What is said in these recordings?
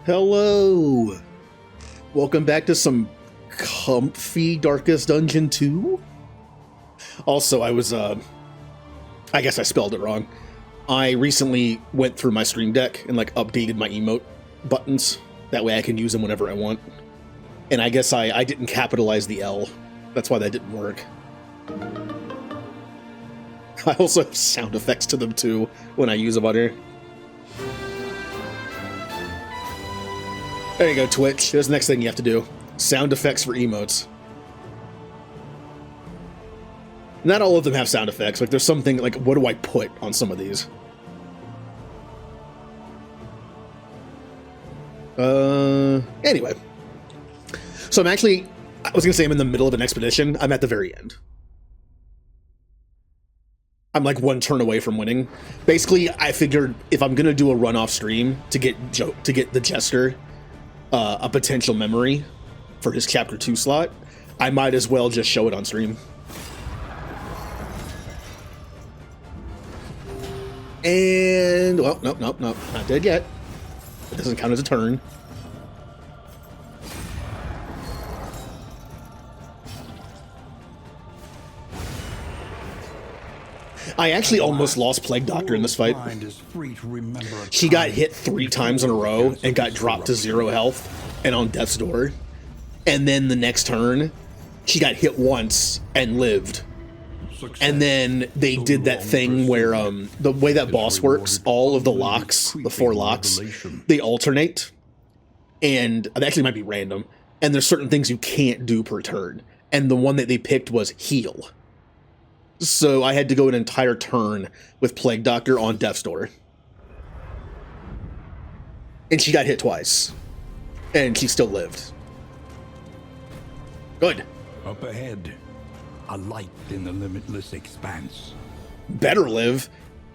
Hello! Welcome back to some comfy Darkest Dungeon 2? Also, I guess I spelled it wrong. I recently went through my Stream Deck and updated my emote buttons. That way I can use them whenever I want. And I guess I didn't capitalize the L. That's why that didn't work. I also have sound effects to them too when I use them on here. There you go, Twitch. There's the next thing you have to do. Sound effects for emotes. Not all of them have sound effects. There's something, what do I put on some of these? Anyway. So I was gonna say I'm in the middle of an expedition. I'm at the very end. I'm one turn away from winning. Basically, I figured if I'm gonna do a run-off stream to get the Jester a potential memory for his chapter 2 slot, I might as well just show it on stream. And well, nope, not dead yet. It doesn't count as a turn. I actually almost lost Plague Doctor in this fight. She got hit 3 times in a row and got dropped to 0 health and on death's door. And then the next turn, she got hit once and lived. And then they did that thing where the way that boss works, all of the locks, the 4 locks, they alternate. And it actually might be random. And there's certain things you can't do per turn. And the one that they picked was heal. So I had to go an entire turn with Plague Doctor on Death's Door. And she got hit twice. And she still lived. Good. Up ahead, a light in the limitless expanse. Better live.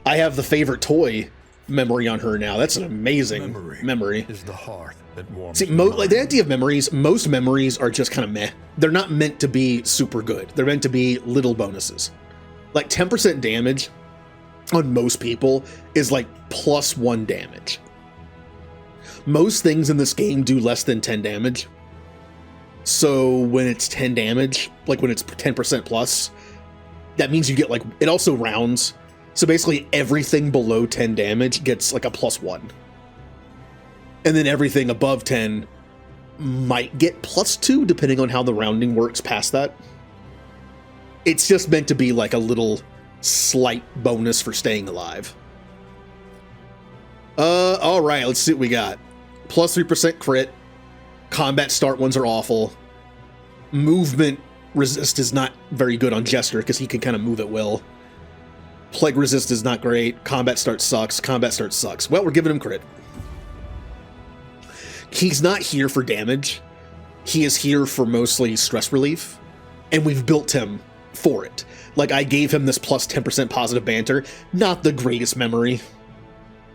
I have the favorite toy memory on her now. That's an amazing memory. Is the heart that warms. See, the idea of memories, most memories are just kind of meh. They're not meant to be super good. They're meant to be little bonuses. 10% damage on most people is +1 damage. Most things in this game do less than 10 damage. So when it's 10 damage, when it's 10% plus, that means you get it also rounds. So basically everything below 10 damage gets a +1. And then everything above 10 might get +2 depending on how the rounding works past that. It's just meant to be a little slight bonus for staying alive. All right, let's see what we got. +3% crit. Combat start ones are awful. Movement resist is not very good on Jester because he can kind of move at will. Plague resist is not great. Combat start sucks. Combat start sucks. Well, we're giving him crit. He's not here for damage. He is here for mostly stress relief. And we've built him for it. I gave him this +10% positive banter. Not the greatest memory.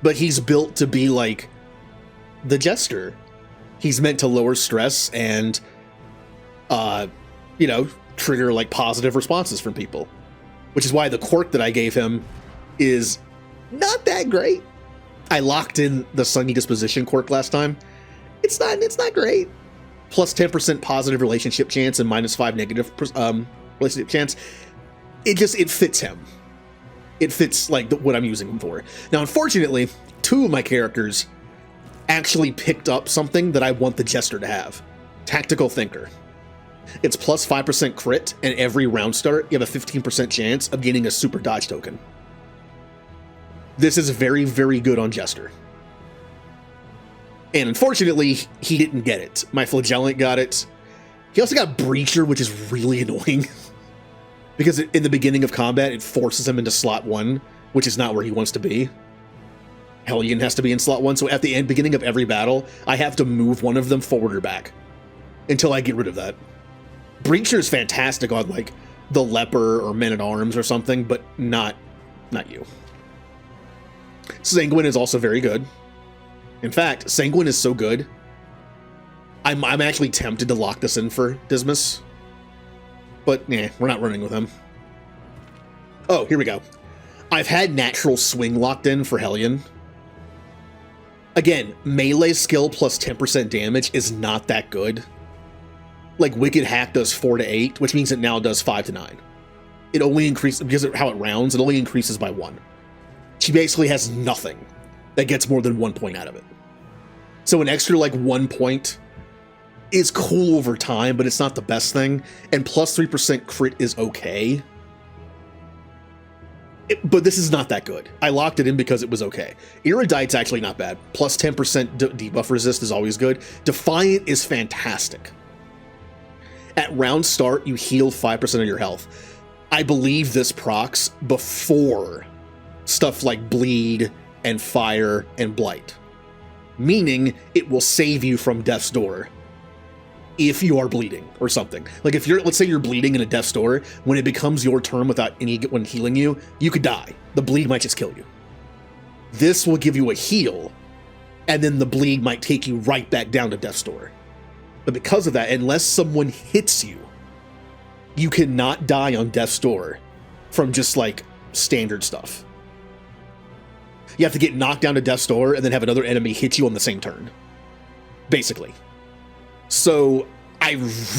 But he's built to be the Jester. He's meant to lower stress and, trigger positive responses from people. Which is why the quirk that I gave him is not that great. I locked in the Sunny Disposition quirk last time. It's not great. +10% positive relationship chance and -5 negative relationship chance. It fits him. It fits what I'm using him for. Now, unfortunately, 2 of my characters actually picked up something that I want the Jester to have. Tactical Thinker. It's +5% crit, and every round start, you have a 15% chance of getting a super dodge token. This is very, very good on Jester. And unfortunately, he didn't get it. My Flagellant got it. He also got Breacher, which is really annoying. Because in the beginning of combat, it forces him into slot 1, which is not where he wants to be. Hellion has to be in slot 1, so at the beginning of every battle, I have to move one of them forward or back until I get rid of that. Breacher is fantastic on the Leper or Men-at-Arms or something, but not you. Sanguine is also very good. In fact, Sanguine is so good, I'm actually tempted to lock this in for Dismas. But, we're not running with him. Oh, here we go. I've had Natural Swing locked in for Hellion. Again, melee skill plus 10% damage is not that good. Like, Wicked Hack does 4 to 8, which means it now does 5 to 9. It only increases, because of how it rounds, it only increases by 1. She basically has nothing that gets more than 1 point out of it. So an extra, like, 1 point is cool over time, but it's not the best thing. And plus 3% crit is okay. But this is not that good. I locked it in because it was okay. Erudite's actually not bad. Plus 10% debuff resist is always good. Defiant is fantastic. At round start, you heal 5% of your health. I believe this procs before stuff like bleed and fire and blight. Meaning it will save you from death's door if you are bleeding or something. Like if you're, let's say you're bleeding in a death's door, when it becomes your turn without anyone healing you, you could die. The bleed might just kill you. This will give you a heal, and then the bleed might take you right back down to death's door. But because of that, unless someone hits you, you cannot die on death's door from just like standard stuff. You have to get knocked down to death's door and then have another enemy hit you on the same turn, basically. So I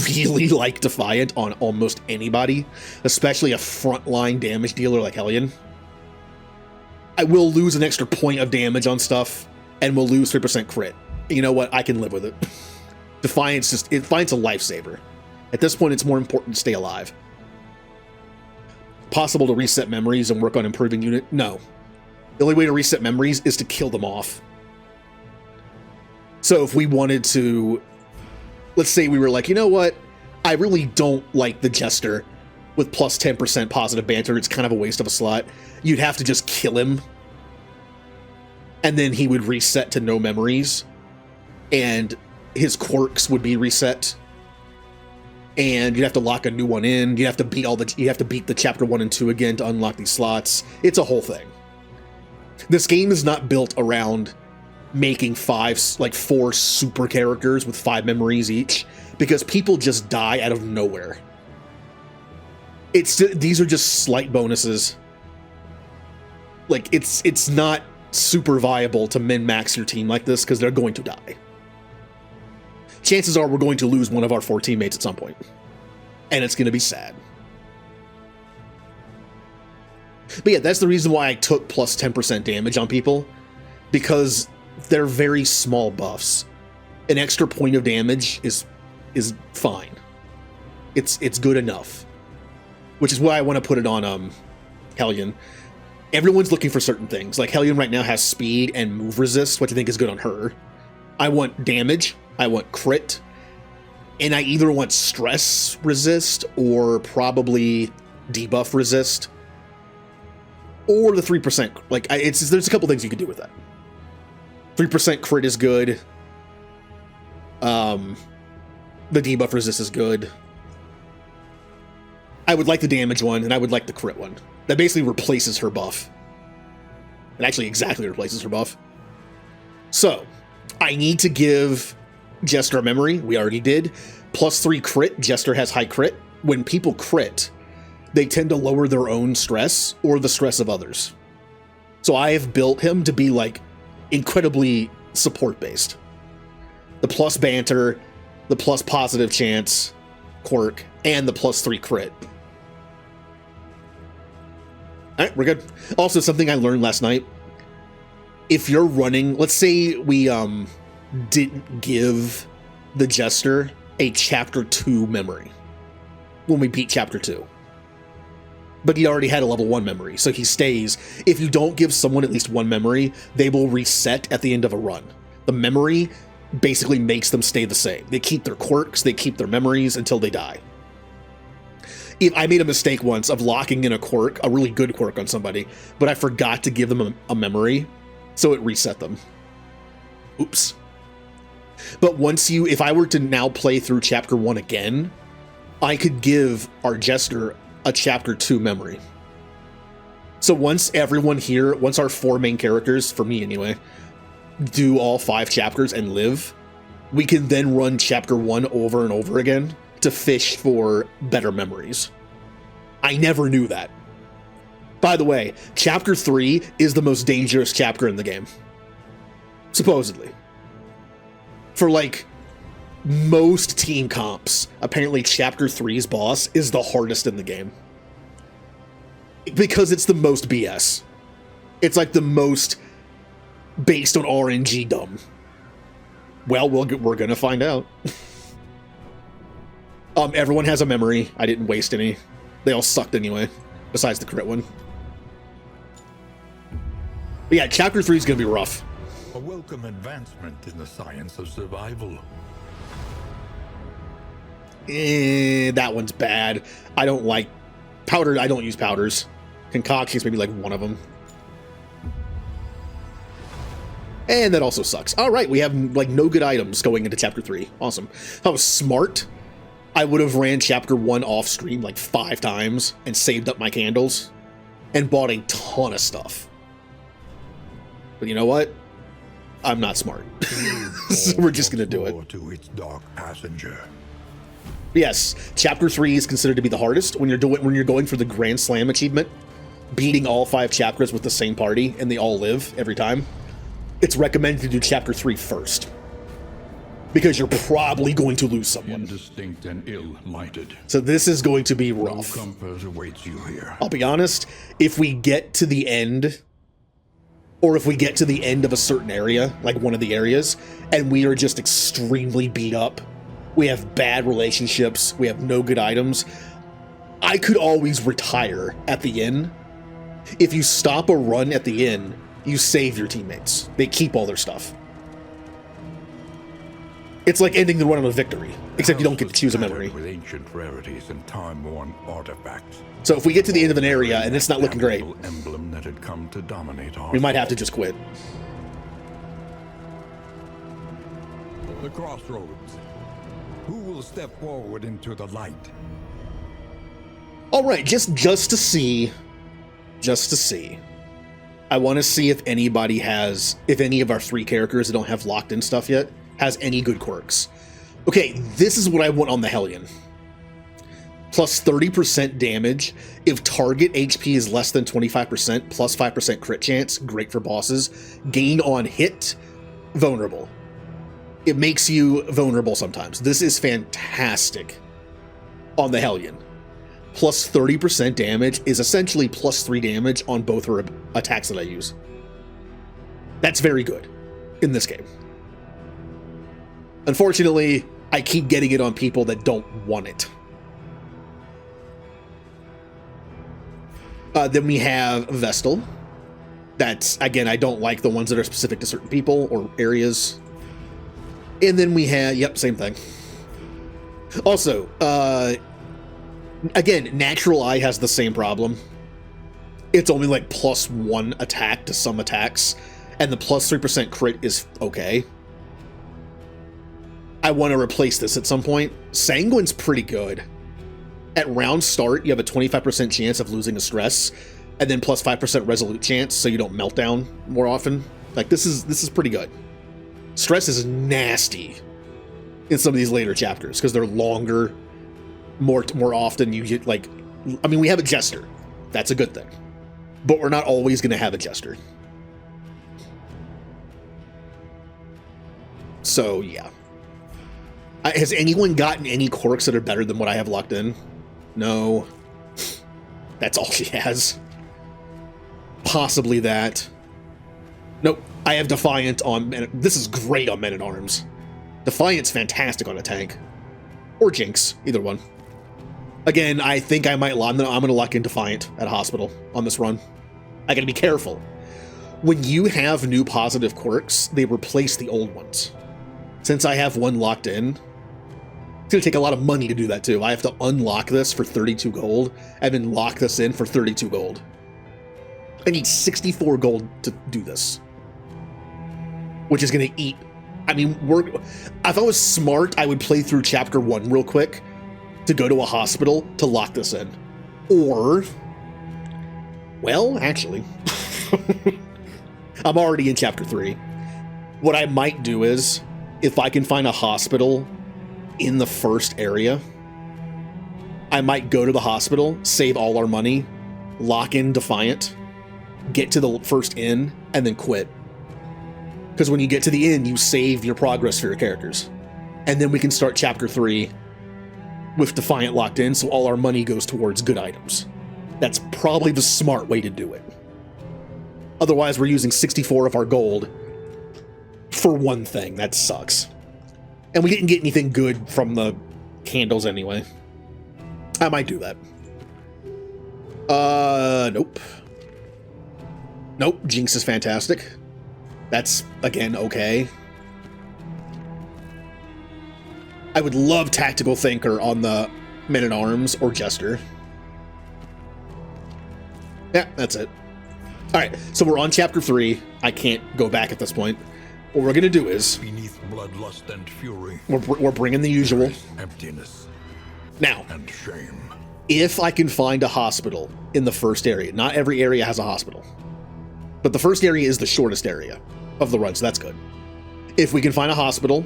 really like Defiant on almost anybody, especially a frontline damage dealer like Hellion. I will lose an extra point of damage on stuff, and will lose 3% crit. You know what? I can live with it. Defiant's a lifesaver. At this point, it's more important to stay alive. Possible to reset memories and work on improving unit? No. The only way to reset memories is to kill them off. So if we wanted to, let's say we were like, you know what? I really don't like the Jester with plus 10% positive banter. It's kind of a waste of a slot. You'd have to just kill him. And then he would reset to no memories. And his quirks would be reset. And you'd have to lock a new one in. You'd have to beat the chapter 1 and 2 again to unlock these slots. It's a whole thing. This game is not built around making 4 super characters with 5 memories each, because people just die out of nowhere. These are just slight bonuses. Like, it's not super viable to min-max your team like this, because they're going to die. Chances are we're going to lose one of our 4 teammates at some point. And it's going to be sad. But yeah, that's the reason why I took plus 10% damage on people. Because they're very small buffs. An extra point of damage is fine. It's good enough. Which is why I want to put it on Hellion. Everyone's looking for certain things. Like Hellion right now has speed and move resist, which I think is good on her. I want damage. I want crit, and I either want stress resist or probably debuff resist, or the 3%. Like there's a couple things you could do with that. 3% crit is good. The debuff resist is good. I would like the damage one, and I would like the crit one. That basically replaces her buff. It actually exactly replaces her buff. So I need to give Jester a memory. We already did. Plus 3 crit. Jester has high crit. When people crit, they tend to lower their own stress or the stress of others. So I have built him to be like incredibly support based. The plus banter, the plus positive chance quirk, and the plus 3 crit. All right, we're good. Also, something I learned last night. If you're running, let's say we didn't give the Jester a chapter 2 memory when we beat chapter 2. But he already had a level 1 memory, so he stays. If you don't give someone at least 1 memory, they will reset at the end of a run. The memory basically makes them stay the same. They keep their quirks, they keep their memories until they die. I made a mistake once of locking in a quirk, a really good quirk on somebody, but I forgot to give them a memory, so it reset them. Oops. But if I were to now play through chapter 1 again, I could give our Jester a chapter 2 memory. So once our 4 main characters, for me anyway, do all 5 chapters and live, we can then run chapter 1 over and over again to fish for better memories. I never knew that. By the way, chapter 3 is the most dangerous chapter in the game. supposedly. For like most team comps, apparently Chapter 3's boss is the hardest in the game. Because it's the most BS. It's like the most based on RNG dumb. Well, we're gonna find out. Everyone has a memory. I didn't waste any. They all sucked anyway, besides the crit one. But yeah, Chapter 3 is gonna be rough. A welcome advancement in the science of survival. That one's bad. I don't like powder. I don't use powders. Concoctions maybe like one of them. And that also sucks. All right, we have like no good items going into Chapter 3. Awesome. If I was smart, I would have ran Chapter 1 off stream like 5 times and saved up my candles and bought a ton of stuff. But you know what? I'm not smart. So we're just going to do it. To its dark passenger. Yes, Chapter 3 is considered to be the hardest when you're going for the Grand Slam achievement, beating all 5 chapters with the same party and they all live every time. It's recommended to do Chapter 3 first, because you're probably going to lose someone. Indistinct and ill-lighted. So this is going to be No rough. comfort awaits you here. I'll be honest, if we get to the end, or if we get to the end of a certain area, like one of the areas, and we are just extremely beat up, we have bad relationships, we have no good items, I could always retire at the inn. If you stop a run at the inn, you save your teammates. They keep all their stuff. It's like ending the run on a victory, except you don't get to choose a memory. With ancient rarities and time-worn artifacts. So if we get to the end of an area and it's not looking great, Emblem that had come to dominate our we might have to just quit. The crossroads. Who will step forward into the light? All right, just to see. I want to see if anybody has, if any of our 3 characters that don't have locked in stuff yet, has any good quirks. Okay, this is what I want on the Hellion. Plus 30% damage if target HP is less than 25%, plus 5% crit chance, great for bosses. Gain on hit, vulnerable. It makes you vulnerable sometimes. This is fantastic on the Hellion. Plus 30% damage is essentially plus 3 damage on both her attacks that I use. That's very good in this game. Unfortunately, I keep getting it on people that don't want it. Then we have Vestal. That's, again, I don't like the ones that are specific to certain people or areas. And then we have, yep, same thing. Also, again, Natural Eye has the same problem. It's only like plus 1 attack to some attacks, and the plus 3% crit is okay. I want to replace this at some point. Sanguine's pretty good. At round start, you have a 25% chance of losing a stress, and then plus 5% resolute chance, so you don't melt down more often. Like, this is pretty good. Stress is nasty in some of these later chapters, because they're longer, more often you get, like, I mean, we have a Jester. That's a good thing. But we're not always going to have a Jester. So, yeah. Has anyone gotten any quirks that are better than what I have locked in? No. That's all she has. Possibly that. Nope. I have Defiant on... This is great on Men-at-Arms. Defiant's fantastic on a tank. Or Jinx. Either one. Again, I think I might... I'm going to lock in Defiant at a hospital on this run. I got to be careful. When you have new positive quirks, they replace the old ones. Since I have one locked in... It's going to take a lot of money to do that, too. I have to unlock this for 32 gold, and then lock this in for 32 gold. I need 64 gold to do this. Which is going to eat... I mean, if I was smart, I would play through Chapter 1 real quick to go to a hospital to lock this in. Or... Well, actually... I'm already in Chapter 3. What I might do is, if I can find a hospital... in the first area, I might go to the hospital, save all our money, lock in Defiant, get to the first inn, and then quit. Because when you get to the end, you save your progress for your characters. And then we can start chapter 3 with Defiant locked in, so all our money goes towards good items. That's probably the smart way to do it. Otherwise, we're using 64 of our gold for one thing. That sucks. And we didn't get anything good from the candles anyway. I might do that. Nope. Nope, Jinx is fantastic. That's, again, okay. I would love Tactical Thinker on the Men-at-Arms or Jester. Yeah, that's it. Alright, so we're on chapter 3. I can't go back at this point. What we're gonna do is... Beneath bloodlust and fury, we're bringing the usual. emptiness Now, and shame. if I can find a hospital in the first area, not every area has a hospital, but the first area is the shortest area of the run, so that's good. If we can find a hospital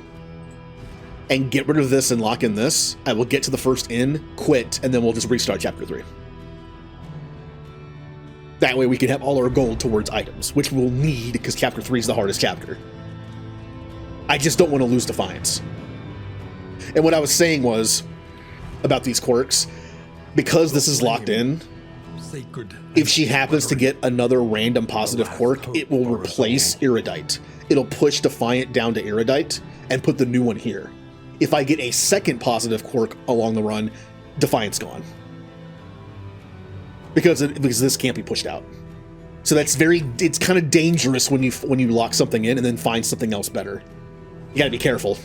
and get rid of this and lock in this, I will get to the first inn, quit, and then we'll just restart chapter 3. That way we can have all our gold towards items, which we'll need because chapter 3 is the hardest chapter. I just don't want to lose Defiance. And what I was saying was, about these quirks, because this is locked in, Sacred. if she happens to get another random positive quirk, it will replace Erudite. It'll push Defiant down to Erudite and put the new one here. If I get a second positive quirk along the run, Defiant's gone. Because this can't be pushed out. So that's it's kind of dangerous when you lock something in and then find something else better. You gotta be careful.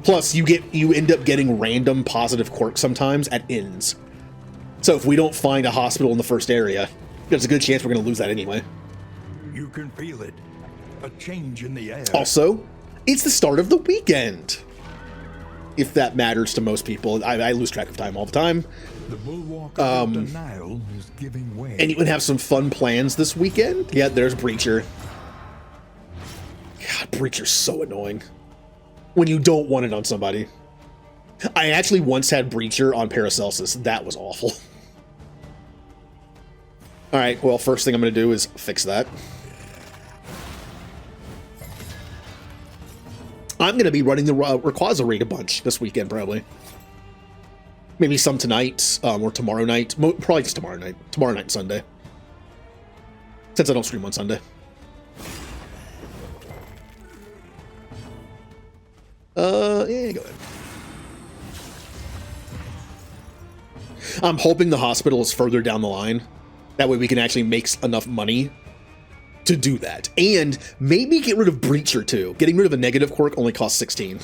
Plus, you end up getting random positive quirks sometimes at inns. So if we don't find a hospital in the first area, there's a good chance we're gonna lose that anyway. You can feel it. A change in the air. Also, it's the start of the weekend. If that matters to most people. I lose track of time all the time. The bulwark of denial is giving way. And you can have some fun plans this weekend. Yeah, there's Breacher. God, Breacher's so annoying. When you don't want it on somebody. I actually once had Breacher on Paracelsus. That was awful. Alright, well, first thing I'm going to do is fix that. I'm going to be running the Rayquaza raid a bunch this weekend, probably. Maybe some tonight, or tomorrow night. Probably just tomorrow night. Tomorrow night and Sunday. Since I don't stream on Sunday. Yeah, go ahead. I'm hoping the hospital is further down the line. That way we can actually make enough money to do that. And maybe get rid of Breacher too. Getting rid of a negative quirk only costs 16.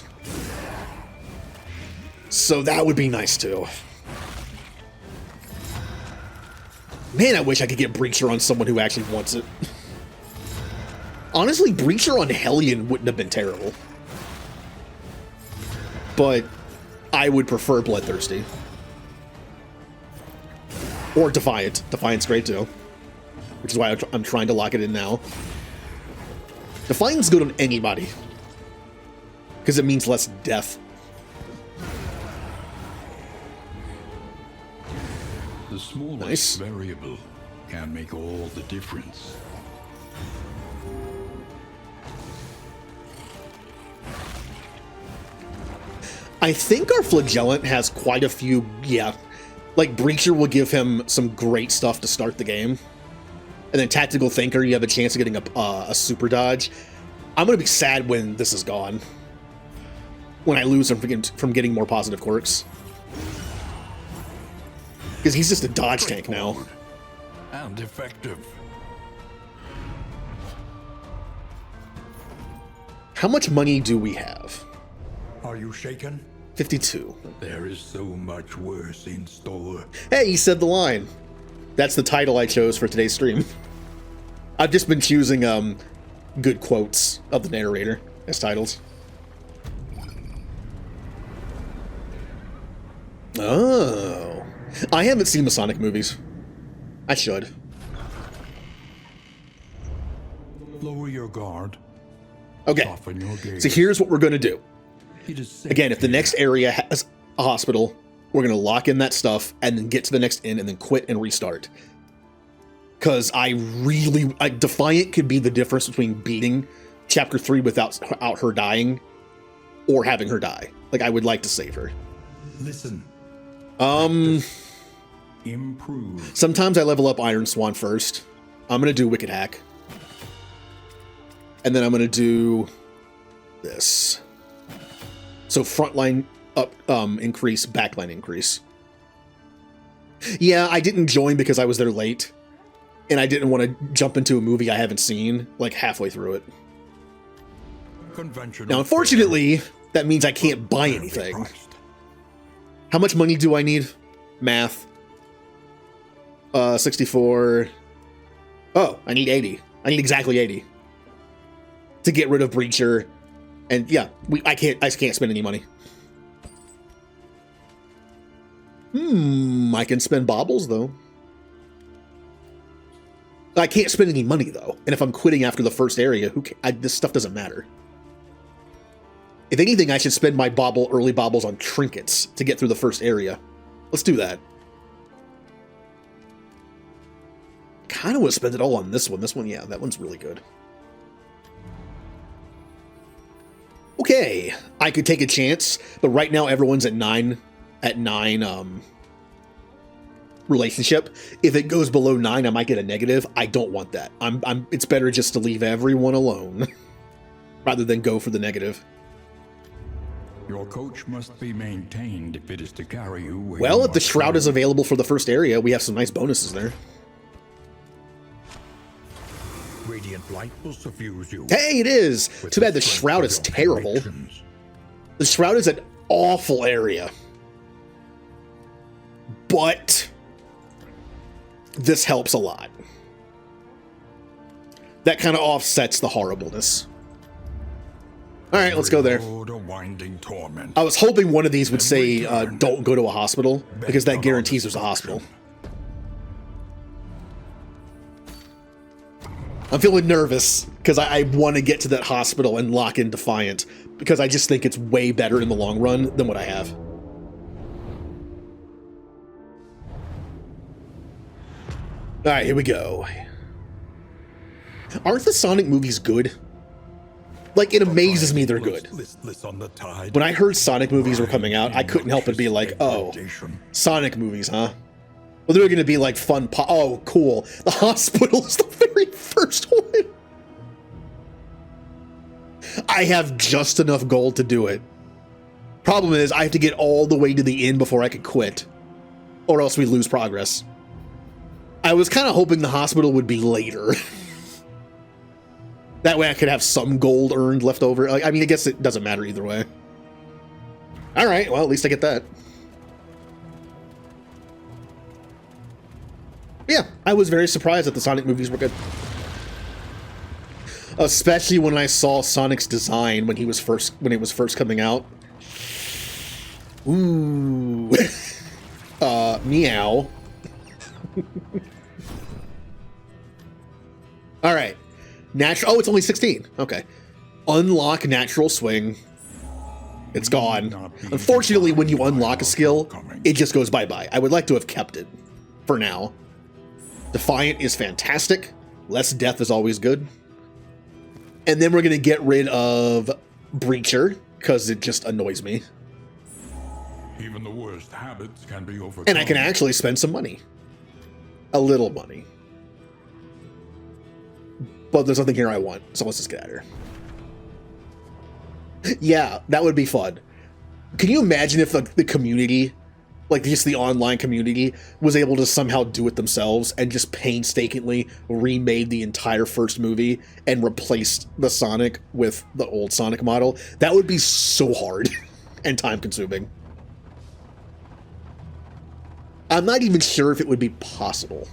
So that would be nice too. Man, I wish I could get Breacher on someone who actually wants it. Honestly, Breacher on Hellion wouldn't have been terrible. But I would prefer Bloodthirsty. Or Defiant. Defiant's great too. Which is why I'm trying to lock it in now. Defiant's good on anybody. Because it means less death. The smallest Nice. variable can make all the difference. I think our Flagellant has quite a few, yeah. Like, Breacher will give him some great stuff to start the game. And then Tactical Thinker, you have a chance of getting a super dodge. I'm going to be sad when this is gone. When I lose him from getting more positive quirks. Because he's just a dodge tank now. And effective. How much money do we have? Are you shaken? 52. There is so much worse in store. Hey, he said the line. That's the title I chose for today's stream. I've just been choosing good quotes of the narrator as titles. Oh. I haven't seen the Sonic movies. I should. Lower your guard. Okay. Soften your gaze. So here's what we're going to do. It is safe Again, if the here. next area has a hospital, we're going to lock in that stuff and then get to the next inn and then quit and restart. because Defiant could be the difference between beating Chapter 3 without her dying or having her die. Like, I would like to save her. Listen. Improve. Sometimes I level up Iron Swan first. I'm going to do Wicked Hack. And then I'm going to do this. So frontline up, increase, backline increase. Yeah, I didn't join because I was there late. And I didn't want to jump into a movie I haven't seen, like, halfway through it. Conventional. Now, unfortunately, that means I can't buy anything. How much money do I need? Math. 64. Oh, I need 80. I need exactly 80 to get rid of Breacher. And yeah, I can't spend any money. I can spend baubles though. I can't spend any money though. And if I'm quitting after the first area, this stuff doesn't matter. If anything, I should spend my early baubles on trinkets to get through the first area. Let's do that. Kind of want to spend it all on this one. This one, yeah, that one's really good. Okay, I could take a chance, but right now everyone's at 9 relationship. If it goes below 9, I might get a negative. I don't want that. It's better just to leave everyone alone rather than go for the negative. Your coach must be maintained if it is to carry you. Well, if the Shroud is available for the first area, we have some nice bonuses there. Radiant light will suffuse you. Hey, it is! Too bad the Shroud is terrible. The Shroud is an awful area. But this helps a lot. That kind of offsets the horribleness. Alright, let's go there. I was hoping one of these would say, don't go to a hospital, because that guarantees there's a hospital. I'm feeling nervous, because I want to get to that hospital and lock in Defiant, because I just think it's way better in the long run than what I have. Alright, here we go. Aren't the Sonic movies good? Like, it amazes me they're good. When I heard Sonic movies were coming out, I couldn't help but be like, oh, Sonic movies, huh? Well, they're going to be like fun. Oh, cool. The hospital's the very first one. I have just enough gold to do it. Problem is, I have to get all the way to the end before I can quit, or else we lose progress. I was kind of hoping the hospital would be later. That way I could have some gold earned left over. I mean, I guess it doesn't matter either way. All right, well, at least I get that. Yeah, I was very surprised that the Sonic movies were good. Especially when I saw Sonic's design when it was first coming out. Ooh. Meow. All right. Natural. Oh, it's only 16. Okay. Unlock natural swing. It's gone. Unfortunately, when you unlock a skill, it just goes bye-bye. I would like to have kept it for now. Defiant is fantastic. Less death is always good. And then we're going to get rid of Breacher, because it just annoys me. Even the worst habits can be overcome. And I can actually spend some money. A little money. But there's nothing here I want, so let's just get out of here. Yeah, that would be fun. Can you imagine if the community, like just the online community, was able to somehow do it themselves and just painstakingly remade the entire first movie and replaced the Sonic with the old Sonic model? That would be so hard and time-consuming. I'm not even sure if it would be possible.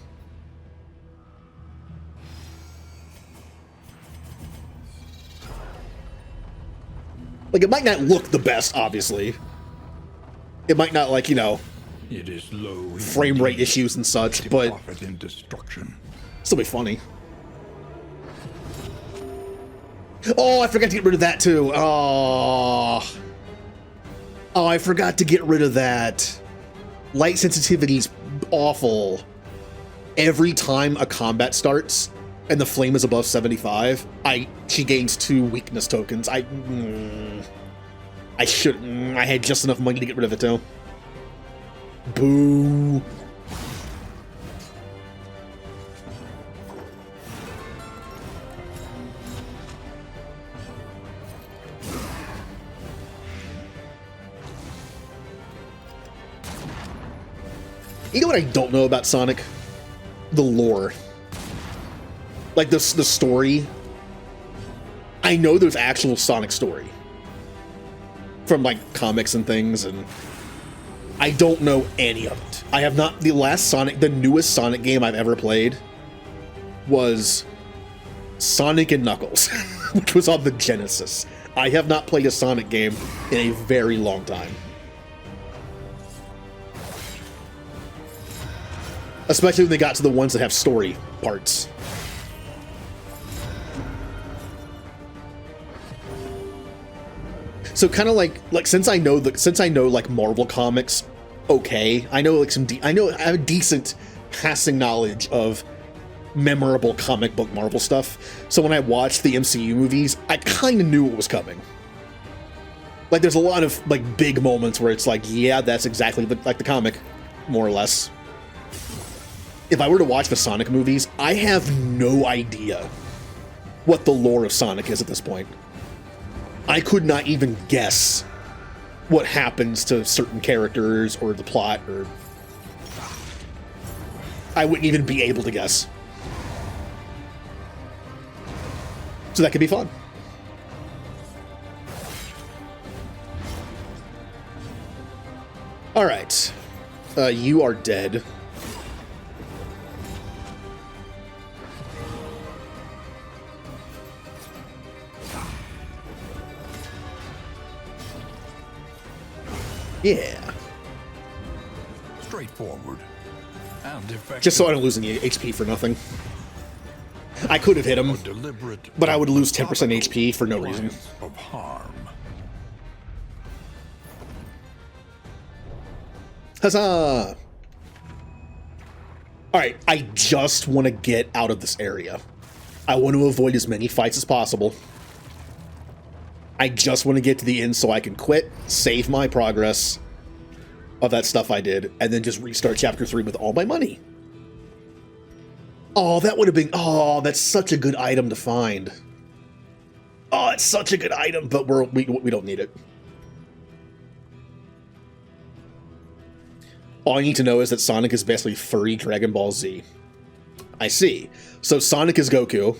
Like, it might not look the best, obviously. It might not, like, you know, it is low frame rate issues and such, but in destruction. Still be funny. Oh, I forgot to get rid of that, too. Oh, I forgot to get rid of that. Light sensitivity's awful. every time a combat starts and the flame is above 75, she gains 2 weakness tokens. I had just enough money to get rid of it though. Boo. You know what I don't know about Sonic? The lore. Like the story. I know there's actual Sonic story from like comics and things, and I don't know any of it. I have not. The newest Sonic game I've ever played was Sonic and Knuckles, which was on the Genesis. I have not played a Sonic game in a very long time. Especially when they got to the ones that have story parts. So kind of like since I know like Marvel comics, okay, I know like I have a decent passing knowledge of memorable comic book Marvel stuff. So when I watched the MCU movies, I kind of knew what was coming. Like there's a lot of like big moments where it's like, yeah, that's exactly like the comic, more or less. If I were to watch the Sonic movies, I have no idea what the lore of Sonic is at this point. I could not even guess what happens to certain characters or the plot, or I wouldn't even be able to guess. So that could be fun. All right. You are dead. Yeah. Straightforward and effective. Just so I don't lose any HP for nothing. I could have hit him, but I would lose 10% HP for no reason. Of harm. Huzzah! Alright, I just want to get out of this area. I want to avoid as many fights as possible. I just want to get to the end so I can quit, save my progress of that stuff I did, and then just restart Chapter 3 with all my money. Oh, that would have been... Oh, that's such a good item to find. Oh, it's such a good item, but we don't need it. All I need to know is that Sonic is basically furry Dragon Ball Z. I see. So Sonic is Goku.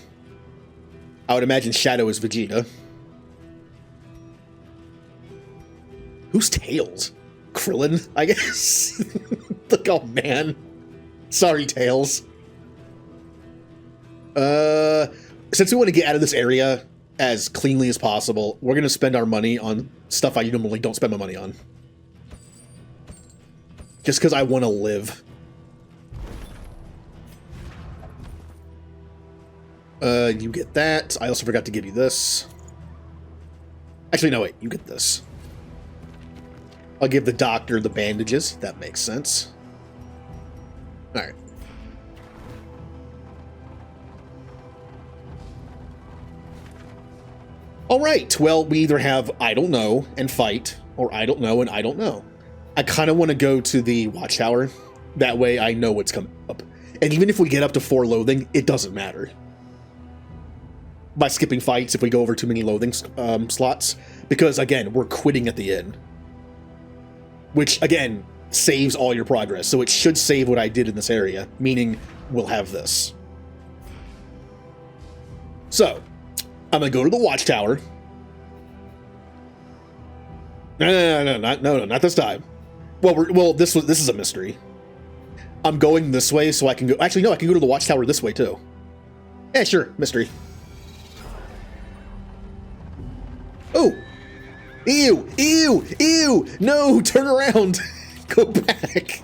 I would imagine Shadow is Vegeta. Who's Tails? Krillin, I guess? Like, oh man. Sorry, Tails. Since we want to get out of this area as cleanly as possible, we're going to spend our money on stuff I normally don't spend my money on. Just because I want to live. You get that. I also forgot to give you this. Actually, no, wait. You get this. I'll give the doctor the bandages. That makes sense. Alright. Alright, well, we either have I don't know and fight, or I don't know and I don't know. I kind of want to go to the watchtower. That way I know what's coming up. And even if we get up to 4 loathing, it doesn't matter. By skipping fights if we go over too many loathing slots. Because, again, we're quitting at the end. Which, again, saves all your progress. So it should save what I did in this area. Meaning, we'll have this. So, I'm going to go to the watchtower. No, not this time. Well, this is a mystery. I'm going this way so I can go... Actually, no, I can go to the watchtower this way, too. Yeah, sure. Mystery. Oh! Ew! Ew! Ew! No! Turn around! Go back!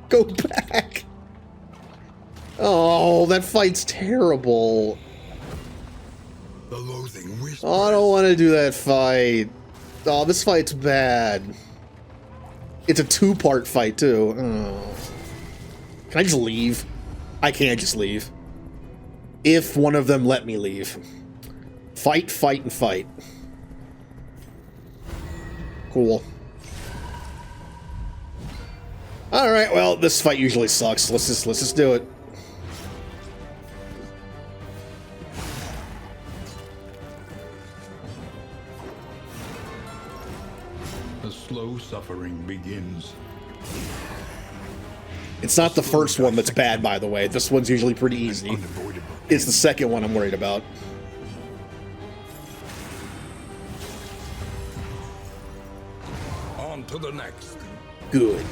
Go back! Oh, that fight's terrible. The loathing whisper. Oh, I don't want to do that fight. Oh, this fight's bad. It's a 2-part fight, too. Oh. Can I just leave? I can't just leave. If one of them let me leave. Fight, fight, and fight. Cool. Alright, well, this fight usually sucks. Let's just do it. The slow suffering begins. It's not the first one that's bad, by the way. This one's usually pretty easy. Unavoidable. It's the second one I'm worried about. On to the next. Good.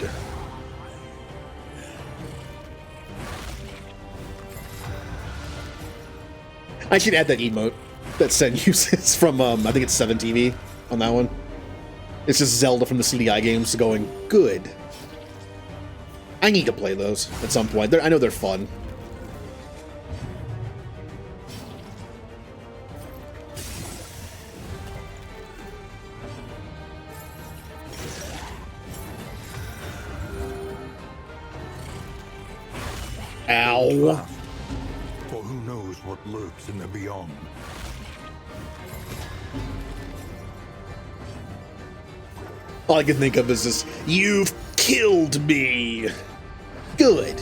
I should add that emote that Sen uses from, I think it's 7TV on that one. It's just Zelda from the CDI games going, good. I need to play those at some point. I know they're fun. Ow. For who knows what lurks in the beyond. All I can think of is this, you've killed me. Good.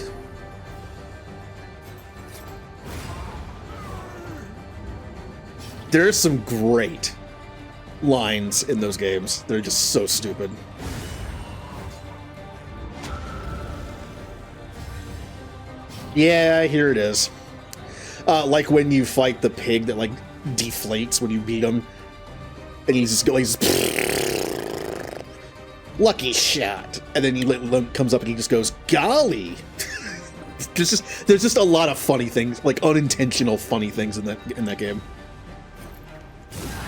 There are some great lines in those games. They're just so stupid. Yeah, here it is. Like when you fight the pig that like deflates when you beat him, and he's just lucky shot, and then Limp comes up and he just goes, golly. there's just a lot of funny things, like unintentional funny things in that game.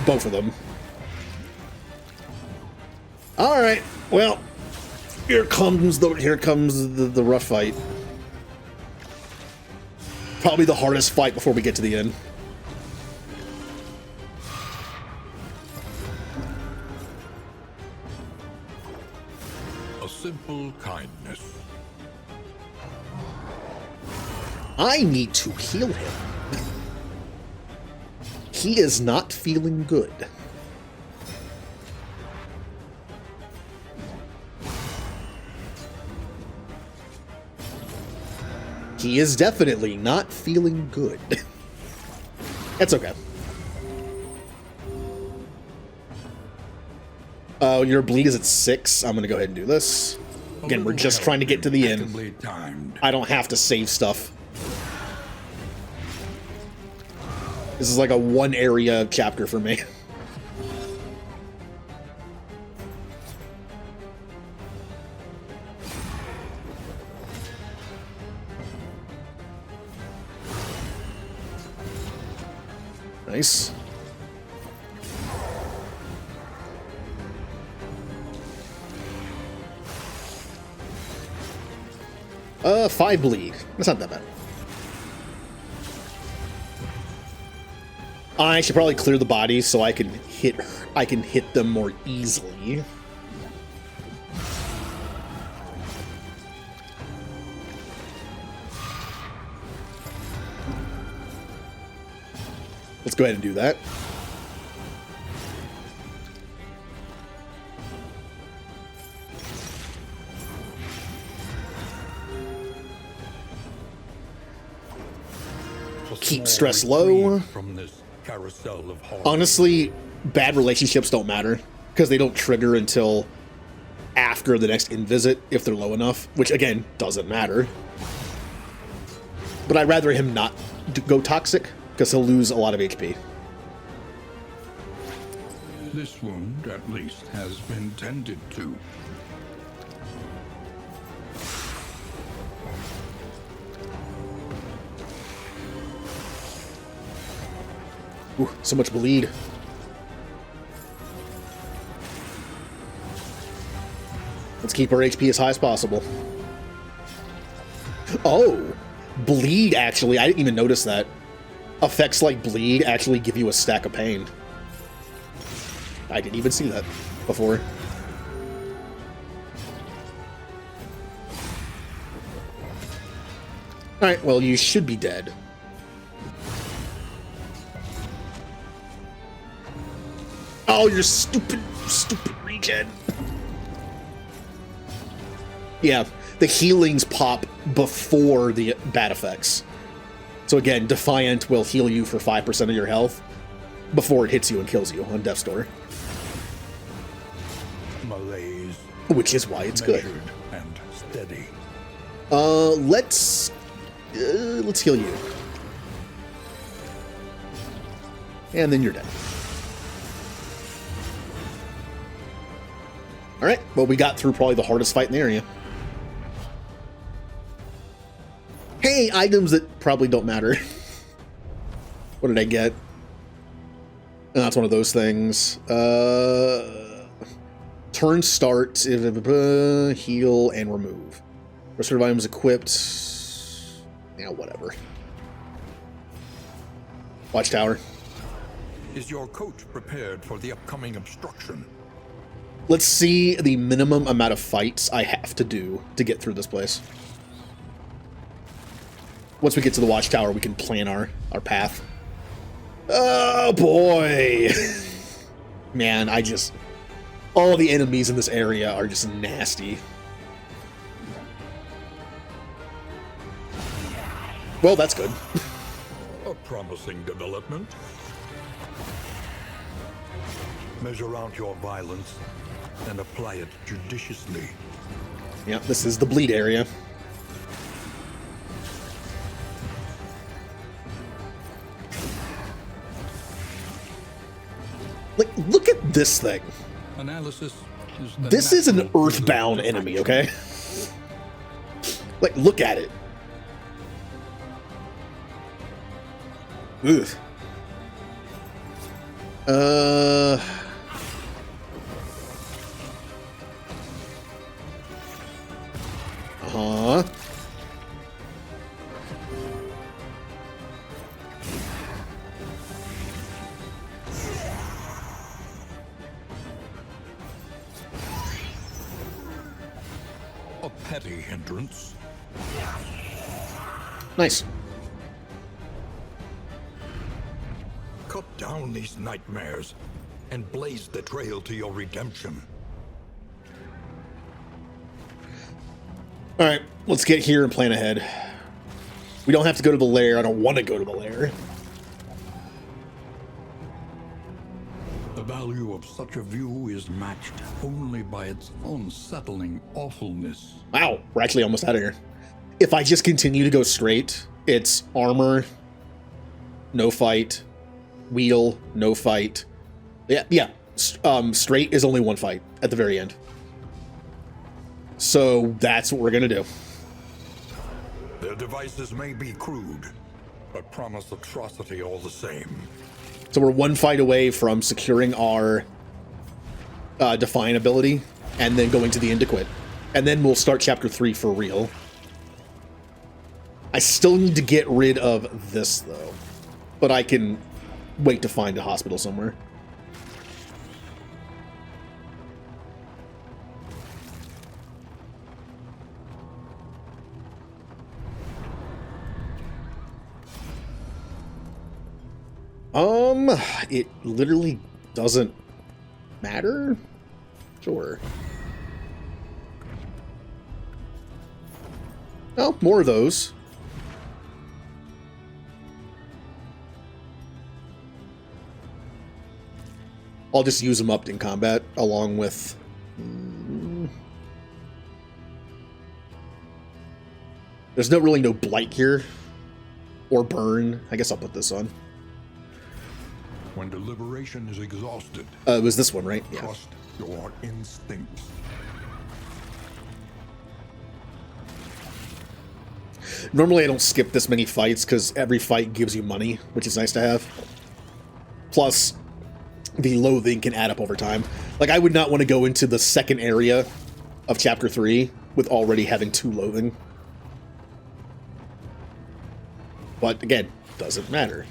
Both of them. All right, well, here comes the rough fight. Probably the hardest fight before we get to the end. A simple kindness. I need to heal him. He is not feeling good. He is definitely not feeling good. That's okay. Your bleed is at 6. I'm gonna go ahead and do this. Again, we're just trying to get to the end. Timed. I don't have to save stuff. This is like a one area chapter for me. Nice. Five bleed. That's not that bad. I should probably clear the body so I can hit them more easily. Let's go ahead and do that. Keep stress low. From this carousel of horror. Honestly, bad relationships don't matter because they don't trigger until after the next in-visit if they're low enough, which again doesn't matter. But I'd rather him not go toxic because he'll lose a lot of HP. This wound, at least, has been tended to. Ooh, so much bleed. Let's keep our HP as high as possible. Oh, bleed actually, I didn't even notice that. Effects like bleed actually give you a stack of pain. I didn't even see that before. Alright, well, you should be dead. Oh, you're stupid regen. Yeah, the healings pop before the bad effects. So again, Defiant will heal you for 5% of your health before it hits you and kills you on Death's Door. Malaise. Which is why it's good. And steady. Let's heal you. And then you're dead. Alright, well, we got through probably the hardest fight in the area. Hey, items that probably don't matter. What did I get? Oh, that's one of those things. Turn start, heal, and remove. Rest of items equipped. Yeah, whatever. Watchtower. Is your coach prepared for the upcoming obstruction? Let's see the minimum amount of fights I have to do to get through this place. Once we get to the Watchtower, we can plan our path. Oh, boy. Man, all the enemies in this area are just nasty. Well, that's good. A promising development. Measure out your violence and apply it judiciously. Yeah, this is the bleed area. Like, look at this thing. Analysis is This is an earthbound enemy, okay? Like, look at it. Ugh. Uh-huh. a petty hindrance. Nice. Cut down these nightmares and blaze the trail to your redemption. All right, let's get here and plan ahead. We don't have to go to the lair. I don't want to go to the lair. The value of such a view is matched only by its unsettling awfulness. Wow, we're actually almost out of here. If I just continue to go straight, it's armor, no fight, wheel, no fight. Yeah. Straight is only one fight at the very end. So that's what we're gonna do. Their devices may be crude, but promise atrocity all the same. So we're one fight away from securing our Defiant ability and then going to the end to quit. And then we'll start chapter 3 for real. I still need to get rid of this though, but I can wait to find a hospital somewhere. It literally doesn't matter? Sure. Oh, more of those. I'll just use them up in combat along with... There's really no blight here. Or burn. I guess I'll put this on. When deliberation is exhausted, It was this one, right? Yeah. trust your instincts. Normally I don't skip this many fights because every fight gives you money, which is nice to have. Plus, the loathing can add up over time. Like, I would not want to go into the second area of Chapter 3 with already having 2 loathing. But, again, doesn't matter.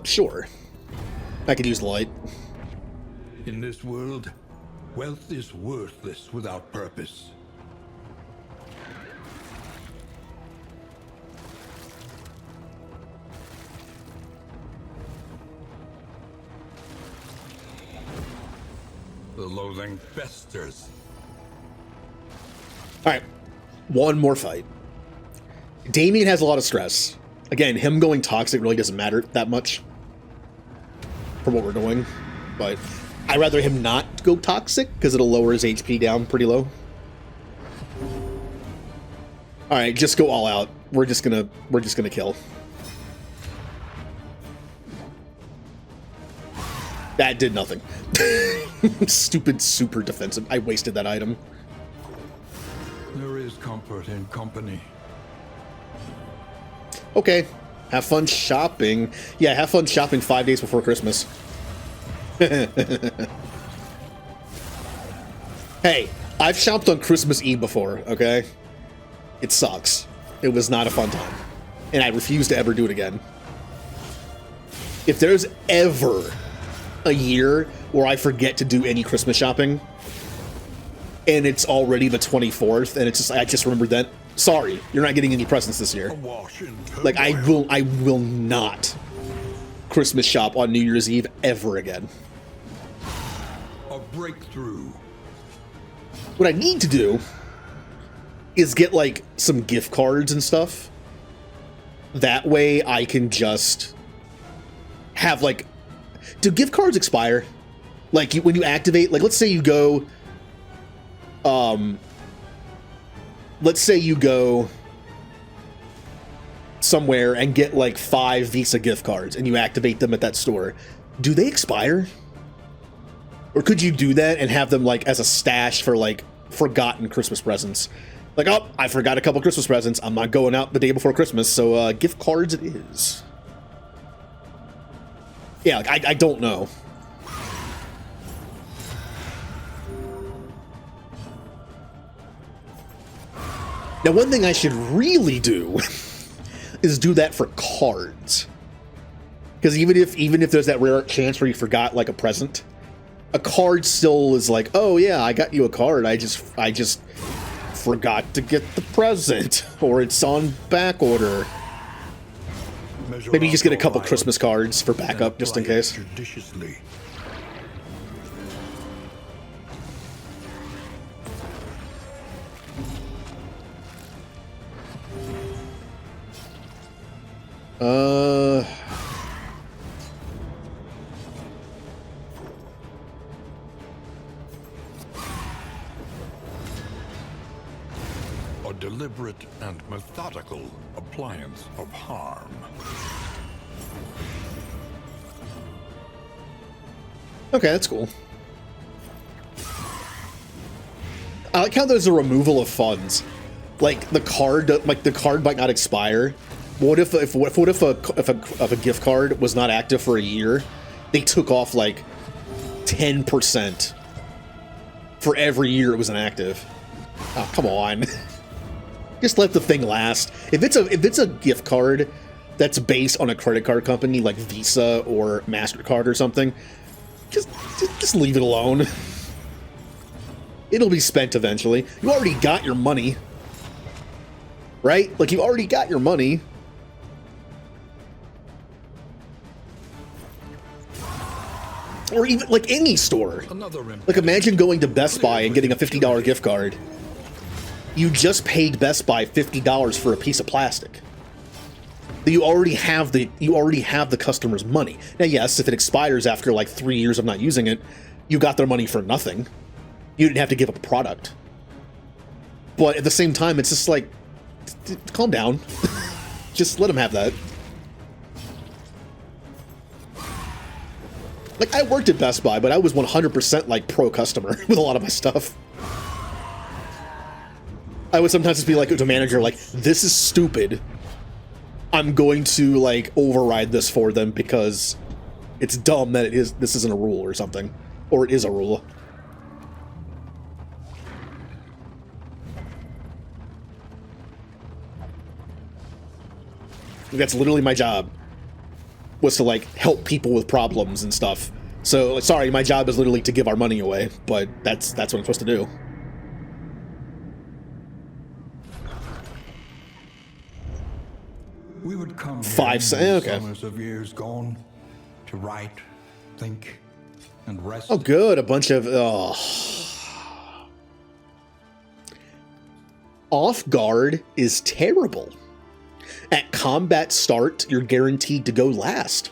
Sure. I could use the light. In this world, Wealth is worthless without purpose. The loathing festers. All right, one more fight. Damien has a lot of stress. Again, him going toxic really doesn't matter that much for what we're doing, but I'd rather him not go toxic because it'll lower his HP down pretty low. All right, just go all out. We're just gonna kill. That did nothing. Stupid super defensive. I wasted that item. There is comfort in company. Okay, have fun shopping. Yeah, have fun shopping 5 days before Christmas. Hey, I've shopped on Christmas Eve before, okay? It sucks. It was not a fun time. And I refuse to ever do it again. If there's ever a year where I forget to do any Christmas shopping, and it's already the 24th, and it's just, I just remembered that, sorry, you're not getting any presents this year. Like, I will not Christmas shop on New Year's Eve ever again. A breakthrough. What I need to do is get, like, some gift cards and stuff. That way I can just have, like... Do gift cards expire? Like, when you activate... Like, let's say you go... Let's say you go somewhere and get, like, 5 Visa gift cards, and you activate them at that store. Do they expire? Or could you do that and have them, like, as a stash for, like, forgotten Christmas presents? Like, oh, I forgot a couple Christmas presents. I'm not going out the day before Christmas, so gift cards it is. Yeah, like, I don't know. Now, one thing I should really do is do that for cards. Because even if there's that rare chance where you forgot, like, a present, a card still is like, oh yeah, I got you a card. I just forgot to get the present, or it's on back order. Maybe you just get a couple Christmas cards for backup, just in case. Judiciously. A deliberate and methodical appliance of harm. Okay, that's cool. I like how there's a removal of funds. Like the card might not expire. What if a gift card was not active for a year? They took off like 10% for every year it was inactive. Oh, come on. Just let the thing last. If it's a gift card that's based on a credit card company like Visa or MasterCard or something, just leave it alone. It'll be spent eventually. You already got your money. Right? Like, you already got your money. Or even, like, any store. Like, imagine going to Best Buy and getting a $50 gift card. You just paid Best Buy $50 for a piece of plastic. You already have the customer's money. Now, yes, if it expires after, like, 3 years of not using it, you got their money for nothing. You didn't have to give up a product. But at the same time, it's just like, calm down. Just let them have that. Like, I worked at Best Buy, but I was 100% like pro customer with a lot of my stuff. I would sometimes just be like to a manager, like, this is stupid. I'm going to, like, override this for them because it's dumb that this isn't a rule or something. Or it is a rule. That's literally my job, was to, like, help people with problems and stuff So, sorry, my job is literally to give our money away, but that's what I'm supposed to do. We would come 5 here in okay. summers of years gone to write, think, and rest. Oh, good. A bunch of... Off guard is terrible. At combat start, you're guaranteed to go last.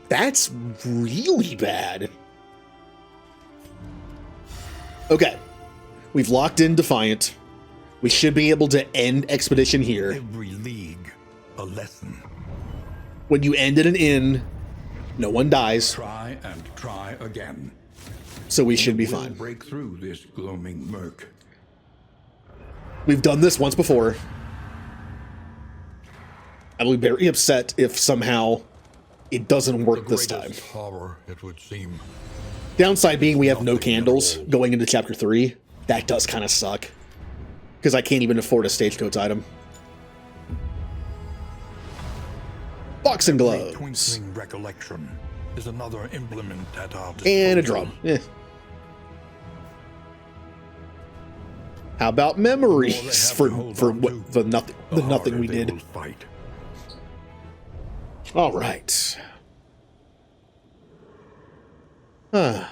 That's really bad. Okay. We've locked in Defiant. We should be able to end Expedition here. Every league, a lesson. When you end at an inn, no one dies, Try and try again. so we should be We'll fine. break through this gloaming murk. We've done this once before. I will be very upset if somehow it doesn't work this time. Greatest horror, it would seem. Downside being we have no candles going into Chapter 3. That does kind of suck. Because I can't even afford a Stagecoach item. Boxing gloves. Twinkling recollection is another implement at our disposal. And a drum. Eh. How about memories for the nothing we did? Fight. All right. I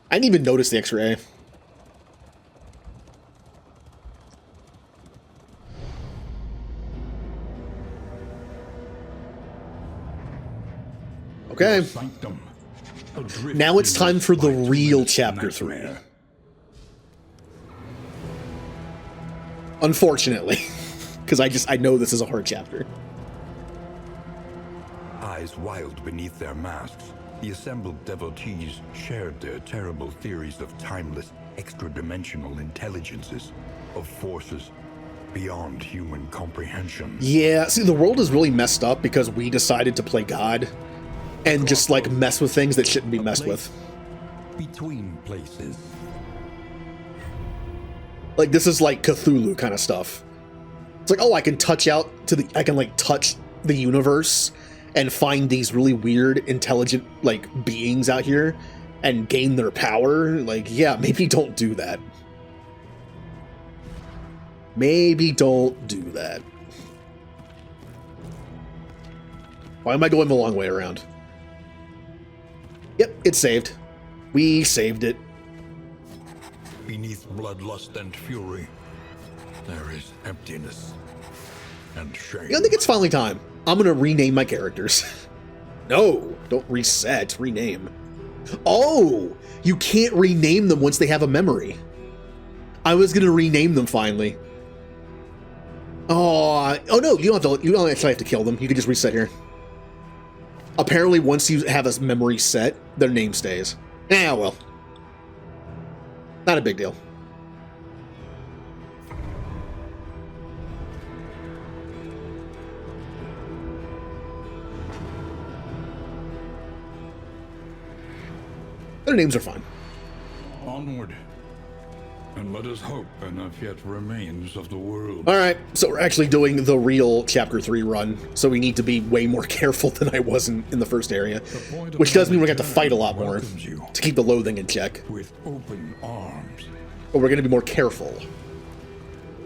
didn't even notice the X-ray. Okay. Sanctum. Now it's time for the real Chapter 3. Unfortunately. Because I know this is a hard chapter. Eyes wild beneath their masks, the assembled devotees shared their terrible theories of timeless, extra-dimensional intelligences, of forces beyond human comprehension. Yeah, see, the world is really messed up because we decided to play God and just, like, mess with things that shouldn't be messed with. Between places. Like, this is like Cthulhu kind of stuff. It's like, oh, I can touch the universe and find these really weird, intelligent, like, beings out here and gain their power. Like, yeah, maybe don't do that. Maybe don't do that. Why am I going the long way around? Yep, it's saved. We saved it. Beneath bloodlust and fury, there is emptiness and shame. I think it's finally time. I'm gonna rename my characters. No, don't reset, rename. Oh, you can't rename them once they have a memory. I was gonna rename them finally. Oh no, you don't actually have to kill them. You can just reset here. Apparently, once you have a memory set, their name stays. Yeah, well. Not a big deal. Their names are fine. Onward, and let us hope enough yet remains of the world. Alright, so we're actually doing the real Chapter 3 run, so we need to be way more careful than I was in the first area. Which does mean we're going to have to fight a lot more to keep the loathing in check. With open arms. But we're going to be more careful.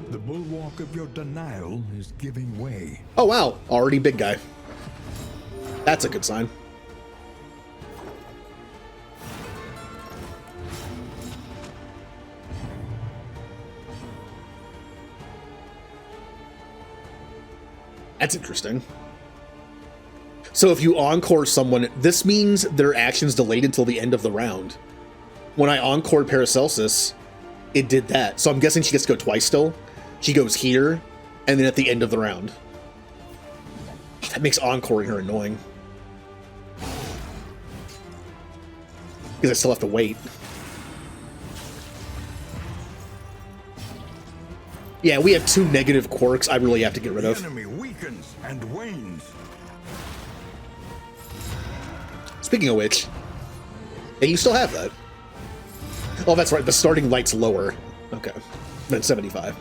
The bulwark of your denial is giving way. Oh wow, already big guy. That's a good sign. That's interesting. So if you encore someone, this means their action's delayed until the end of the round. When I encored Paracelsus, it did that. So I'm guessing she gets to go twice still. She goes here, and then at the end of the round. That makes encoring her annoying. Because I still have to wait. Yeah, we have 2 negative quirks I really have to get rid of. The enemy weakens and wanes. Speaking of which, yeah, you still have that. Oh, that's right. The starting light's lower. Okay. Than 75.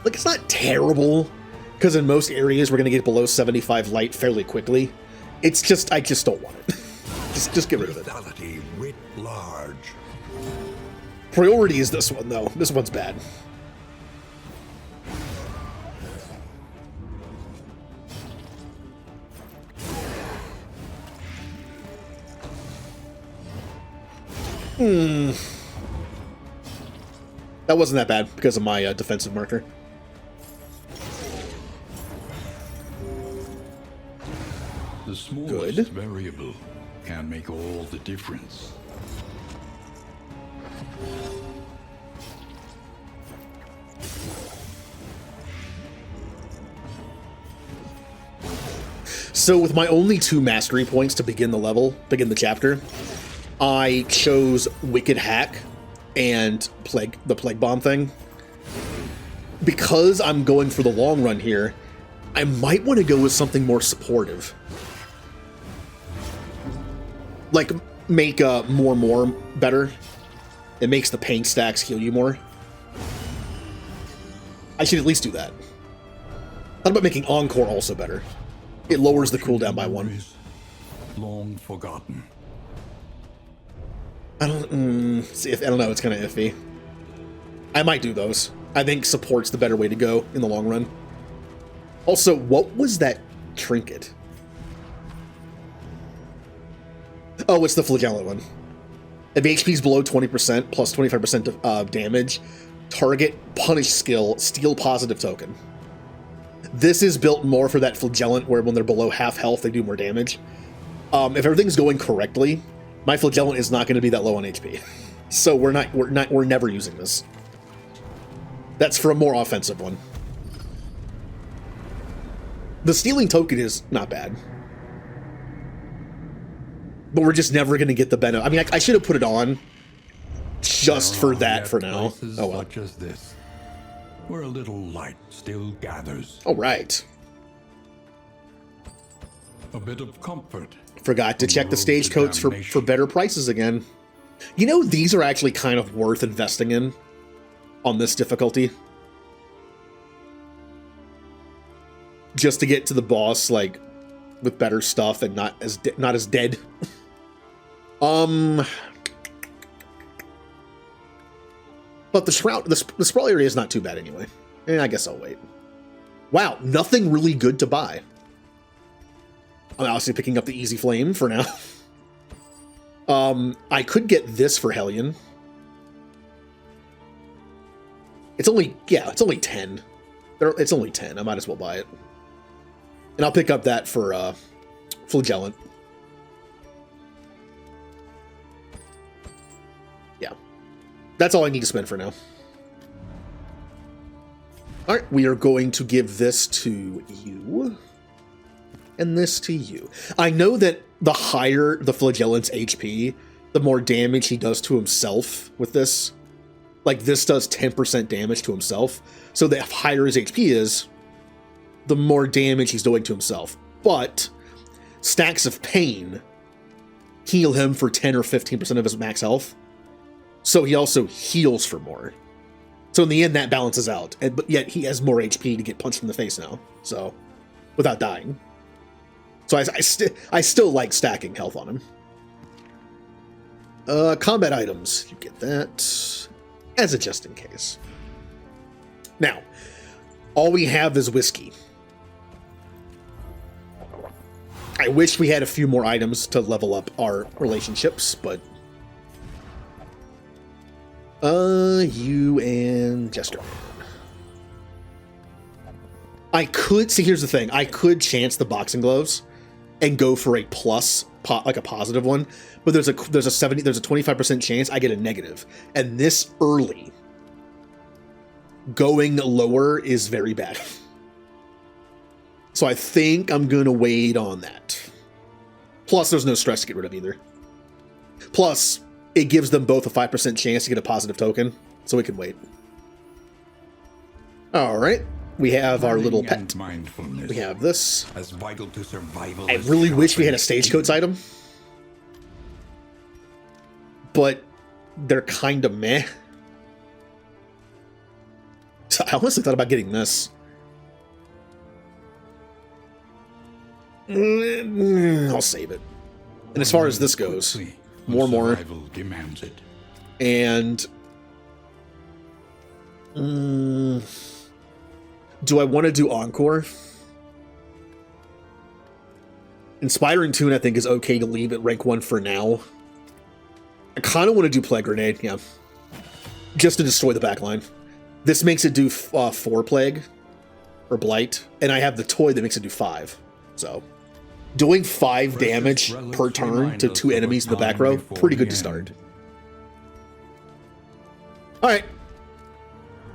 Like, it's not terrible, because in most areas we're going to get below 75 light fairly quickly. It's just, I just don't want it. just get rid of it. Lethality writ large. Priority is this one, though. This one's bad. That wasn't that bad because of my defensive marker. The smallest variable can make all the difference. So with my only 2 mastery points to begin the chapter, I chose Wicked Hack and the Plague Bomb thing. Because I'm going for the long run here, I might want to go with something more supportive. Like, make more better. It makes the pain stacks heal you more. I should at least do that. How about making Encore also better? It lowers the cooldown by 1. Long forgotten. I don't know, it's kind of iffy. I might do those. I think support's the better way to go in the long run. Also, what was that trinket? Oh, it's the Flagellant one. If HP is below 20%, plus 25% of damage, target punish skill, steal positive token. This is built more for that Flagellant, where when they're below half health, they do more damage. If everything's going correctly, my Flagellant is not going to be that low on HP. So we're never using this. That's for a more offensive one. The stealing token is not bad. But we're just never going to get the benefit. I mean, I should have put it on just for that for now. Oh well. Such as this, where a little light still gathers. All right. A bit of comfort. Forgot to check the stagecoach for better prices again. You know, these are actually kind of worth investing in on this difficulty. Just to get to the boss, like, with better stuff and not as dead. But the shroud, the sprawl area is not too bad anyway. I guess I'll wait. Wow, nothing really good to buy. I'm obviously picking up the Easy Flame for now. I could get this for Hellion. It's only 10. It's only 10. I might as well buy it. And I'll pick up that for Flagellant. Yeah. That's all I need to spend for now. Alright, we are going to give this to you. And this to you. I know that the higher the Flagellant's HP, the more damage he does to himself with this. Like, this does 10% damage to himself. So the higher his HP is, the more damage he's doing to himself. But Stacks of Pain heal him for 10 or 15% of his max health. So he also heals for more. So in the end, that balances out. But yet he has more HP to get punched in the face now. So, without dying. So I still like stacking health on him. Combat items. You get that as a just in case. Now, all we have is whiskey. I wish we had a few more items to level up our relationships, but... you and Jester. I could... See, here's the thing. I could chance the boxing gloves and go for a plus, like a positive one, but there's a 25% chance I get a negative. And this early, going lower is very bad. So I think I'm gonna wait on that. Plus, there's no stress to get rid of either. Plus, it gives them both a 5% chance to get a positive token, so we can wait. All right. We have our little pet. We have this. As vital to survival. I really wish we had a stagecoach item. But they're kind of meh. So I honestly thought about getting this. I'll save it. And as far as this goes, more. Survival demands it. And do I want to do Encore? Inspiring Tune, I think, is okay to leave at rank 1 for now. I kind of want to do Plague Grenade, yeah. Just to destroy the backline. This makes it do 4 Plague, or Blight, and I have the toy that makes it do 5. So, doing 5 damage per turn to 2 enemies in the back row, pretty good to start. Alright.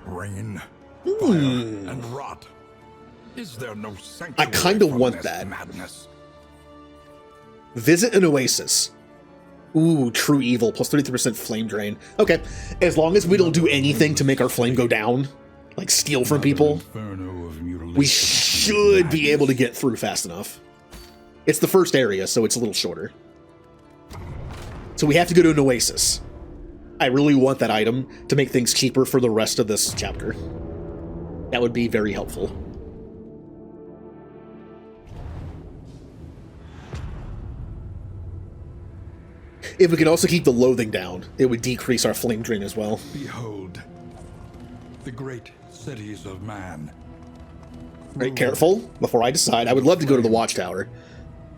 Rain, fire, and rot. Is there no sanctuary? I kind of from want this that. Madness? Visit an Oasis. Ooh, True Evil, plus 33% Flame Drain. Okay, as long as we don't do anything to make our flame go down, like steal from people, we should be able to get through fast enough. It's the first area, so it's a little shorter. So we have to go to an Oasis. I really want that item to make things cheaper for the rest of this chapter. That would be very helpful. If we could also keep the loathing down, it would decrease our flame drain as well. Behold, the great cities of man. Right, careful before I decide. I would love to go to the Watchtower.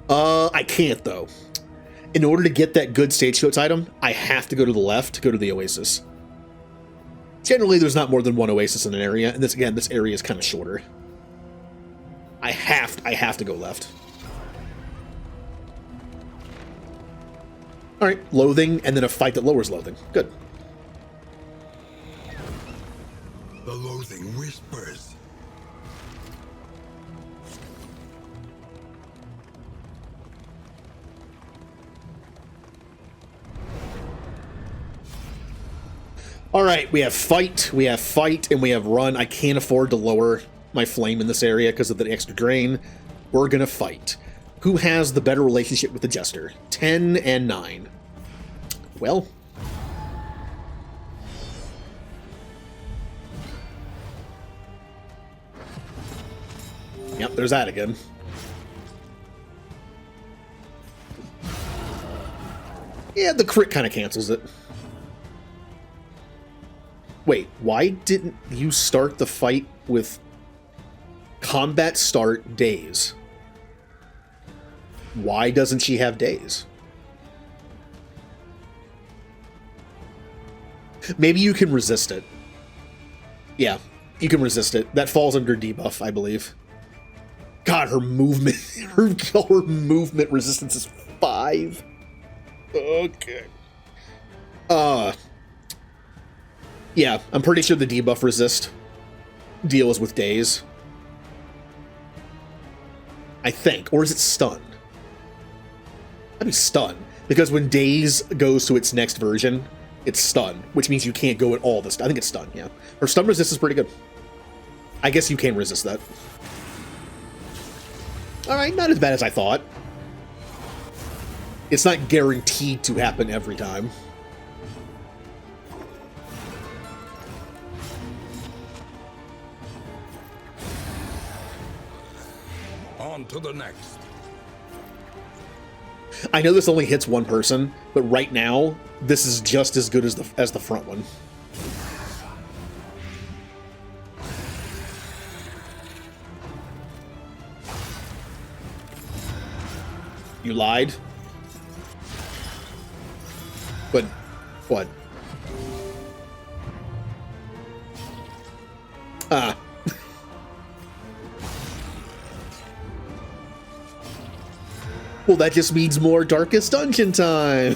I can't though. In order to get that good stagecoach item, I have to go to the left to go to the Oasis. Generally, there's not more than one Oasis in an area, and this area is kind of shorter. I have to go left. All right, loathing, and then a fight that lowers loathing. Good. The loathing whispers. All right, we have fight, and we have run. I can't afford to lower my flame in this area because of the extra drain. We're gonna fight. Who has the better relationship with the Jester? 10 and 9. Well. Yep, there's that again. Yeah, the crit kind of cancels it. Wait, why didn't you start the fight with combat start days? Why doesn't she have days? Maybe you can resist it. Yeah, you can resist it. That falls under debuff, I believe. God, her movement, her movement resistance is 5. Okay. Yeah, I'm pretty sure the debuff resist deal is with days. I think. Or is it stun? That'd be stun. Because when days goes to its next version, it's stun, which means you can't go at all this. I think it's stun, yeah. Her stun resist is pretty good. I guess you can resist that. Alright, not as bad as I thought. It's not guaranteed to happen every time. On to the next. I know this only hits one person, but right now, this is just as good as the front one. You lied? But what? Ah. Well, that just means more Darkest Dungeon time.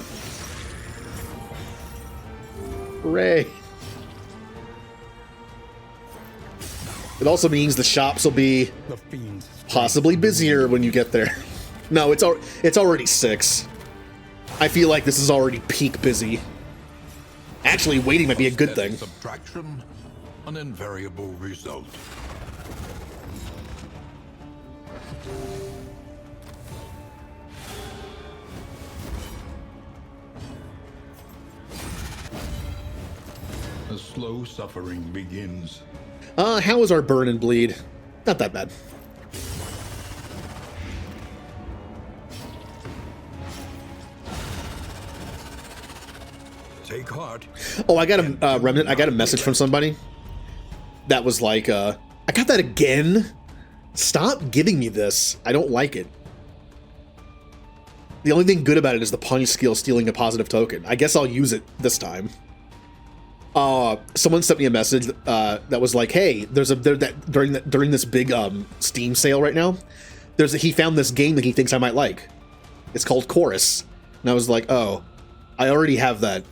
Hooray. It also means the shops will be possibly busier when you get there. No, it's already 6. I feel like this is already peak busy. Actually, waiting might be a good thing. Subtraction, an invariable result. A slow suffering begins. How is our burn and bleed? Not that bad. Take heart. Oh, I got a Remnant. I got a message from somebody that was like, I got that again. Stop giving me this. I don't like it. The only thing good about it is the punish skill stealing a positive token. I guess I'll use it this time. Someone sent me a message that was like, "Hey, during this big Steam sale right now, he found this game that he thinks I might like. It's called Chorus." And I was like, "Oh, I already have that.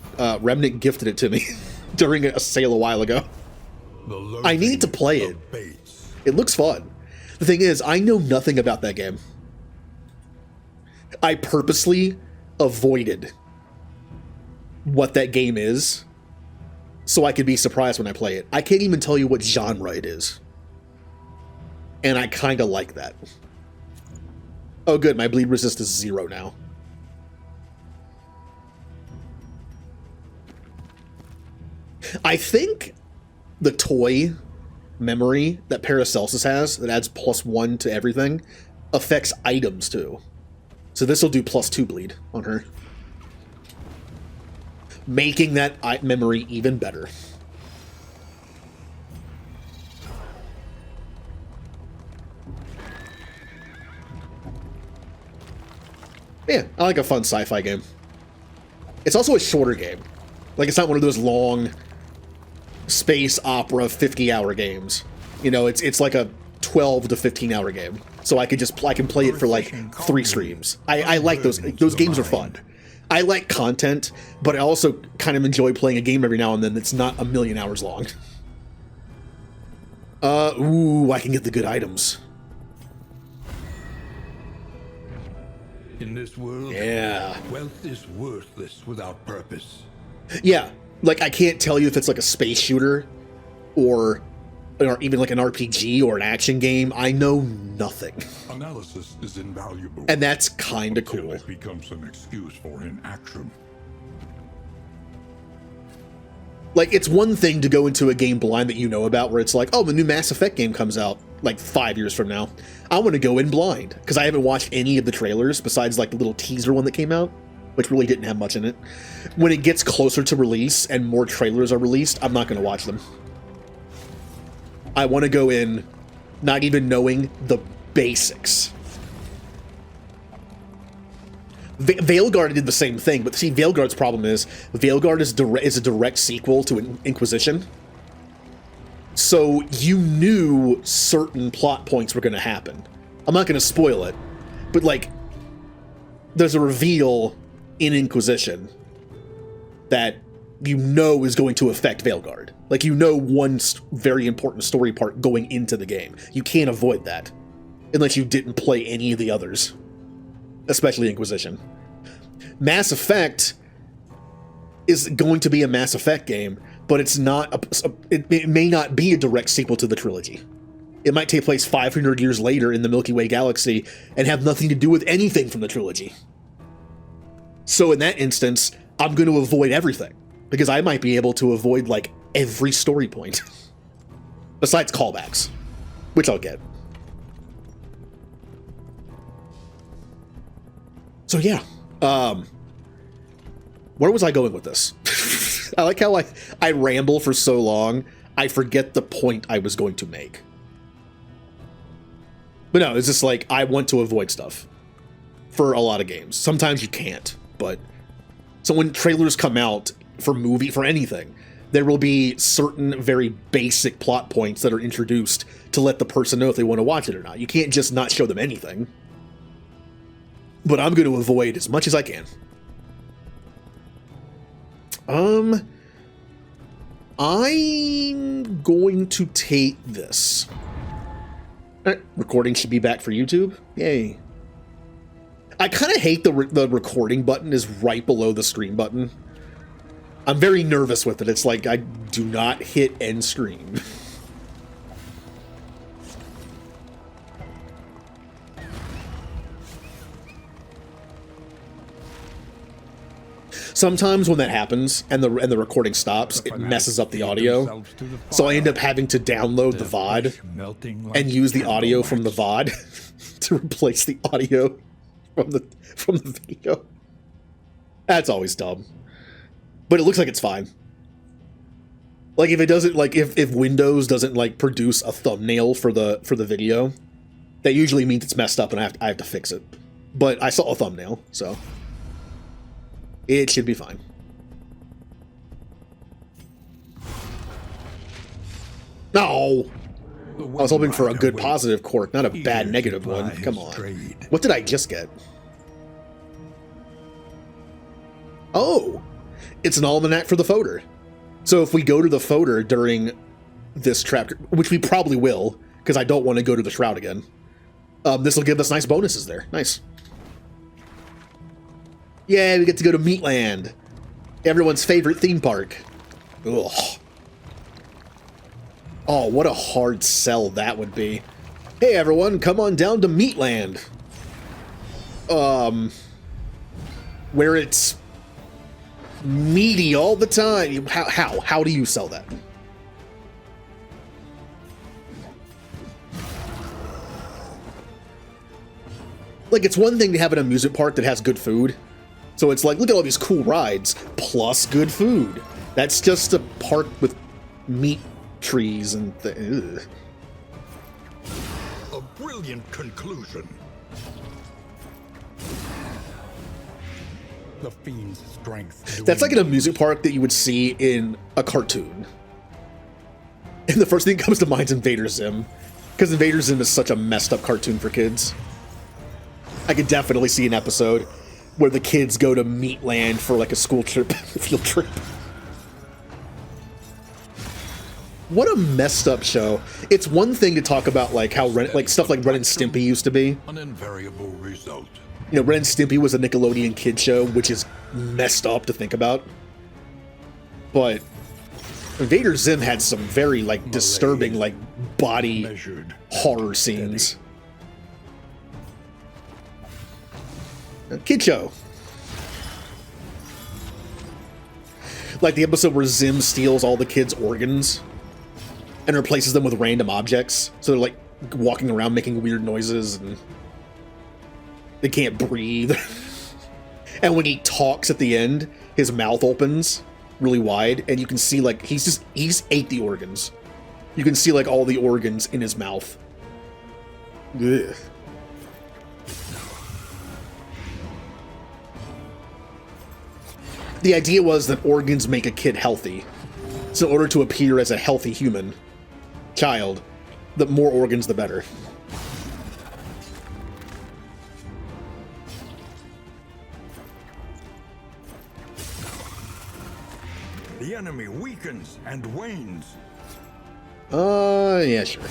Remnant gifted it to me during a sale a while ago. I need to play it. It looks fun." The thing is, I know nothing about that game. I purposely avoided what that game is so I could be surprised when I play it. I can't even tell you what genre it is. And I kind of like that. Oh good, my bleed resist is 0 now. I think the toy memory that Paracelsus has, that adds +1 to everything, affects items too. So this will do +2 bleed on her, making that memory even better. Yeah, I like a fun sci-fi game. It's also a shorter game. Like, it's not one of those long space opera 50-hour games. You know, it's like a 12 to 15-hour game. So I can play it for like 3 streams. I like those games are fun. I like content, but I also kind of enjoy playing a game every now and then that's not a million hours long. Ooh, I can get the good items. In this world, Yeah. wealth is worthless without purpose. Yeah, like I can't tell you if it's like a space shooter or even like an RPG or an action game. I know nothing. Analysis is invaluable. And that's kind of until cool. It becomes an excuse for inaction. Like, it's one thing to go into a game blind that you know about, where it's like, oh, the new Mass Effect game comes out like 5 years from now. I want to go in blind because I haven't watched any of the trailers besides like the little teaser one that came out, which really didn't have much in it. When it gets closer to release and more trailers are released, I'm not going to watch them. I want to go in not even knowing the basics. Veilguard did the same thing, but see, Veilguard's problem is Veilguard is a direct sequel to Inquisition. So you knew certain plot points were going to happen. I'm not going to spoil it, but like, there's a reveal in Inquisition that you know is going to affect Veilguard. Like, you know one very important story part going into the game. You can't avoid that unless you didn't play any of the others, especially Inquisition. Mass Effect is going to be a Mass Effect game, but it's not it may not be a direct sequel to the trilogy. It might take place 500 years later in the Milky Way galaxy and have nothing to do with anything from the trilogy. So in that instance, I'm going to avoid everything, because I might be able to avoid like every story point besides callbacks, which I'll get. So yeah, where was I going with this? I like how I ramble for so long, I forget the point I was going to make. But no, it's just like, I want to avoid stuff for a lot of games. Sometimes you can't, but so when trailers come out for anything, there will be certain very basic plot points that are introduced to let the person know if they want to watch it or not. You can't just not show them anything. But I'm going to avoid as much as I can. I'm going to take this. Recording should be back for YouTube. Yay. I kind of hate the recording button is right below the stream button. I'm very nervous with it. It's like, I do not hit end stream. Sometimes when that happens and the recording stops, it messes up the audio. So I end up having to download the VOD and use the audio from the VOD to replace the audio from the video. That's always dumb. But it looks like it's fine. Like if it doesn't, like if Windows doesn't like produce a thumbnail for the video, that usually means it's messed up and I have to fix it. But I saw a thumbnail, so it should be fine. No! I was hoping for a good positive quirk, not a bad negative one. Come on. What did I just get? Oh! It's an almanac for the Fodor. So if we go to the Fodor during this chapter, which we probably will, because I don't want to go to the Shroud again, this will give us nice bonuses there. Nice. Yeah, we get to go to Meatland. Everyone's favorite theme park. Ugh. Oh, what a hard sell that would be. Hey everyone, come on down to Meatland. Where it's meaty all the time. How do you sell that? Like, it's one thing to have an amusement park that has good food. So it's like, look at all these cool rides, plus good food. That's just a park with meat trees and ugh. A brilliant conclusion. The fiend's strength. That's like an amusement park that you would see in a cartoon. And the first thing that comes to mind is Invader Zim. Because Invader Zim is such a messed up cartoon for kids. I could definitely see an episode where the kids go to Meatland for like a school trip, field trip. What a messed up show. It's one thing to talk about like how stuff like Ren and Stimpy used to be. An invariable result. You know, Ren and Stimpy was a Nickelodeon kid show, which is messed up to think about. But Invader Zim had some very like disturbing like body horror scenes. Kid show. Like the episode where Zim steals all the kids' organs and replaces them with random objects. So they're like walking around making weird noises and they can't breathe. And when he talks at the end, his mouth opens really wide and you can see like he's ate the organs. You can see like all the organs in his mouth. Ugh. The idea was that organs make a kid healthy. So in order to appear as a healthy human child, the more organs, the better. The enemy weakens and wanes. Yeah, sure.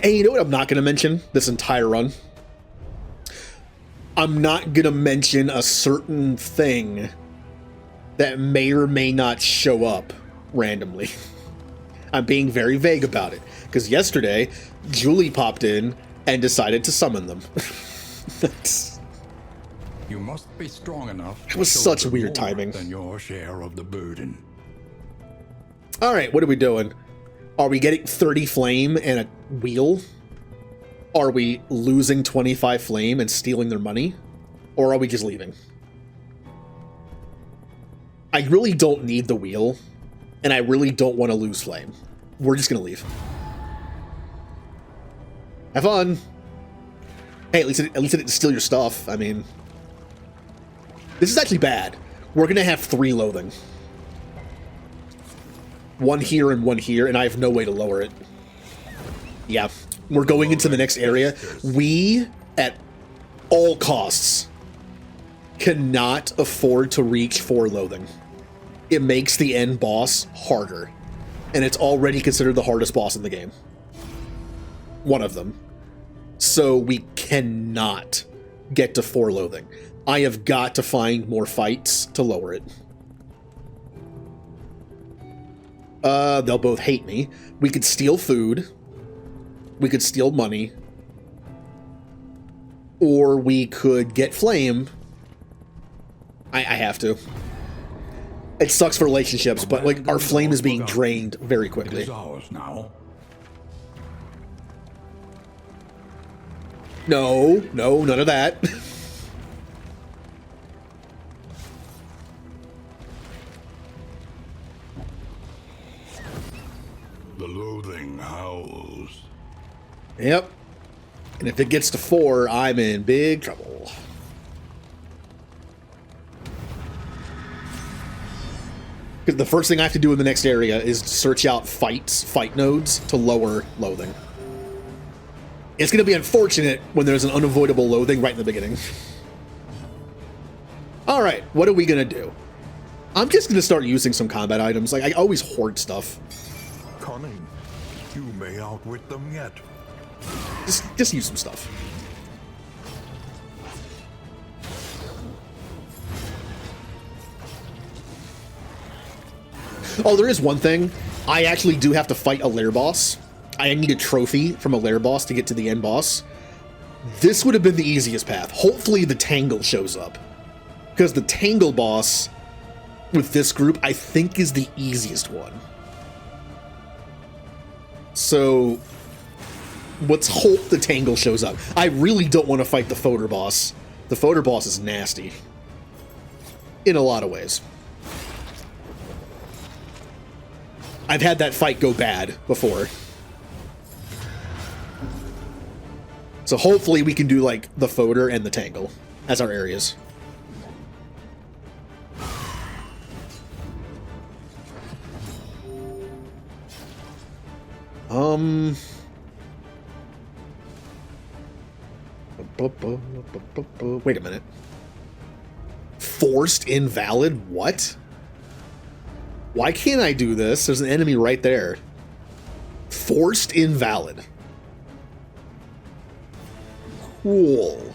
Hey, you know what I'm not going to mention this entire run? I'm not going to mention a certain thing that may or may not show up randomly. I'm being very vague about it, because yesterday, Julie popped in and decided to summon them. You must be strong enough. It was such weird timing. Than your share of the burden. All right, what are we doing? Are we getting 30 flame and a wheel? Are we losing 25 flame and stealing their money? Or are we just leaving? I really don't need the wheel, and I really don't want to lose flame. We're just gonna leave. Have fun. Hey, at least it didn't steal your stuff. I mean, this is actually bad. We're gonna have 3 loathing. 1 here and 1 here, and I have no way to lower it. Yeah, we're going into the next area. We, at all costs, cannot afford to reach 4 loathing. It makes the end boss harder, and it's already considered the hardest boss in the game. One of them. So we cannot get to 4 loathing. I have got to find more fights to lower it. They'll both hate me. We could steal food. We could steal money. Or we could get flame. I have to. It sucks for relationships, but like our flame is being drained very It quickly. is ours now. No, none of that. The loathing howls. Yep. And if it gets to 4, I'm in big trouble. Because the first thing I have to do in the next area is search out fight nodes to lower loathing. It's going to be unfortunate when there's an unavoidable loathing right in the beginning. All right, what are we going to do? I'm just going to start using some combat items. Like, I always hoard stuff. Cunning. You may outwit them yet. Just use some stuff. Oh, there is one thing. I actually do have to fight a lair boss. I need a trophy from a lair boss to get to the end boss. This would have been the easiest path. Hopefully the Tangle shows up. Because the Tangle boss with this group, I think, is the easiest one. So let's hope the Tangle shows up. I really don't want to fight the Foder boss. The Foder boss is nasty. In a lot of ways. I've had that fight go bad before. So hopefully we can do like the Foder and the Tangle as our areas. Wait a minute. Forced invalid? What? Why can't I do this? There's an enemy right there. Forced invalid. Cool.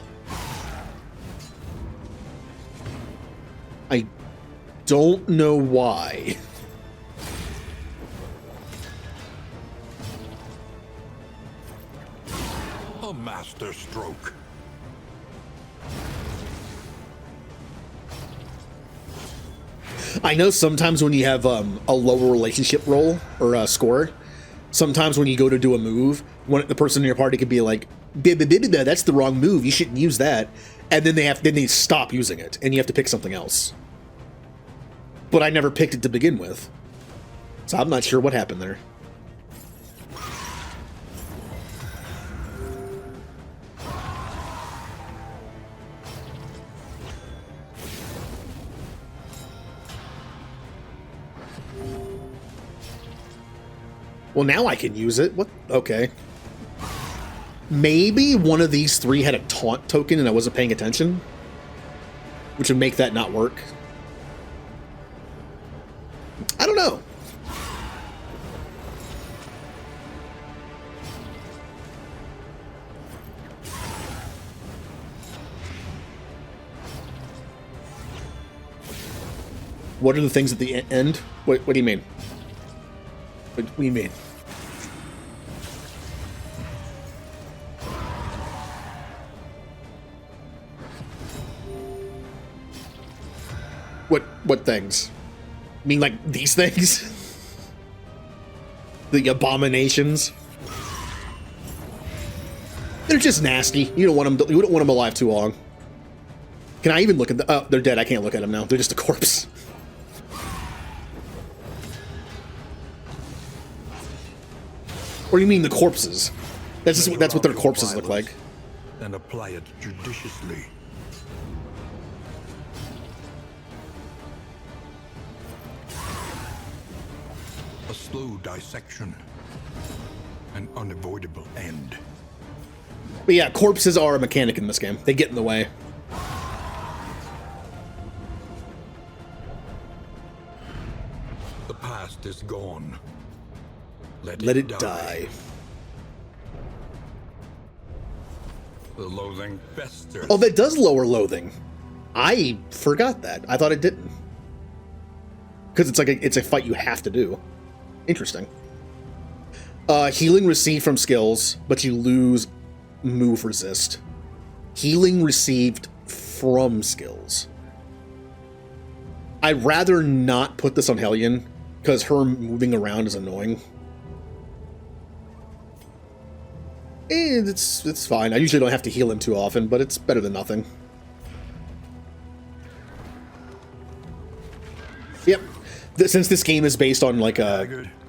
I don't know why. A master stroke. I know sometimes when you have a lower relationship roll or a score, sometimes when you go to do a move, the person in your party could be like, that's the wrong move, you shouldn't use that, and then they stop using it, and you have to pick something else. But I never picked it to begin with, so I'm not sure what happened there. Well, now I can use it. What? Okay. Maybe one of these 3 had a taunt token and I wasn't paying attention, which would make that not work. I don't know. What are the things at the end? What do you mean? What do you mean? What things? You mean like these things? The abominations? They're just nasty. You don't want them. You don't want them alive too long. Can I even look at the? Oh, they're dead. I can't look at them now. They're just a corpse. Or do you mean the corpses? That's what their corpses look like. And apply it judiciously. A slow dissection. An unavoidable end. But yeah, corpses are a mechanic in this game. They get in the way. The past is gone. Let it die. The loathing festers. Oh, that does lower loathing. I forgot that. I thought it didn't. Because it's like it's a fight you have to do. Interesting. Healing received from skills, but you lose move resist. Healing received from skills. I'd rather not put this on Hellion, because her moving around is annoying. And it's fine. I usually don't have to heal him too often, but it's better than nothing. Yep. Since this game is based on like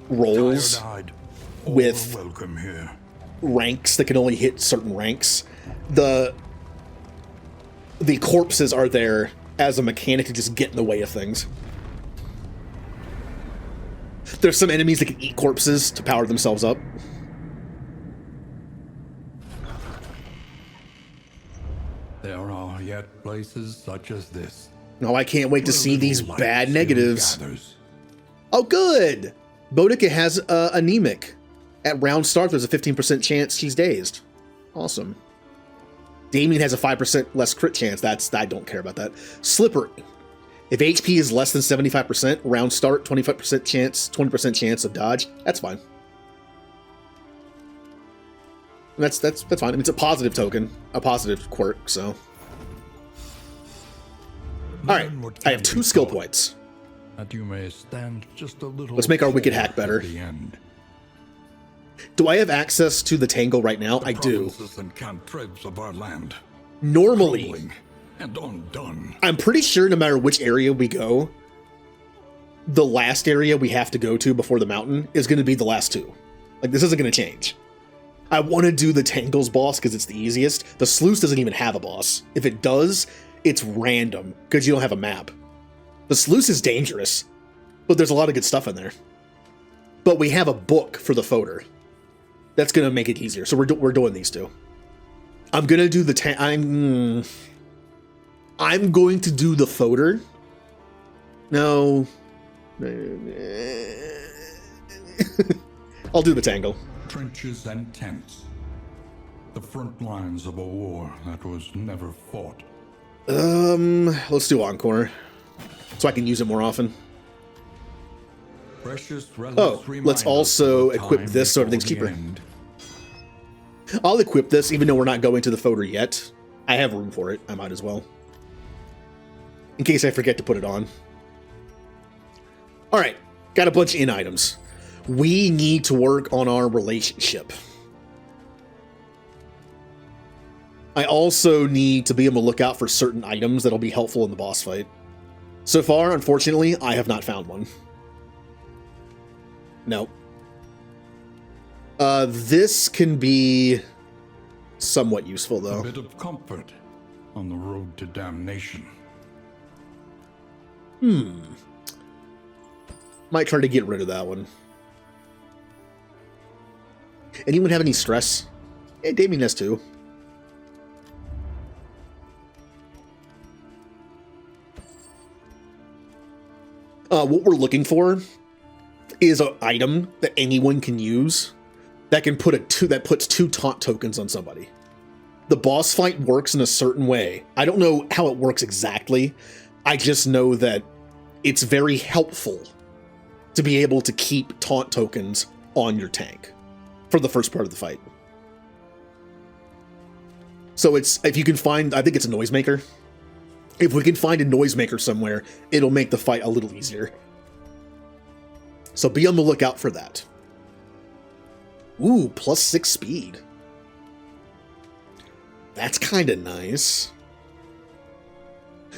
rolls with ranks that can only hit certain ranks, the corpses are there as a mechanic to just get in the way of things. There's some enemies that can eat corpses to power themselves up. There are yet places such as this. No, I can't wait to see these bad negatives. Oh, good! Boudica has anemic. At round start, there's a 15% chance she's dazed. Awesome. Damien has a 5% less crit chance. I don't care about that. Slippery. If HP is less than 75%, round start, 25% chance, 20% chance of dodge. That's fine. That's fine. I mean, it's a positive token, a positive quirk. So, all right, I have 2 skill points. That you may stand just a little. Let's make our wicked hack better. Do I have access to the Tangle right now? I do. And cantrips of our land. Normally, and undone. I'm pretty sure no matter which area we go, the last area we have to go to before the mountain is going to be the last 2. Like, this isn't going to change. I want to do the Tangles boss because it's the easiest. The Sluice doesn't even have a boss. If it does, it's random because you don't have a map. The Sluice is dangerous, but there's a lot of good stuff in there. But we have a book for the Foder. That's going to make it easier. So we're doing these 2. I'm going to do the I'm going to do the Foder. No. I'll do the Tangle. Trenches and tents. The front lines of a war that was never fought. Let's do Encore, so I can use it more often. Oh, let's also equip this so everything's cheaper. I'll equip this even though we're not going to the Foder yet. I have room for it. I might as well. In case I forget to put it on. Alright, got a bunch of in items. We need to work on our relationship. I also need to be able to look out for certain items that'll be helpful in the boss fight. So far, unfortunately, I have not found one. No. This can be somewhat useful, though. A bit of comfort on the road to damnation. Might try to get rid of that one. Anyone have any stress? Yeah, Damien has 2. What we're looking for is an item that anyone can use that can put that puts 2 taunt tokens on somebody. The boss fight works in a certain way. I don't know how it works exactly. I just know that it's very helpful to be able to keep taunt tokens on your tank for the first part of the fight. So it's, if you can find, I think it's a Noisemaker. If we can find a Noisemaker somewhere, it'll make the fight a little easier. So be on the lookout for that. Ooh, +6 speed. That's kind of nice.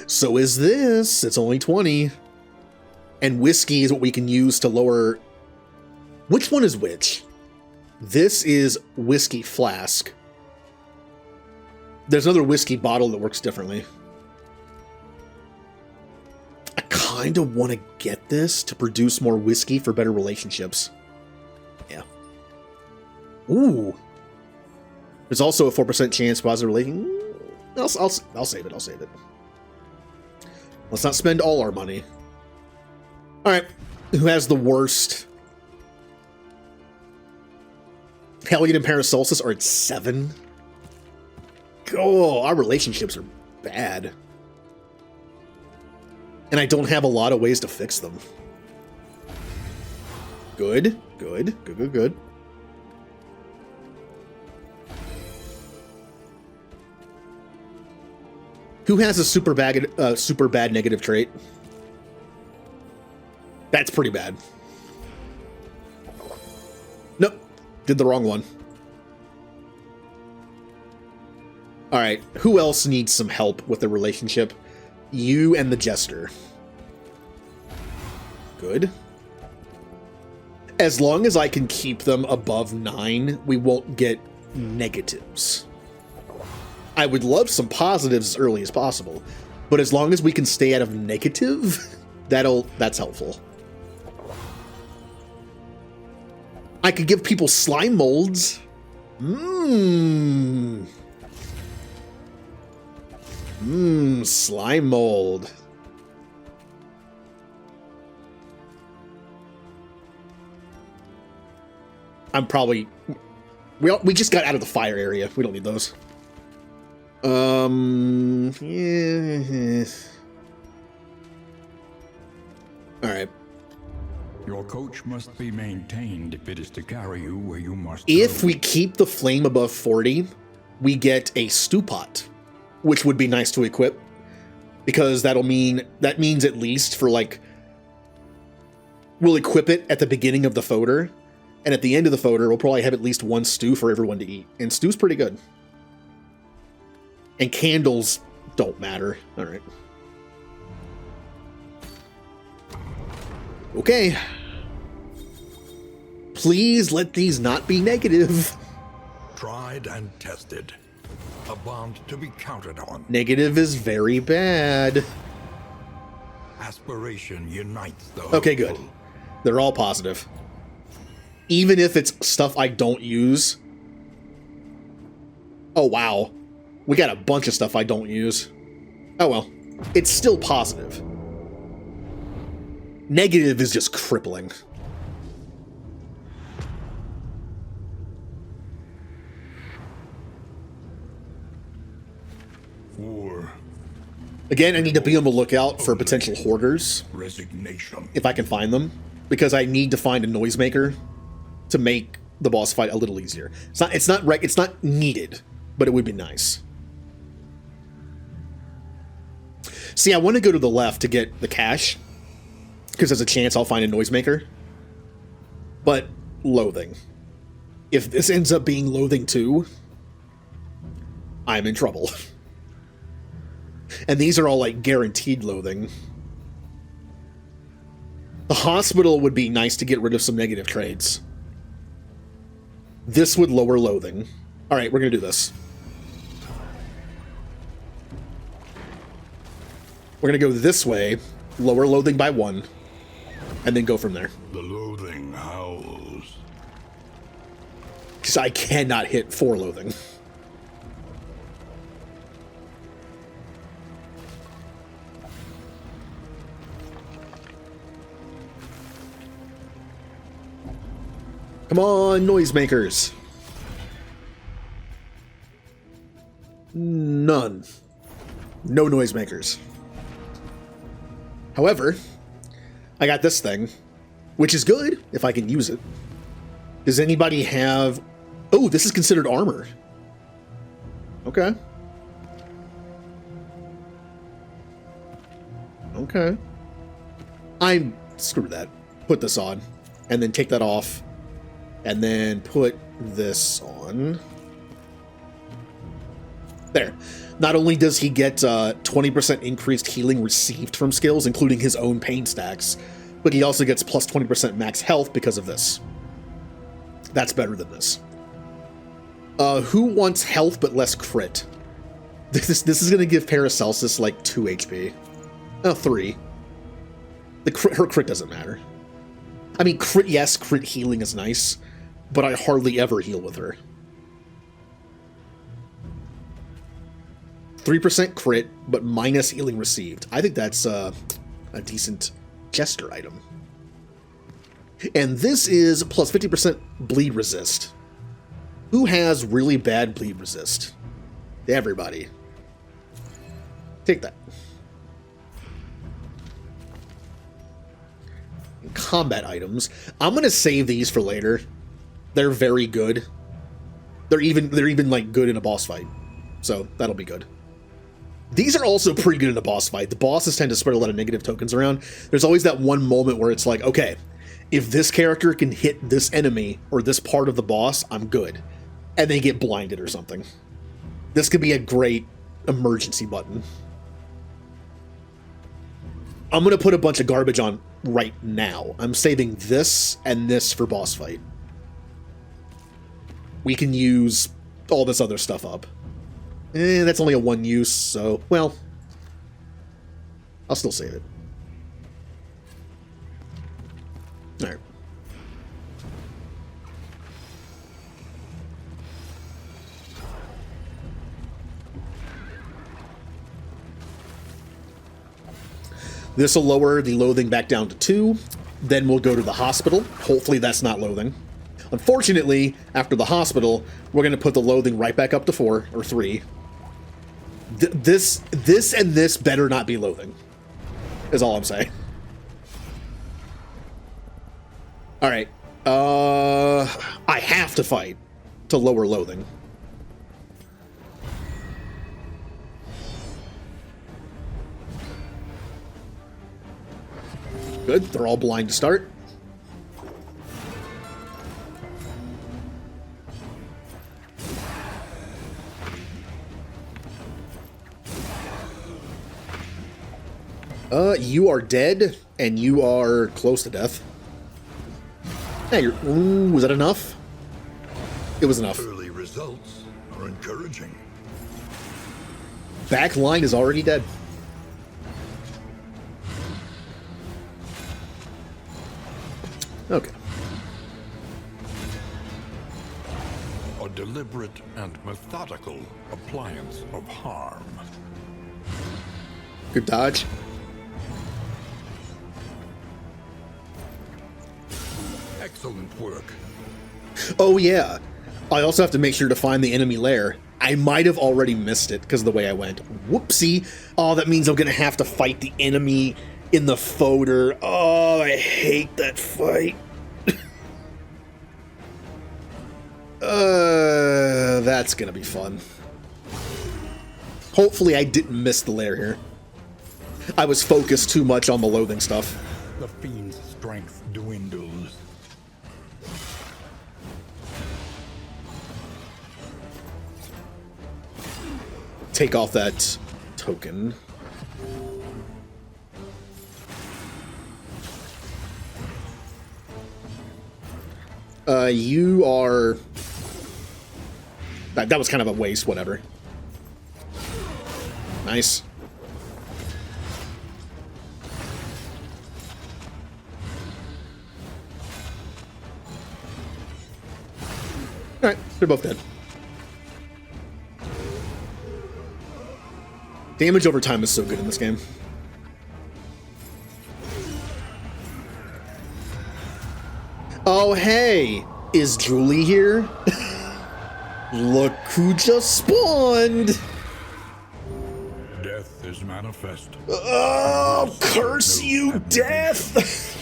So is this. It's only 20. And whiskey is what we can use to lower... Which one is which? This is whiskey flask. There's another whiskey bottle that works differently. I kind of want to get this to produce more whiskey for better relationships. Yeah. Ooh. There's also a 4% chance positive relation. I'll save it. I'll save it. Let's not spend all our money. All right. Who has the worst? Hellion and Paracelsus are at 7. Oh, our relationships are bad. And I don't have a lot of ways to fix them. Good, good, good, good, good. Who has a super bad negative trait? That's pretty bad. Nope, did the wrong one. All right, who else needs some help with the relationship? You and the Jester. Good. As long as I can keep them above 9, we won't get negatives. I would love some positives as early as possible, but as long as we can stay out of negative, that's helpful. I could give people slime molds. Slime mold. I'm probably... We just got out of the fire area. We don't need those. Yeah. All right. Your coach must be maintained if it is to carry you where you must If go. we keep the flame above 40, we get a stew pot, which would be nice to equip, because that means at least for like, we'll equip it at the beginning of the fodder, and at the end of the fodder, we'll probably have at least one stew for everyone to eat, and stew's pretty good. And candles don't matter. All right. Okay. Please let these not be negative. Tried and tested. A bond to be counted on. Negative is very bad. Aspiration unites the Okay, good. hopeful. They're all positive. Even if it's stuff I don't use. Oh, wow. We got a bunch of stuff I don't use. Oh, well. It's still positive. Negative is just crippling. For Again, I need to be on the lookout for potential hoarders, resignation. if I can find them, because I need to find a noisemaker to make the boss fight a little easier. It's not needed, but it would be nice. See, I want to go to the left to get the cash, because there's a chance I'll find a noisemaker. But loathing. If this ends up being loathing 2, I'm in trouble. And these are all like guaranteed loathing. The hospital would be nice to get rid of some negative trades. This would lower loathing. All right, we're gonna do this. We're gonna go this way, lower loathing by 1, and then go from there. The loathing howls. Because I cannot hit 4 loathing. Come on, noisemakers. None. No noisemakers. However, I got this thing, which is good if I can use it. Does anybody have... Oh, this is considered armor. Okay. Okay. Screw that. Put this on, and then take that off, and then put this on. There. Not only does he get 20% increased healing received from skills, including his own pain stacks, but he also gets plus 20% max health because of this. That's better than this. Who wants health but less crit? This is going to give Paracelsus like 2 HP. Oh, 3. Her crit doesn't matter. I mean, crit, yes, crit healing is nice, but I hardly ever heal with her. 3% crit, but minus healing received. I think that's a decent Jester item. And this is plus 50% bleed resist. Who has really bad bleed resist? Everybody. Take that. combat items. I'm gonna save these for later. They're very good. They're even like good in a boss fight. So that'll be good. These are also pretty good in a boss fight. The bosses tend to spread a lot of negative tokens around. There's always that one moment where it's like, okay, if this character can hit this enemy or this part of the boss, I'm good. And they get blinded or something. This could be a great emergency button. I'm going to put a bunch of garbage on right now. I'm saving this and this for boss fight. We can use all this other stuff up. That's only a one use, so, well, I'll still save it. All right. This will lower the loathing back down to 2. Then we'll go to the hospital. Hopefully that's not loathing. Unfortunately, after the hospital, we're going to put the loathing right back up to 4 or 3. This and this better not be loathing, is all I'm saying. All right. I have to fight to lower loathing. Good. They're all blind to start. You are dead, and you are close to death. Hey, ooh, was that enough? It was enough. Early results are encouraging. Back line is already dead. Okay. A deliberate and methodical appliance of harm. Good dodge. Excellent work. Oh yeah. I also have to make sure to find the enemy lair. I might have already missed it because of the way I went. Whoopsie. Oh, that means I'm going to have to fight the enemy in the folder. Oh, I hate that fight. That's going to be fun. Hopefully I didn't miss the lair here. I was focused too much on the loathing stuff. The fiend's strength dwindles. Take off that token. You are... That was kind of a waste, whatever. Nice. Alright, they're both dead. Damage over time is so good in this game. Oh, hey! Is Julie here? Look who just spawned! Death is manifest. Oh, curse you, death!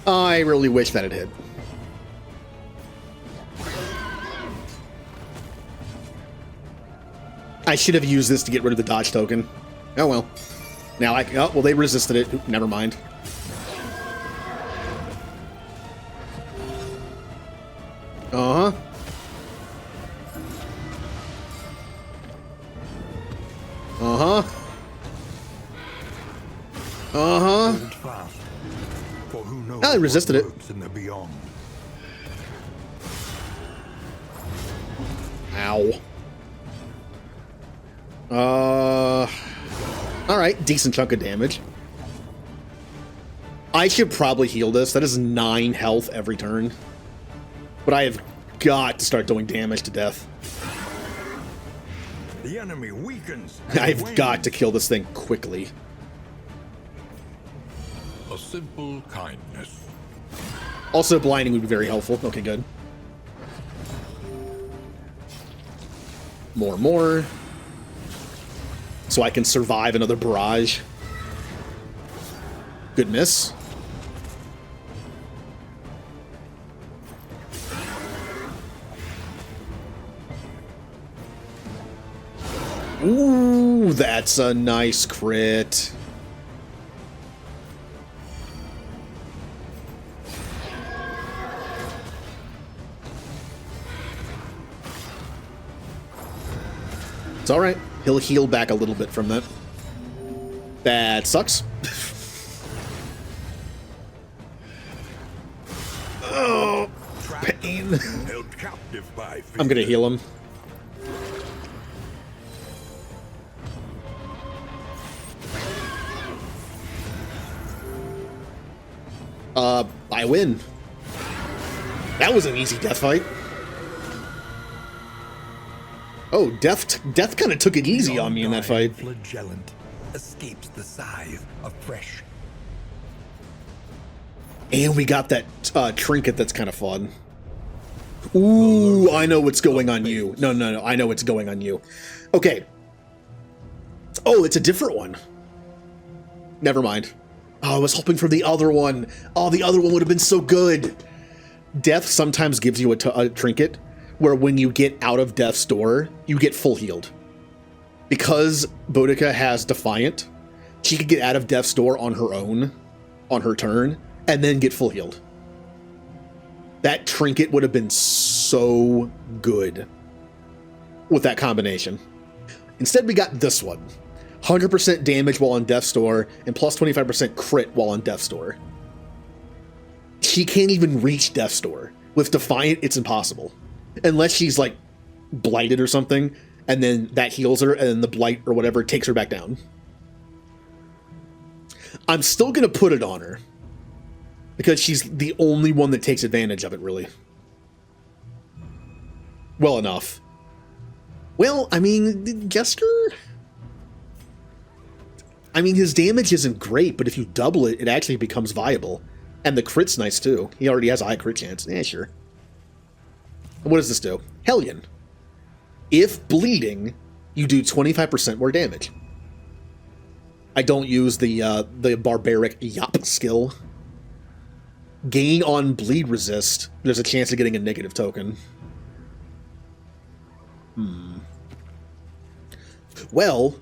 I really wish that it hit. I should have used this to get rid of the dodge token. Oh well. Now I... Oh, well, they resisted it. Oop, never mind. Uh-huh. Uh-huh. Uh-huh. Hold fast, for who knows I resisted it. what lurks in the beyond. Ow. Alright, decent chunk of damage. I should probably heal this. That is 9 health every turn. But I have got to start doing damage to death. The enemy weakens. I've got to kill this thing quickly. A simple kindness. Also, blinding would be very helpful. Okay, good. More. So I can survive another barrage. Good miss. Ooh, that's a nice crit. It's alright. He'll heal back a little bit from that. That sucks. Oh, pain. Held captive by fear. I'm gonna heal him. I win. That was an easy death fight. Oh, Death kind of took it easy on me in that fight. Flagellant escapes the scythe afresh. And we got that trinket that's kind of fun. Ooh, I know what's going on you. No, I know what's going on you. Okay. Oh, it's a different one. Never mind. Oh, I was hoping for the other one. Oh, the other one would have been so good. Death sometimes gives you a trinket where when you get out of Death's door, you get full healed. Because Boudica has Defiant, she could get out of Death's door on her own, on her turn, and then get full healed. That trinket would have been so good with that combination. Instead, we got this one. 100% damage while on Death's Door, and plus 25% crit while on Death's Door. She can't even reach Death's Door. With Defiant, it's impossible. Unless she's, like, blighted or something, and then that heals her, and then the blight or whatever takes her back down. I'm still gonna put it on her. Because she's the only one that takes advantage of it, really. Well enough. Well, I mean, Jester... I mean, his damage isn't great, but if you double it, it actually becomes viable. And the crit's nice, too. He already has a high crit chance. Yeah, sure. What does this do? Hellion. If bleeding, you do 25% more damage. I don't use the barbaric Yop skill. Gain on bleed resist, there's a chance of getting a negative token. Well...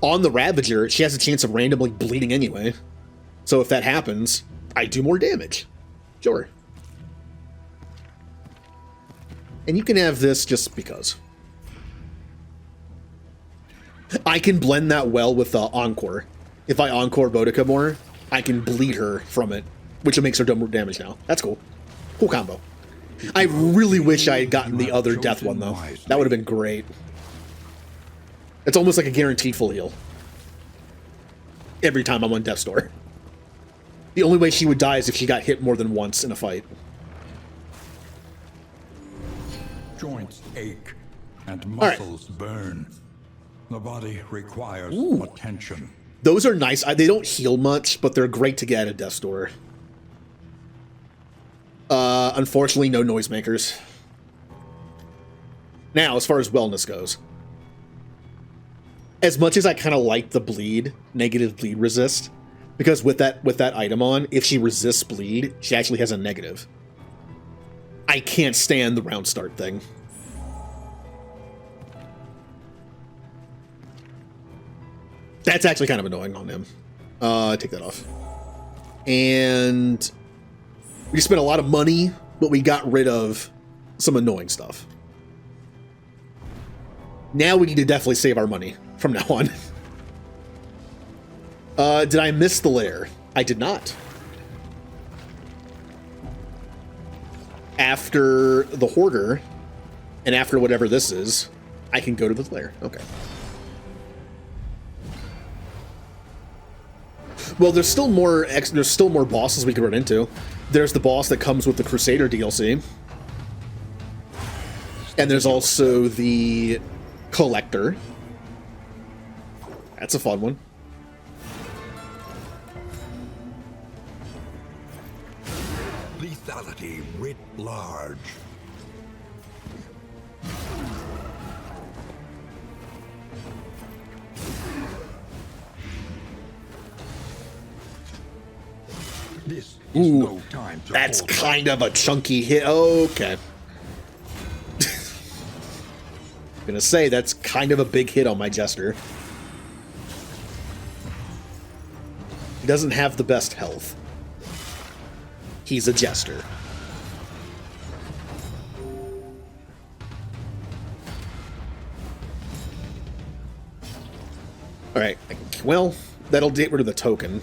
on the Ravager, she has a chance of randomly bleeding anyway. So if that happens, I do more damage. Sure. And you can have this just because. I can blend that well with Encore. If I Encore Boudica more, I can bleed her from it, which makes her do more damage now. That's cool. Cool combo. I really wish I had gotten the other death one, though. That would have been great. It's almost like a guaranteed full heal. Every time I'm on Death's Door. The only way she would die is if she got hit more than once in a fight. Joints ache and muscles burn. The body requires attention. Those are nice. They don't heal much, but they're great to get at Death's Door. Unfortunately, no noisemakers. Now, as far as wellness goes. As much as I kind of like the bleed, negative bleed resist, because with that item on, if she resists bleed, she actually has a negative. I can't stand the round start thing. That's actually kind of annoying on him. Take that off. And we spent a lot of money, but we got rid of some annoying stuff. Now we need to definitely save our money from now on. Did I miss the lair? I did not. After the Hoarder, and after whatever this is, I can go to the lair. Okay. Well, there's still more bosses we can run into. There's the boss that comes with the Crusader DLC. And there's also the Collector. That's a fun one. Lethality humanity writ large. This is Ooh, no time to that's hold kind of a chunky hit. Okay. Gonna say that's kind of a big hit on my Jester. He doesn't have the best health. He's a Jester. Alright, well, that'll get rid of the token.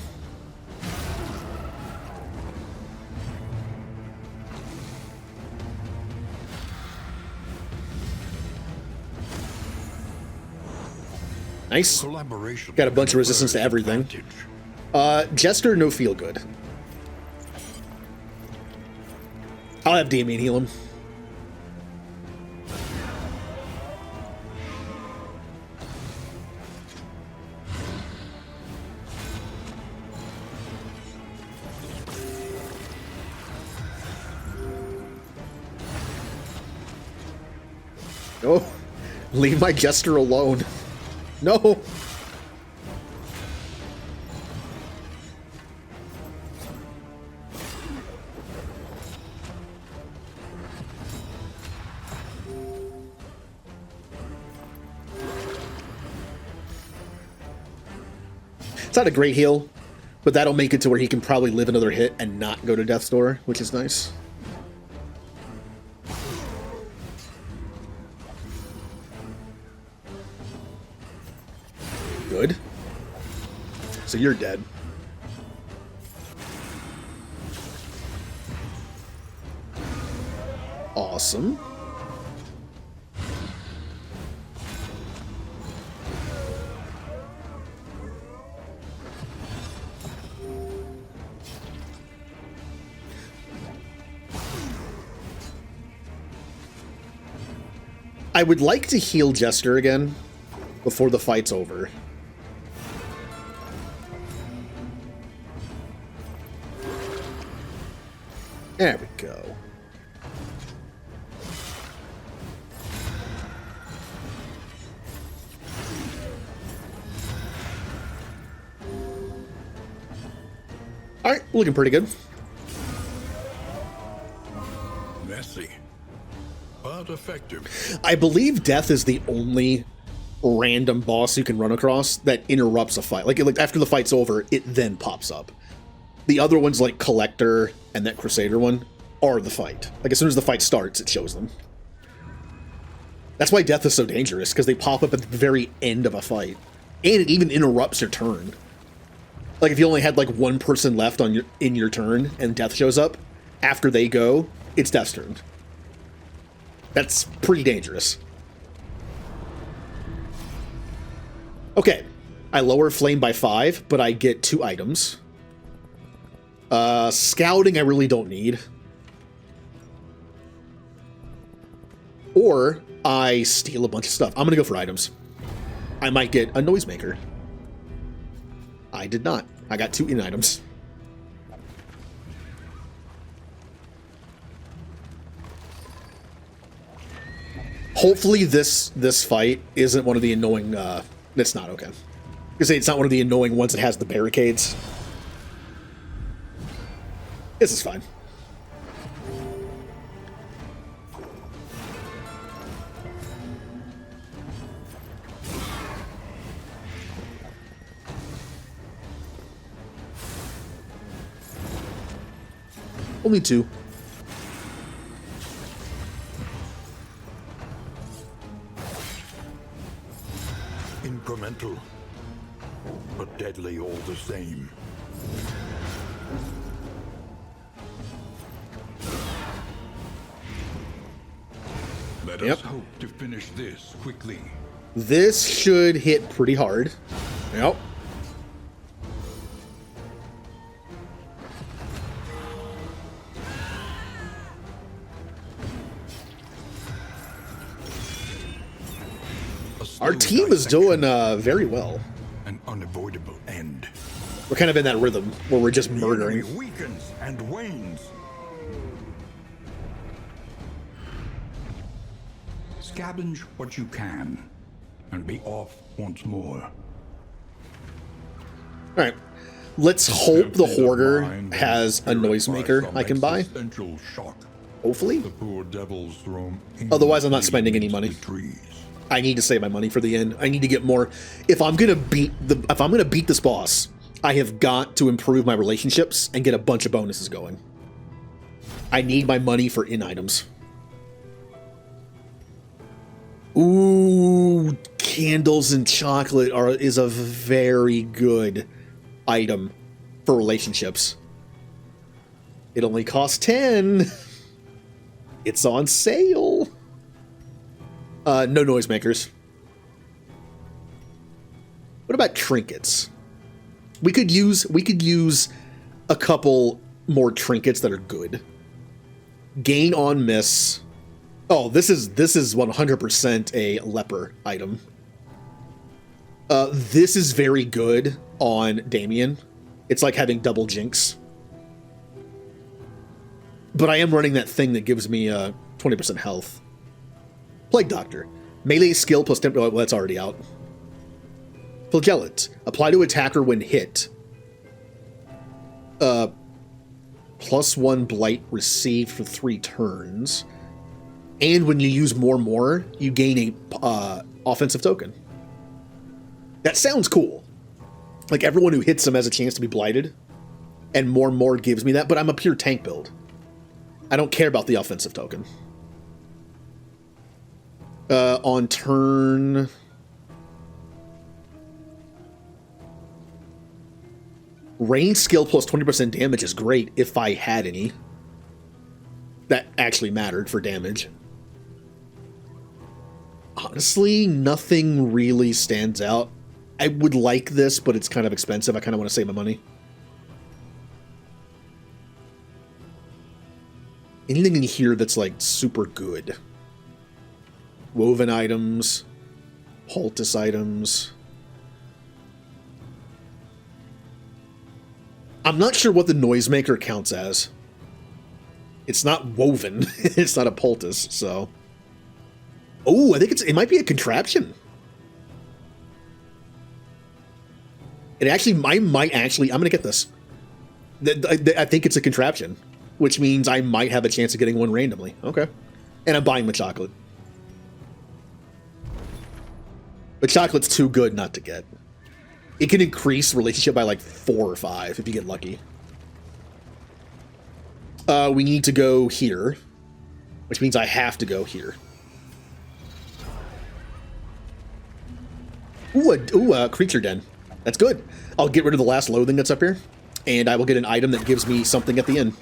Nice. collaboration. Got a bunch of resistance to everything. Advantage. Jester, no feel good. I'll have Damien heal him. Oh, leave my Jester alone. No. It's not a great heal, but that'll make it to where he can probably live another hit and not go to Death's Door, which is nice. Good. So you're dead. Awesome. I would like to heal Jester again before the fight's over. There we go. All right, looking pretty good. Messy, but effective. I believe Death is the only random boss you can run across that interrupts a fight. Like after the fight's over, it then pops up. The other ones, like Collector and that Crusader one, are the fight. Like, as soon as the fight starts, it shows them. That's why Death is so dangerous, because they pop up at the very end of a fight. And it even interrupts your turn. Like, if you only had, like, one person left on in your turn, and Death shows up, after they go, it's Death's turn. That's pretty dangerous. Okay. I lower Flame by 5, but I get 2 items. Scouting I really don't need. Or I steal a bunch of stuff. I'm gonna go for items. I might get a Noisemaker. I did not. I got 2 in items. Hopefully this fight isn't one of the annoying, it's not, okay. I say it's not one of the annoying ones that has the barricades. This is fine. Only 2. Incremental, but deadly all the same. Let Yep. us hope to finish this quickly. This should hit pretty hard. Yep. Our team is doing very well. An unavoidable end. We're kind of in that rhythm where we're just The murdering. enemy weakens and wanes. Scavenge what you can, and be off once more. All right. Let's hope the Hoarder has a noisemaker I can buy. Shock. Hopefully. The poor devils roam Otherwise, I'm not spending any money. I need to save my money for the end. I need to get more. If I'm gonna beat this boss, I have got to improve my relationships and get a bunch of bonuses going. I need my money for in items. Ooh, candles and chocolate is a very good item for relationships. It only costs 10. It's on sale. No noisemakers. What about trinkets? We could use a couple more trinkets that are good. Gain on miss. Oh, this is 100% a leper item. This is very good on Damien. It's like having double jinx. But I am running that thing that gives me 20% health. Plague Doctor. Melee skill plus 10... Well, that's already out. Flagellate. Apply to attacker when hit. +1 blight received for 3 turns. And when you use more, you gain a offensive token. That sounds cool. Like, everyone who hits them has a chance to be blighted. And more gives me that, but I'm a pure tank build. I don't care about the offensive token. On turn... Range skill plus 20% damage is great if I had any. That actually mattered for damage. Honestly, nothing really stands out. I would like this, but it's kind of expensive. I kind of want to save my money. Anything in here that's like super good? Woven items, poultice items. I'm not sure what the noisemaker counts as. It's not woven. It's not a poultice, so. Oh, I think it might be a contraption. I'm gonna get this. I think it's a contraption, which means I might have a chance of getting one randomly. Okay. And I'm buying the chocolate. But chocolate's too good not to get. It can increase relationship by like 4 or 5 if you get lucky. We need to go here, which means I have to go here. Ooh, a creature den. That's good. I'll get rid of the last loathing that's up here, and I will get an item that gives me something at the end.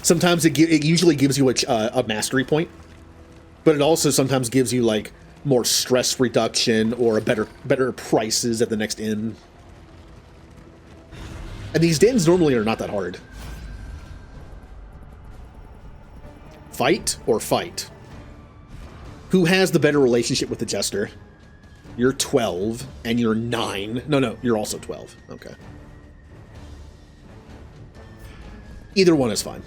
Sometimes it usually gives you a mastery point, but it also sometimes gives you like more stress reduction or a better prices at the next inn. And these dens normally are not that hard. Fight or fight? Who has the better relationship with the Jester? You're 12 and you're 9. No, you're also 12. Okay. Either one is fine.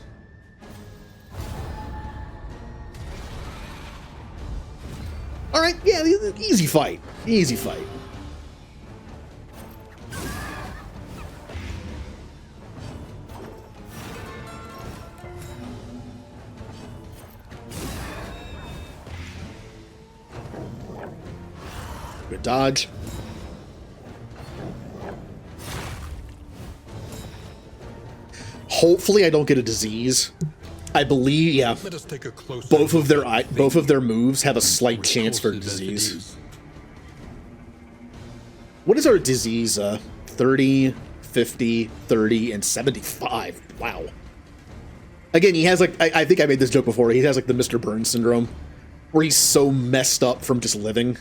All right, yeah, easy fight. Easy fight. Good dodge. Hopefully I don't get a disease. I believe, yeah. Let us take a closer both of their moves have a slight chance for disease. What is our disease? 30, 50, 30, and 75. Wow. Again, he has like, I think I made this joke before, he has like the Mr. Burns syndrome, where he's so messed up from just living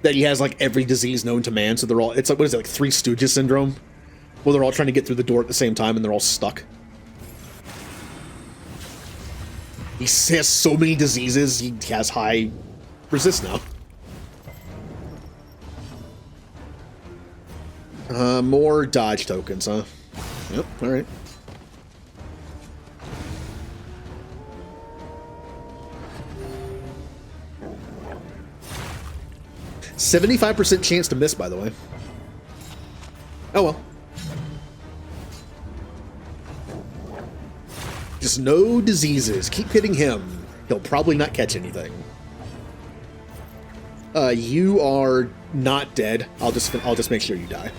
that he has like every disease known to man, so they're all, it's like, what is it, like Three Stooges syndrome? Where they're all trying to get through the door at the same time and they're all stuck. He has so many diseases, he has high resist now. More dodge tokens, huh? Yep, alright. 75% chance to miss, by the way. Oh well. Just no diseases. Keep hitting him. He'll probably not catch anything. You are not dead. I'll just make sure you die.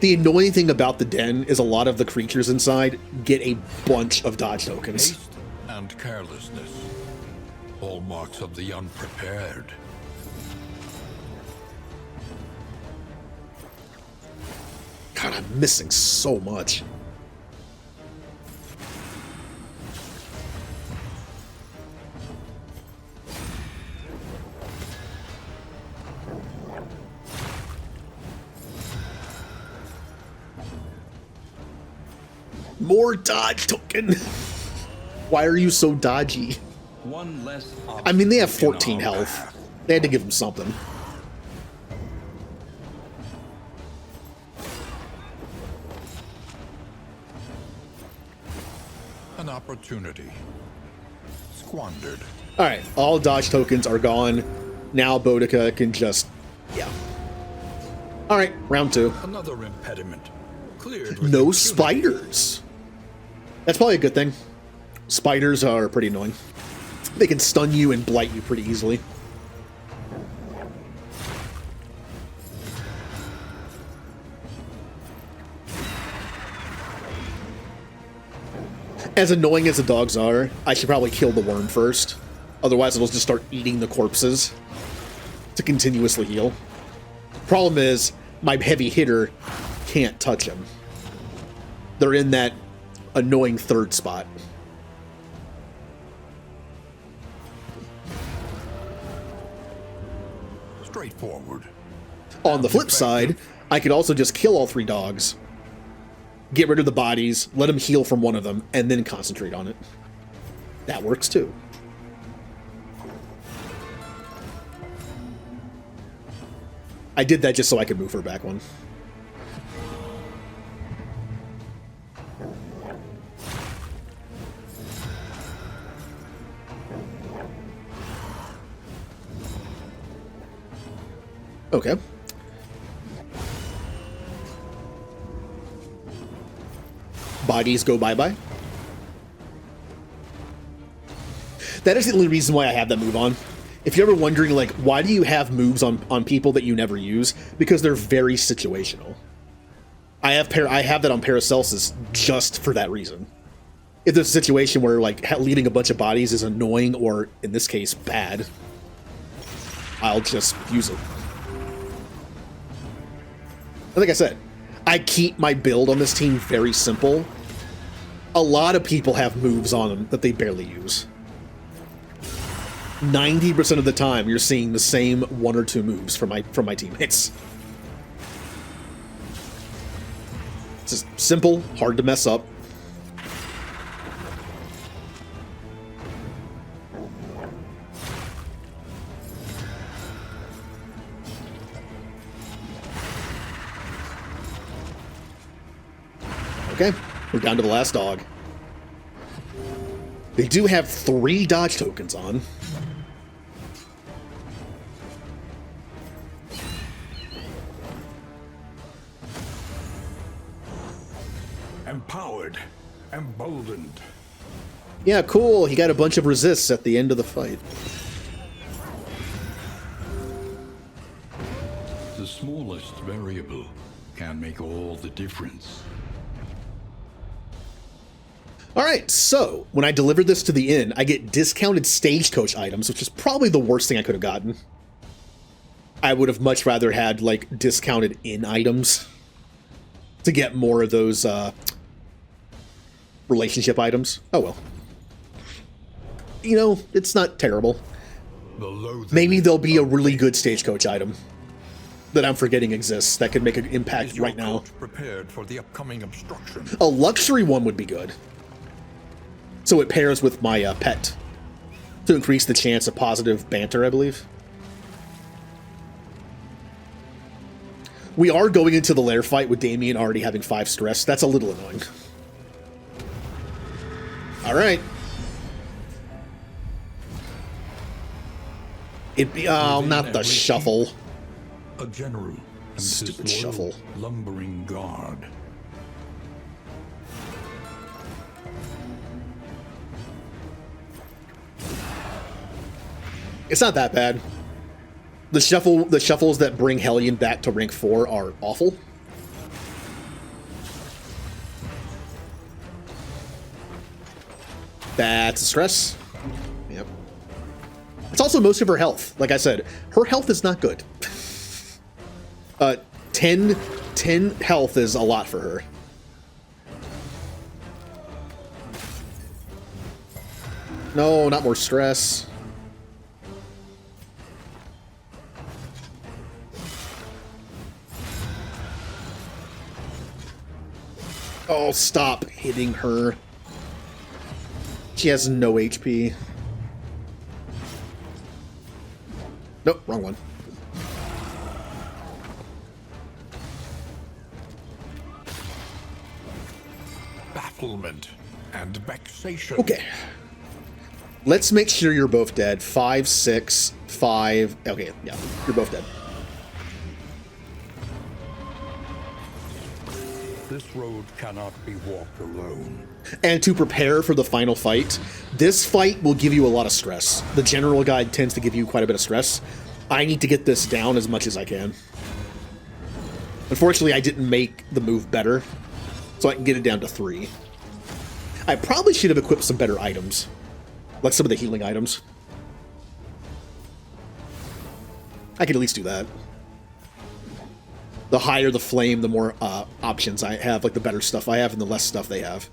The annoying thing about the den is a lot of the creatures inside get a bunch of dodge tokens. Haste and carelessness, hallmarks of the unprepared. God, I'm missing so much. More dodge token. Why are you so dodgy? One less I mean, they have obstacle in 14 our health. path. They had to give him something. An opportunity squandered. All right, all dodge tokens are gone. Now Boudica can just, yeah. All right, round 2. Another impediment cleared. with No impunity. spiders. That's probably a good thing. Spiders are pretty annoying. They can stun you and blight you pretty easily. As annoying as the dogs are, I should probably kill the worm first. Otherwise, it'll just start eating the corpses to continuously heal. Problem is, my heavy hitter can't touch him. They're in that annoying third spot. Straightforward. On the flip side, I could also just kill all 3 dogs, get rid of the bodies, let them heal from one of them, and then concentrate on it. That works too. I did that just so I could move her back one. Okay. Bodies go bye-bye. That is the only reason why I have that move on. If you're ever wondering, like, why do you have moves on people that you never use? Because they're very situational. I have that on Paracelsus just for that reason. If there's a situation where, like, leaving a bunch of bodies is annoying or, in this case, bad, I'll just use it. Like I said, I keep my build on this team very simple. A lot of people have moves on them that they barely use. 90% of the time, you're seeing the same 1 or 2 moves from my teammates. It's just simple, hard to mess up. Okay, we're down to the last dog. They do have 3 dodge tokens on. Empowered, emboldened. Yeah, cool. He got a bunch of resists at the end of the fight. The smallest variable can make all the difference. All right, so when I delivered this to the inn, I get discounted stagecoach items, which is probably the worst thing I could have gotten. I would have much rather had, like, discounted inn items to get more of those relationship items. Oh well. You know, it's not terrible. Maybe there'll be a really good stagecoach item that I'm forgetting exists that could make an impact Is your right now. coach prepared for the upcoming obstruction? A luxury one would be good. So it pairs with my pet to increase the chance of positive banter, I believe. We are going into the lair fight with Damien already having 5 stress. That's a little annoying. Alright. It'd be... Oh, not the shuffle. A general and Stupid his loyal, shuffle. lumbering guard. It's not that bad. The shuffles that bring Hellion back to rank 4 are awful. That's a stress. Yep. It's also most of her health. Like I said, her health is not good. 10 health is a lot for her. No, not more stress. Oh, stop hitting her. She has no HP. Nope, wrong one. Bafflement and vexation. Okay. Let's make sure you're both dead. 5, 6, 5. Okay, yeah, you're both dead. This road cannot be walked alone. And to prepare for the final fight, this fight will give you a lot of stress. The general guide tends to give you quite a bit of stress. I need to get this down as much as I can. Unfortunately, I didn't make the move better, so I can get it down to 3. I probably should have equipped some better items, like some of the healing items. I could at least do that. The higher the flame, the more options I have, like the better stuff I have and the less stuff they have.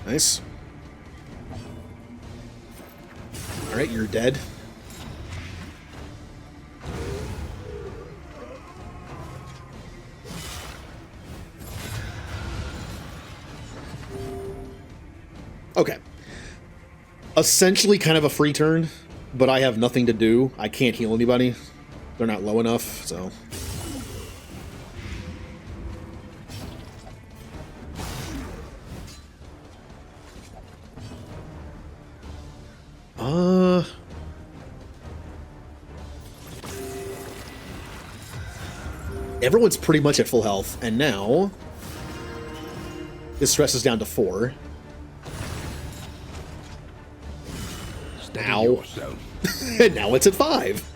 Nice. Alright, you're dead. Okay. Essentially kind of a free turn, but I have nothing to do. I can't heal anybody. They're not low enough, so... Everyone's pretty much at full health, and now... His stress is down to 4. Ow. And now it's at 5.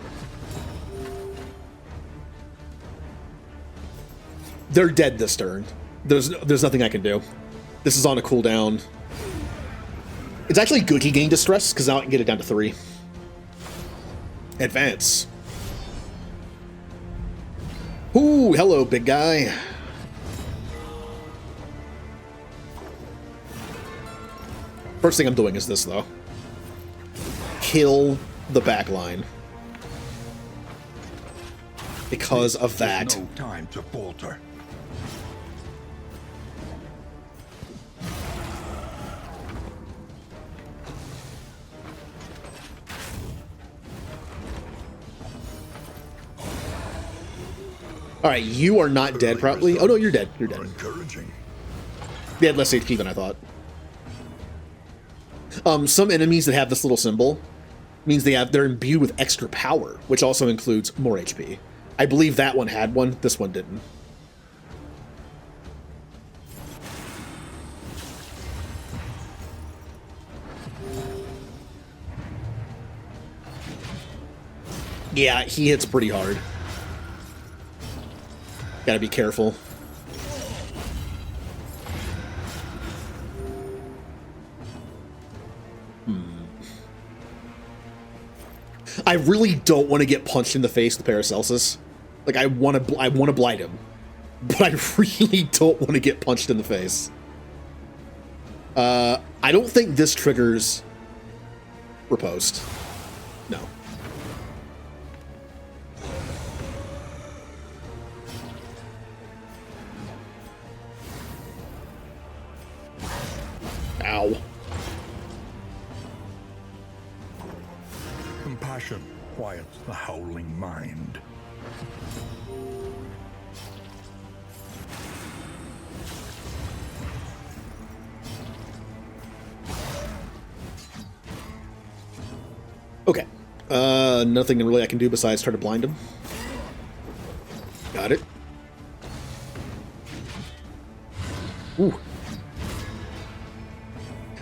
They're dead this turn. There's nothing I can do. This is on a cooldown. It's actually good he gained distress, because now I can get it down to 3. Advance. Ooh, hello, big guy. First thing I'm doing is this, though. Kill the back line. Because of that. No time to falter. Alright, you are not dead, probably. Oh, no, you're dead. You're dead. Encouraging. They had less HP than I thought. Some enemies that have this little symbol means they're imbued with extra power, which also includes more HP. I believe that one had one, this one didn't. Yeah, he hits pretty hard. Gotta be careful. I really don't want to get punched in the face with Paracelsus. Like, I want to blight him, but I really don't want to get punched in the face. I don't think this triggers riposte. No. Ow. Compassion quiets the howling mind. Okay. Nothing really I can do besides try to blind him. Got it. Ooh.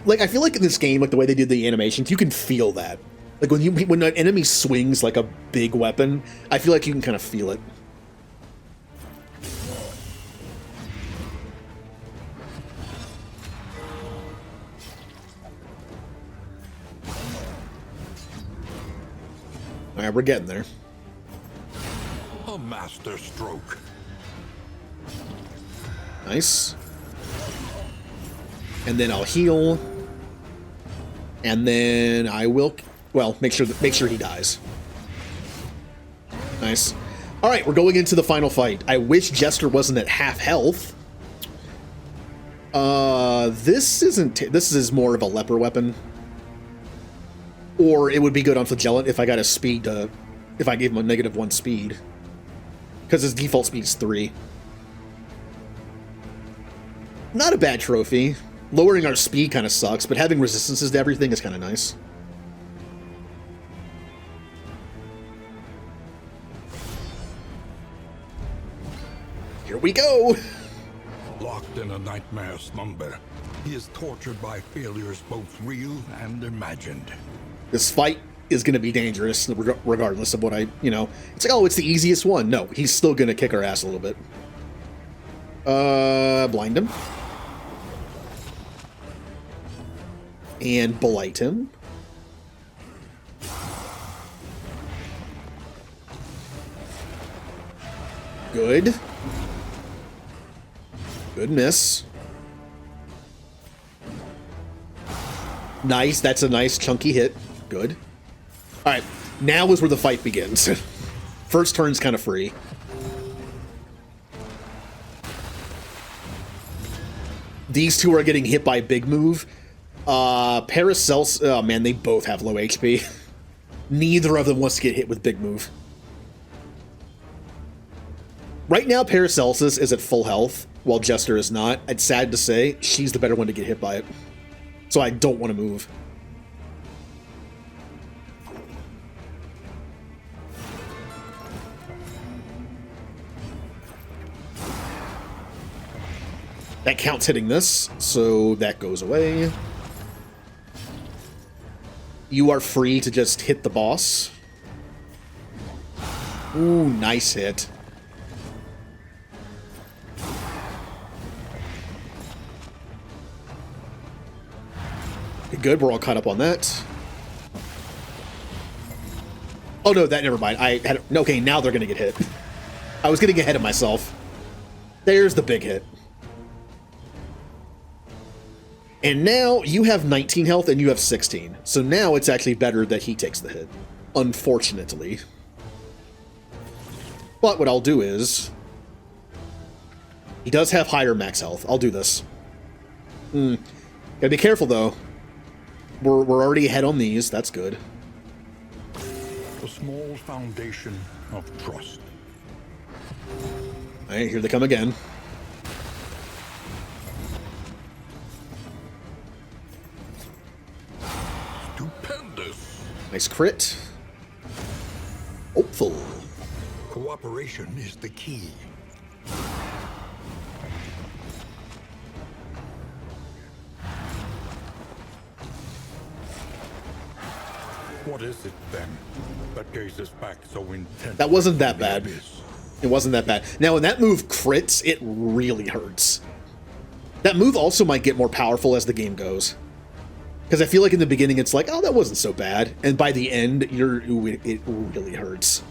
Like, I feel like in this game, like the way they did the animations, you can feel that. Like when an enemy swings like a big weapon, I feel like you can kind of feel it. All right, we're getting there. A master stroke. Nice. And then I'll heal. And then I will, well, make sure he dies. Nice. All right, we're going into the final fight. I wish Jester wasn't at half health. This is more of a leper weapon. Or it would be good on Flagellant if I got a speed to, if I gave him a -1 speed. Because his default speed is 3. Not a bad trophy. Lowering our speed kind of sucks, but having resistances to everything is kind of nice. Here we go! Locked in a nightmare slumber, he is tortured by failures both real and imagined. This fight is going to be dangerous, regardless of what it's like, oh, it's the easiest one. No, he's still going to kick our ass a little bit. Blind him. And blight him. Good. Good miss. Nice, that's a nice chunky hit. Good. Alright, now is where the fight begins. First turn's kind of free. These two are getting hit by Big Move. Paracelsus, oh man, they both have low HP. Neither of them wants to get hit with Big Move. Right now, Paracelsus is at full health, while Jester is not. It's sad to say, she's the better one to get hit by it. So I don't want to move. That counts hitting this, so that goes away. You are free to just hit the boss. Ooh, nice hit. Good, we're all caught up on that. Oh no, never mind. Okay, now they're gonna get hit. I was getting ahead of myself. There's the big hit. And now you have 19 health and you have 16. So now it's actually better that he takes the hit. Unfortunately. But what I'll do is... He does have higher max health. I'll do this. Gotta be careful though. We're already ahead on these. That's good. A small foundation of trust. Alright, here they come again. Stupendous. Nice crit. Hopeful. Cooperation is the key. What is it then that gazes back so intently? That wasn't that bad. Abyss? It wasn't that bad. Now, when that move crits, it really hurts. That move also might get more powerful as the game goes. Because I feel like in the beginning it's like, oh, that wasn't so bad. And by the end, it really hurts.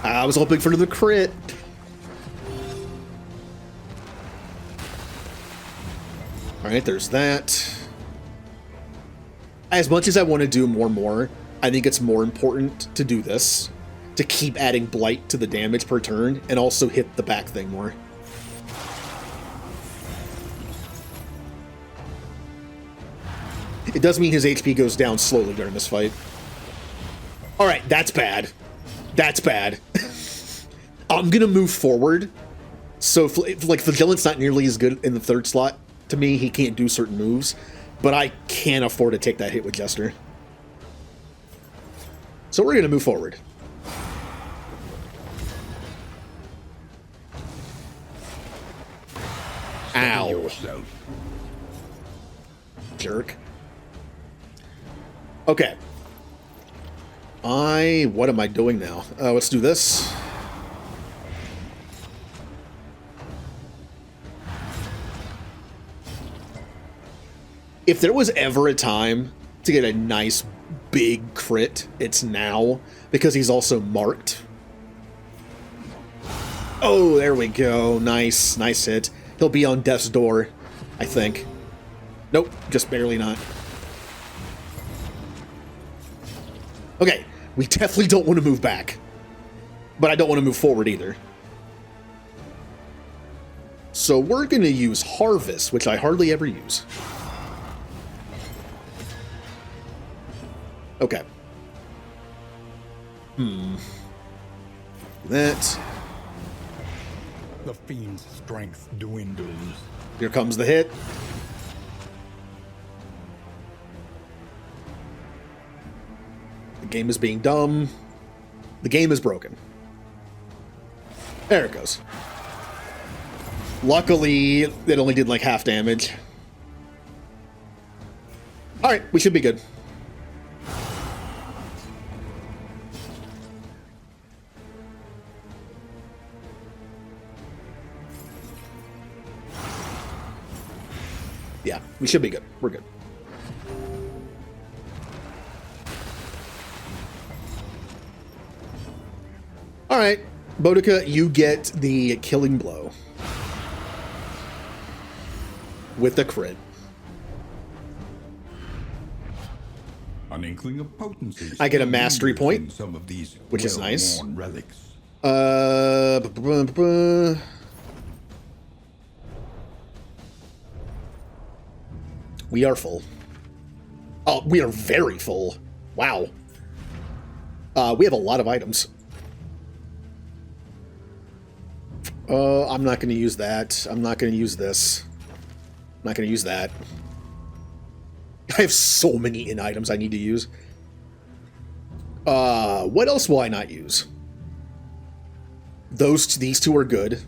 I was hoping for the crit. Alright, there's that. As much as I want to do more, I think it's more important to do this, to keep adding blight to the damage per turn, and also hit the back thing more. It does mean his HP goes down slowly during this fight. Alright, that's bad. That's bad. I'm gonna move forward. So, if, like, Vigilance not nearly as good in the third slot, to me, he can't do certain moves. But I can't afford to take that hit with Jester. So we're gonna move forward. Ow. Yourself. Jerk. Okay. What am I doing now? Let's do this. If there was ever a time to get a nice big crit, it's now, because he's also marked. Oh, there we go. Nice, nice hit. He'll be on death's door, I think. Nope, just barely not. Okay, we definitely don't want to move back. But I don't want to move forward either. So we're going to use Harvest, which I hardly ever use. Okay. That. The fiend's strength dwindles. Here comes the hit. The game is being dumb. The game is broken. There it goes. Luckily, it only did like half damage. Alright, we should be good. Yeah, we should be good. We're good. Alright, Boudica, you get the killing blow. With the crit. An inkling of potency. I get a mastery point, in some of these which is nice. well-worn relics. We are full. Oh, we are very full. Wow. We have a lot of items. I'm not going to use that. I'm not going to use this. I'm not going to use that. I have so many in items I need to use. What else will I not use? These two are good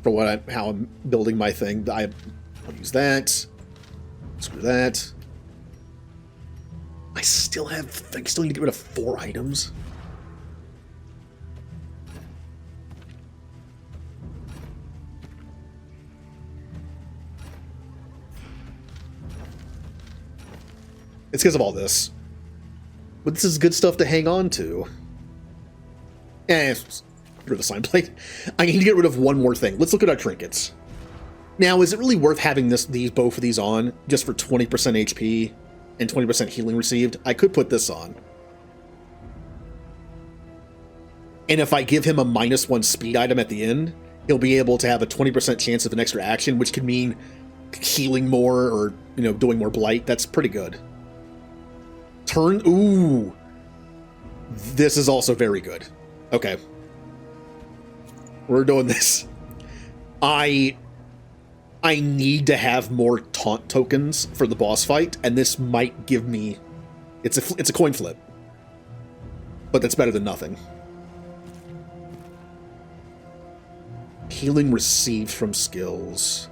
for how I'm building my thing. I'll use that. Screw that. I still need to get rid of 4 items. It's because of all this. But this is good stuff to hang on to. Get rid of the slime plate. I need to get rid of one more thing. Let's look at our trinkets. Now, is it really worth having both of these on just for 20% HP and 20% healing received? I could put this on. And if I give him a -1 speed item at the end, he'll be able to have a 20% chance of an extra action, which could mean healing more or, doing more blight. That's pretty good. Ooh. This is also very good. Okay. We're doing this. I need to have more taunt tokens for the boss fight, and this might give me... It's a coin flip. But that's better than nothing. Healing received from skills.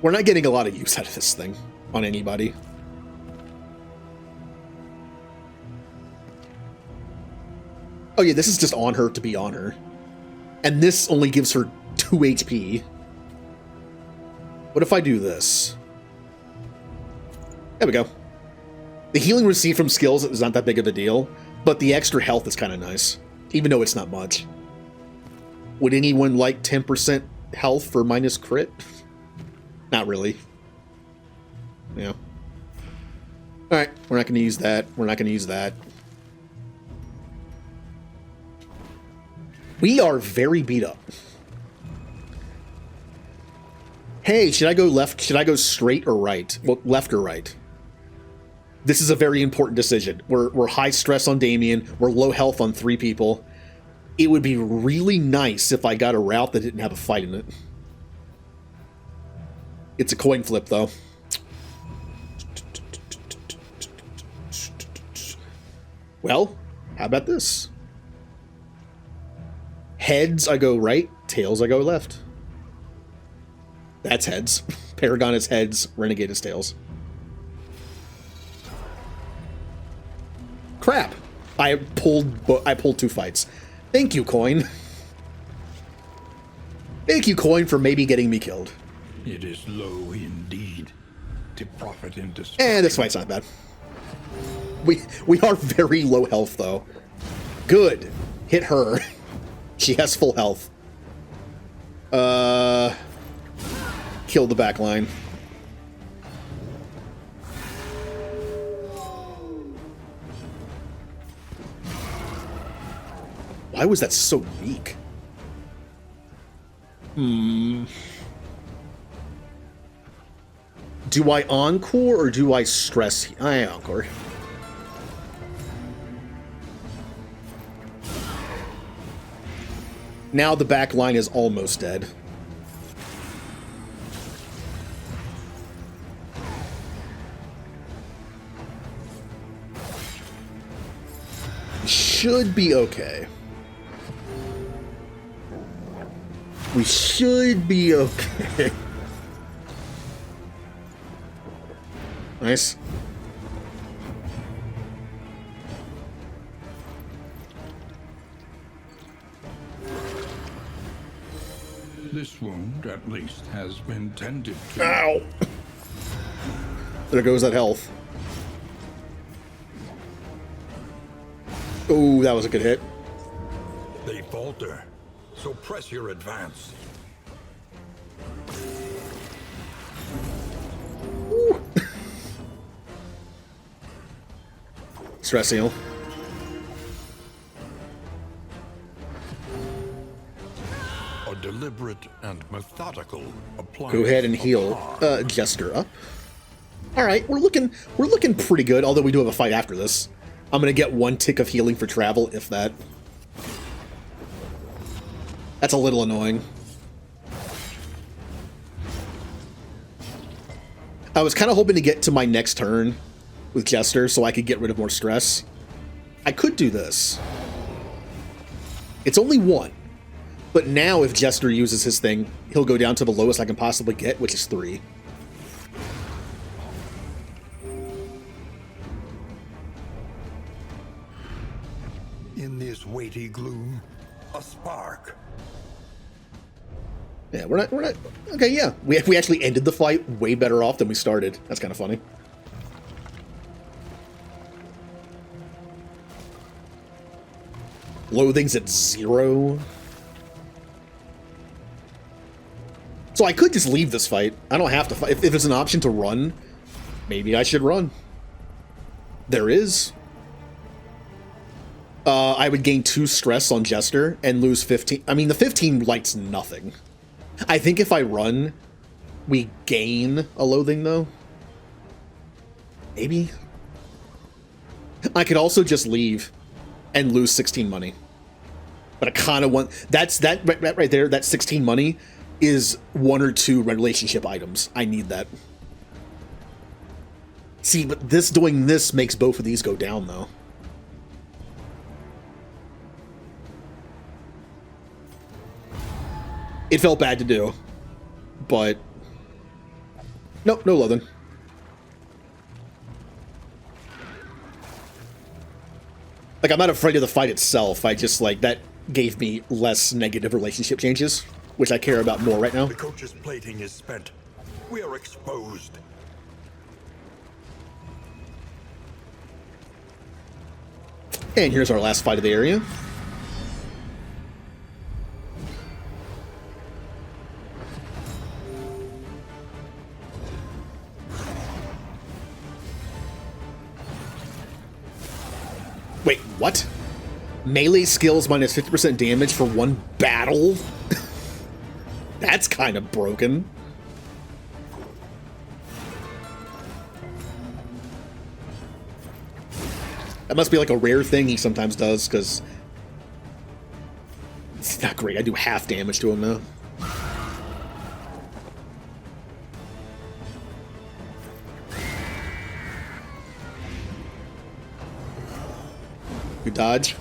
We're not getting a lot of use out of this thing on anybody. Oh yeah, this is just on her to be on her. And this only gives her 2 HP. What if I do this? There we go. The healing received from skills is not that big of a deal, but the extra health is kind of nice, even though it's not much. Would anyone like 10% health for minus crit? Not really. Yeah. Alright, we're not going to use that. We're not going to use that. We are very beat up. Hey, should I go left? Should I go straight or right? Well, left or right? This is a very important decision. We're high stress on Damien. We're low health on 3 people. It would be really nice if I got a route that didn't have a fight in it. It's a coin flip, though. Well, how about this? Heads, I go right. Tails, I go left. That's heads. Paragon is heads. Renegade is tails. Crap. I pulled 2 fights. Thank you, coin. Thank you, coin, for maybe getting me killed. It is low indeed to profit in destruction. And this fight's not bad. We are very low health, though. Good. Hit her. She has full health. Kill the back line. Why was that so weak? Do I encore or do I stress? I encore. Now the back line is almost dead. Should be okay. We should be okay. Nice. This wound, at least, has been tended to. Ow! There goes that health. Oh, that was a good hit. They falter, so press your advance. Stress heal. A deliberate and methodical appliance. Go ahead and heal Jester up. All right, we're looking pretty good. Although we do have a fight after this. I'm gonna get 1 tick of healing for travel, if that. That's a little annoying. I was kind of hoping to get to my next turn with Jester so I could get rid of more stress. I could do this. It's only 1. But now if Jester uses his thing, he'll go down to the lowest I can possibly get, which is 3. In this weighty gloom, a spark. Yeah, we're not okay, yeah. We actually ended the fight way better off than we started. That's kind of funny. Loathing's at 0. So I could just leave this fight. I don't have to fight. If there's an option to run, maybe I should run. There is. I would gain 2 stress on Jester and lose 15. I mean, the 15 lights nothing. I think if I run, we gain a loathing, though. Maybe. I could also just leave and lose 16 money. But I kind of want... That right there, that 16 money is 1 or 2 relationship items. I need that. See, but doing this makes both of these go down, though. It felt bad to do, but nope, no loathing. Like, I'm not afraid of the fight itself. I just, like, that gave me less negative relationship changes, which I care about more right now. The coach's plating is spent. We are exposed. And here's our last fight of the area. Wait, what? Melee skills minus 50% damage for one battle? That's kind of broken. That must be like a rare thing he sometimes does, because it's not great. I do half damage to him now. Good dodge.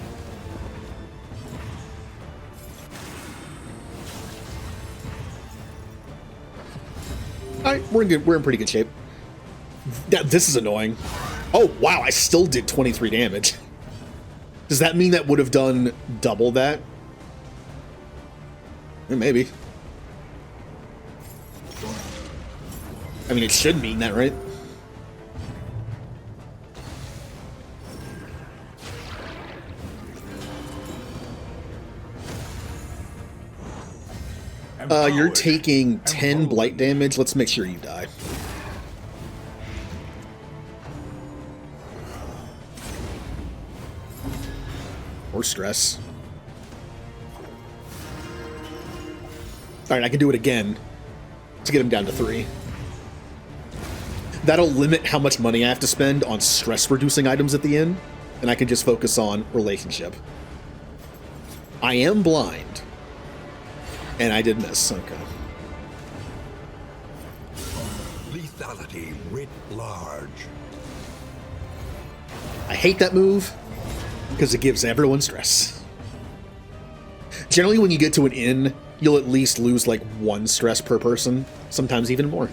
Alright, we're in pretty good shape. This is annoying. Oh, wow, I still did 23 damage. Does that mean that would have done double that? Maybe. I mean, it should mean that, right? You're taking 10 blight damage. Let's make sure you die. Or stress. Alright, I can do it again to get him down to 3. That'll limit how much money I have to spend on stress-reducing items at the end, and I can just focus on relationship. I am blind. And I did miss, okay. Lethality writ large. I hate that move because it gives everyone stress. Generally, when you get to an inn, you'll at least lose like 1 stress per person, sometimes even more.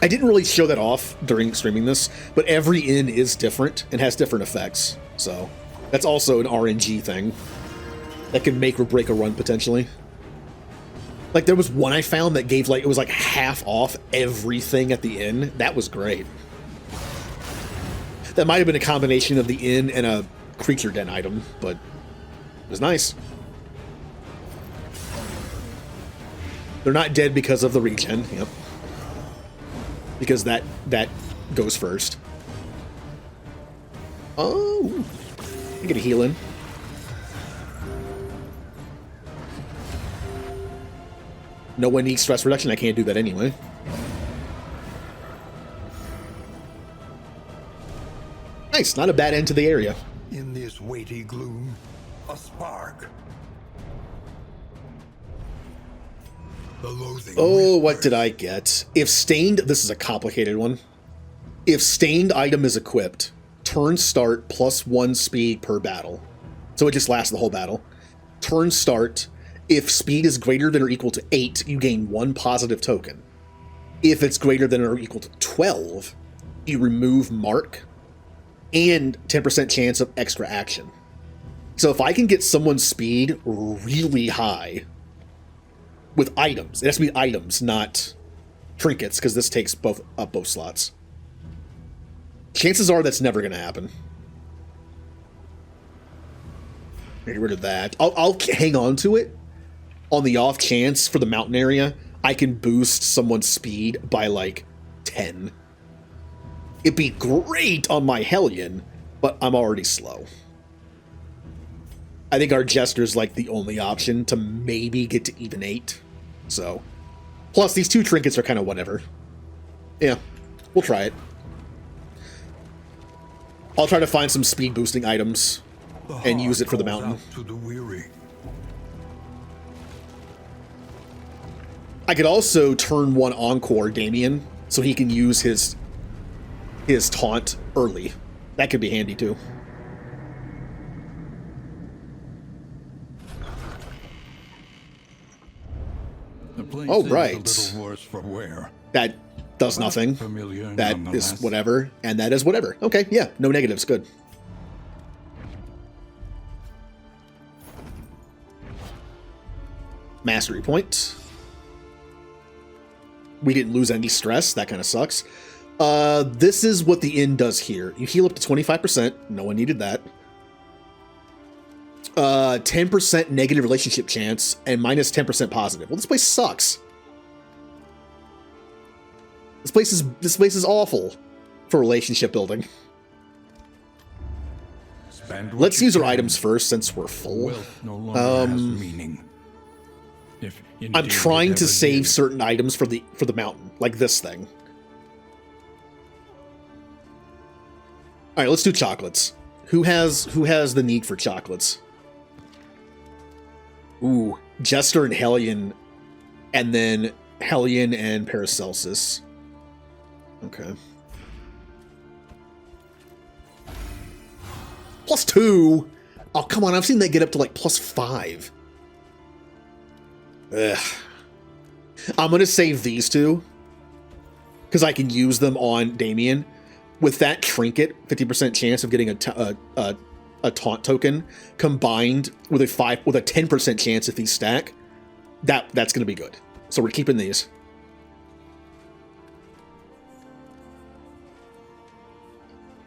I didn't really show that off during streaming this, but every inn is different and has different effects, so that's also an RNG thing that can make or break a run potentially. Like there was one I found that gave like, it was like half off everything at the inn. That was great. That might have been a combination of the inn and a creature den item, but it was nice. They're not dead because of the regen, yep. Because that goes first. Oh, I get a heal in. No one needs stress reduction. I can't do that anyway. Nice, not a bad end to the area. In this weighty gloom, a spark. Oh, what did I get? If stained, this is a complicated one. If stained item is equipped, turn start +1 speed per battle. So it just lasts the whole battle. Turn start, if speed is greater than or equal to 8, you gain 1 positive token. If it's greater than or equal to 12, you remove mark and 10% chance of extra action. So if I can get someone's speed really high with items, it has to be items, not trinkets, because this takes both slots. Chances are that's never going to happen. Get rid of that. I'll hang on to it on the off chance for the mountain area I can boost someone's speed by like 10. It'd be great on my Hellion, but I'm already slow. I think our Jester's like the only option to maybe get to even 8. So, plus these 2 trinkets are kind of whatever. Yeah, we'll try it. I'll try to find some speed boosting items and use it for the mountain. To the weary. I could also turn 1 Encore Damien so he can use his taunt early. That could be handy too. Oh, right. A little worse for wear. That does nothing. That is whatever, and that is whatever. Okay, yeah, no negatives, good. Mastery point. We didn't lose any stress, that kind of sucks. This is what the inn does here. You heal up to 25%, no one needed that. 10% negative relationship chance, and minus 10% positive. Well, this place sucks. This place is awful for relationship building. Let's use our items first since we're full. Wealth no longer has meaning. If I'm indeed trying it to ever save did. certain items for the mountain, like this thing. All right, let's do chocolates. Who has the need for chocolates? Ooh, Jester and Hellion, and then Hellion and Paracelsus. Okay. +2. Oh, come on! I've seen that get up to like +5. Ugh. I'm gonna save these two because I can use them on Damien. With that trinket, 50% chance of getting a taunt token combined with a 10% chance if these stack. That's gonna be good. So we're keeping these.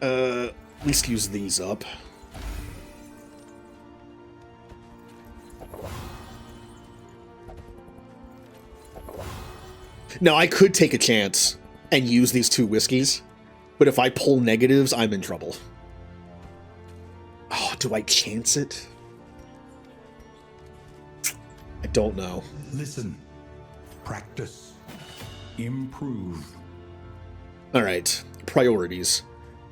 At least use these up. Now, I could take a chance and use these 2 whiskeys, but if I pull negatives, I'm in trouble. Oh, do I chance it? I don't know. Listen, practice, improve. All right, priorities.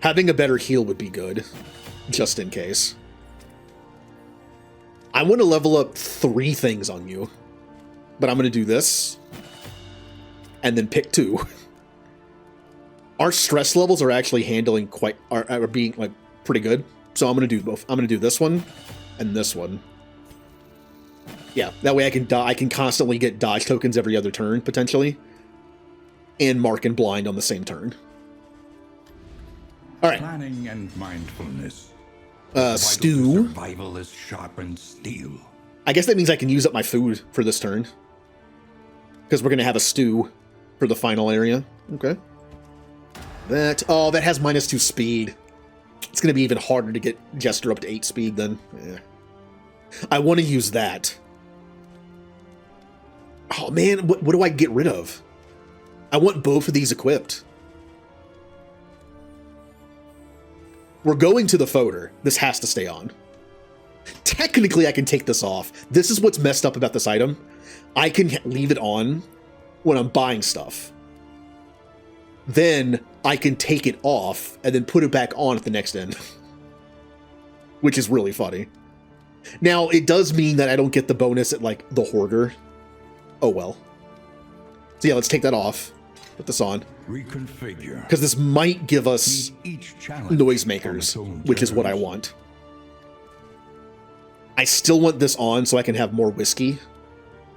Having a better heal would be good, just in case. I want to level up 3 things on you, but I'm going to do this and then pick 2. Our stress levels are actually handling are being like pretty good. So I'm going to do both. I'm going to do this one and this one. Yeah, that way I can constantly get dodge tokens every other turn potentially, and mark and blind on the same turn. All right. Planning and mindfulness. Stew. Survival is sharpened steel. I guess that means I can use up my food for this turn, because we're going to have a stew for the final area. Okay. That has -2 speed. It's going to be even harder to get Jester up to 8 speed then. Yeah. I want to use that. Oh man, what do I get rid of? I want both of these equipped. We're going to the Fodder. This has to stay on. Technically, I can take this off. This is what's messed up about this item. I can leave it on when I'm buying stuff. Then I can take it off and then put it back on at the next end. Which is really funny. Now, it does mean that I don't get the bonus at, like, the Hoarder. Oh, well. So yeah, let's take that off. Put this on. Reconfigure. Because this might give us Each challenge noisemakers, on its own which is what I terms. want. I still want this on so I can have more whiskey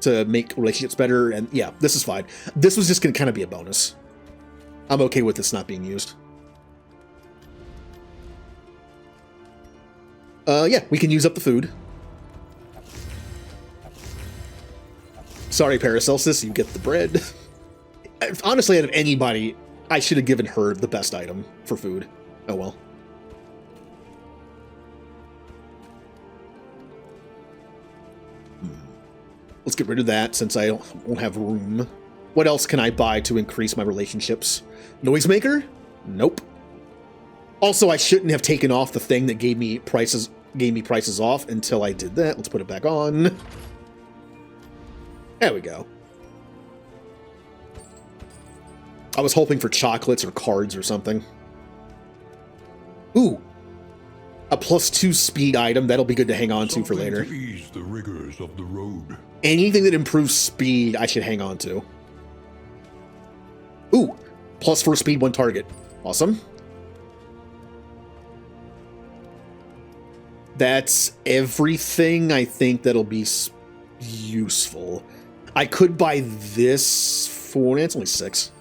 to make relationships better, and yeah, this is fine. This was just going to kind of be a bonus. I'm okay with this not being used. Yeah, we can use up the food. Sorry, Paracelsus, you get the bread. Honestly, out of anybody, I should have given her the best item for food. Oh well. Let's get rid of that since I won't have room. What else can I buy to increase my relationships? Noisemaker? Nope. Also, I shouldn't have taken off the thing that gave me prices off until I did that. Let's put it back on. There we go. I was hoping for chocolates or cards or something. Ooh. A +2 speed item. That'll be good to hang on to for Something later. to ease the rigors of the road. Anything that improves speed, I should hang on to. Ooh. +4 speed, 1 target. Awesome. That's everything I think that'll be useful. I could buy this for... It's only 6.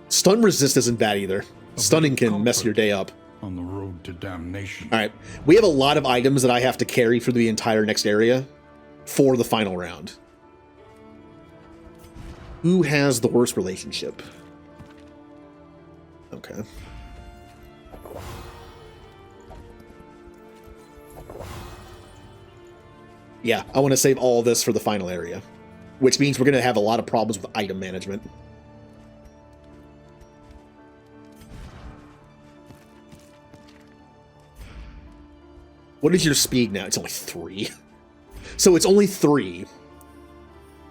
Stun resist isn't bad either. Stunning can mess your day up. On the road to damnation. All right. We have a lot of items that I have to carry through the entire next area for the final round. Who has the worst relationship? Okay. Yeah, I want to save all this for the final area. which means we're going to have a lot of problems with item management. What is your speed now? It's only 3. So it's only 3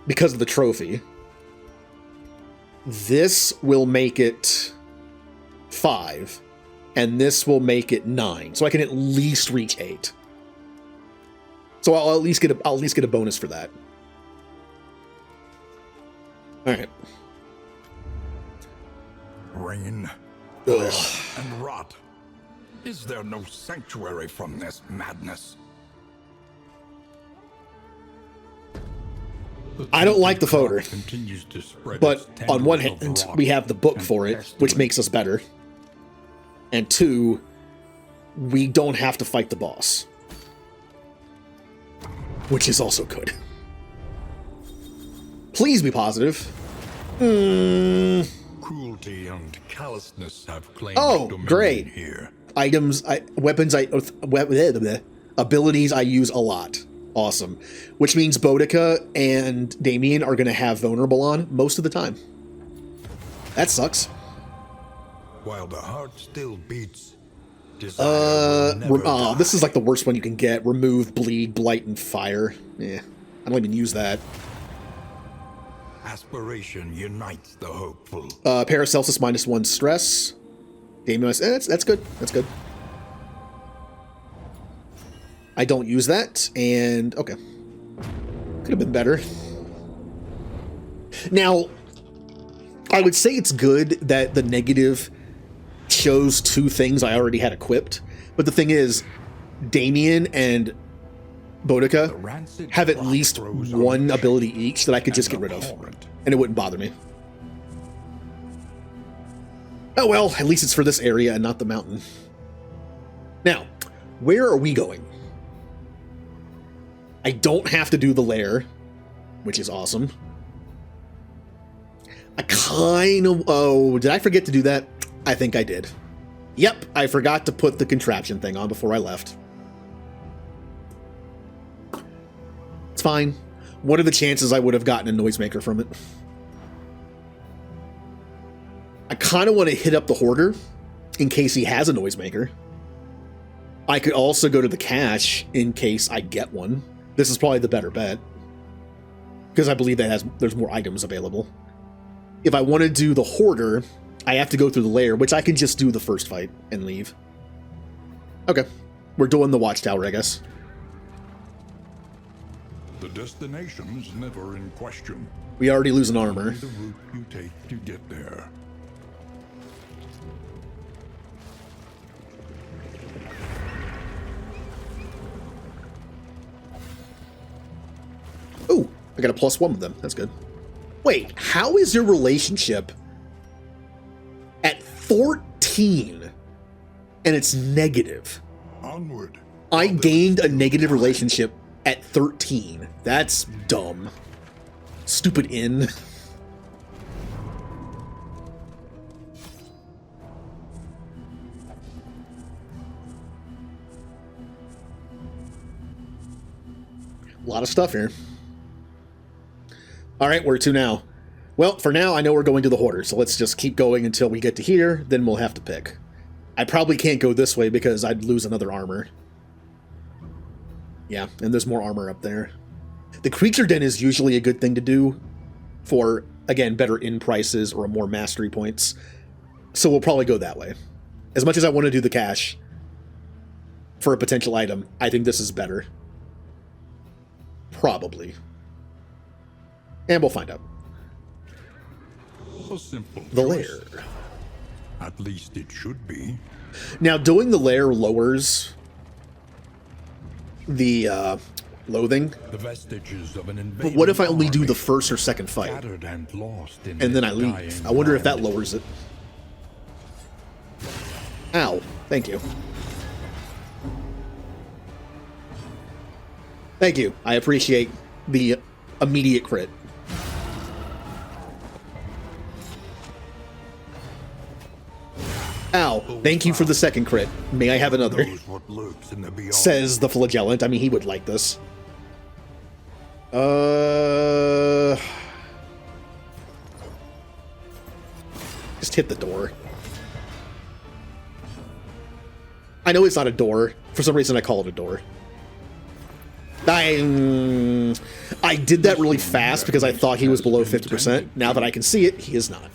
because of the trophy. This will make it 5, and this will make it 9. So I can at least reach 8. So I'll at least get a bonus for that. All right. Rain, oil, and rot. Is there no sanctuary from this madness? I don't like the photo, Continues to spread but its on one tendrils hand, of rot we have the book and for it, which pestilence. makes us better. And 2, we don't have to fight the boss, which is also good. Please be positive. Cruelty and callousness have claimed Oh, dominion great. here. Items, abilities I use a lot. Awesome. Which means Boudica and Damien are going to have vulnerable on most of the time. That sucks. While the heart still beats, desire will never die. This is like the worst one you can get. Remove, bleed, blight, and fire. Yeah, I don't even use that. Aspiration unites the hopeful. Paracelsus -1 stress. Damien, that's good. That's good. I don't use that, and okay. Could have been better. Now, I would say it's good that the negative shows 2 things I already had equipped, but the thing is, Damien and Boudica have at least 1 ability each that I could just get rid of, and it wouldn't bother me. Oh well, at least it's for this area and not the mountain. Now, where are we going? I don't have to do the lair, which is awesome. I kind of... Oh, did I forget to do that? I think I did. Yep, I forgot to put the contraption thing on before I left. It's fine. What are the chances I would have gotten a noisemaker from it? I kind of want to hit up the Hoarder in case he has a noisemaker. I could also go to the cache in case I get one. This is probably the better bet, because I believe there's more items available. If I want to do the Hoarder, I have to go through the lair, which I can just do the first fight and leave. Okay, we're doing the Watchtower, I guess. The destination's never in question. We already lose an armor. The route you take to get there. Ooh, I got a +1 with them. That's good. Wait, how is your relationship at 14 and it's negative? Onward. I gained a negative relationship at 13. That's dumb. Stupid inn. A lot of stuff here. All right, where to now? Well, for now, I know we're going to the Hoarder, so let's just keep going until we get to here, then we'll have to pick. I probably can't go this way because I'd lose another armor. Yeah, and there's more armor up there. The Creature Den is usually a good thing to do for, again, better inn prices or more mastery points. So we'll probably go that way. As much as I want to do the cache for a potential item, I think this is better. Probably. And we'll find out. A simple The choice. lair. At least it should be. Now, doing the lair lowers the loathing. The vestiges of an But invading what if I only do army the first or second fight? scattered and lost in And then I its leave. dying I wonder if that land. lowers it. Ow. Thank you. Thank you. I appreciate the immediate crit. Ow. Thank you for the second crit. May I have another? Knows what lurks in the beyond. Says the flagellant. I mean, he would like this. Just hit the door. I know it's not a door. For some reason, I call it a door. I did that really fast because I thought he was below 50%. Now that I can see it, he is not.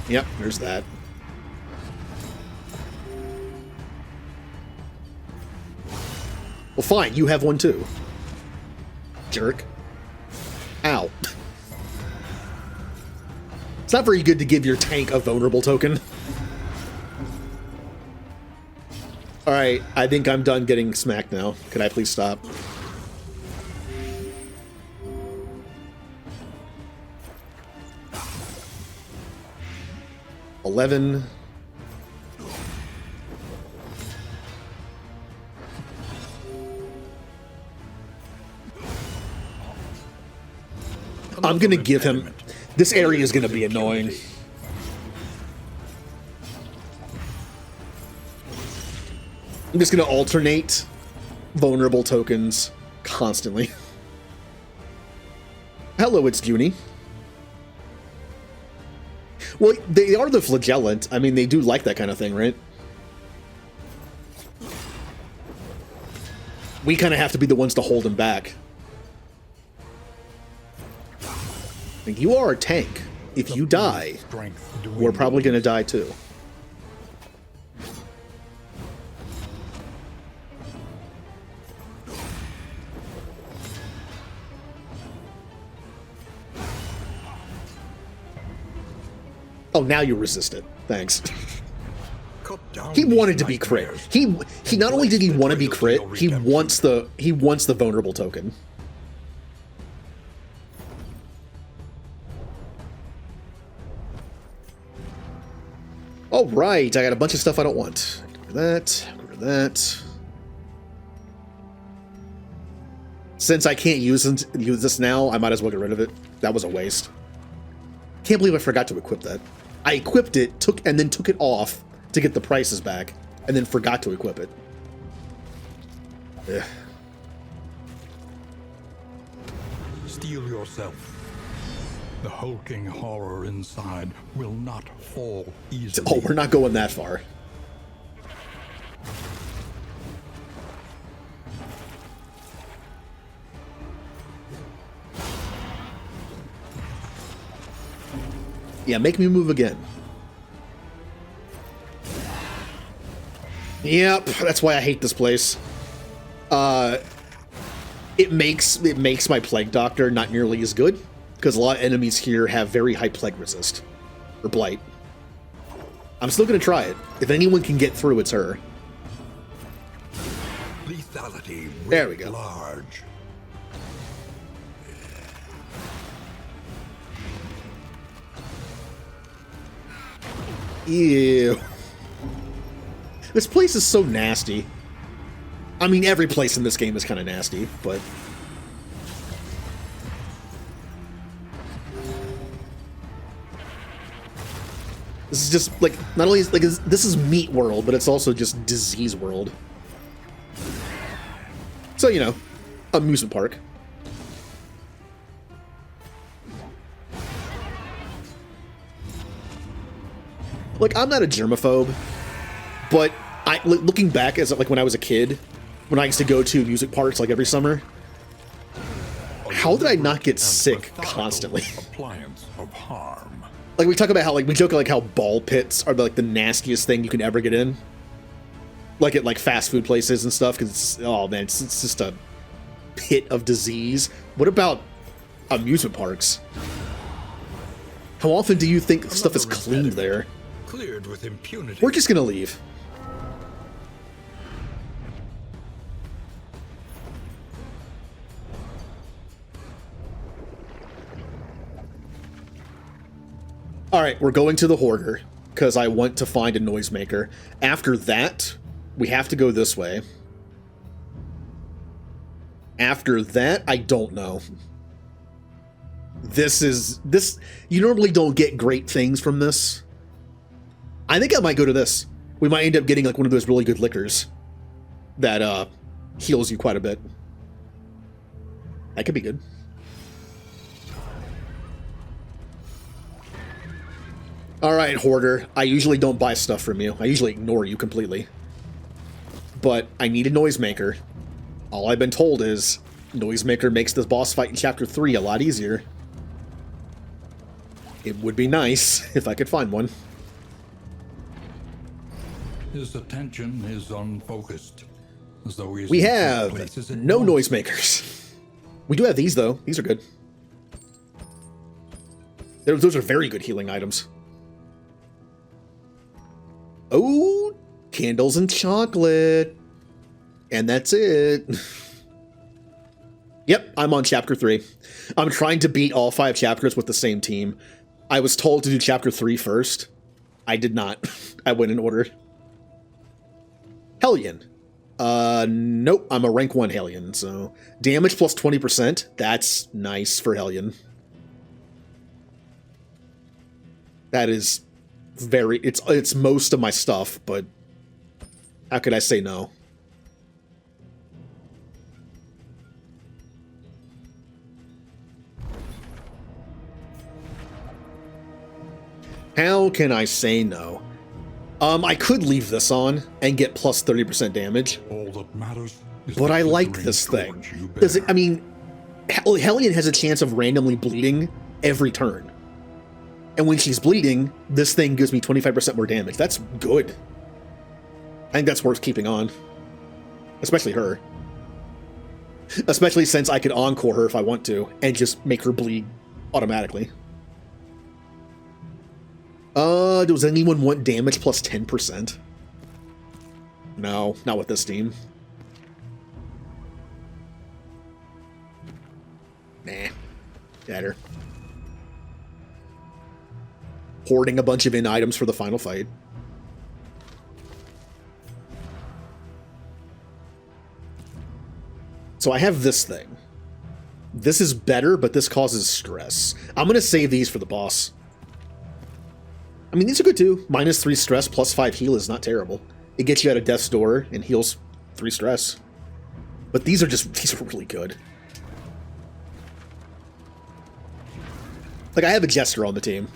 Yep, there's that. Well, fine, you have one too. Jerk. Ow. It's not very good to give your tank a vulnerable token. Alright, I think I'm done getting smacked now. Can I please stop? $11. I'm gonna give him... This area is gonna be annoying. I'm just gonna alternate vulnerable tokens constantly. Hello, it's Junie. Well, they are the flagellant. I mean, they do like that kind of thing, right? We kind of have to be the ones to hold him back. Like, you are a tank. If you die, we're probably going to die too. Oh, now you resist it. Thanks. He wanted to be crit. He not only did he want to be crit, he wants the vulnerable token. All right, I got a bunch of stuff I don't want. Get rid of that. Get rid of that. Since I can't use this now, I might as well get rid of it. That was a waste. Can't believe I forgot to equip that. I equipped it, took it off to get the prices back, and then forgot to equip it. Ugh. Steel yourself. The hulking horror inside will not fall easily. Oh, we're not going that far. Yeah, make me move again. Yep, that's why I hate this place. It makes my Plague Doctor not nearly as good, because a lot of enemies here have very high Plague Resist. Or Blight. I'm still gonna try it. If anyone can get through, it's her. Lethality there we go. Large. Ew. This place is so nasty. I mean, every place in this game is kind of nasty, but... This is just, like, not only is, like, this is Meat World, but it's also just Disease World. So, you know, amusement park. Like, I'm not a germaphobe, but looking back as like when I was a kid, when I used to go to music parks like every summer, how did I not get sick constantly? Appliance of harm. Like we talk about how we joke like how ball pits are like the nastiest thing you can ever get in, like at like fast food places and stuff, because it's, oh man, it's just a pit of disease. What about amusement parks? How often do you think stuff is cleaned there? Cleared with impunity. We're just gonna leave. Alright, we're going to the Hoarder, because I want to find a noisemaker. After that, we have to go this way. After that, I don't know. You normally don't get great things from this. I think I might go to this. We might end up getting like one of those really good liquors that heals you quite a bit. That could be good. All right, Hoarder. I usually don't buy stuff from you. I usually ignore you completely. But I need a Noisemaker. All I've been told is Noisemaker makes this boss fight in Chapter 3 a lot easier. It would be nice if I could find one. His attention is unfocused, as though he is We in have places at no once. Noisemakers. We do have these, though. These are good. Those are very good healing items. Oh, candles and chocolate. And that's it. Yep, I'm on Chapter 3. I'm trying to beat all 5 chapters with the same team. I was told to do Chapter 3 first. I did not. I went in order. Hellion. Nope, I'm a rank 1 Hellion, so... Damage plus 20%. That's nice for Hellion. That is very... It's most of my stuff, but... How could I say no? How can I say no? I could leave this on and get plus 30% damage, All that matters is but the I like flickering this thing. torch you Does it? bear. I mean, Hellion has a chance of randomly bleeding every turn, and when she's bleeding, this thing gives me 25% more damage. That's good. I think that's worth keeping on, especially her. Especially since I could encore her if I want to and just make her bleed automatically. Does anyone want damage plus 10%? No, not with this team. Nah. Better. Hoarding a bunch of in items for the final fight. So I have this thing. This is better, but this causes stress. I'm going to save these for the boss. I mean, these are good too. Minus 3 stress, plus 5 heal is not terrible. It gets you out of death's door and heals 3 stress. But these are really good. Like, I have a Jester on the team.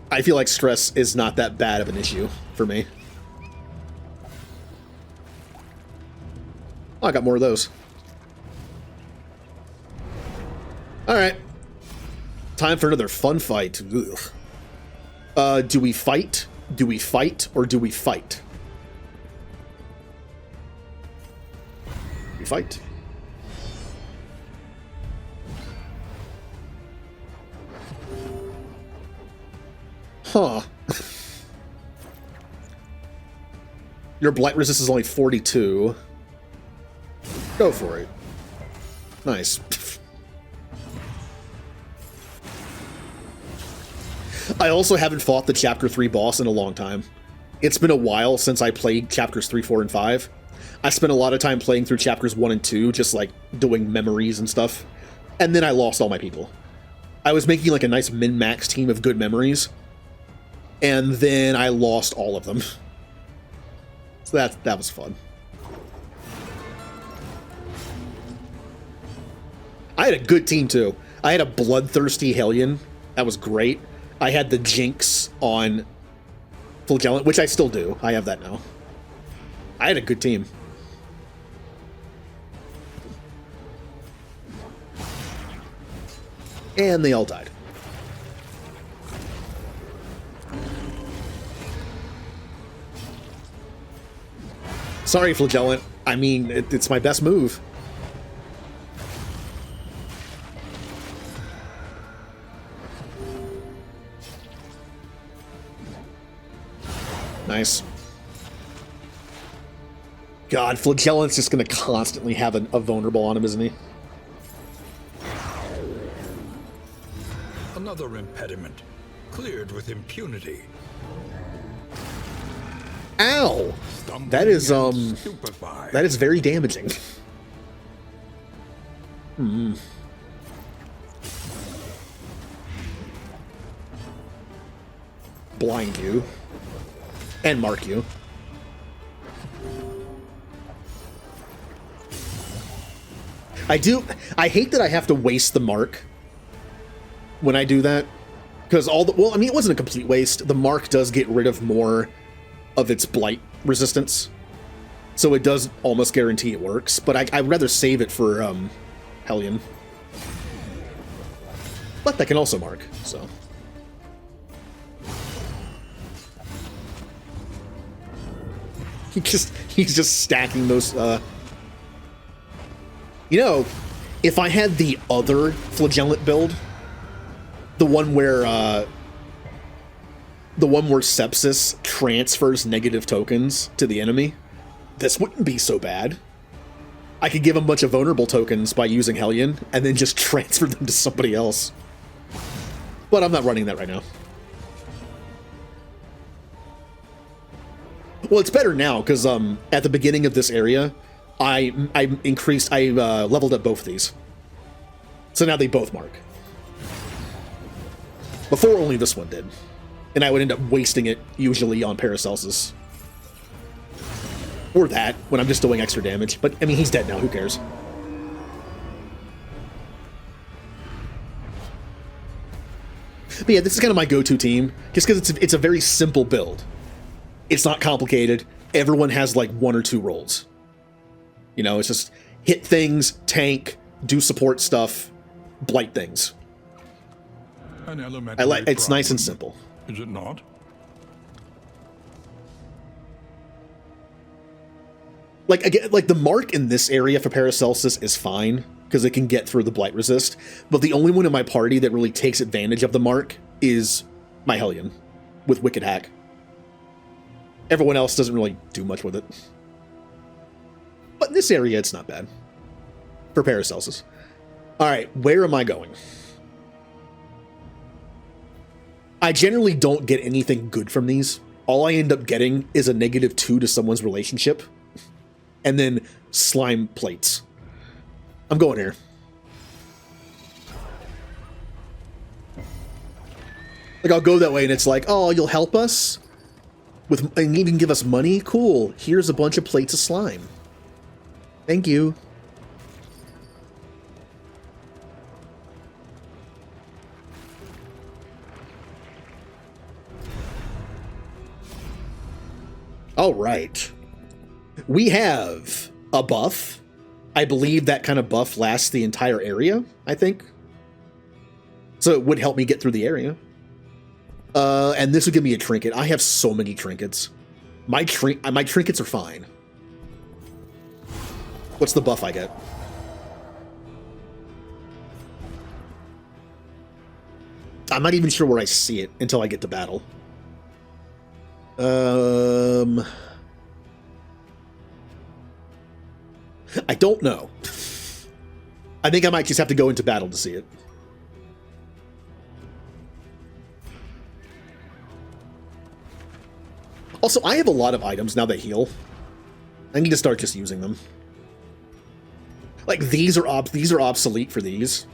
I feel like stress is not that bad of an issue for me. Oh, I got more of those. Alright. Time for another fun fight. Ugh. Do we fight? Do we fight? Or do we fight? We fight. Huh. Your blight resist is only 42. Go for it. Nice. I also haven't fought the Chapter 3 boss in a long time. It's been a while since I played Chapters 3, 4, and 5. I spent a lot of time playing through Chapters 1 and 2, just like doing memories and stuff. And then I lost all my people. I was making like a nice min-max team of good memories. And then I lost all of them. So that was fun. I had a good team too. I had a bloodthirsty Hellion. That was great. I had the Jinx on Flagellant, which I still do. I have that now. I had a good team. And they all died. Sorry, Flagellant. I mean, it's my best move. Nice. God, Flagellant's just going to constantly have a vulnerable on him, isn't he? Another impediment, cleared with impunity. Ow! Stumbling That is, and stupefied. that is very damaging. Blind you. And mark you. I hate that I have to waste the mark when I do that. Because well, I mean, it wasn't a complete waste. The mark does get rid of more of its blight resistance. So it does almost guarantee it works. But I'd rather save it for Hellion. But that can also mark, so. He's just stacking those, You know, if I had the other Flagellant build, the one where Sepsis transfers negative tokens to the enemy, this wouldn't be so bad. I could give him a bunch of vulnerable tokens by using Hellion, and then just transfer them to somebody else. But I'm not running that right now. Well, it's better now, because at the beginning of this area, I leveled up both of these. So now they both mark. Before, only this one did. And I would end up wasting it, usually, on Paracelsus. Or that, when I'm just doing extra damage. But, I mean, he's dead now, who cares? But yeah, this is kind of my go-to team, just because it's a very simple build. It's not complicated. Everyone has, like, 1 or 2 roles. You know, it's just hit things, tank, do support stuff, blight things. It's nice and simple. Is it not? Like, again, like the mark in this area for Paracelsus is fine, because it can get through the blight resist, but the only one in my party that really takes advantage of the mark is my Hellion, with Wicked Hack. Everyone else doesn't really do much with it. But in this area, it's not bad. For Paracelsus. Alright, where am I going? I generally don't get anything good from these. All I end up getting is a -2 to someone's relationship. And then slime plates. I'm going here. Like, I'll go that way and it's like, oh, you'll help us? And even give us money? Cool. Here's a bunch of plates of slime. Thank you. All right. We have a buff. I believe that kind of buff lasts the entire area, I think. So it would help me get through the area. And this would give me a trinket. I have so many trinkets. My trinkets are fine. What's the buff I get? I'm not even sure where I see it until I get to battle. I don't know. I think I might just have to go into battle to see it. Also, I have a lot of items now that heal. I need to start just using them. Like, these are obsolete for these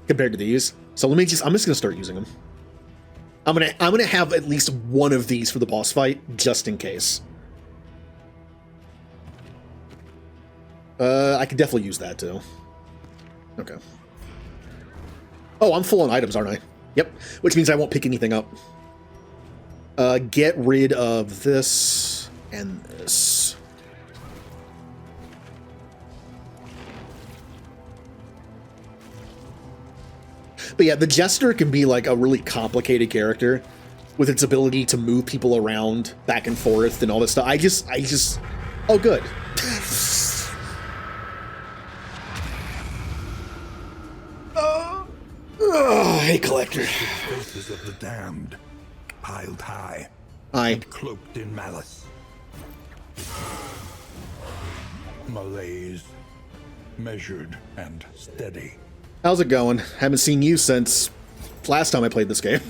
compared to these. So I'm just gonna start using them. I'm gonna have at least one of these for the boss fight, just in case. I could definitely use that too. Okay. Oh, I'm full on items, aren't I? Yep. Which means I won't pick anything up. Get rid of this and this. But yeah, the Jester can be like a really complicated character with its ability to move people around back and forth and all this stuff. I just, oh, good. Hey, Collector. Faces of the damned, piled high, Aye. and cloaked in malice. Malaise, measured and steady. How's it going? Haven't seen you since last time I played this game.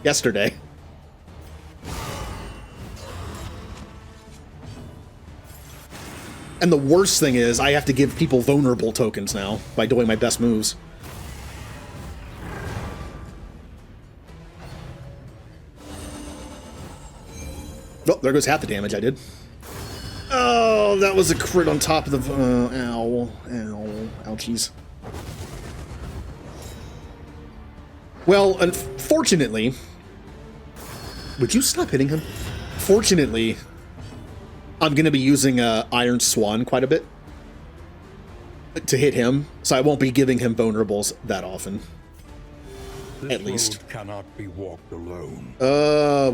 Yesterday. And the worst thing is, I have to give people vulnerable tokens now by doing my best moves. Oh, there goes half the damage I did. Oh, Oh, that was a crit on top of the... ow. Ouchies. Well, unfortunately... Would you stop hitting him? Fortunately, I'm going to be using Iron Swan quite a bit to hit him, so I won't be giving him vulnerables that often. This At least. road cannot be walked alone.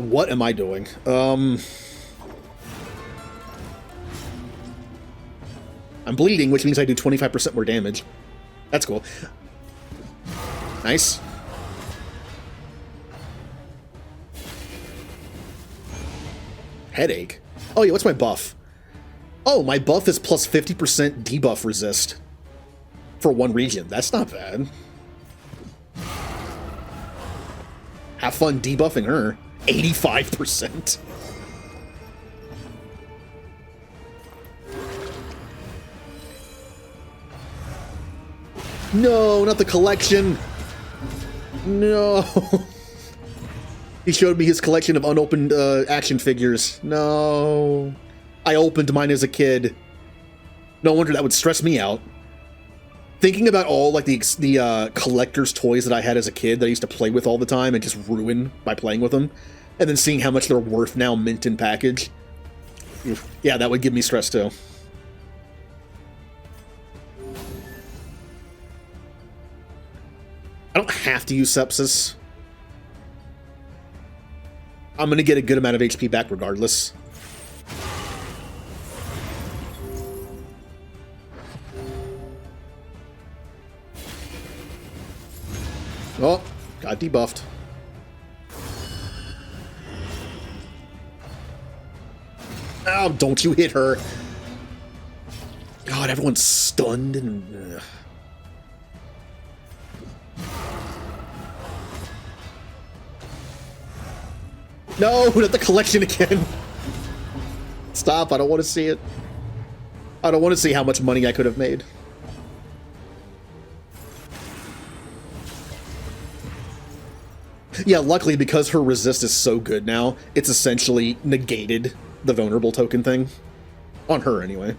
What am I doing? I'm bleeding, which means I do 25% more damage. That's cool. Nice. Headache. Oh yeah, what's my buff? Oh, my buff is plus 50% debuff resist for one region. That's not bad. Have fun debuffing her. 85%. No, not the collection. No. He showed me his collection of unopened action figures. No. I opened mine as a kid. No wonder that would stress me out. Thinking about all like the collector's toys that I had as a kid that I used to play with all the time and just ruin by playing with them, and then seeing how much they're worth now mint in package. Yeah, that would give me stress too. I don't have to use sepsis. I'm going to get a good amount of HP back regardless. Oh, got debuffed. Oh, don't you hit her. God, everyone's stunned and... No, not the collection again. Stop, I don't want to see it. I don't want to see how much money I could have made. Yeah, luckily, because her resist is so good now, it's essentially negated the vulnerable token thing. On her, anyway.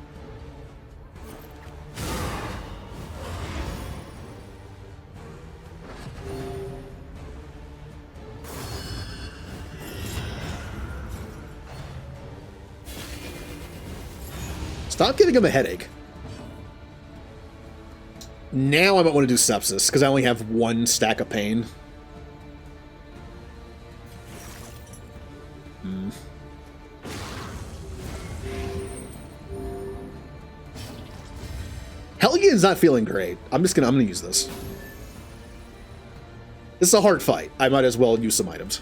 Stop giving him a headache. Now I might want to do sepsis, because I only have one stack of pain. Helgen's not feeling great. I'm gonna use this. This is a hard fight. I might as well use some items.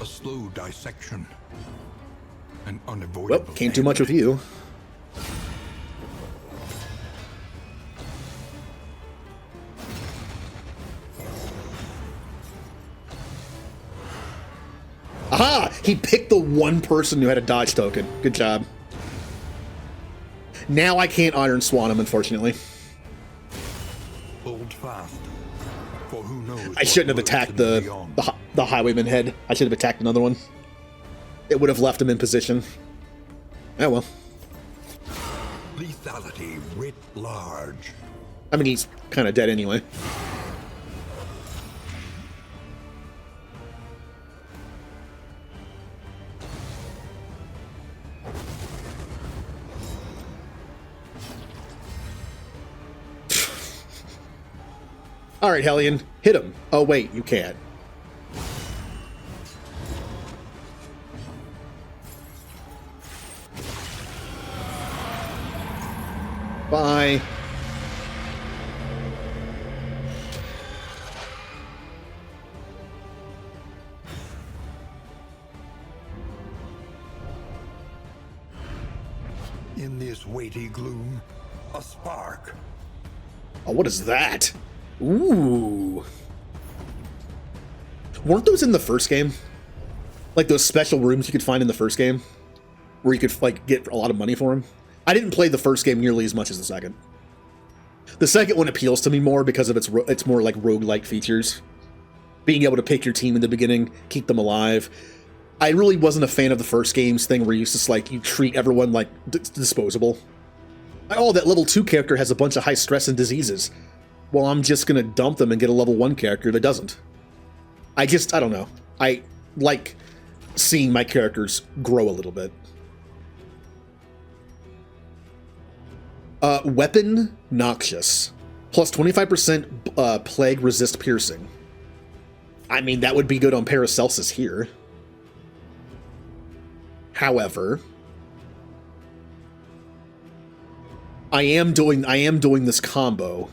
A slow dissection. An unavoidable. Well, can't do much with you. Aha! He picked the one person who had a dodge token. Good job. Now I can't Iron Swan him, unfortunately. Hold fast. For who knows I shouldn't have attacked the highwayman head. I should have attacked another one. It would have left him in position. Oh well. lethality writ large. I mean, he's kind of dead anyway. All right, Hellion, hit him. Oh, wait, you can't. Bye. In this weighty gloom, a spark. Oh, what is that? Ooh. Weren't those in the first game? Like those special rooms you could find in the first game? Where you could, like, get a lot of money for them? I didn't play the first game nearly as much as the second. The second one appeals to me more because of its more, like, roguelike features. being able to pick your team in the beginning, keep them alive. I really wasn't a fan of the first game's thing where you just like you treat everyone like disposable. Oh, that level 2 character has a bunch of high stress and diseases. Well, I'm just gonna dump them and get a level 1 character that doesn't. I don't know. I like seeing my characters grow a little bit. Weapon Noxious. Plus 25% plague resist piercing. I mean, that would be good on Paracelsus here. However, I am doing this combo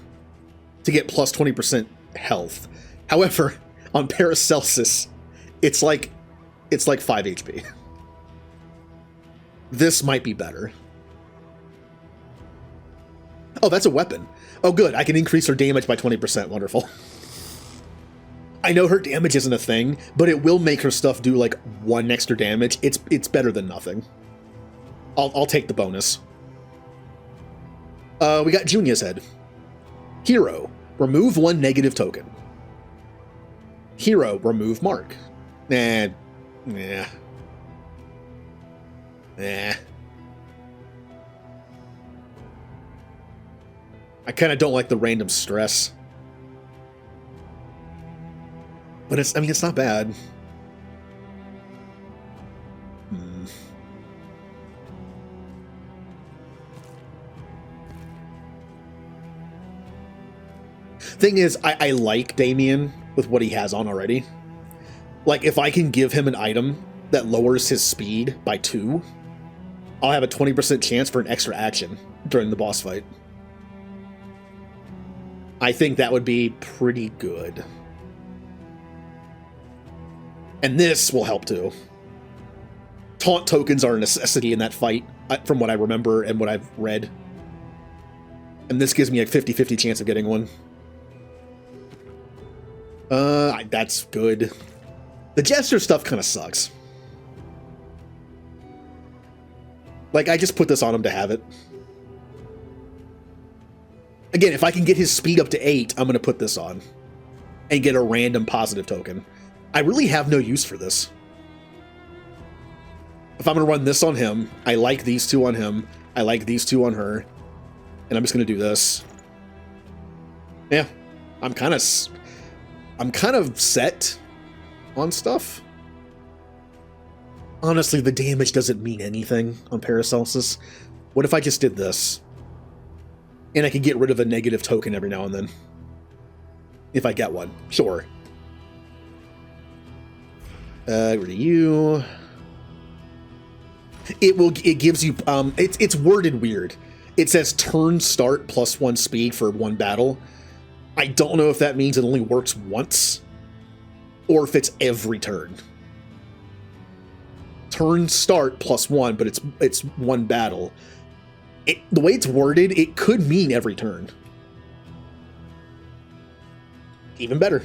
to get plus 20% health. However, on Paracelsus, it's like 5 HP. This might be better. Oh, that's a weapon. Oh, good. I can increase her damage by 20%. Wonderful. I know her damage isn't a thing, but it will make her stuff do like 1 extra damage. It's better than nothing. I'll take the bonus. We got Junia's head. Hero, remove 1 negative token. Hero, remove mark. Nah. I kind of don't like the random stress. But it's not bad. Thing is, I like Damien with what he has on already. Like, if I can give him an item that lowers his speed by 2, I'll have a 20% chance for an extra action during the boss fight. I think that would be pretty good. And this will help too. Taunt tokens are a necessity in that fight, from what I remember and what I've read. And this gives me a 50-50 chance of getting one. That's good. The Jester stuff kind of sucks. Like, I just put this on him to have it. Again, if I can get his speed up to 8, I'm going to put this on. And get a random positive token. I really have no use for this. If I'm going to run this on him, I like these 2 on him. I like these 2 on her. And I'm just going to do this. Yeah. I'm kind of set on stuff. Honestly, the damage doesn't mean anything on Paracelsus. What if I just did this? And I can get rid of a negative token every now and then. If I get one. Sure. Rid of you. It gives you, it's worded weird. It says turn start plus 1 speed for 1 battle. I don't know if that means it only works once, or if it's every turn. Turn start plus 1, but it's 1 battle. The way it's worded, it could mean every turn. Even better.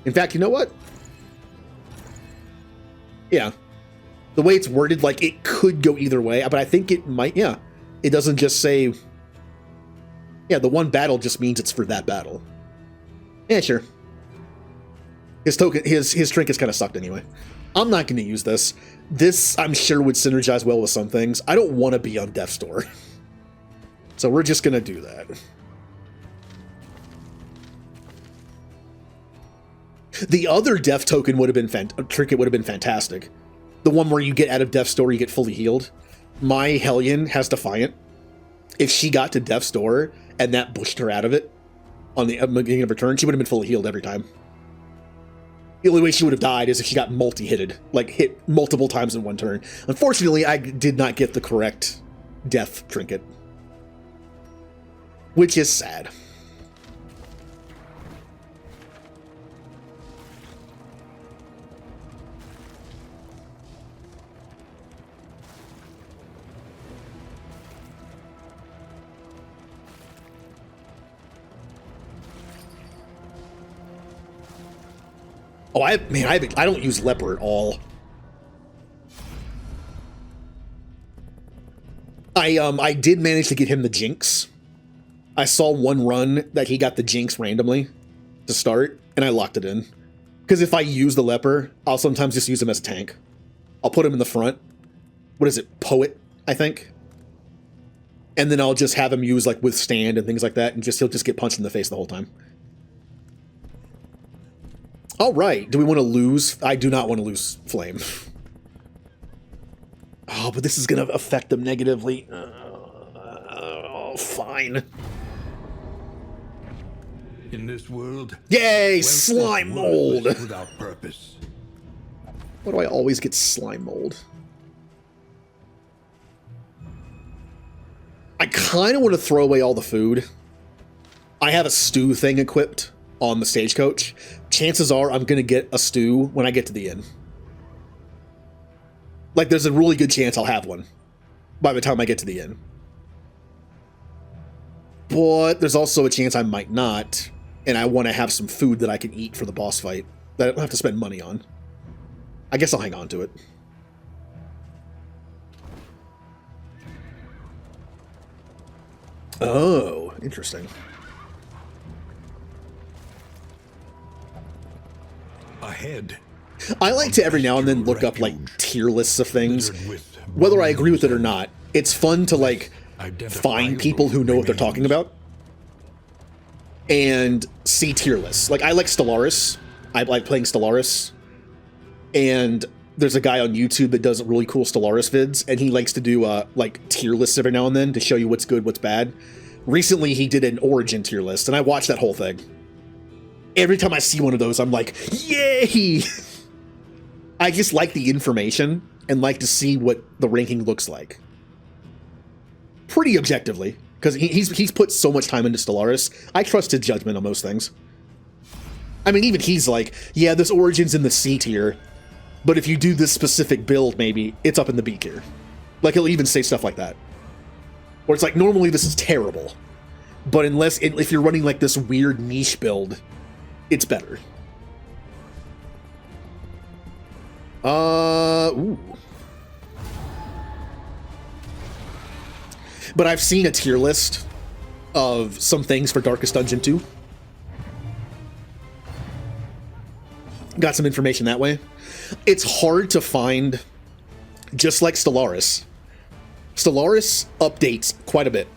In fact, you know what? Yeah. The way it's worded, like, it could go either way, but I think it might, yeah. It doesn't just say... Yeah, the 1 battle just means it's for that battle. Yeah, sure. His trinkets kind of sucked anyway. I'm not going to use this. This, I'm sure, would synergize well with some things. I don't want to be on Death's Door. So we're just going to do that. The other death token would have been trinket would have been fantastic. The one where you get out of Death's Door, you get fully healed. My Hellion has Defiant. If she got to Death's Door and that pushed her out of it on the beginning of her turn, she would have been fully healed every time. The only way she would have died is if she got multi-hitted, like hit multiple times in 1 turn. Unfortunately, I did not get the correct death trinket, which is sad. Oh, I don't use Leper at all. I did manage to get him the Jinx. I saw one run that he got the Jinx randomly, to start, and I locked it in. Because if I use the leper, I'll sometimes just use him as a tank. I'll put him in the front. What is it? Poet, I think. And then I'll just have him use like withstand and things like that, and he'll just get punched in the face the whole time. All right. Do we want to lose? I do not want to lose Flame. Oh, but this is going to affect them negatively. Oh, fine. In this world, yay, slime mold. Without purpose. Why do I always get slime mold? I kind of want to throw away all the food. I have a stew thing equipped on the stagecoach. Chances are I'm going to get a stew when I get to the inn. Like, there's a really good chance I'll have one by the time I get to the inn. But there's also a chance I might not, and I want to have some food that I can eat for the boss fight that I don't have to spend money on. I guess I'll hang on to it. Oh, interesting. Ahead. I like to every now and then look up like tier lists of things. Whether I agree with it or not, it's fun to like find people who know what they're talking about and see tier lists. Like, I like Stellaris. I like playing Stellaris. And there's a guy on YouTube that does really cool Stellaris vids, and he likes to do like tier lists every now and then to show you what's good, what's bad. Recently, he did an Origin tier list, and I watched that whole thing. Every time I see one of those, I'm like, yay! I just like the information and like to see what the ranking looks like. Pretty objectively, because he's put so much time into Stellaris. I trust his judgment on most things. I mean, even he's like, yeah, this Origin's in the C tier, but if you do this specific build, maybe, it's up in the B tier. Like, he'll even say stuff like that. Or it's like, normally this is terrible, but if you're running like this weird niche build, it's better. Ooh. But I've seen a tier list of some things for Darkest Dungeon 2. Got some information that way. It's hard to find, just like Stellaris. Stellaris updates quite a bit.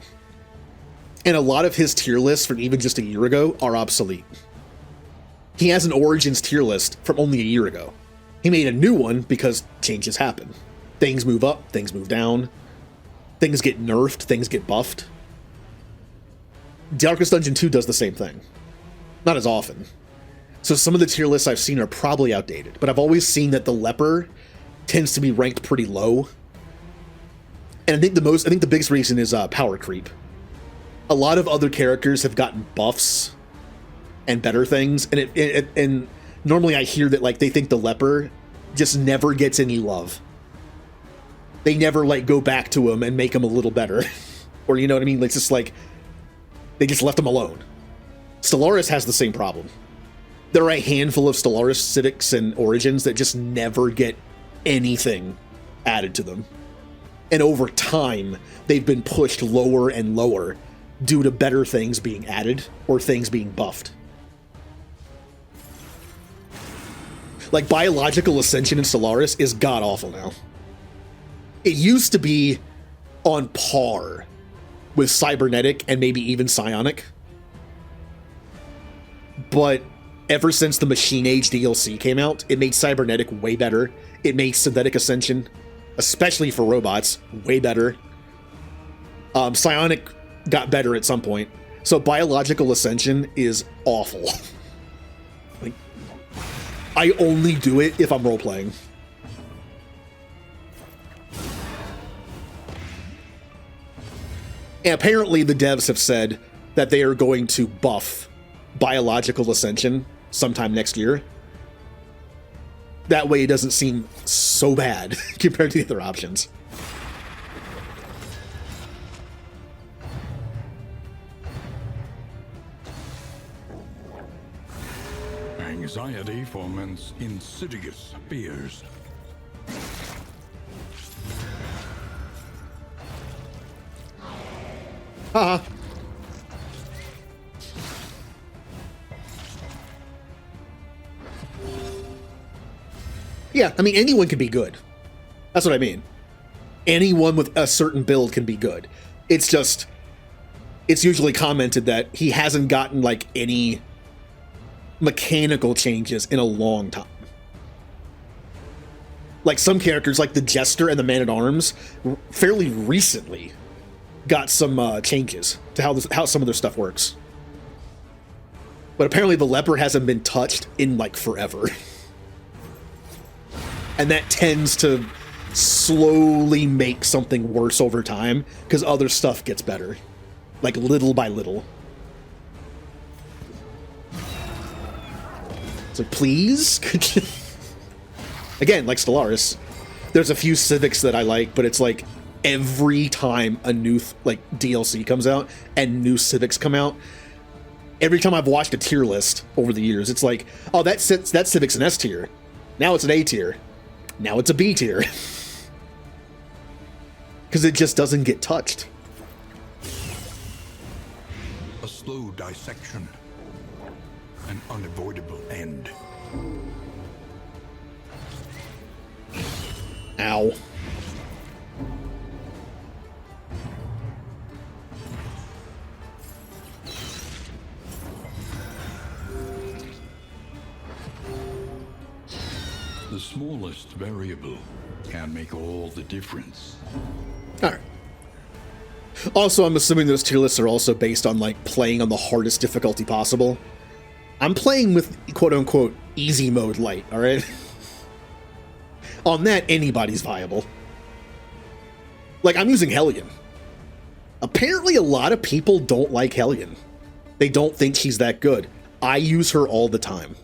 And a lot of his tier lists from even just a year ago are obsolete. He has an Origins tier list from only a year ago. He made a new one because changes happen. Things move up, things move down. Things get nerfed, things get buffed. Darkest Dungeon 2 does the same thing. Not as often. So some of the tier lists I've seen are probably outdated, but I've always seen that the Leper tends to be ranked pretty low. And I think the biggest reason is power creep. A lot of other characters have gotten buffs and better things, and normally I hear that like they think the Leper just never gets any love. They never like go back to him and make him a little better. Or you know what I mean? Like, it's just like they just left him alone. Stellaris has the same problem. There are a handful of Stellaris Civics and Origins that just never get anything added to them. And over time, they've been pushed lower and lower due to better things being added or things being buffed. Like, Biological Ascension in Stellaris is god-awful now. It used to be on par with Cybernetic and maybe even Psionic. But ever since the Machine Age DLC came out, it made Cybernetic way better. It made Synthetic Ascension, especially for robots, way better. Psionic got better at some point. So Biological Ascension is awful. Like, I only do it if I'm role-playing. And apparently the devs have said that they are going to buff Biological Ascension sometime next year. That way it doesn't seem so bad compared to the other options. Anxiety foments insidious fears. Yeah, I mean, anyone can be good. That's what I mean. Anyone with a certain build can be good. It's just, it's usually commented that he hasn't gotten like any mechanical changes in a long time. Like some characters, like the Jester and the Man-at-Arms, fairly recently got some changes to how some of their stuff works. But apparently the Leper hasn't been touched in like forever. And that tends to slowly make something worse over time because other stuff gets better, like little by little. It's like, please? Again, like Stellaris, there's a few civics that I like, but it's like every time a new DLC comes out and new civics come out, every time I've watched a tier list over the years, it's like, oh, that civic's an S tier. Now it's an A tier. Now it's a B tier. Because it just doesn't get touched. A slow dissection. An unavoidable end. Ow. The smallest variable can make all the difference. Alright. Also, I'm assuming those tier lists are also based on, like, playing on the hardest difficulty possible. I'm playing with, quote-unquote, easy mode light, alright? On that, anybody's viable. Like, I'm using Hellion. Apparently, a lot of people don't like Hellion. They don't think she's that good. I use her all the time.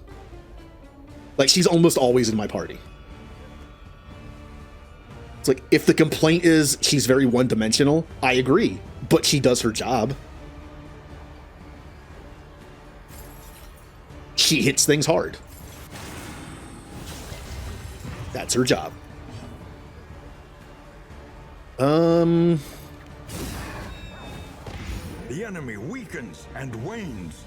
Like, she's almost always in my party. It's like, if the complaint is she's very one-dimensional, I agree, but she does her job. She hits things hard. That's her job. The enemy weakens and wanes.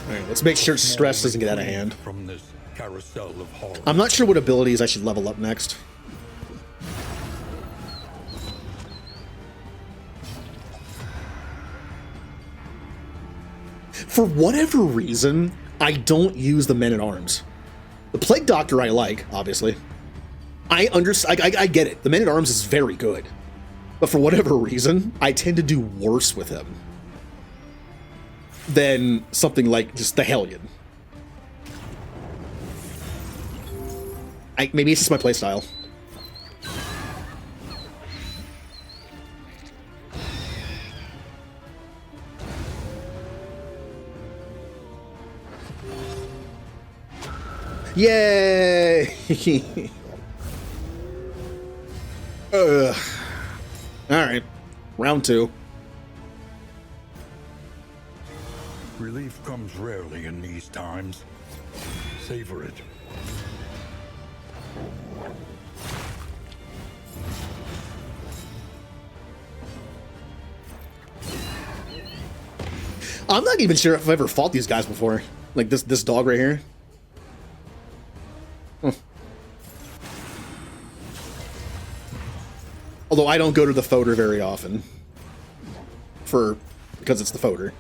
Alright, let's make sure stress doesn't get out of hand. From this carousel of horror. I'm not sure what abilities I should level up next. For whatever reason, I don't use the Men-at-Arms. The Plague Doctor I like, obviously. I get it. The Man-at-Arms is very good. But for whatever reason, I tend to do worse with him than something like just the Hellion. Maybe it's just my playstyle. Yay! Alright. Round 2. Relief comes rarely in these times. Savor it. I'm not even sure if I've ever fought these guys before. Like this dog right here. Although I don't go to the Fodor very often. Because it's the Fodor.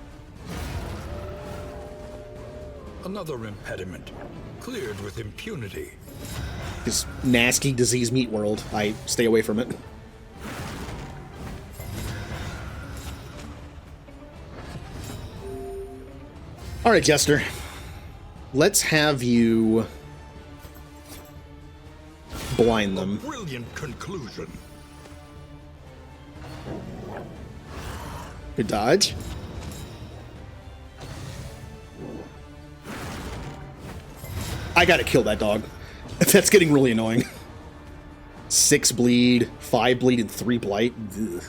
Another impediment. Cleared with impunity. This nasty disease meat world. I stay away from it. Alright, Jester. Let's have you blind them. A brilliant conclusion. Good dodge. I gotta kill that dog. That's getting really annoying. 6 bleed, 5 bleed, and 3 blight. Ugh.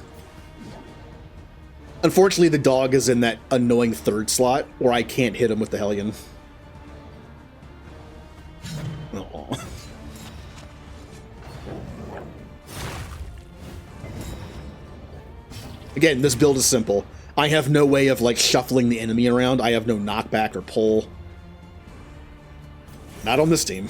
Unfortunately, the dog is in that annoying third slot where I can't hit him with the Hellion. Again, this build is simple. I have no way of, like, shuffling the enemy around. I have no knockback or pull. Not on this team.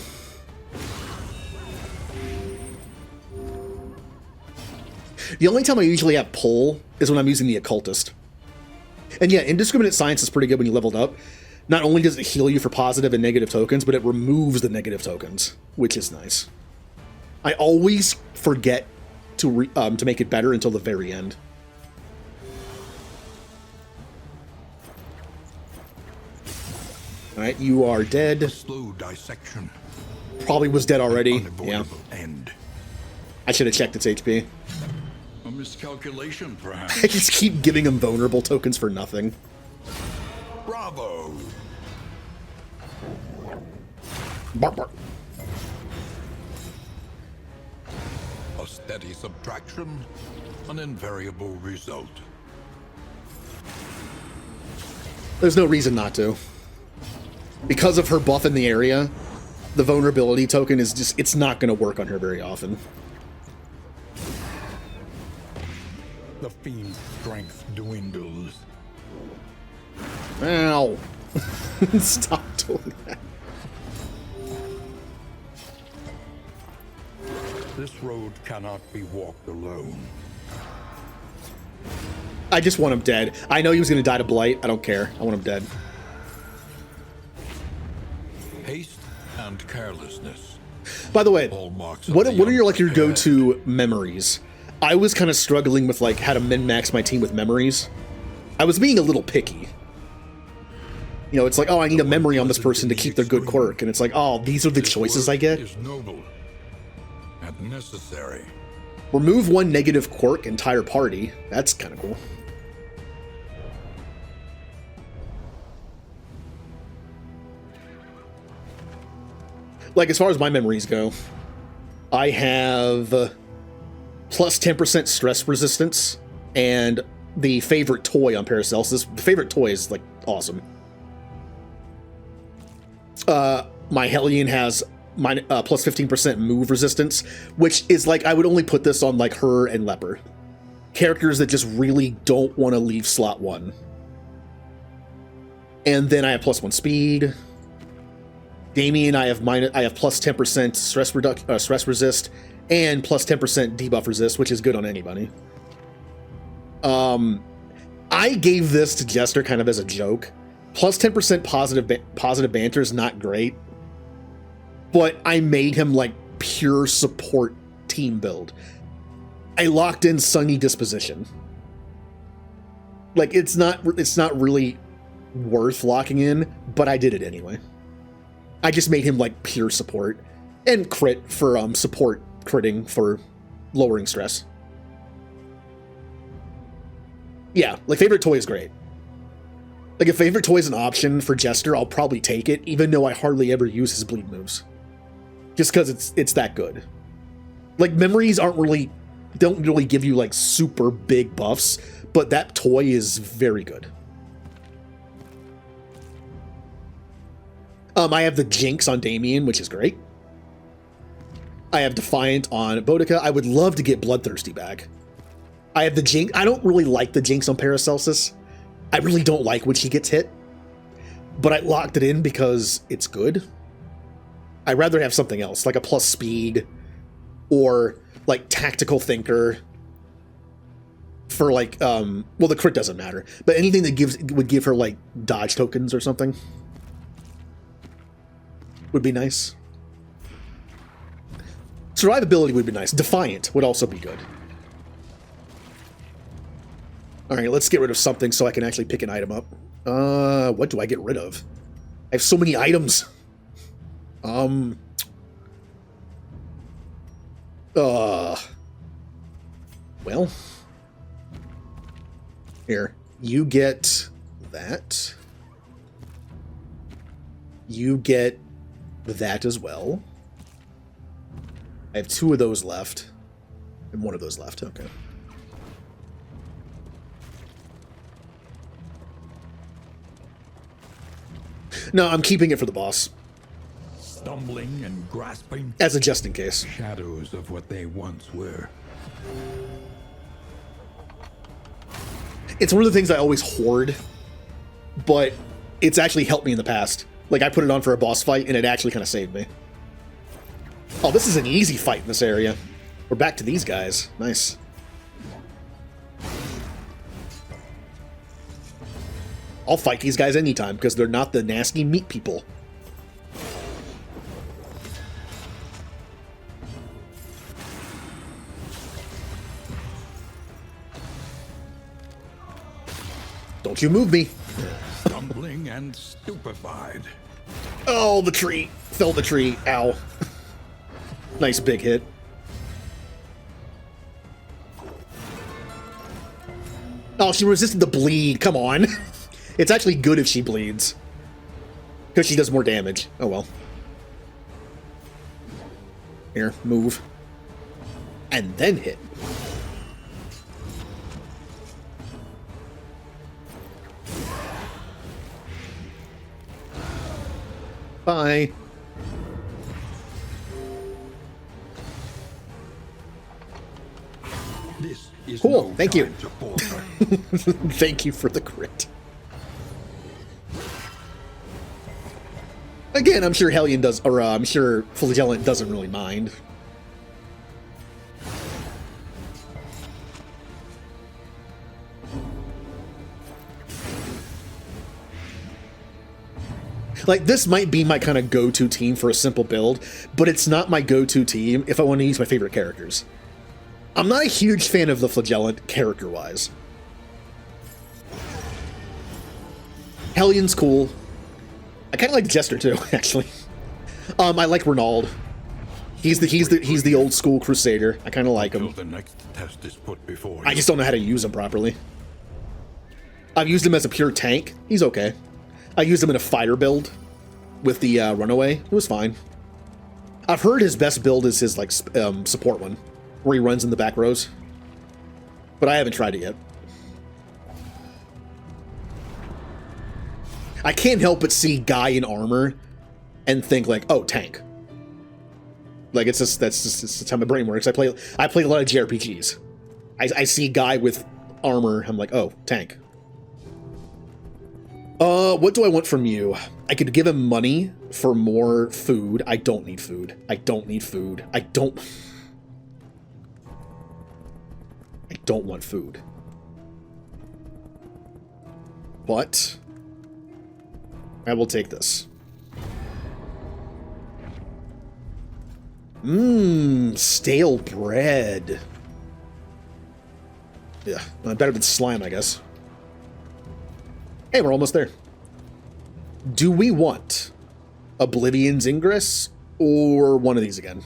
The only time I usually have pull is when I'm using the Occultist. And yeah, Indiscriminate Science is pretty good when you leveled up. Not only does it heal you for positive and negative tokens, but it removes the negative tokens, which is nice. I always forget to make it better until the very end. All right, you are dead. A slow dissection. Probably was dead already. Yeah. Unavoidable end. I should have checked its HP. A miscalculation, I perhaps. just keep giving him vulnerable tokens for nothing. Bravo! Bark, bark. A steady subtraction, an invariable result. There's no reason not to. Because of her buff in the area, the vulnerability token is just, it's not going to work on her very often. The fiend's strength dwindles. Ow. Stop doing that. This road cannot be walked alone. I just want him dead. I know he was going to die to Blight. I don't care. I want him dead. Haste and carelessness. By the way, Hallmarks of what the are your like your unprepared. go-to memories? I was kind of struggling with like how to min-max my team with memories. I was being a little picky. You know, it's like, oh, I need a memory on this person to keep their good quirk, and it's like, oh, these are the This choices work I get. is noble and necessary. Remove one negative quirk, entire party. That's kind of cool. Like, as far as my memories go, I have plus 10% stress resistance and the favorite toy on Paracelsus. The favorite toy is, like, awesome. My Hellion has plus 15% move resistance, which is, like, I would only put this on, like, her and Leper. Characters that just really don't want to leave slot 1. And then I have plus 1 speed. Damien, I have plus 10% stress resist and plus 10% debuff resist, which is good on anybody. I gave this to Jester kind of as a joke. Plus 10% positive banter is not great, but I made him like pure support team build. I locked in Sunny Disposition. Like it's not really worth locking in, but I did it anyway. I just made him like pure support and crit for support critting for lowering stress. Yeah, like favorite toy is great. Like if favorite toy is an option for Jester, I'll probably take it, even though I hardly ever use his bleed moves. Just because it's that good. Like memories don't really give you like super big buffs, but that toy is very good. I have the Jinx on Damien, which is great. I have Defiant on Boudica. I would love to get Bloodthirsty back. I have the Jinx. I don't really like the Jinx on Paracelsus. I really don't like when she gets hit. But I locked it in because it's good. I'd rather have something else, like a plus speed or like Tactical Thinker for like, well, the crit doesn't matter, but anything that would give her like dodge tokens or something would be nice. Survivability would be nice. Defiant would also be good. All right, let's get rid of something so I can actually pick an item up. What do I get rid of? I have so many items. Well. Here, you get that. You get that as well. I have 2 of those left. And 1 of those left, okay. No, I'm keeping it for the boss. Stumbling and grasping. As a just in case. Shadows of what they once were. It's one of the things I always hoard, but it's actually helped me in the past. Like, I put it on for a boss fight, and it actually kind of saved me. Oh, this is an easy fight in this area. We're back to these guys. Nice. I'll fight these guys anytime, because they're not the nasty meat people. Don't you move me. Stumbling and stupefied. Oh, the tree. Fell the tree. Ow. Nice big hit. Oh, she resisted the bleed. Come on. It's actually good if she bleeds. Because she does more damage. Oh, well. Here, move. And then hit. Bye. This is Cool, no thank you. time to falter. Thank you for the crit. Again, I'm sure Hellion does, or I'm sure Flagellant doesn't really mind. Like, this might be my kind of go-to team for a simple build, but it's not my go-to team if I want to use my favorite characters. I'm not a huge fan of the Flagellant character-wise. Hellion's cool. I kind of like Jester too, actually. I like Renauld. He's the old school Crusader. I kind of like him. The next test is put before I you. just don't know how to use him properly. I've used him as a pure tank. He's okay. I used him in a fighter build with the Runaway. It was fine. I've heard his best build is his like support one, where he runs in the back rows. But I haven't tried it yet. I can't help but see Guy in armor and think like, oh, tank. Like it's just that's just how my brain works. I play a lot of JRPGs. I see Guy with armor. I'm like, oh, tank. What do I want from you? I could give him money for more food. I don't need food. I don't need food. I don't want food. But I will take this. Stale bread. Yeah, better than slime, I guess. Hey, we're almost there. Do we want Oblivion's Ingress or one of these again?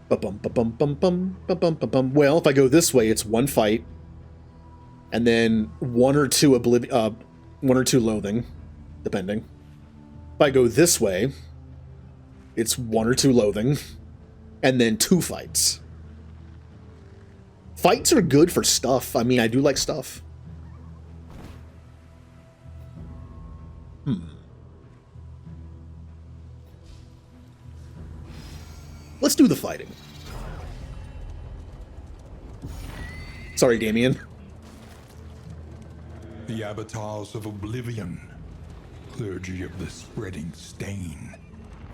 Ba-bum, ba-bum, bum, bum, ba-bum, ba-bum. Well, if I go this way, it's one fight, and then one or two Loathing, depending. If I go this way, it's one or two Loathing, and then two fights. Fights are good for stuff. I mean, I do like stuff. Let's do the fighting. Sorry, Damien. The avatars of Oblivion, clergy of the spreading stain.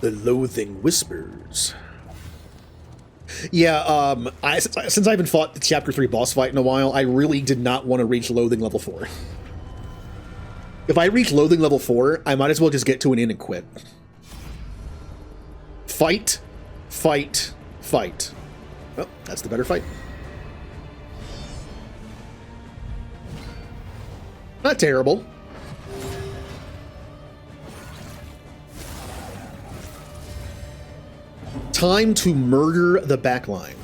The Loathing Whispers. Yeah, since I haven't fought the Chapter 3 boss fight in a while, I really did not want to reach Loathing level 4. If I reach Loathing level 4, I might as well just get to an inn and quit. Fight, fight, fight. Oh, that's the better fight. Not terrible. Time to murder the backline.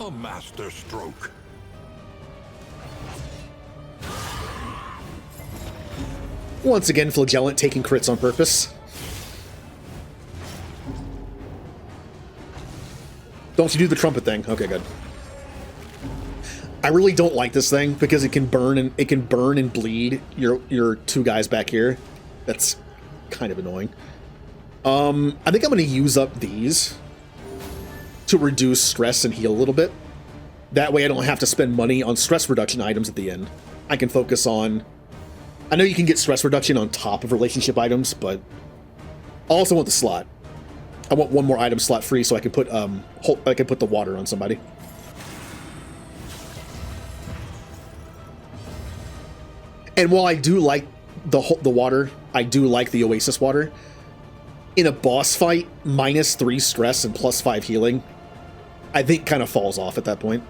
A master stroke. Once again, Flagellant taking crits on purpose. Don't you do the trumpet thing? Okay, good. I really don't like this thing because it can burn and bleed your two guys back here. That's kind of annoying. I think I'm going to use up these to reduce stress and heal a little bit. That way I don't have to spend money on stress reduction items at the end. I can focus on... I know you can get stress reduction on top of relationship items, but I also want the slot. I want one more item slot free so I can put the water on somebody. And while I do like the water, I do like the Oasis water. In a boss fight, -3 stress and +5 healing, I think kind of falls off at that point.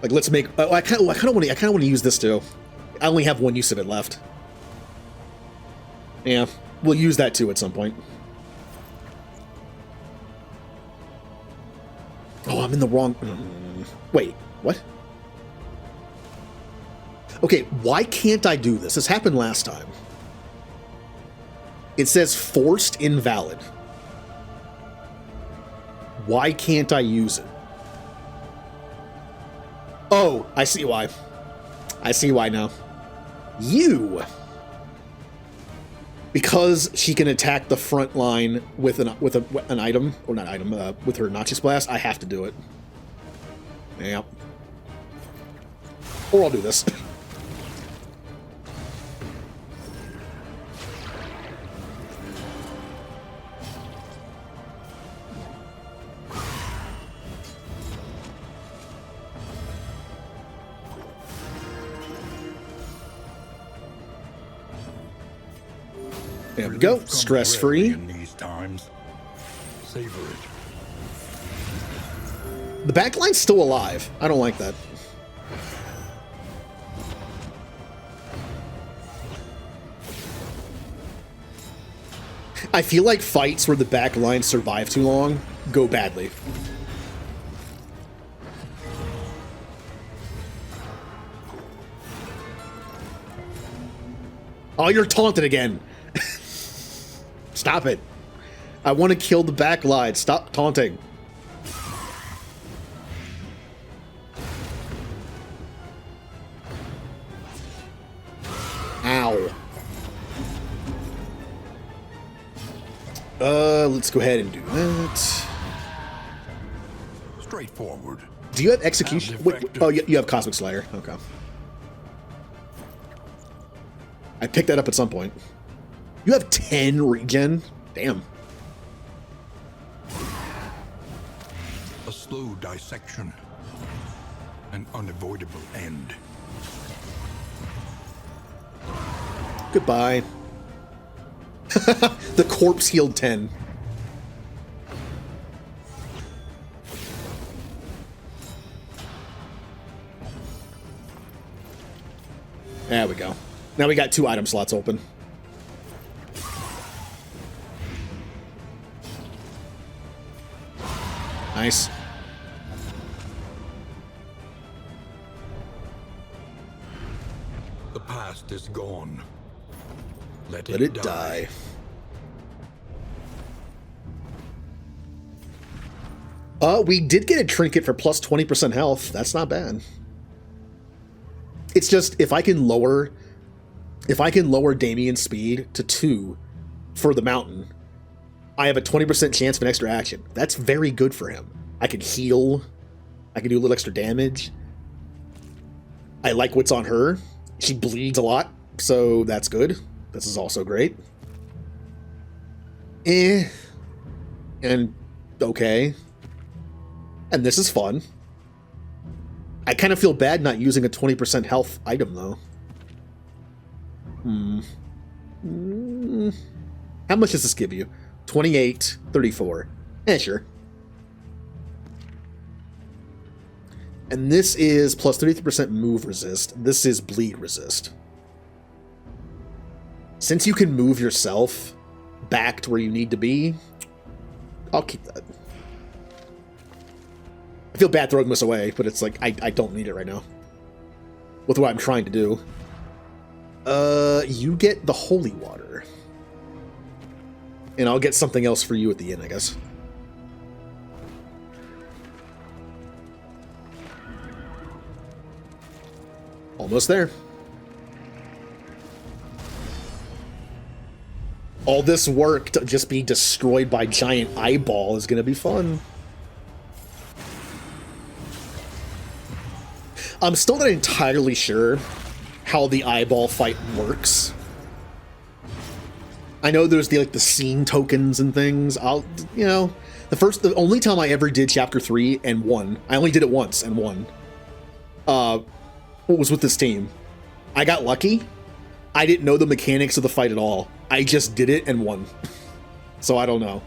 Like, let's make. I kind of want to use this too. I only have one use of it left. Yeah, we'll use that too at some point. Oh, I'm in the wrong. Wait, what? Okay, why can't I do this? This happened last time. It says forced invalid. Why can't I use it? Oh, I see why. I see why now. Because she can attack the front line with an item, or not item, with her Noxious Blast, I have to do it. Yep. Or I'll do this. There we go. Stress-free. In these times. Savor it. The backline's still alive. I don't like that. I feel like fights where the backline survive too long go badly. Oh, you're taunted again. Stop it. I want to kill the backline. Stop taunting. Ow. Let's go ahead and do that. Straightforward. Do you have execution? Wait, oh, you have Cosmic Slayer. Okay. I picked that up at some point. You have 10 regen? Damn. A slow dissection. An unavoidable end. Goodbye. The corpse healed 10. There we go. Now we got 2 item slots open. Nice. The past is gone. Let it die. We did get a trinket for plus 20% health. That's not bad. It's just if I can lower Damien's speed to 2 for the mountain, I have a 20% chance of an extra action. That's very good for him. I can heal. I can do a little extra damage. I like what's on her. She bleeds a lot, so that's good. This is also great. And okay. And this is fun. I kind of feel bad not using a 20% health item, though. How much does this give you? 28, 34. Sure. And this is plus 33% move resist. This is bleed resist. Since you can move yourself back to where you need to be, I'll keep that. I feel bad throwing this away, but it's like, I don't need it right now. With what I'm trying to do. You get the holy water. And I'll get something else for you at the end, I guess. Almost there. All this work to just be destroyed by giant eyeball is going to be fun. I'm still not entirely sure how the eyeball fight works. I know there's the scene tokens and things. The only time I ever did chapter 3 and won. I only did it once and won. Was with this team. I got lucky. I didn't know the mechanics of the fight at all. I just did it and won. So I don't know.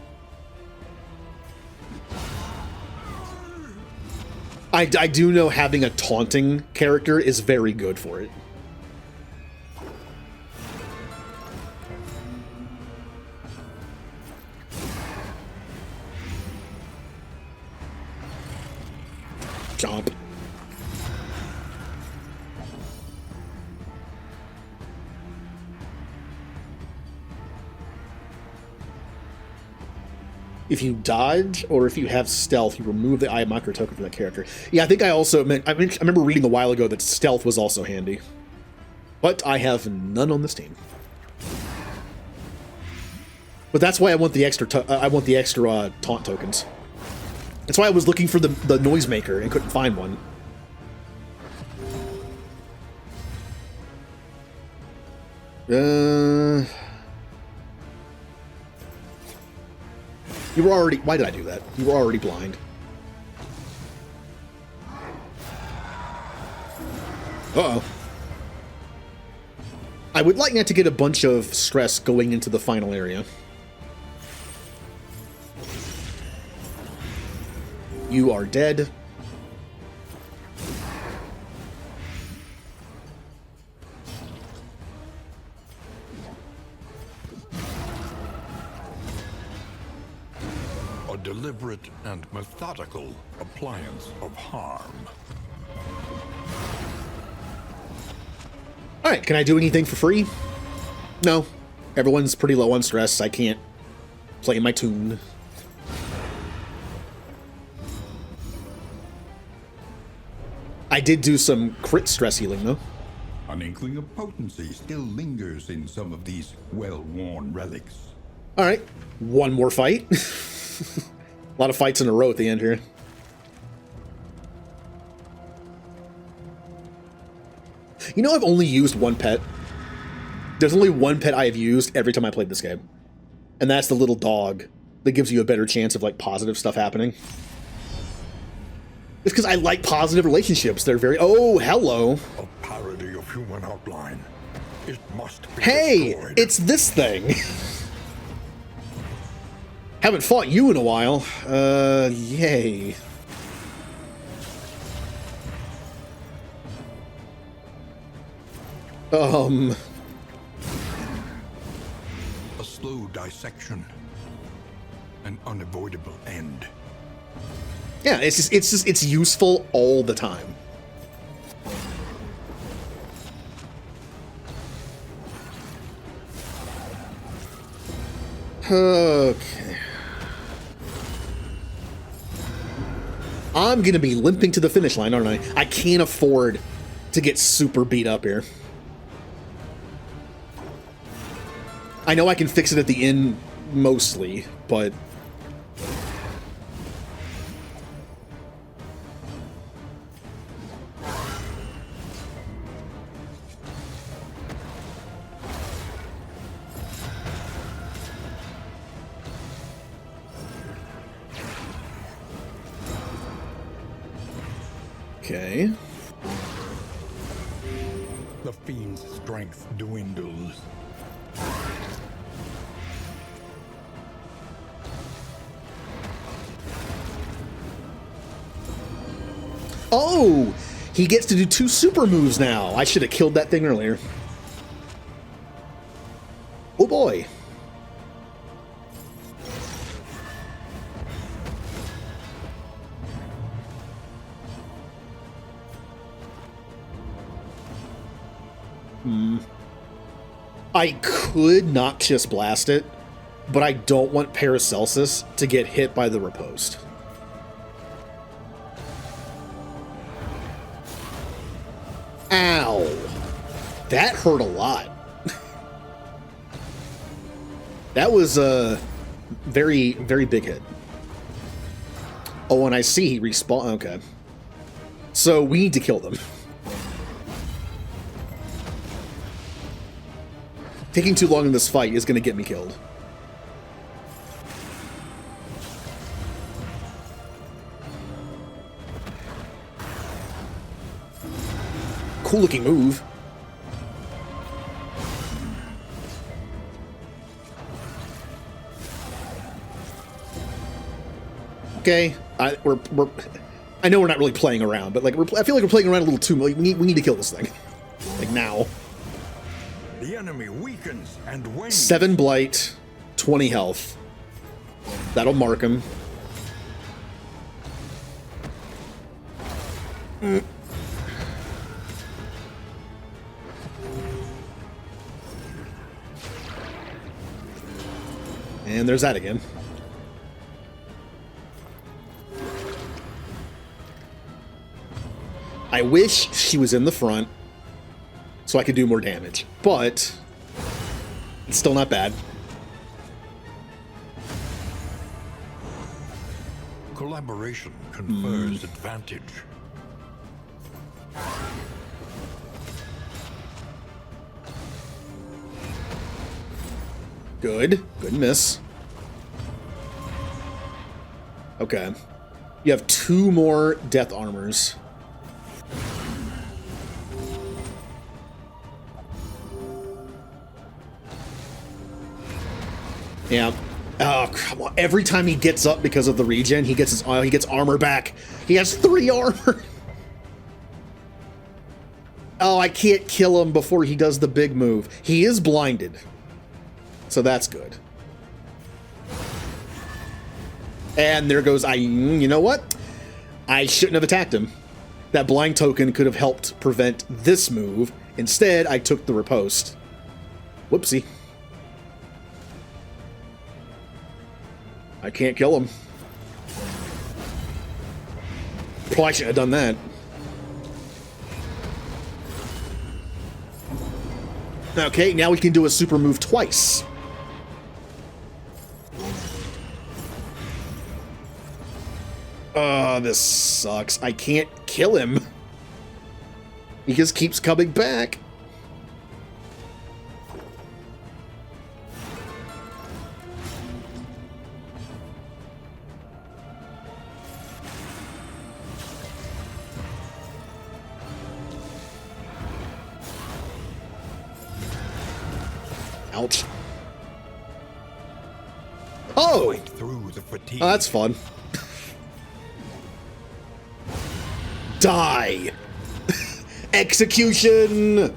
I do know having a taunting character is very good for it. Jump. If you dodge or if you have stealth, you remove the eye micro token from that character. Yeah, I think I also I remember reading a while ago that stealth was also handy. But I have none on this team. But that's why I want the extra taunt tokens. That's why I was looking for the noisemaker and couldn't find one. You were already... Why did I do that? You were already blind. Uh-oh. I would like not to get a bunch of stress going into the final area. You are dead. A deliberate and methodical appliance of harm. Alright, can I do anything for free? No. Everyone's pretty low on stress. I can't play my tune. I did do some crit stress healing, though. An inkling of potency still lingers in some of these well-worn relics. Alright, one more fight. A lot of fights in a row at the end here. You know, I've only used one pet. There's only one pet I have used every time I played this game. And that's the little dog that gives you a better chance of, like, positive stuff happening. It's because I like positive relationships. They're very... Oh, hello. A parody of human outline. It must be Hey, destroyed. it's this thing. Haven't fought you in a while. Yay. A slow dissection. An unavoidable end. Yeah, it's useful all the time. Okay. I'm gonna be limping to the finish line, aren't I? I can't afford to get super beat up here. I know I can fix it at the end mostly, but... Okay. The fiend's strength dwindles. Oh! He gets to do 2 super moves now. I should have killed that thing earlier. Oh boy. I could Noxious Blast it, but I don't want Paracelsus to get hit by the riposte. Ow. That hurt a lot. That was a very, very big hit. Oh, and I see he respawned. Okay. So we need to kill them. Taking too long in this fight is going to get me killed. Cool looking move. Okay, I know we're not really playing around, but like I feel like we're playing around a little too much. We need to kill this thing, like now. The enemy weakens and wanes. 7 blight, 20 health. That'll mark him. And there's that again. I wish she was in the front so I could do more damage, but it's still not bad. Collaboration confers advantage. Good. Good miss. Okay. You have 2 more death armors. Yeah. Oh, come on. Every time he gets up because of the regen, he gets armor back. He has 3 armor. Oh, I can't kill him before he does the big move. He is blinded. So that's good. And there goes you know what? I shouldn't have attacked him. That blind token could have helped prevent this move. Instead, I took the riposte. Whoopsie. I can't kill him. Probably shouldn't have done that. Okay, now we can do a super move twice. This sucks. I can't kill him. He just keeps coming back. Ouch. Oh! Through the fatigue. Oh, that's fun. Die! Execution!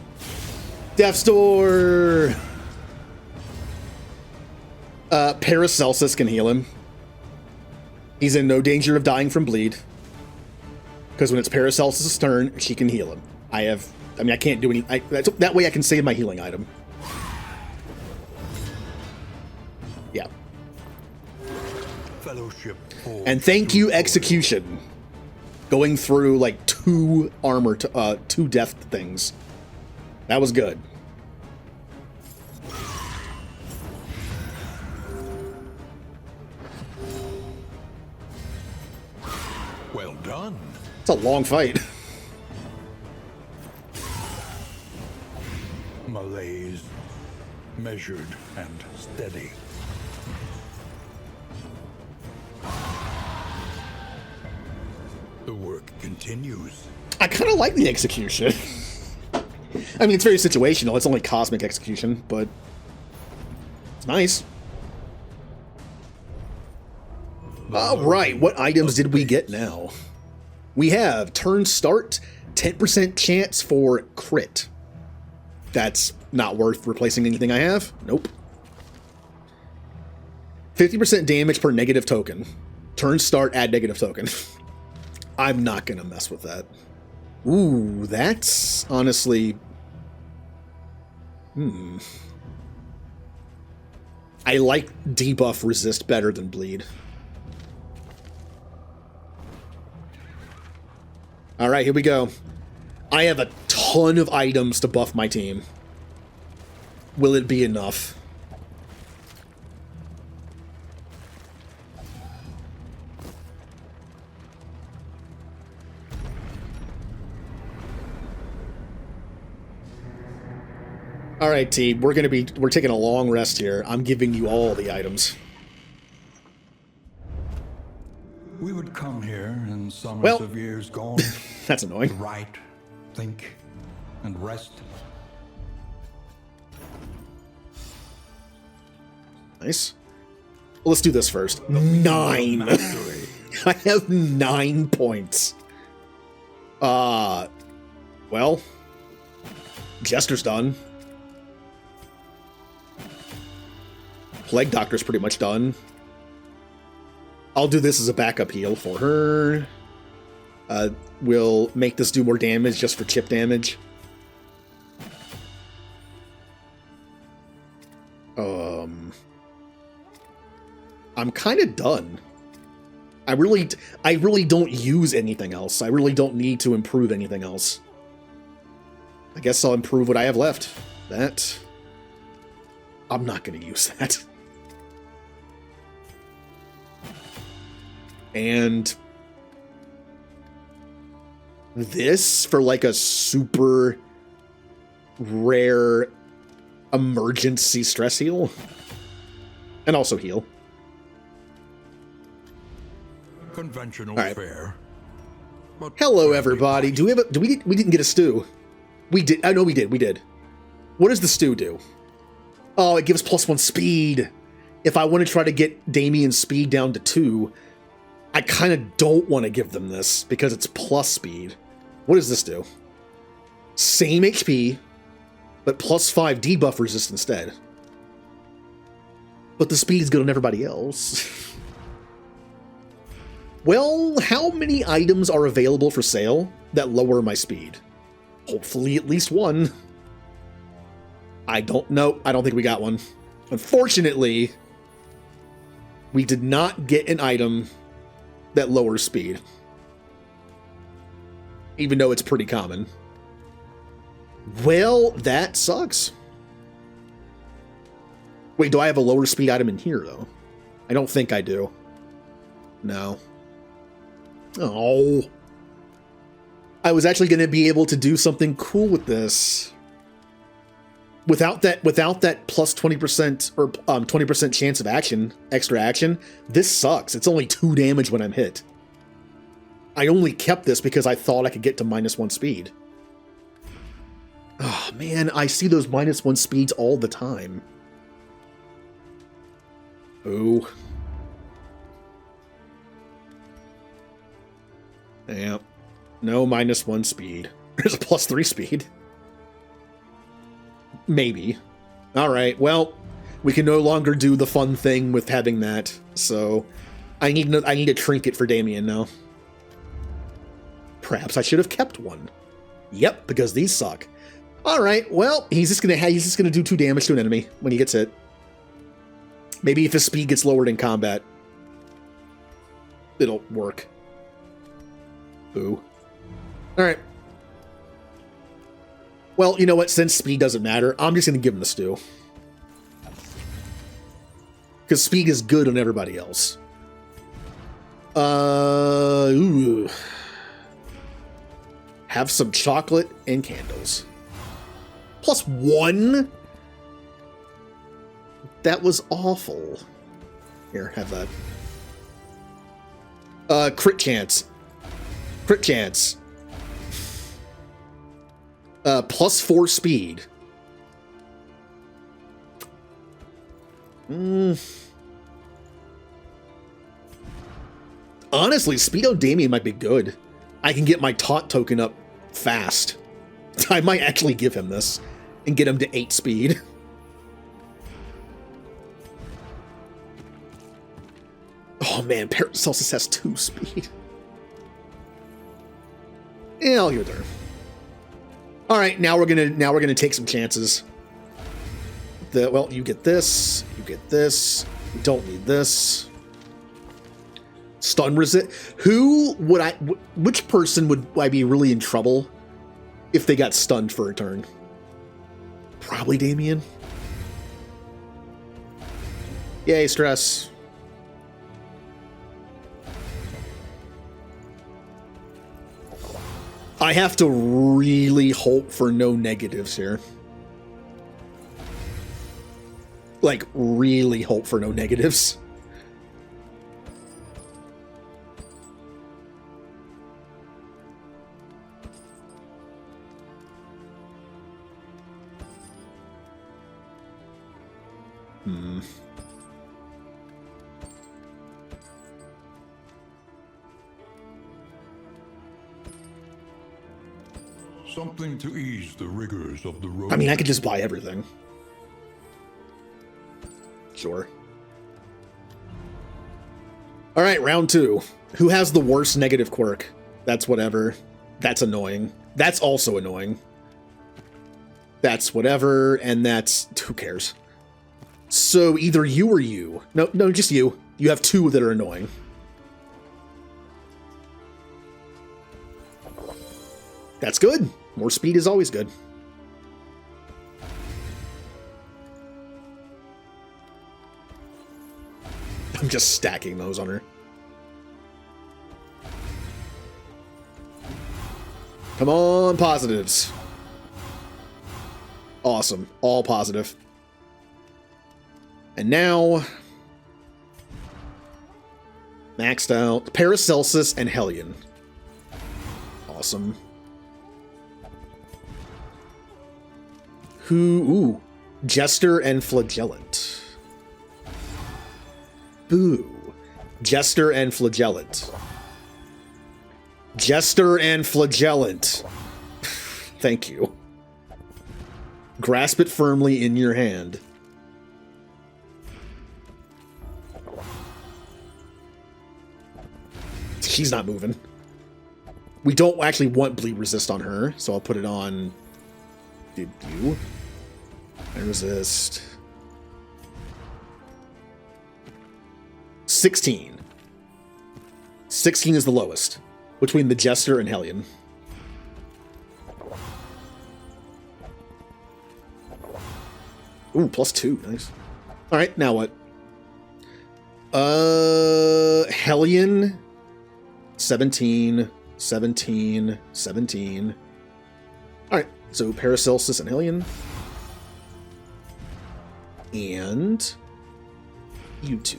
Death's Door! Paracelsus can heal him. He's in no danger of dying from bleed. Because when it's Paracelsus' turn, she can heal him. I can't do any... that way I can save my healing item. Yeah. Fellowship. And thank you, Execution. Going through like 2 armor, 2 death things. That was good. Well done. It's a long fight. Malaise, measured and steady. The work continues. I kind of like the execution. I mean, it's very situational. It's only cosmic execution, but it's nice. All right, what items did we get now? We have turn start, 10% chance for crit. That's not worth replacing anything I have. Nope. 50% damage per negative token. Turn start, add negative token. I'm not going to mess with that. Ooh, that's honestly... I like debuff resist better than bleed. All right, here we go. I have a ton ton of items to buff my team. Will it be enough? All right, team, we're taking a long rest here. I'm giving you all the items. We would come here in summers Well, of years gone. That's to annoying. write, think, and rest. Nice. Well, let's do this first. 9. Mastery. I have 9 points. Well, Jester's done. Plague Doctor's pretty much done. I'll do this as a backup heal for her. We'll make this do more damage just for chip damage. I'm kind of done. I really don't use anything else. I really don't need to improve anything else. I guess I'll improve what I have left. That... I'm not going to use that. And... this for like a super rare emergency stress heal. And also heal. Conventional All right. fare. But Hello, everybody. We didn't get a stew. We did. I know we did. We did. What does the stew do? Oh, it gives +1 speed. If I want to try to get Damien's speed down to 2, I kind of don't want to give them this because it's plus speed. What does this do? Same HP, but +5 debuff resist instead. But the speed is good on everybody else. Well, how many items are available for sale that lower my speed? Hopefully at least one. I don't know. I don't think we got one. Unfortunately, we did not get an item that lowers speed. Even though it's pretty common. Well, that sucks. Wait, do I have a lower speed item in here, though? I don't think I do. No. Oh. I was actually going to be able to do something cool with this. Without that plus 20% or 20% chance of action, extra action, this sucks. It's only 2 damage when I'm hit. I only kept this because I thought I could get to -1 speed. Oh man, I see those -1 speeds all the time. Ooh. Yeah. No -1 speed. There's a +3 speed. Maybe. Alright, well, we can no longer do the fun thing with having that, so I need a trinket for Damien now. Perhaps I should have kept one. Yep, because these suck. Alright, well, he's just gonna do 2 damage to an enemy when he gets hit. Maybe if his speed gets lowered in combat, it'll work. Boo. Alright. Well, you know what? Since speed doesn't matter, I'm just going to give him the stew. Because speed is good on everybody else. Ooh. Have some chocolate and candles. +1? That was awful. Here, have that. Crit chance. Crit chance. +4 speed. Honestly, speed on Damien might be good. I can get my taunt token up fast. I might actually give him this and get him to 8 speed. Oh man, Paracelsus has 2 speed. Yeah, I'll give it to her. All right, now we're gonna take some chances. Well, you get this. You get this. We don't need this. Stun resist. Which person would I be really in trouble if they got stunned for a turn. Probably Damien. Yay, stress. I have to really hope for no negatives here. Like, really hope for no negatives. Something to ease the rigors of the road. I mean, I could just buy everything. Sure. All right, round 2. Who has the worst negative quirk? That's whatever. That's annoying. That's also annoying. That's whatever, and that's... who cares? So either you or you. No, just you. You have 2 that are annoying. That's good. More speed is always good. I'm just stacking those on her. Come on, positives. Awesome. All positive. And now... maxed out. Paracelsus and Hellion. Awesome. Ooh. Jester and Flagellant. Boo. Jester and Flagellant. Jester and Flagellant. Thank you. Grasp it firmly in your hand. She's not moving. We don't actually want bleed resist on her, so I'll put it on... did you? I resist. 16. 16 is the lowest between the Jester and Hellion. Ooh, +2. Nice. All right, now what? Hellion. 17, 17, 17. All right, so Paracelsus and Hellion. And you 2.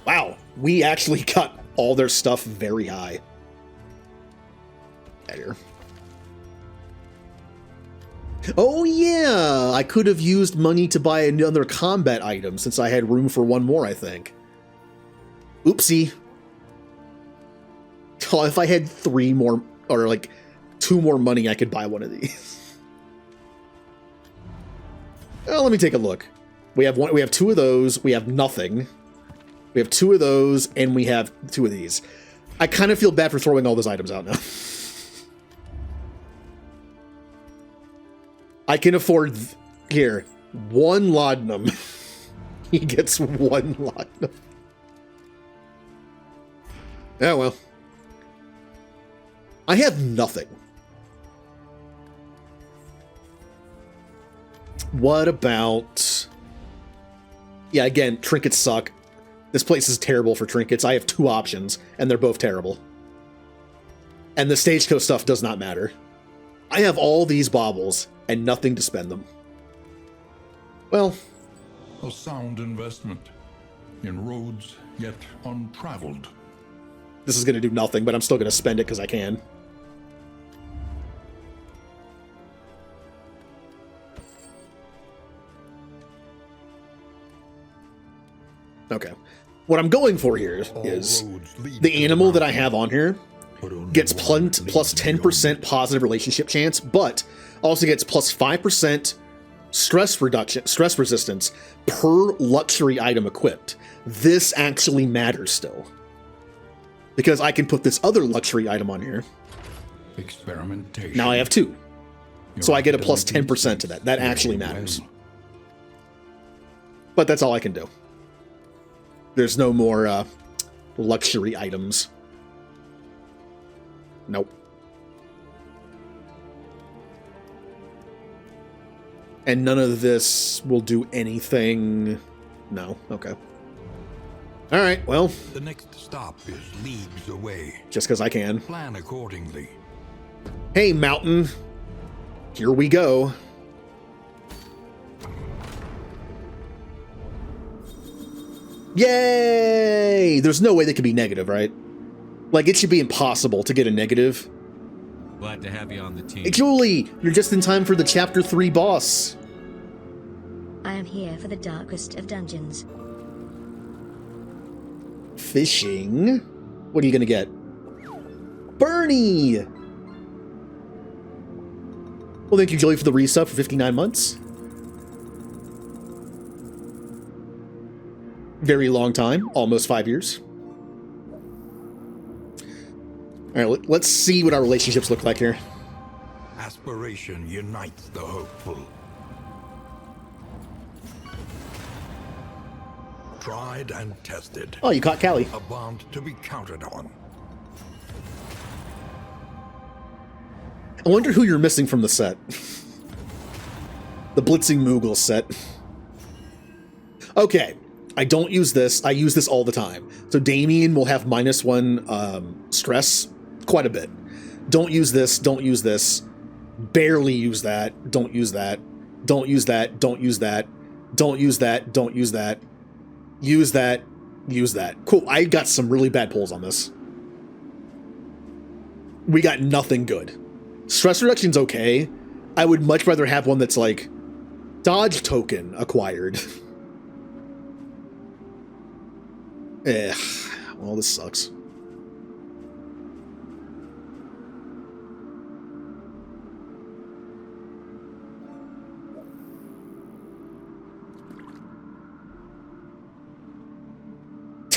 Wow, we actually got all their stuff very high. There. Oh yeah, I could have used money to buy another combat item since I had room for 1 more, I think. Oopsie. Oh, if I had 3 more, or like 2 more money, I could buy one of these. Well, let me take a look. We have 2 of those. We have nothing. We have 2 of those, and we have 2 of these. I kind of feel bad for throwing all those items out now. I can afford here 1 laudanum. He gets 1 laudanum. Oh well. I have nothing. What about... yeah, again, trinkets suck. This place is terrible for trinkets. I have 2 options, and they're both terrible. And the Stagecoach stuff does not matter. I have all these baubles, and nothing to spend them. Well... a sound investment in roads yet untraveled. This is going to do nothing, but I'm still going to spend it because I can. Okay. What I'm going for here is the animal that I have on here gets plus 10% positive relationship chance, but also gets plus 5% stress resistance per luxury item equipped. This actually matters still. Because I can put this other luxury item on here. Experimentation. Now I have 2. So I get a plus 10% to that. That actually matters. But that's all I can do. There's no more luxury items. Nope. And none of this will do anything. No. Okay. All right. Well, The next stop is leagues away. just because I can. Plan accordingly. Hey, mountain. Here we go. Yay! There's no way they could be negative, right? Like, it should be impossible to get a negative. Glad to have you on the team. Hey, Julie! You're just in time for the Chapter 3 boss. I am here for the darkest of dungeons. Fishing? What are you gonna get? Bernie! Well, thank you, Julie, for the resub for 59 months. Very long time, almost 5 years. All right, let's see what our relationships look like here. Aspiration unites the hopeful. Tried and tested. Oh, you caught Callie. A bond to be counted on. I wonder who you're missing from the set. The Blitzing Moogle set. Okay, I don't use this. I use this all the time. So Damien will have -1 stress quite a bit. Don't use this. Don't use this. Barely use that. Don't use that. Don't use that. Don't use that. Don't use that. Don't use that. Use that. Use that. Cool. I got some really bad pulls on this. We got nothing good. Stress reduction's okay. I would much rather have one that's like dodge token acquired. Well, this sucks.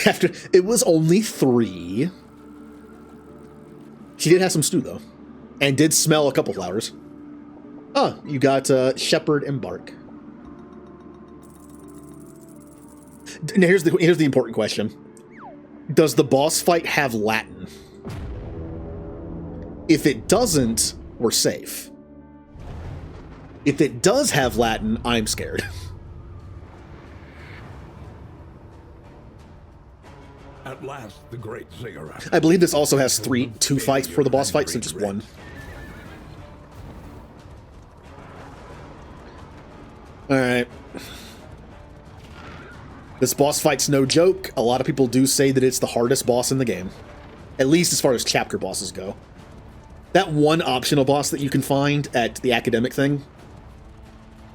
After it was only 3. She did have some stew though, and did smell a couple flowers. Oh, you got Shepherd and Bark. Now here's the important question: does the boss fight have Latin? If it doesn't, we're safe. If it does have Latin, I'm scared. At last, the great ziggurat. I believe this also has 2 fights before the boss fight, so just 1. Alright. This boss fight's no joke. A lot of people do say that it's the hardest boss in the game. At least as far as chapter bosses go. That one optional boss that you can find at the academic thing,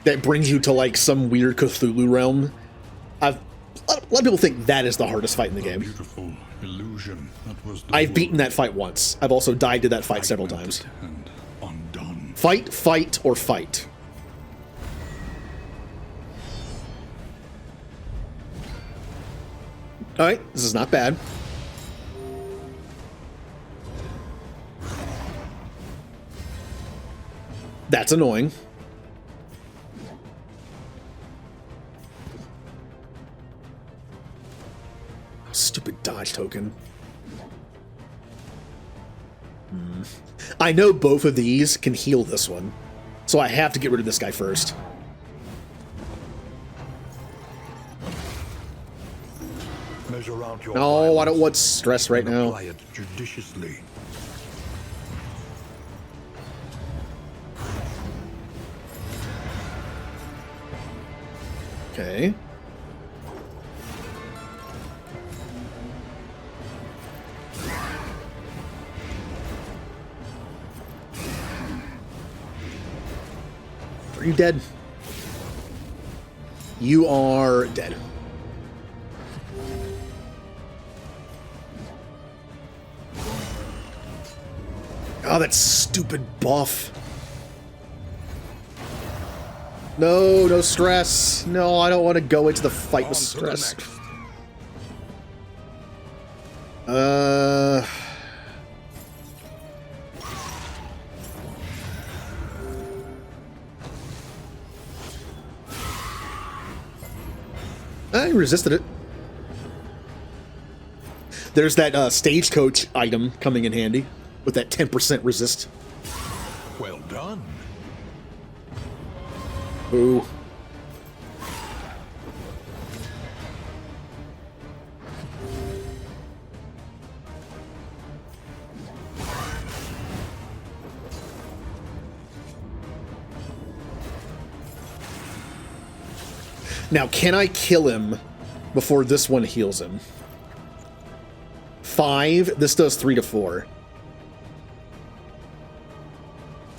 that brings you to like some weird Cthulhu realm, a lot of people think that is the hardest fight in the game. Beautiful illusion that was the I've beaten world. that fight once. I've also died to that fight several times. And undone. Fight, fight, or fight. Alright, this is not bad. That's annoying. Stupid dodge token. I know both of these can heal this one, so I have to get rid of this guy first. Measure out your No, I don't violence want stress right and now. apply it judiciously. Okay. Are you dead? You are dead. Oh, that stupid buff. No, no stress. No, I don't want to go into the fight On with to the stress. next. I resisted it. There's that stagecoach item coming in handy with that 10% resist. Well done. Ooh. Now, can I kill him before this one heals him? 5. This does 3 to 4.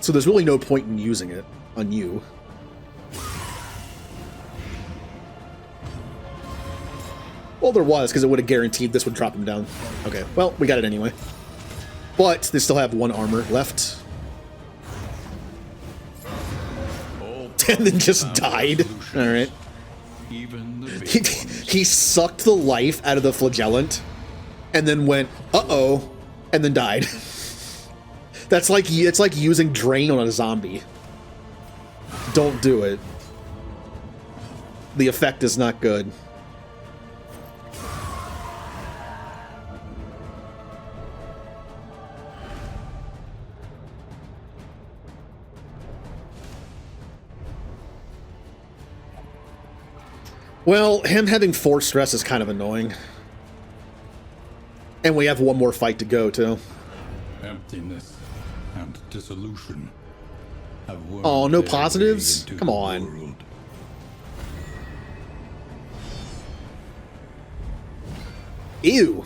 So there's really no point in using it on you. Well, there was, because it would have guaranteed this would drop him down. Okay, well, we got it anyway. But they still have 1 armor left. And then just died. Alright. Even the big He, ones. he sucked the life out of the flagellant and then went, uh-oh, and then died. That's like, it's like using Drain on a zombie. Don't do it. The effect is not good. Well, him having 4 stress is kind of annoying. And we have 1 more fight to go, too. Emptiness and dissolution have wormed Oh, no their way positives? into Come the on. world. Ew.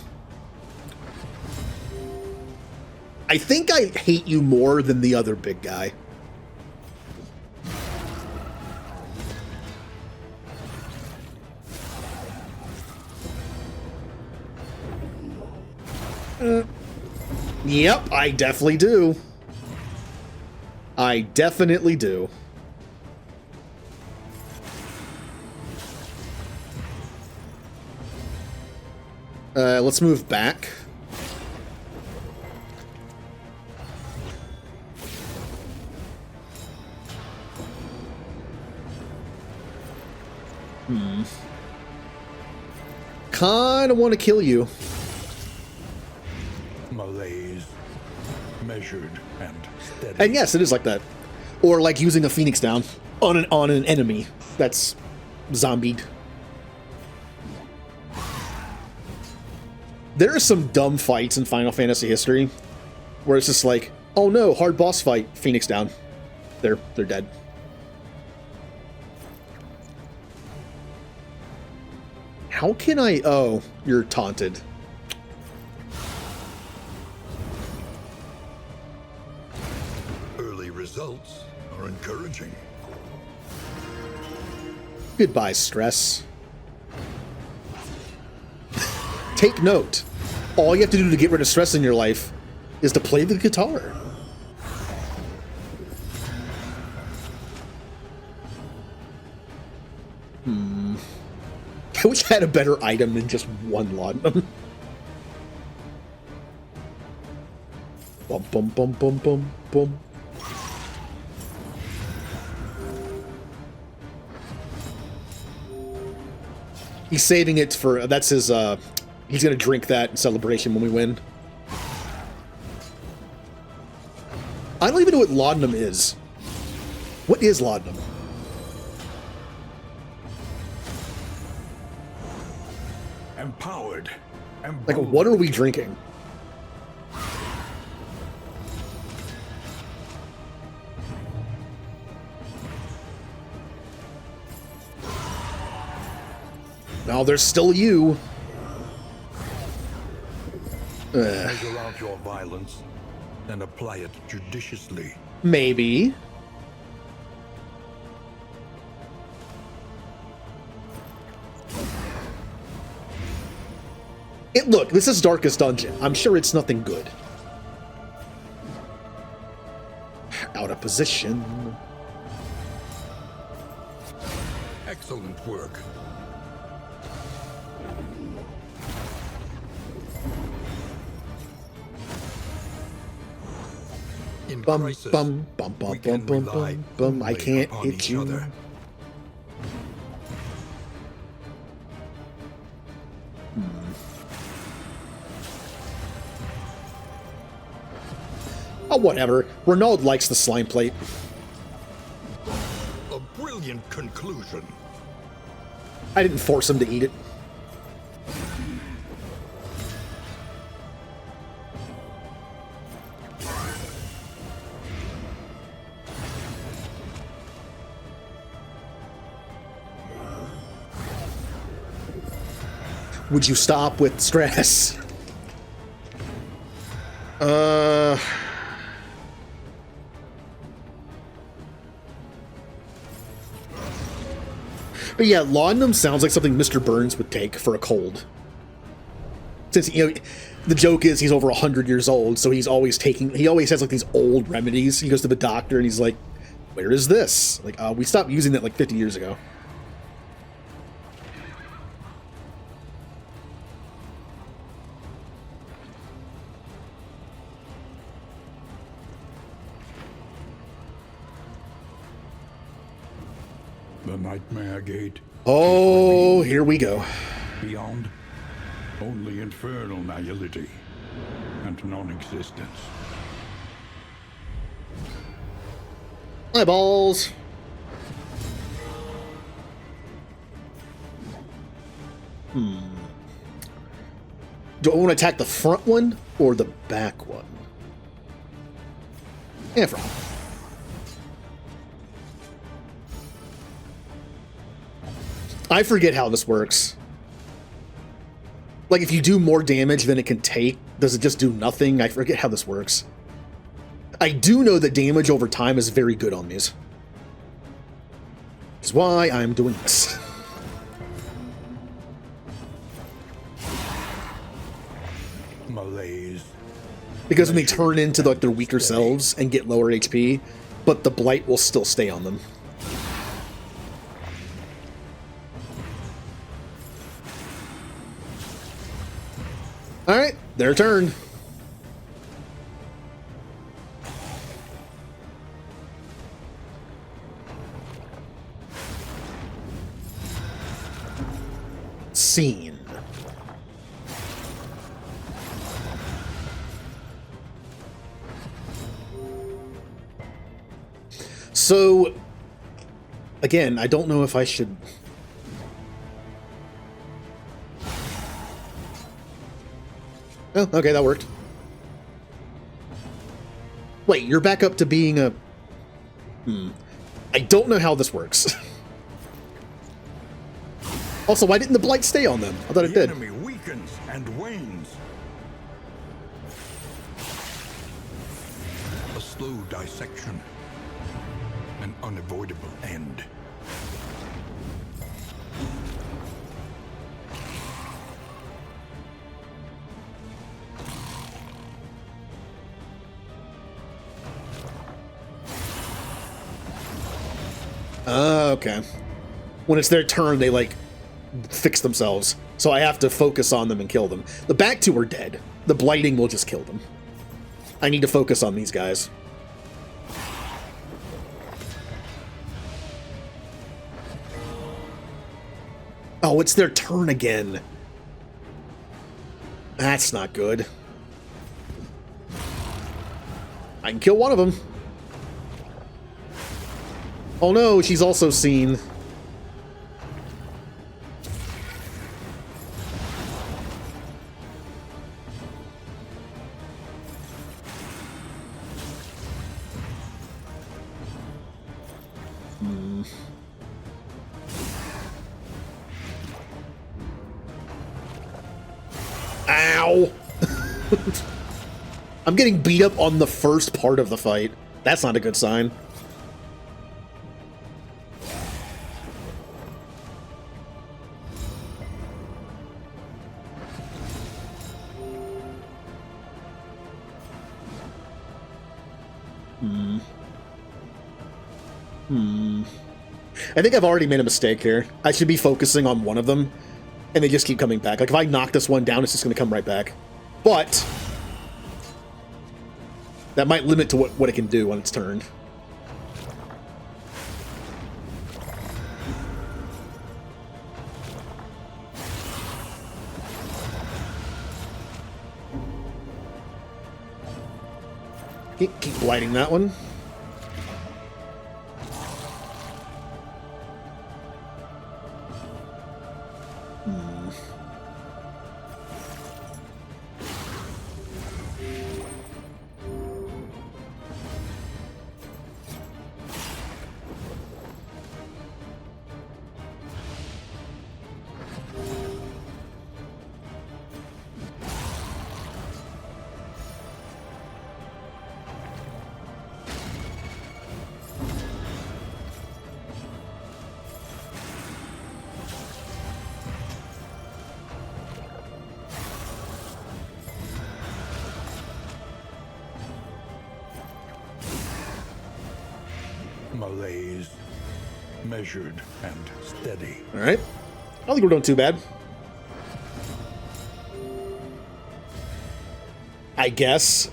I think I hate you more than the other big guy. Yep, I definitely do. I definitely do. Let's move back. Kinda want to kill you. Malaise, measured and steady. And yes, it is like that. Or like using a Phoenix down on an enemy that's zombied. There are some dumb fights in Final Fantasy history where it's just like, oh no, hard boss fight, Phoenix down. They're dead. How can I... Oh, you're taunted. Early results are encouraging. Goodbye, stress. Take note. All you have to do to get rid of stress in your life is to play the guitar. I wish I had a better item than just 1 laudanum. Bum bum bum bum bum bum. He's saving it for, that's his, he's gonna drink that in celebration when we win. I don't even know what laudanum is. What is laudanum? Empowered. Like, what are we drinking? No, there's still you. Measure out your violence and apply it judiciously. Maybe. Look, this is Darkest Dungeon. I'm sure it's nothing good. Out of position. Excellent work. In Bum crisis, bum bum bum we bum can bum rely bum bum. I only can't upon hit each you. other. Oh, whatever. Renaud likes the slime plate. A brilliant brilliant conclusion. I didn't force him to eat it. Would you stop with stress? But yeah, laudanum sounds like something Mr. Burns would take for a cold. Since, you know, the joke is he's over 100 years old, so he always has like these old remedies. He goes to the doctor and he's like, where is this? Like, we stopped using that like 50 years ago. The Nightmare Gate. Oh, here we go. Beyond, only infernal nihility and non-existence. Eyeballs. Do I want to attack the front one or the back one? Yeah, front. I forget how this works. Like, if you do more damage than it can take, does it just do nothing? I forget how this works. I do know that damage over time is very good on these. That's why I'm doing this. Malaise. Because when they turn into like their weaker selves and get lower HP, but the blight will still stay on them. Alright, their turn. Scene. So, again, I don't know if I should... Oh, okay, that worked. Wait, you're back up to being a... I don't know how this works. Also, why didn't the blight stay on them? I thought it The did. enemy weakens and wanes. A slow dissection. An unavoidable end. Okay. When it's their turn, they, like, fix themselves. So I have to focus on them and kill them. The back two are dead. The blighting will just kill them. I need to focus on these guys. Oh, it's their turn again. That's not good. I can kill one of them. Oh no, she's also seen. Ow! I'm getting beat up on the first part of the fight. That's not a good sign. I think I've already made a mistake here. I should be focusing on one of them, and they just keep coming back. Like, if I knock this one down, it's just going to come right back. But that might limit to what it can do on its turn. Keep blighting that one. Malaise, measured and steady. All right. I don't think we're doing too bad. I guess.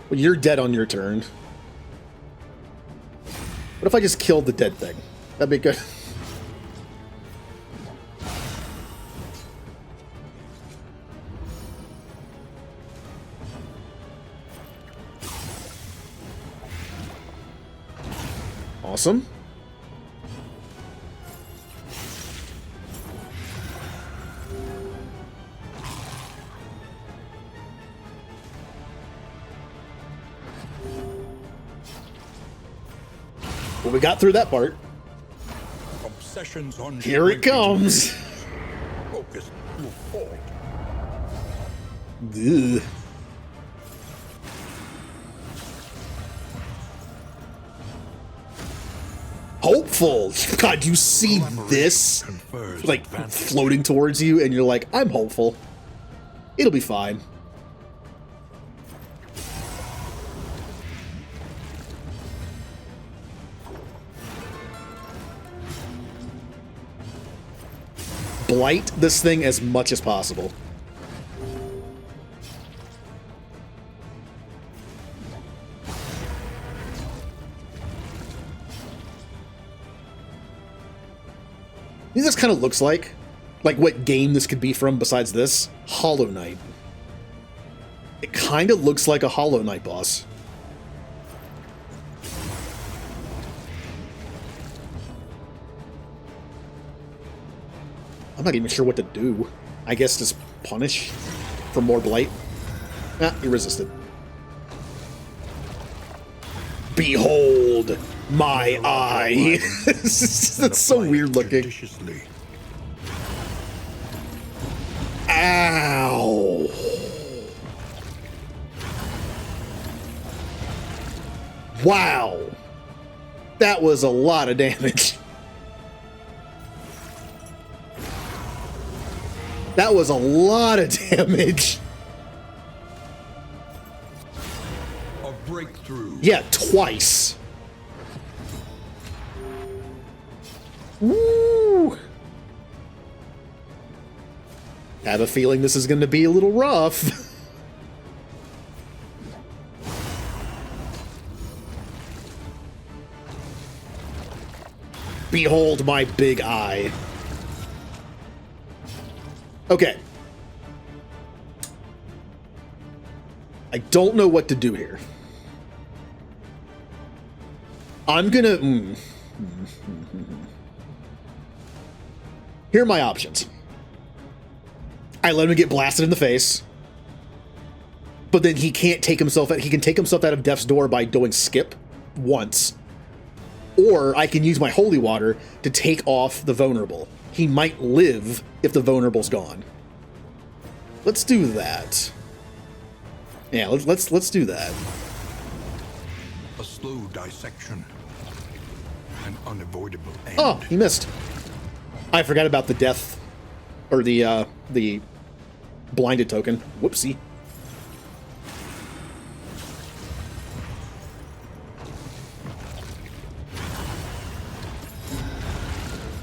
Well, you're dead on your turn. What if I just killed the dead thing? That'd be good. Awesome. Well, we got through that part. Obsessions on Here it comes. Focus to fault. Ugh. Hopeful. God, you see this like floating towards you, and you're like, I'm hopeful. It'll be fine. Blight this thing as much as possible. I think this kind of looks like what game this could be from besides this. Hollow Knight. It kind of looks like a Hollow Knight boss. I'm not even sure what to do. I guess just punish for more blight. Ah, he resisted. Behold my eye. That's so weird looking. Ow. Wow. That was a lot of damage. That was a lot of damage. A breakthrough. Yeah, twice. Woo! Have a feeling this is going to be a little rough. Behold my big eye. Okay. I don't know what to do here. I'm gonna... Here are my options. I let him get blasted in the face, but then he can't take himself out. He can take himself out of death's door by doing skip once, or I can use my holy water to take off the vulnerable. He might live if the vulnerable's gone. Let's do that. Yeah, let's do that. A slow dissection. An unavoidable end. Oh, he missed. I forgot about the death, or the blinded token. Whoopsie.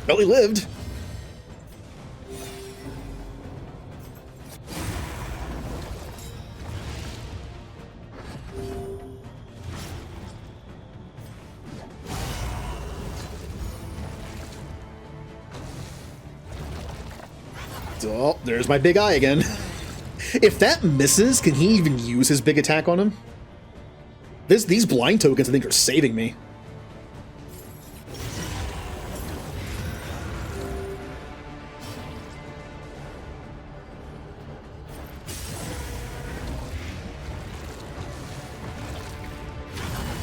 Well, he lived. Oh, there's my big eye again. If that misses, can he even use his big attack on him? These blind tokens, I think, are saving me.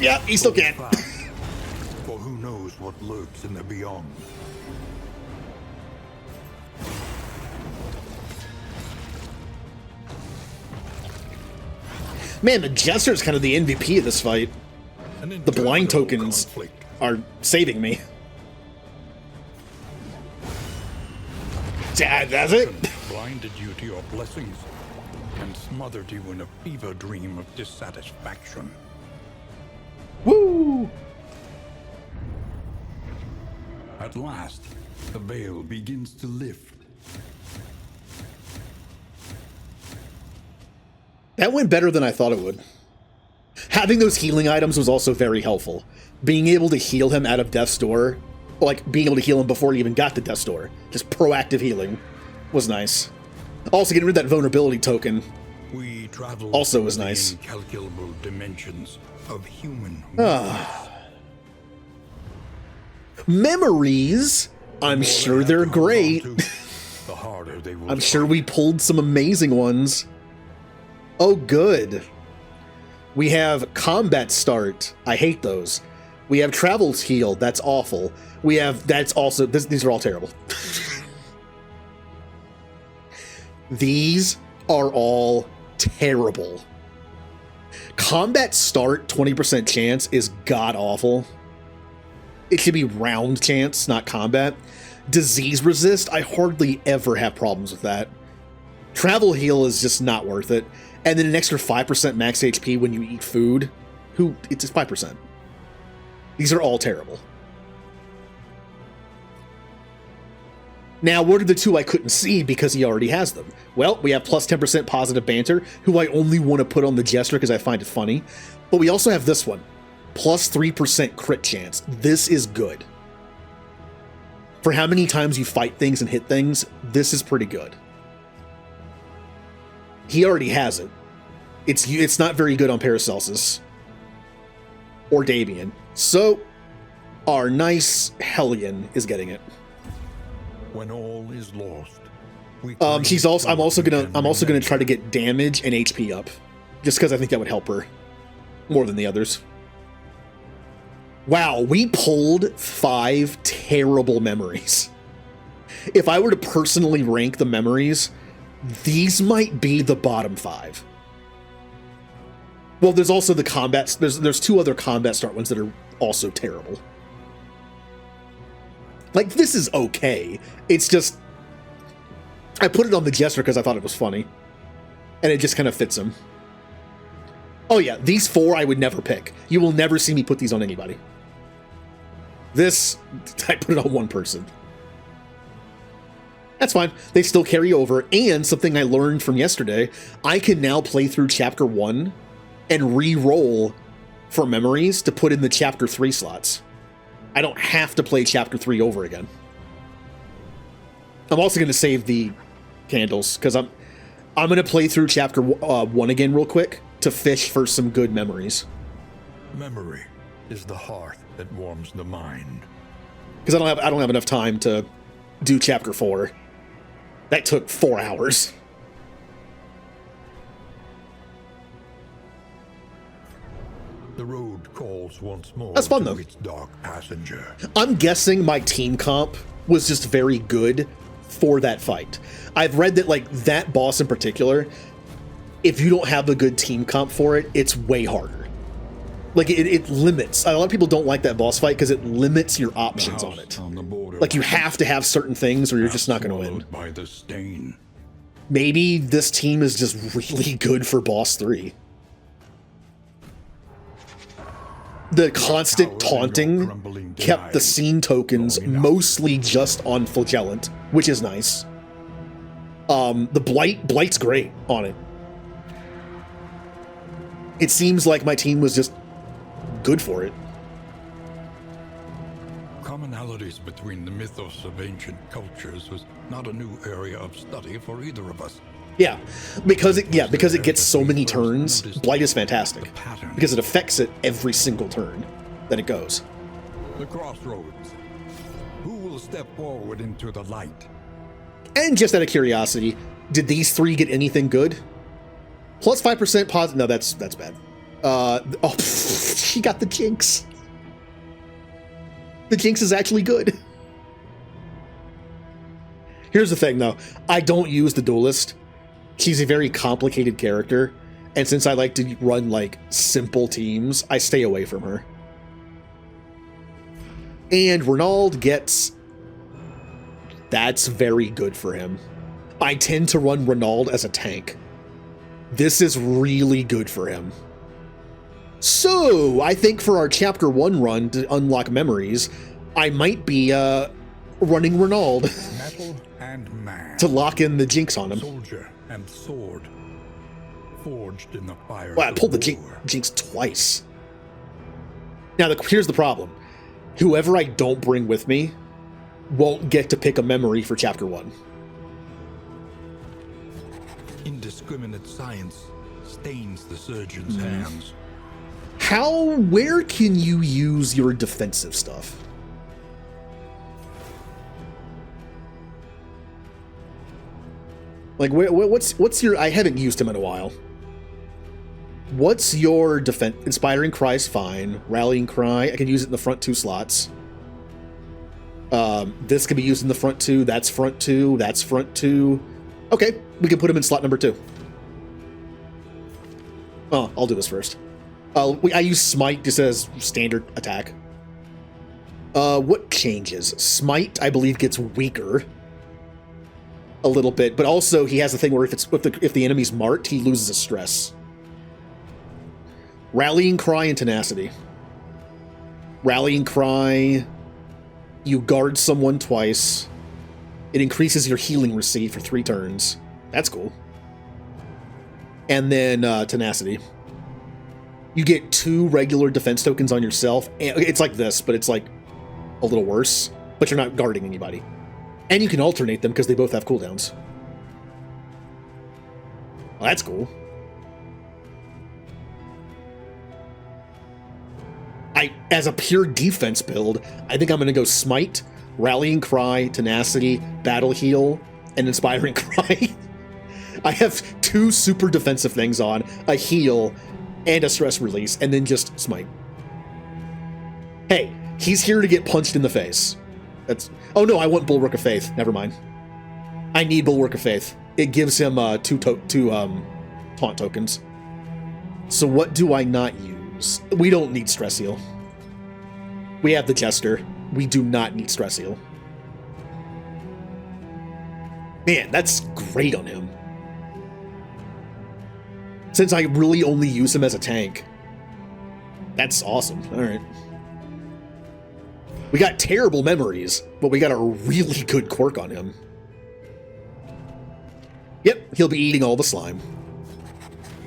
Yeah, he still can. Fast, for who knows what lurks in the beyond. Man, the Jester is kind of the MVP of this fight. The blind tokens conflict. are saving me. That's it. Blinded you to your blessings and smothered you in a fever dream of dissatisfaction. Woo! At last, the veil begins to lift. That went better than I thought it would. Having those healing items was also very helpful. Being able to heal him out of Death's Door, like being able to heal him before he even got to Death's Door, just proactive healing, was nice. Also, getting rid of that vulnerability token We travel also was through the nice. incalculable dimensions of human. Memories, I'm sure they're great. The harder they will I'm sure we pulled some amazing ones. Oh, good. We have combat start. I hate those. We have travels heal. That's awful. We have, that's also, these are all terrible. These are all terrible. Combat start, 20% chance is god awful. It should be round chance, not combat. Disease resist, I hardly ever have problems with that. Travel heal is just not worth it. And then an extra 5% max HP when you eat food. It's just 5%. These are all terrible. Now, what are the two I couldn't see because he already has them? Well, we have plus 10% positive banter, who I only want to put on the Jester because I find it funny. But we also have this one, plus 3% crit chance. This is good. For how many times you fight things and hit things, this is pretty good. He already has it. It's not very good on Paracelsus or Davian. So our nice Hellion is getting it. When all is lost. I'm also gonna try to get damage and HP up, just because I think that would help her more than the others. Wow, we pulled 5 terrible memories. If I were to personally rank the memories, these might be the bottom 5. Well, there's also the combat. There's 2 other combat start ones that are also terrible. Like, this is okay. It's just, I put it on the Jester because I thought it was funny. And it just kind of fits him. Oh yeah, these 4 I would never pick. You will never see me put these on anybody. This, I put it on one person. That's fine. They still carry over. And something I learned from yesterday, I can now play through Chapter 1 and re-roll for memories to put in the Chapter 3 slots. I don't have to play Chapter 3 over again. I'm also going to save the candles, because I'm going to play through Chapter 1 again real quick to fish for some good memories. Memory is the hearth that warms the mind. Because I don't have enough time to do Chapter 4. That took 4 hours. The road calls once more. That's fun, to though. Its dark passenger. I'm guessing my team comp was just very good for that fight. I've read that, like, that boss in particular, if you don't have a good team comp for it, it's way harder. Like, it limits. A lot of people don't like that boss fight because it limits your options on it. Like, you have to have certain things or you're just not going to win. By the stain. Maybe this team is just really good for boss 3. The constant taunting kept the scene tokens mostly just on Flagellant, which is nice. The Blight's great on it. It seems like my team was just good for it. Commonalities between the mythos of ancient cultures was not a new area of study for either of us. Yeah, because it gets so many turns. Blight is fantastic because it affects it every single turn that it goes. The crossroads. Who will step forward into the light? And just out of curiosity, did these 3 get anything good? Plus 5% positive. No, that's bad. Oh, she got the Jinx. The Jinx is actually good. Here's the thing, though. I don't use the Duelist. She's a very complicated character, and since I like to run, like, simple teams, I stay away from her. And Renauld gets... That's very good for him. I tend to run Renauld as a tank. This is really good for him. So, I think for our Chapter 1 run to unlock memories, I might be running Renauld Metal and man. to lock in the Jinx on him. Soldier and sword. Forged in the fire. Well, I pulled the Jinx twice. Now, here's the problem. Whoever I don't bring with me won't get to pick a memory for Chapter 1. Indiscriminate science stains the surgeon's hands. Where can you use your defensive stuff? Like, what's your... I haven't used him in a while. What's your defense? Inspiring Cry is fine. Rallying Cry, I can use it in the front 2 slots. This can be used in the front 2. That's front 2. That's front 2. Okay, we can put him in slot number 2. Oh, I'll do this first. I use Smite just as standard attack. What changes? Smite, I believe, gets weaker a little bit, but also he has a thing where if the enemy's marked, he loses a stress. Rallying Cry and Tenacity. Rallying Cry, you guard someone twice. It increases your healing receipt for 3 turns. That's cool. And then Tenacity. You get 2 regular defense tokens on yourself. It's like this, but it's like a little worse. But you're not guarding anybody. And you can alternate them because they both have cooldowns. Well, that's cool. As a pure defense build, I think I'm going to go Smite, Rallying Cry, Tenacity, Battle Heal, and Inspiring Cry. I have 2 super defensive things on, a heal, and a stress release, and then just Smite. Hey, he's here to get punched in the face. Oh no, I want Bulwark of Faith. Never mind. I need Bulwark of Faith. It gives him 2 taunt tokens. So what do I not use? We don't need Stress Heal. We have the Jester. We do not need Stress Heal. Man, that's great on him. Since I really only use him as a tank. That's awesome. Alright. We got terrible memories, but we got a really good quirk on him. Yep, he'll be eating all the slime.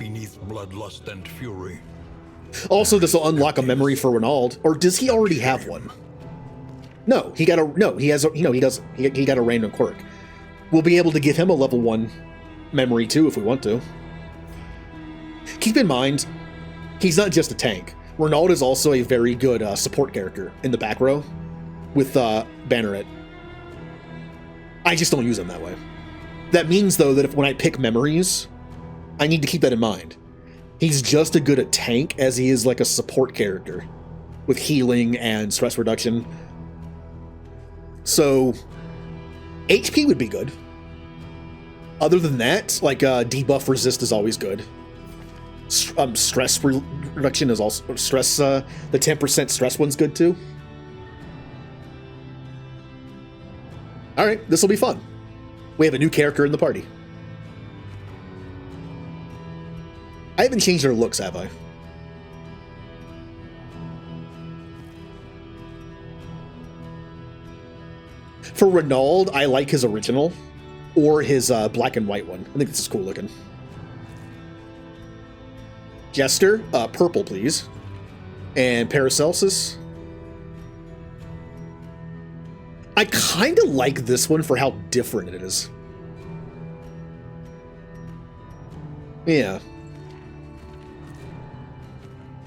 Beneath bloodlust and fury. Also, this will unlock a memory for Renauld. Or does he already have one? No, he got a random quirk. We'll be able to give him a level 1 memory too if we want to. Keep in mind, he's not just a tank. Renauld is also a very good support character in the back row with Banneret. I just don't use him that way. That means, though, that when I pick memories, I need to keep that in mind. He's just as good a tank as he is like a support character with healing and stress reduction. So, HP would be good. Other than that, like debuff resist is always good. Stress reduction is also the 10% stress one's good too. All right, this will be fun. We have a new character in the party. I haven't changed their looks, have I? For Renauld, I like his original or his black and white one. I think this is cool looking. Jester, purple, please. And Paracelsus. I kind of like this one for how different it is. Yeah.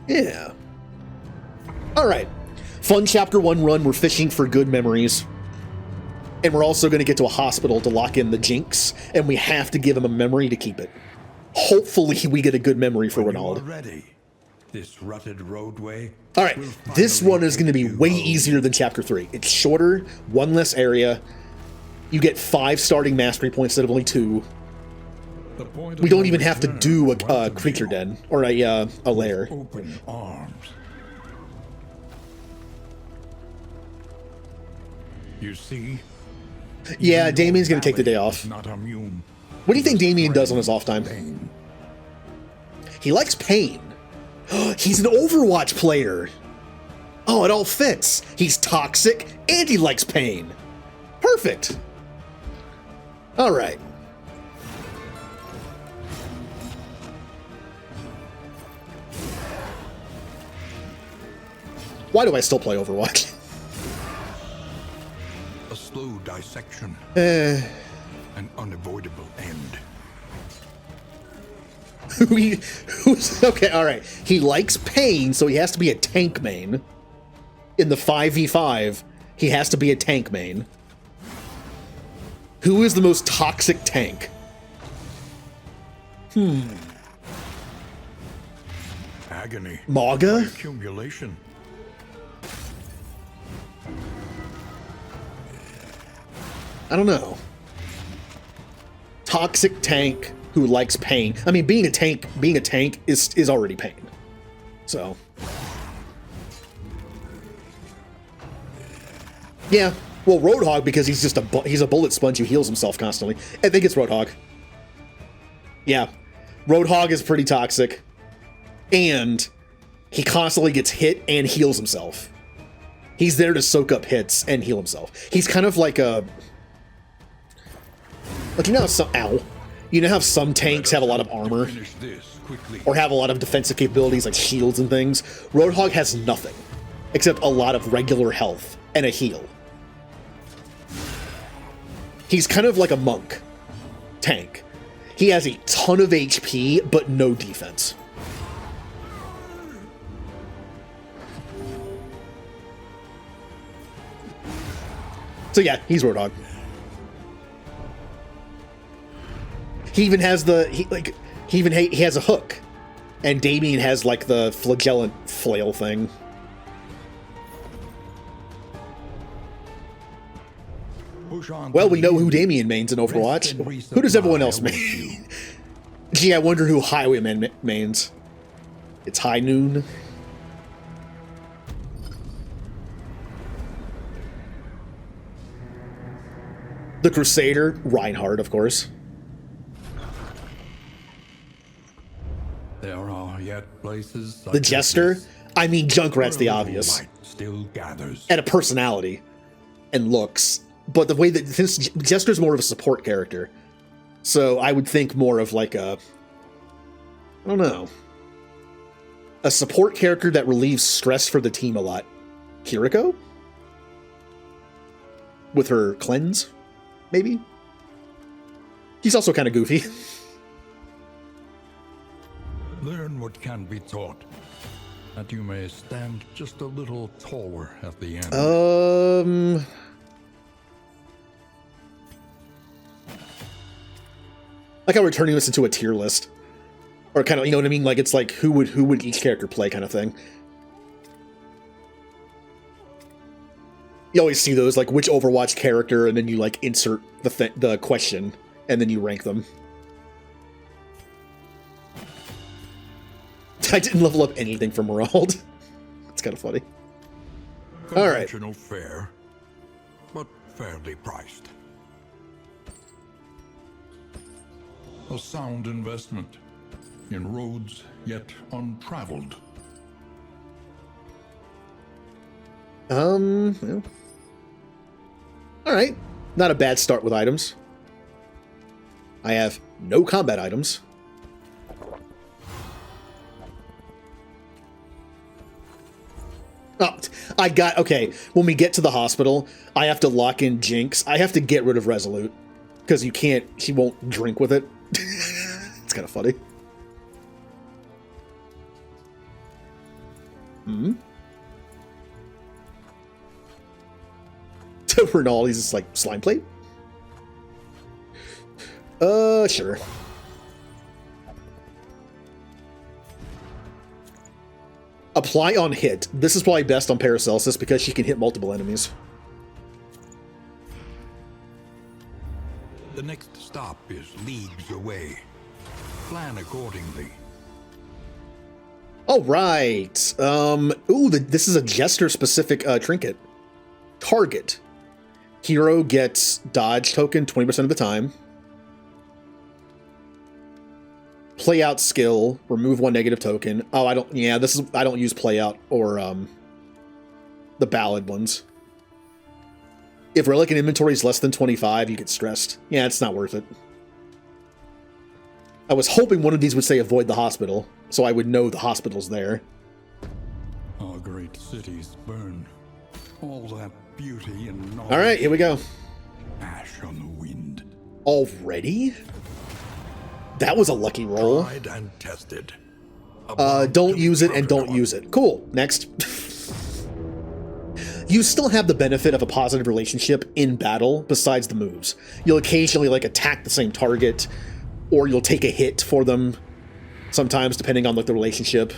Yeah. All right. Fun Chapter 1 run. We're fishing for good memories. And we're also going to get to a hospital to lock in the Jinx. And we have to give him a memory to keep it. Hopefully we get a good memory for Renauld. Ready. This rutted roadway. All right, will this finally one is going to be take you way home. easier than Chapter 3. It's shorter, one less area. You get 5 starting mastery points instead of only 2. The point We of don't no even have to return do a welcomes creature you den or a lair. Open arms. You see? Yeah, Even Damien's your going to take the day valley off. is Not immune. What do you think to the Damien does on strain his off time? of pain. He likes pain. He's an Overwatch player. Oh, it all fits. He's toxic and he likes pain. Perfect. All right. Why do I still play Overwatch? A slow dissection. An unavoidable end. Who's okay? All right. He likes pain, so he has to be a tank main. In the 5v5, he has to be a tank main. Who is the most toxic tank? Agony. Maga? Accumulation. I don't know. Toxic tank who likes pain. I mean, being a tank is already pain. So, yeah. Well, Roadhog, because he's just he's a bullet sponge who heals himself constantly. I think it's Roadhog. Yeah, Roadhog is pretty toxic, and he constantly gets hit and heals himself. He's there to soak up hits and heal himself. He's kind of like a you know how some tanks have a lot of armor Finish this quickly. or have a lot of defensive capabilities like shields and things. Roadhog has nothing except a lot of regular health and a heal. He's kind of like a monk tank. He has a ton of HP but no defense. So yeah, he's Roadhog. He even has he has a hook, and Damien has like the flagellant flail thing. Push on Well, to we the know who end. Damien mains in Rest Overwatch. and Who does everyone resupply else awaits main? you. Gee, I wonder who Highwayman mains. It's High Noon. The Crusader, Reinhardt, of course. There are yet places. such The as Jester. this I mean, Junkrat's the where a little obvious. light still gathers. And a personality and looks. But the way that this Jester's more of a support character. So I would think more of like a, I don't know, a support character that relieves stress for the team a lot. Kiriko? With her cleanse, maybe? He's also kind of goofy. Learn what can be taught, that you may stand just a little taller at the end. Like how we're turning this into a tier list. Or kind of, you know what I mean? Like it's like who would each character play kind of thing. You always see those, like which Overwatch character, and then you like insert the question, and then you rank them. I didn't level up anything from Merald. It's kind of funny. All right. Conventional fare, but fairly priced. A sound investment in roads yet untraveled. Yeah. All right. Not a bad start with items. I have no combat items. Oh, okay, when we get to the hospital, I have to lock in Jinx. I have to get rid of Resolute. Because she won't drink with it. It's kind of funny. Rinaldi's just like, slime plate? Sure. Apply on hit. This is probably best on Paracelsus because she can hit multiple enemies. The next stop is leagues away. Plan accordingly. All right. Ooh, this is a Jester-specific trinket. Target. Hero gets dodge token 20% of the time. Play out skill. Remove 1 negative token. Oh, I don't. Yeah, I don't use play out or the ballad ones. If relic in inventory is less than 25, you get stressed. Yeah, it's not worth it. I was hoping one of these would say avoid the hospital, so I would know the hospital's there. Our great cities burn. All that beauty and knowledge. All right, here we go. Ash on the wind. Already? That was a lucky roll. Tried and tested. Don't use it and don't use it. Cool. Next. You still have the benefit of a positive relationship in battle besides the moves. You'll occasionally like attack the same target, or you'll take a hit for them sometimes, depending on like the relationship.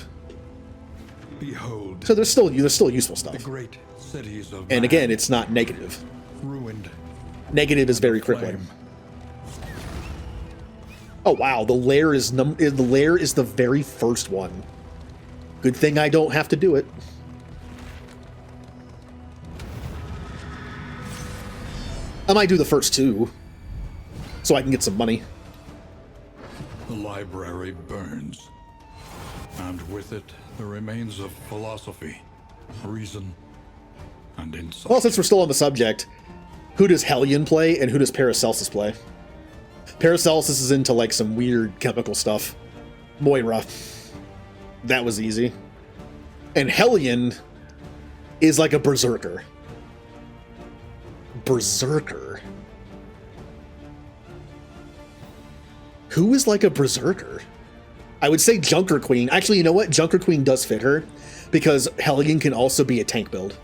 Behold. So there's still useful The stuff. great cities of And man, again, it's not negative. ruined. Negative is very crippling. Flame. Oh wow, the lair is the very first one. Good thing I don't have to do it. I might do the first two, so I can get some money. The library burns, and with it the remains of philosophy, reason, and insight. Well, since we're still on the subject, who does Hellion play and who does Paracelsus play? Paracelsus is into like some weird chemical stuff. Moira. That was easy. And Hellion is like a berserker. Berserker? Who is like a berserker? I would say Junker Queen. Actually, you know what? Junker Queen does fit her because Hellion can also be a tank build.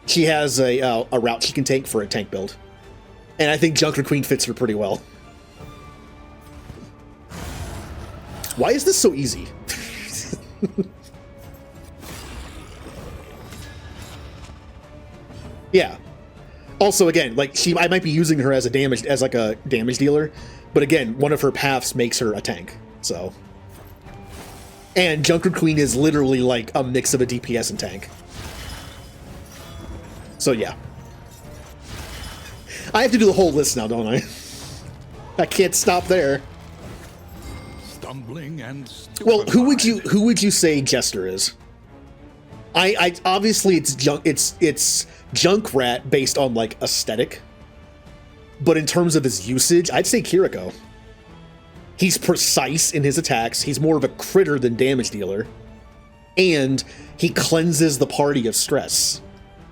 She has a route she can take for a tank build. And I think Junker Queen fits her pretty well. Why is this so easy? Yeah. Also, again, like I might be using her as a damage dealer, but again, one of her paths makes her a tank. So, and Junker Queen is literally like a mix of a DPS and tank. So yeah, I have to do the whole list now, don't I? I can't stop there. Stumbling and Well, who would you say Jester is? I obviously it's Junkrat based on like aesthetic, but in terms of his usage, I'd say Kiriko. He's precise in his attacks. He's more of a critter than damage dealer, and he cleanses the party of stress.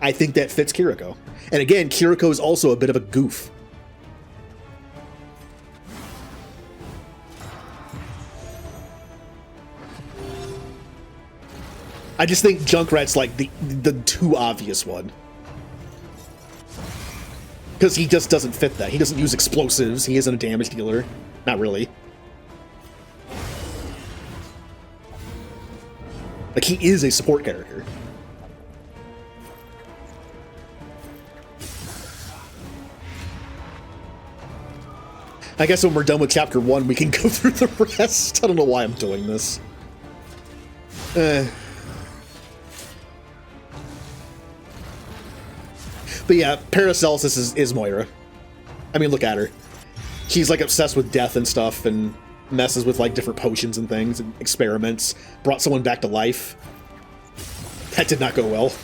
I think that fits Kiriko. And again, Kiriko is also a bit of a goof. I just think Junkrat's like the too obvious one. Because he just doesn't fit that. He doesn't use explosives. He isn't a damage dealer. Not really. Like, he is a support character. I guess when we're done with chapter 1, we can go through the rest. I don't know why I'm doing this. But yeah, Paracelsus is Moira. I mean, look at her. She's like obsessed with death and stuff and messes with like different potions and things and experiments. Brought someone back to life. That did not go well.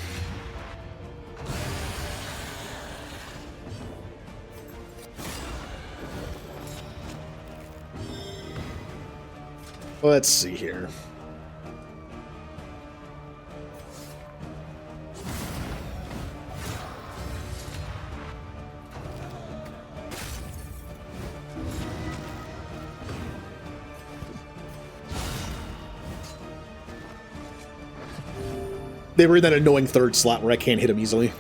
Let's see here. They were in that annoying third slot where I can't hit him easily.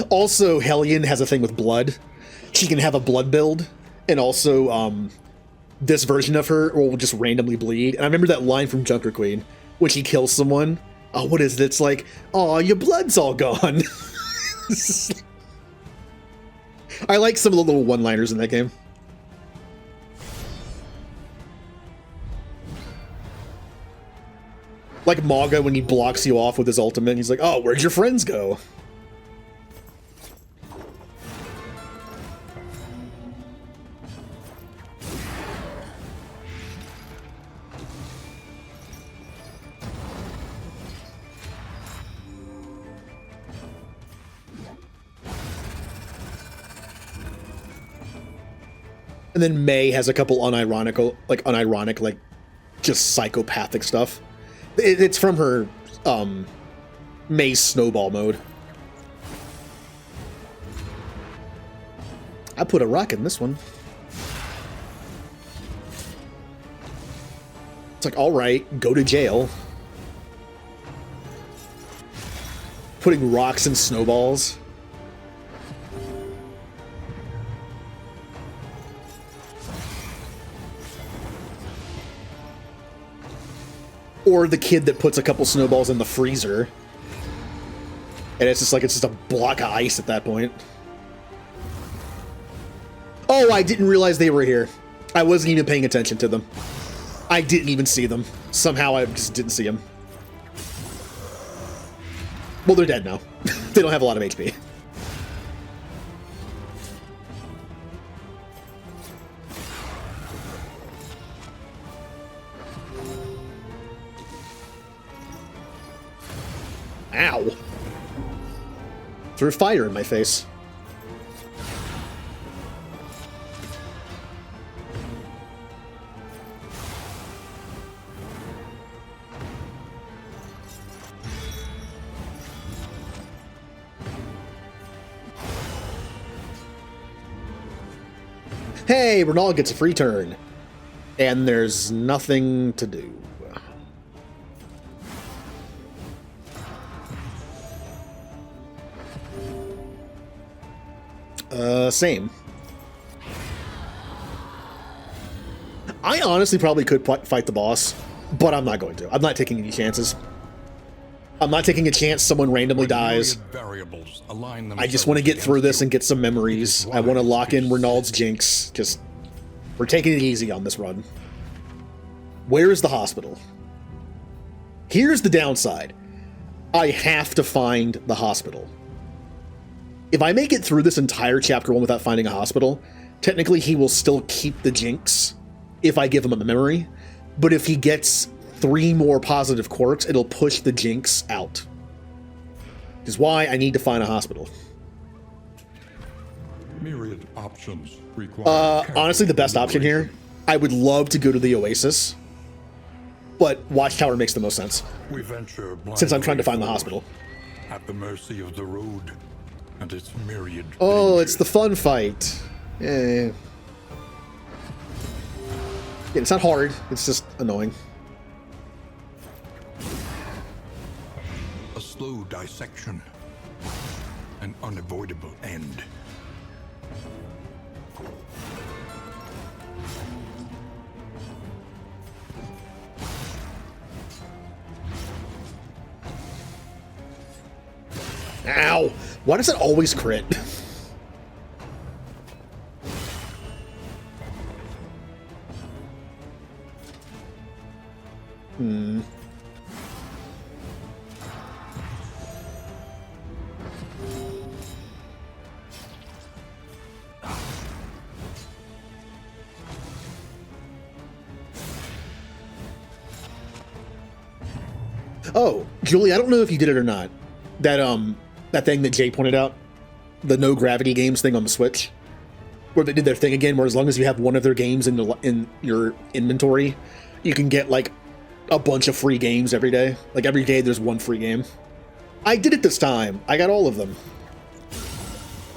Also, Hellion has a thing with blood. she can have a blood build, and also this version of her will just randomly bleed. And I remember that line from Junker Queen when she kills someone. Oh, what is it? It's like, oh, your blood's all gone. I like some of the little one-liners in that game. Like Maga when he blocks you off with his ultimate, he's like, oh, where'd your friends go? And then May has a couple unironic, like, just psychopathic stuff. It's from her, May's snowball mode. I put a rock in this one. It's like, alright, go to jail. Putting rocks in snowballs. Or the kid that puts a couple snowballs in the freezer. And it's just like, it's just a block of ice at that point. Oh, I didn't realize they were here. I wasn't even paying attention to them. I didn't even see them. Somehow I just didn't see them. Well, they're dead now. They don't have a lot of HP. Ow. Threw fire in my face. Hey, Renal gets a free turn. And there's nothing to do. Same. I honestly probably could fight the boss, but I'm not going to. I'm not taking any chances. I'm not taking a chance someone randomly dies. I just want to get through this and get some memories. I want to lock in Renald's Jinx. Just, we're taking it easy on this run. Where is the hospital? Here's the downside. I have to find the hospital. If I make it through this entire chapter 1 without finding a hospital, technically he will still keep the Jinx if I give him a memory, but if he gets 3 more positive quirks, it'll push the Jinx out. Which is why I need to find a hospital. Myriad options require honestly, the best option here, I would love to go to the Oasis, but Watchtower makes the most sense, We venture since I'm trying to find the hospital. at the mercy of the road and its myriad. Oh, it's the fun fight. Yeah, it's not hard, it's just annoying. A slow dissection. An unavoidable end. Ow! Why does it always crit? Oh, Julie, I don't know if you did it or not. That thing that Jay pointed out, the no gravity games thing on the Switch, where they did their thing again, where as long as you have one of their games in your inventory, you can get like a bunch of free games every day. Like every day there's one free game. I did it this time. I got all of them.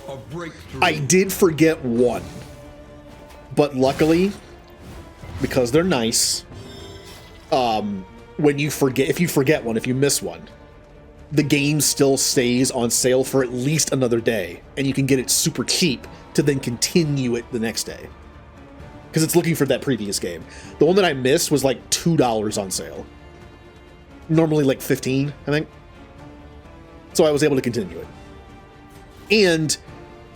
A breakthrough. I did forget one, but luckily, because they're nice, if you forget one, if you miss one, the game still stays on sale for at least another day, and you can get it super cheap to then continue it the next day. Because it's looking for that previous game. The one that I missed was like $2 on sale. Normally like 15, I think. So I was able to continue it. And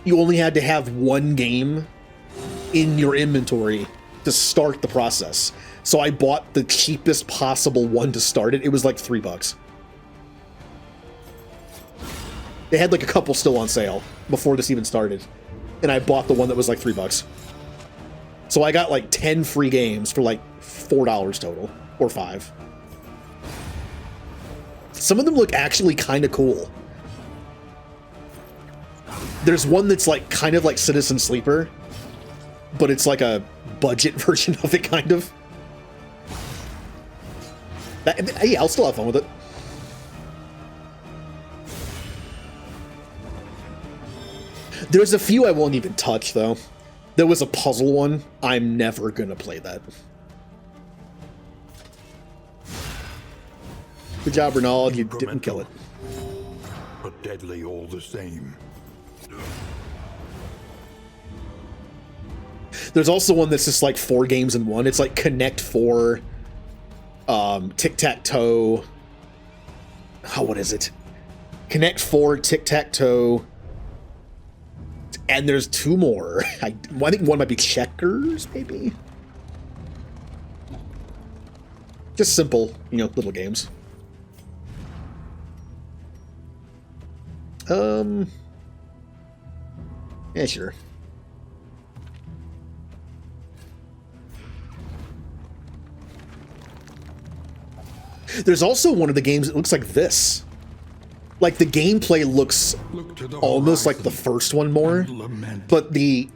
you only had to have one game in your inventory to start the process. So I bought the cheapest possible one to start it. It was like $3. They had like a couple still on sale before this even started. And I bought the one that was like $3. So I got like 10 free games for like $4 total, or $5. Some of them look actually kind of cool. There's one that's like kind of like Citizen Sleeper, but it's like a budget version of it, kind of. Yeah, I'll still have fun with it. There's a few I won't even touch, though. There was a puzzle one. I'm never gonna play that. Good job, Ronald. You didn't kill it. But deadly all the same. There's also one that's just like 4 games in one. It's like Connect 4, Tic-Tac-Toe. Oh, what is it? Connect 4, Tic-Tac-Toe. And there's 2 more. I think one might be Checkers, maybe? Just simple, little games. Yeah, sure. There's also one of the games that looks like this. Like, the gameplay looks almost like the first one more, but the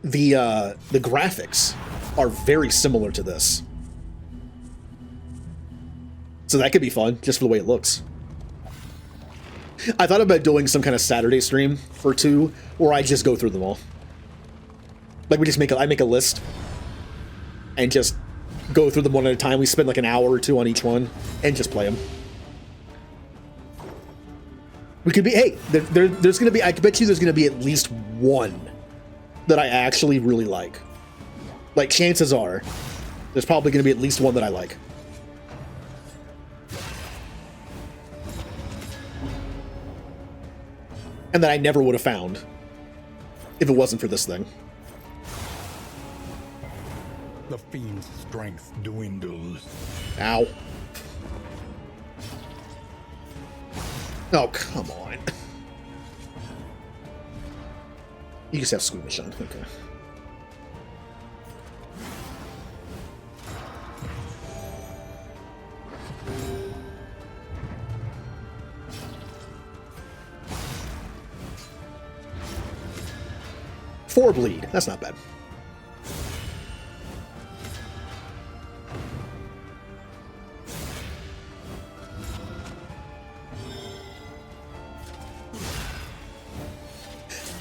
graphics are very similar to this. So that could be fun, just for the way it looks. I thought about doing some kind of Saturday stream or 2, where I just go through them all. Like, I make a list, and just go through them one at a time. We spend like an hour or 2 on each one, and just play them. We could be, hey, there's gonna be, I bet you there's gonna be at least one that I actually really like. Like, chances are, there's probably gonna be at least one that I like. And that I never would have found if it wasn't for this thing. The fiend's strength dwindles. Ow. Oh, come on. You just have Squeamish on. Okay. Four bleed. That's not bad.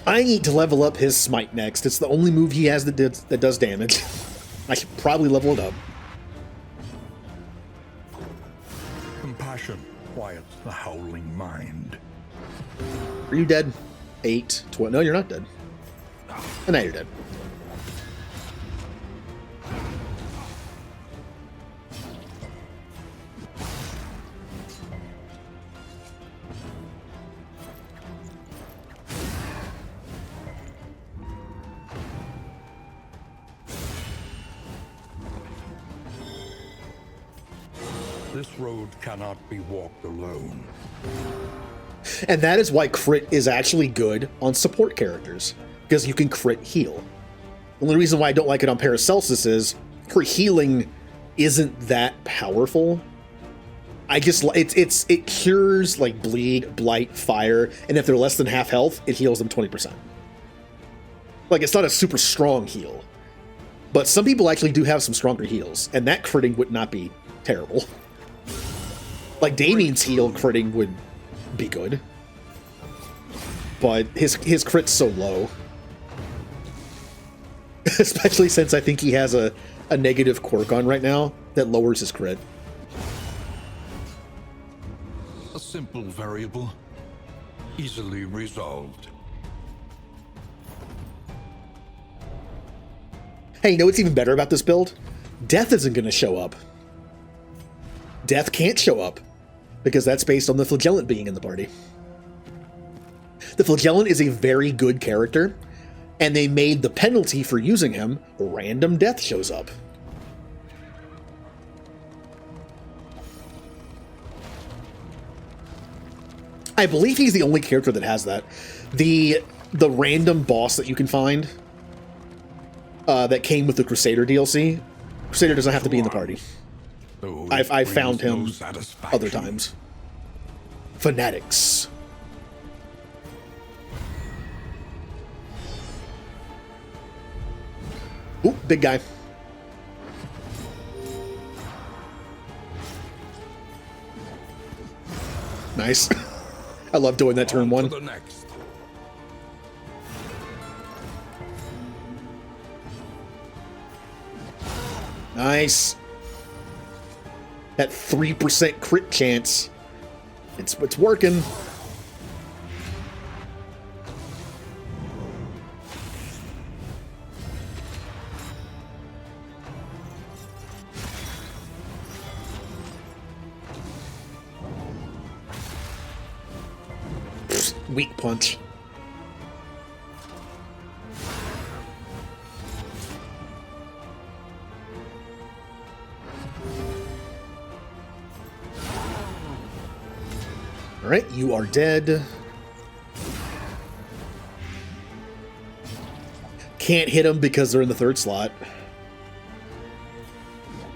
I need to level up his smite next. It's the only move he has that does damage. I should probably level it up. Compassion quiets the howling mind. Are you dead? 8, 12. No, you're not dead. And now you're dead. This road cannot be walked alone. And that is why crit is actually good on support characters, because you can crit heal. The only reason why I don't like it on Paracelsus is crit healing isn't that powerful. It cures like bleed, blight, fire, and if they're less than half health, it heals them 20%. Like, it's not a super strong heal. But some people actually do have some stronger heals, and that critting would not be terrible. Like, Damien's heal critting would be good. But his crit's so low. Especially since I think he has a negative quirk on right now that lowers his crit. simple variable, easily resolved. Hey, you know what's even better about this build? Death isn't going to show up. Death can't show up, because that's based on the Flagellant being in the party. The Flagellant is a very good character, and they made the penalty for using him random death shows up. I believe he's the only character that has that. The random boss that you can find that came with the Crusader DLC. Crusader doesn't have to be in the party. I've found him other times. Fanatics. Ooh, big guy. Nice. I love doing that turn one. To the next. Nice. That 3% crit chance. It's working. Pfft, weak punch. All right, you are dead. Can't hit them because they're in the third slot.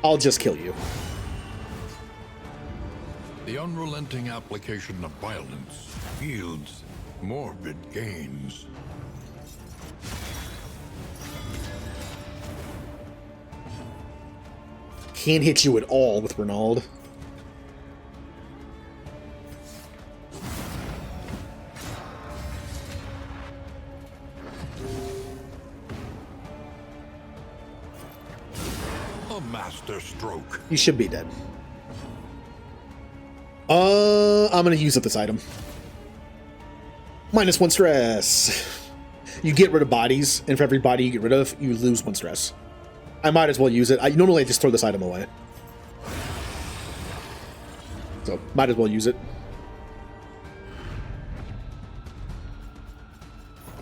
I'll just kill you. The unrelenting application of violence yields morbid gains. Can't hit you at all with Renald. A master stroke. You should be dead. I'm gonna use up this item. -1 stress. You get rid of bodies, and for every body you get rid of, you lose 1 stress. I might as well use it. Normally I just throw this item away. So, might as well use it.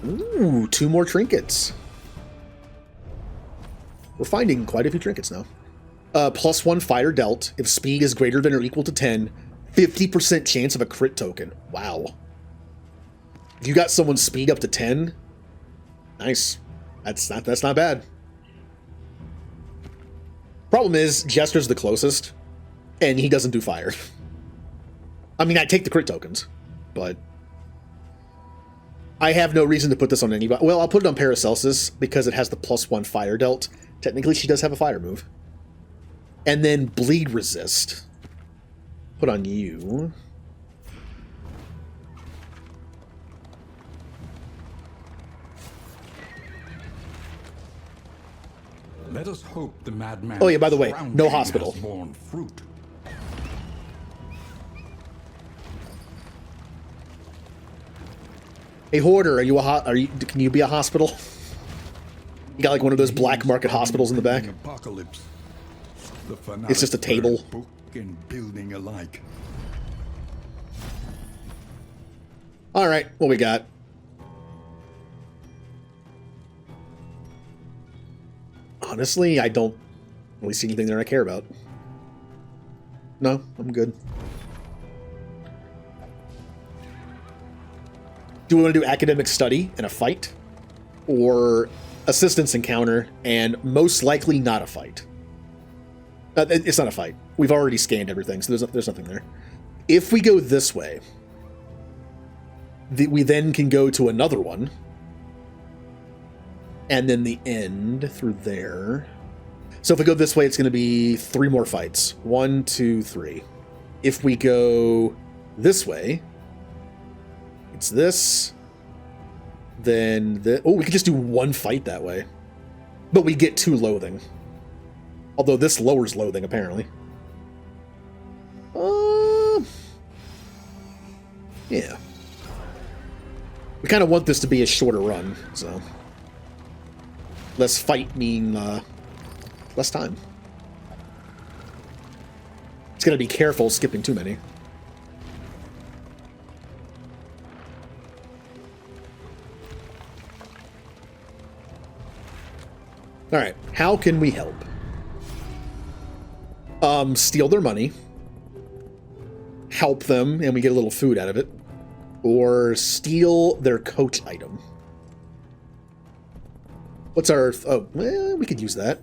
Ooh, 2 more trinkets. We're finding quite a few trinkets now. +1 fighter dealt. If speed is greater than or equal to 10, 50% chance of a crit token. Wow. If you got someone's speed up to 10, nice. That's not bad. Problem is, Jester's the closest, and he doesn't do fire. I mean, I take the crit tokens, but I have no reason to put this on anybody. Well, I'll put it on Paracelsus because it has the +1 fire dealt. Technically, she does have a fire move. And then bleed resist. Put on you. Let us hope the madman. Oh yeah, by the way, no hospital. Borne fruit. Hey Hoarder, can you be a hospital? You got like one of those black market hospitals in the back? Apocalypse. The It's just a table. book and building alike. All right, what we got? Honestly, I don't really see anything there I care about. No, I'm good. Do we want to do academic study and a fight? Or assistance encounter and most likely not a fight? It's not a fight. We've already scanned everything, so there's nothing there. If we go this way, we then can go to another one. And then the end through there. So if we go this way, it's going to be 3 more fights. 1, 2, 3. If we go this way, it's this. Then we could just do 1 fight that way. But we get 2 loathing. Although this lowers loathing, apparently. Yeah. We kind of want this to be a shorter run, so... Less fight mean, less time. It's gonna be careful skipping too many. Alright, how can we help? Steal their money. Help them, and we get a little food out of it. Or steal their coach item. What's our... Oh, well, we could use that.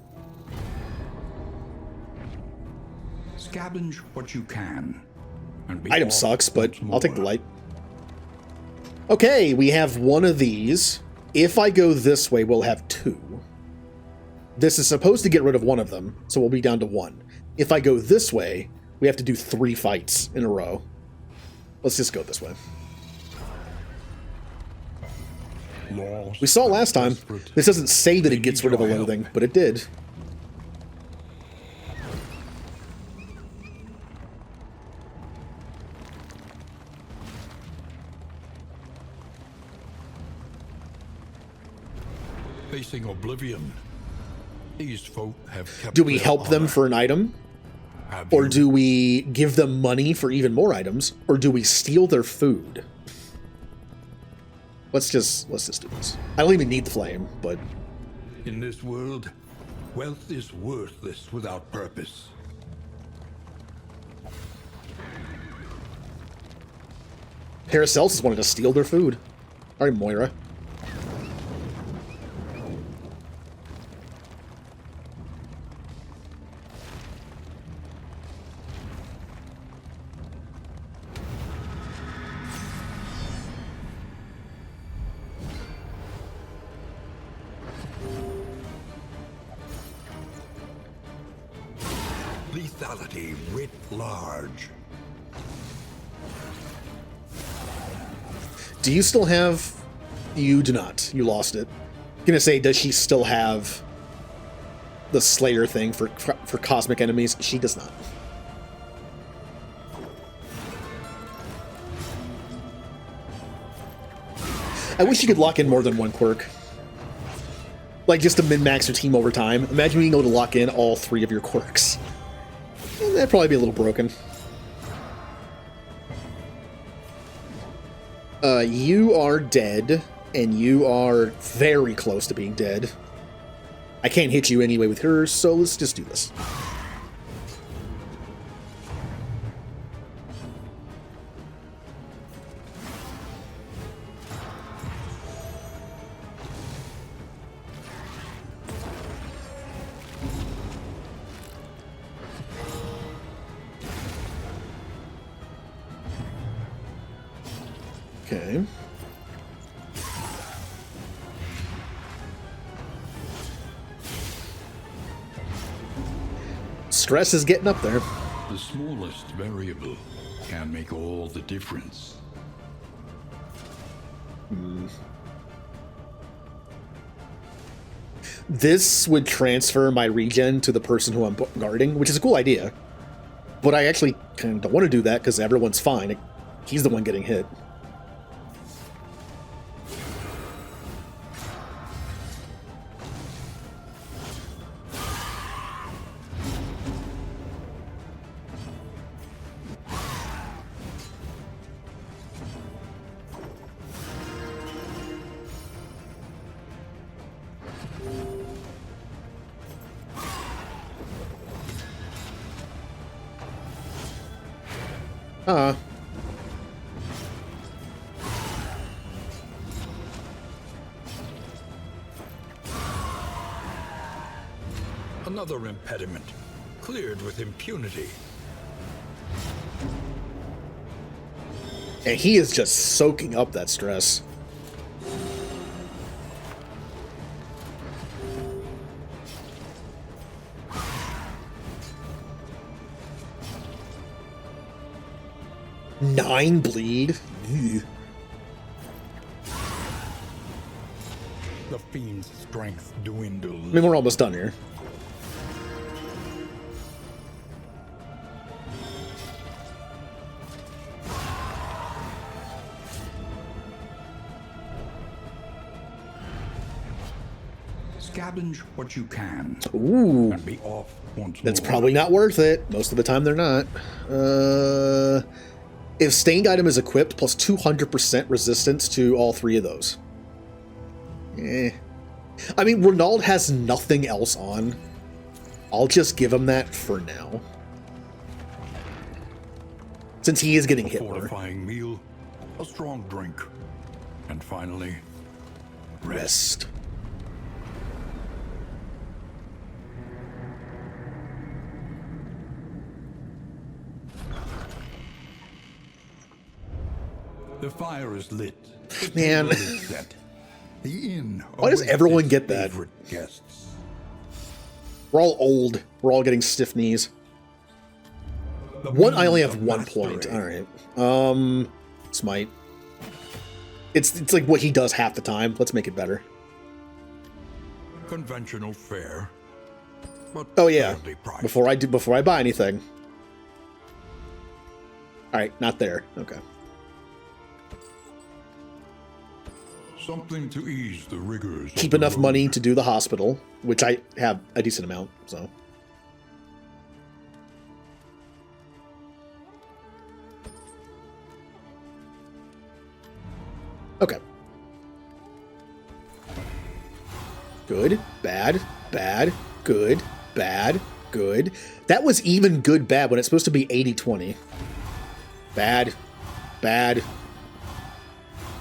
Scavenge what you can. And be Item off sucks, but once I'll take the more. light. Okay, we have one of these. If I go this way, we'll have two. This is supposed to get rid of one of them, so we'll be down to one. If I go this way, we have to do 3 fights in a row. Let's just go this way. Lost We saw and last time. desperate. This doesn't say that They it gets need rid of a your help. loathing, but it did. Facing oblivion. These folk have kept Do we their help them honor. for an item? Have Or you? do we give them money for even more items? Or do we steal their food? Let's just do this. I don't even need the flame, but In this world, wealth is worthless without purpose. Paracelsus wanted to steal their food. All right, Moira. Lethality writ large. Do you still have... You do not. You lost it. I'm gonna say, does she still have the Slayer thing for cosmic enemies? She does not. I wish you could lock in more than one quirk. Like, just to min-max your team over time. Imagine being able to lock in all 3 of your quirks. That'd probably be a little broken. You are dead, and you are very close to being dead. I can't hit you anyway with hers, so let's just do this. Okay. Stress is getting up there. The smallest variable can make all the difference. This would transfer my regen to the person who I'm guarding, which is a cool idea. But I actually kind of don't want to do that because everyone's fine. He's the one getting hit. Another impediment, cleared with impunity. And he is just soaking up that stress. Nine bleed? Ew. The fiend's strength dwindles. I mean, we're almost done here. Scavenge what you can Ooh, and be off once that's more. probably not worth it. Most of the time they're not. If stained item is equipped, plus 200% resistance to all three of those. Eh. I mean, Renauld has nothing else on. I'll just give him that for now. Since he is getting A hit more. fortifying meal, a strong drink, and finally, Rest. the fire is lit. The Man. table is set. The inn Why does awaits everyone its get that? favorite guests. We're all old. We're all getting stiff knees. The One, I only means have of 1 mastery. point. Alright. Smite. It's like what he does half the time. Let's make it better. Conventional fare. But Oh yeah. fairly priced. Before I buy anything. Alright, not there. Okay. Something to ease the rigors. Keep of the enough road. money to do the hospital, which I have a decent amount, so. Okay. Good, bad, bad, good, bad, good. That was even good, bad when it's supposed to be 80-20. Bad, bad.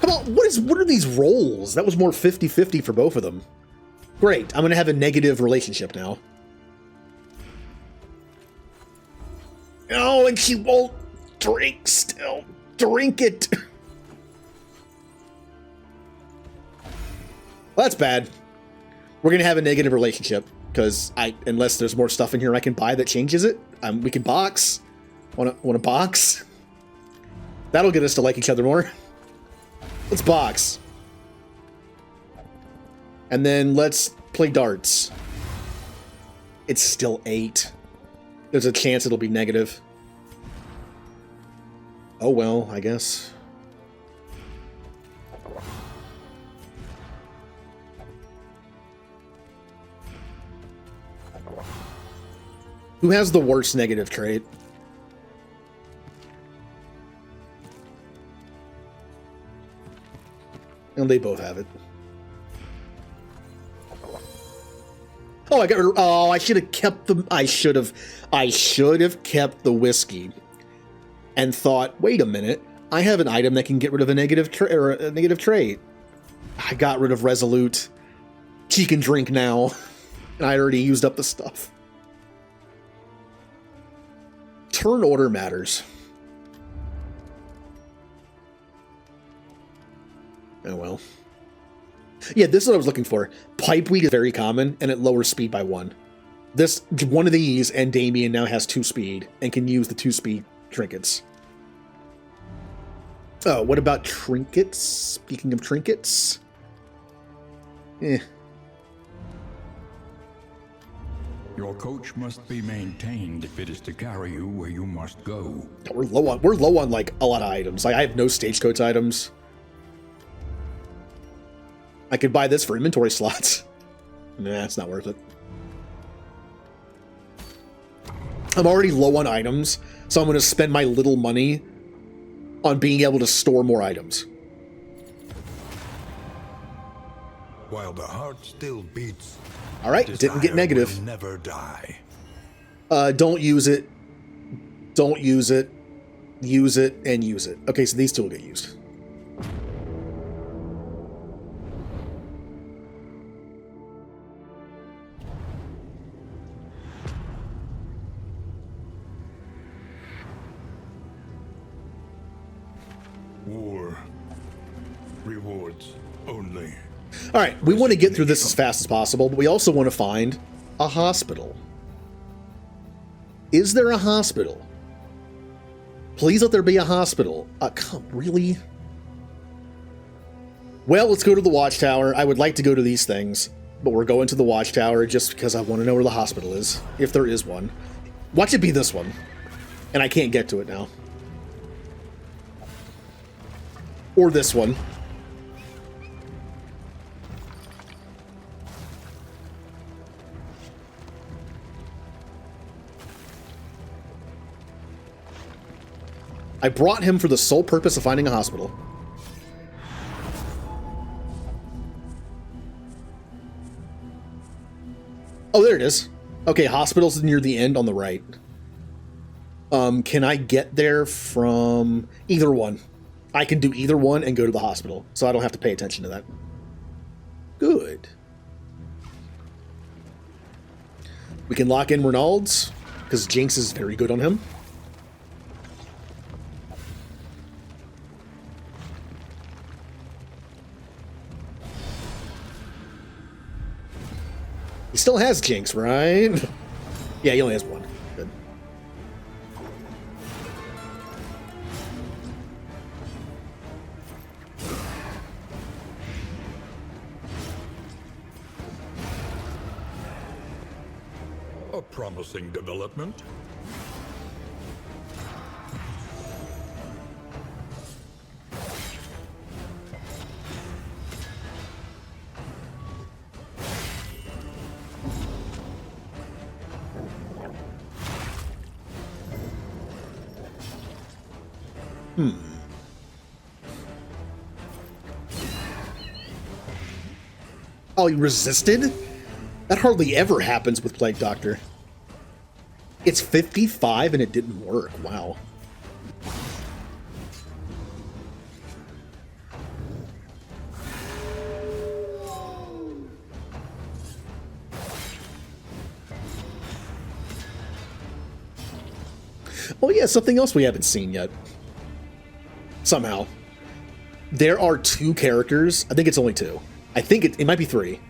Come on, what are these rolls? That was more 50-50 for both of them. Great, I'm gonna have a negative relationship now. Oh, and she won't drink still. Drink it. Well, that's bad. We're gonna have a negative relationship because unless there's more stuff in here I can buy that changes it. We can box. Want a box? That'll get us to like each other more. Let's box. And then let's play darts. It's still 8. There's a chance it'll be negative. Oh well, I guess. Who has the worst negative trait? And they both have it. Oh, I got rid of, oh, I should have kept the I should have kept the whiskey and thought, wait a minute, I have an item that can get rid of a negative trait. I got rid of Resolute. She can drink now. And I already used up the stuff. Turn order matters. Oh well. Yeah, this is what I was looking for. Pipeweed is very common, and it lowers speed by 1. This one of these, and Damien now has 2 speed, and can use the 2 speed trinkets. Oh, what about trinkets? Speaking of trinkets. Your coach must be maintained if it is to carry you where you must go. We're low on like a lot of items. Like I have no stagecoach items. I could buy this for inventory slots. Nah, it's not worth it. I'm already low on items, so I'm going to spend my little money on being able to store more items. While the heart still beats, All right, didn't get desire negative. will never die. Don't use it. Don't use it. Use it and use it. Okay, so these two will get used. War. Rewards only. All right, we want to get through this as fast as possible, but we also want to find a hospital. Is there a hospital? Please let there be a hospital. Really? Well, let's go to the Watchtower. I would like to go to these things, but we're going to the Watchtower just because I want to know where the hospital is, if there is one. Watch it be this one. And I can't get to it now. Or this one. I brought him for the sole purpose of finding a hospital. Oh, there it is. Okay, hospital's near the end on the right. Can I get there from either one? I can do either one and go to the hospital, so I don't have to pay attention to that. Good. We can lock in Reynolds, because Jinx is very good on him. He still has Jinx, right? Yeah, he only has one. Good. A promising development. Oh, he resisted? That hardly ever happens with Plague Doctor. It's 55 and it didn't work. Wow. Oh yeah, something else we haven't seen yet. Somehow. There are 2 characters, I think it's only 2. I think it might be 3,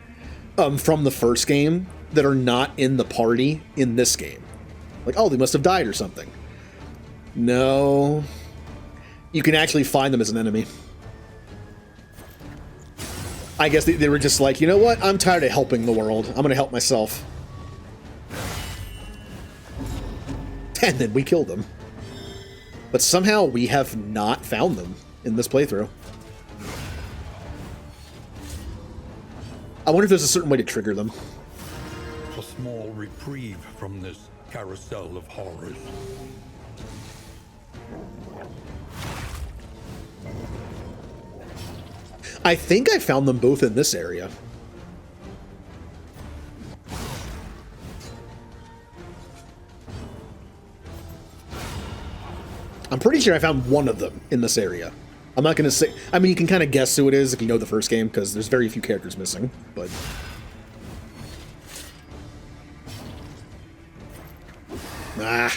from the first game that are not in the party in this game. Like, oh, they must have died or something. No. You can actually find them as an enemy. I guess they were just like, you know what? I'm tired of helping the world. I'm going to help myself. And then we killed them. But somehow we have not found them in this playthrough. I wonder if there's a certain way to trigger them. A small reprieve from this carousel of horrors. I think I found them both in this area. I'm pretty sure I found one of them in this area. I'm not going to say... I mean, you can kind of guess who it is if you know the first game, because there's very few characters missing, but... Ah.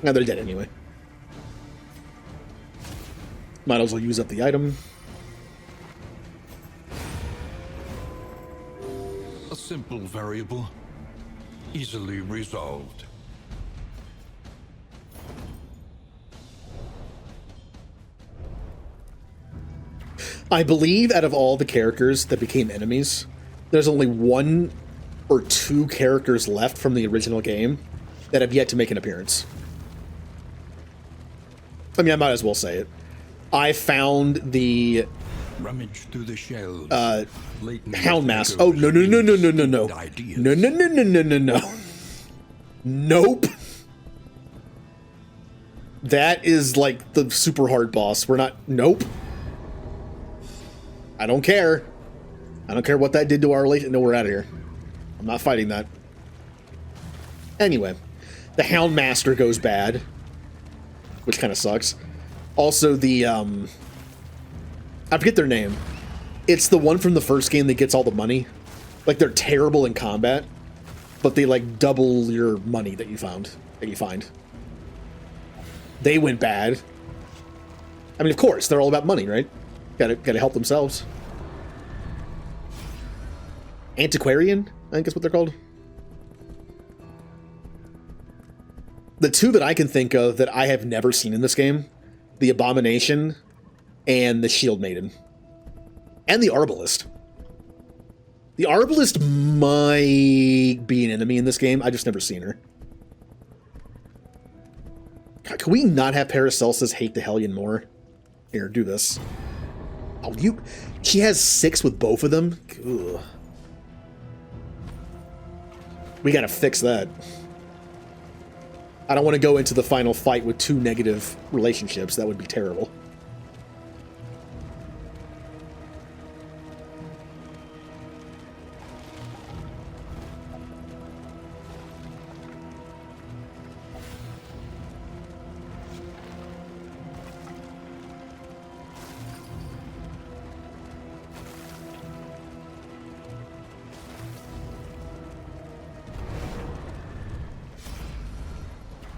Now they're dead anyway. Might as well use up the item. A simple variable, easily resolved. I believe out of all the characters that became enemies, there's only 1 or 2 characters left from the original game that have yet to make an appearance. I mean, I might as well say it. I found the Rummage through the shells. Houndmaster. Oh, no. No. Nope. That is like the super hard boss. We're not... Nope. I don't care. I don't care what that did to our relation. No, we're out of here. I'm not fighting that. Anyway, the Houndmaster goes bad, which kind of sucks. Also, the I forget their name. It's the one from the first game that gets all the money. Like, they're terrible in combat, but they like double your money that you find. They went bad. I mean, of course, they're all about money, right? Gotta help themselves. Antiquarian, I think is what they're called. The 2 that I can think of that I have never seen in this game, the Abomination and the Shield Maiden. And the Arbalist. The Arbalist might be an enemy in this game. I just never seen her. God, can we not have Paracelsus hate the Hellion more? Here, do this. Oh, she has 6 with both of them? Ugh. We gotta fix that. I don't want to go into the final fight with 2 negative relationships. That would be terrible.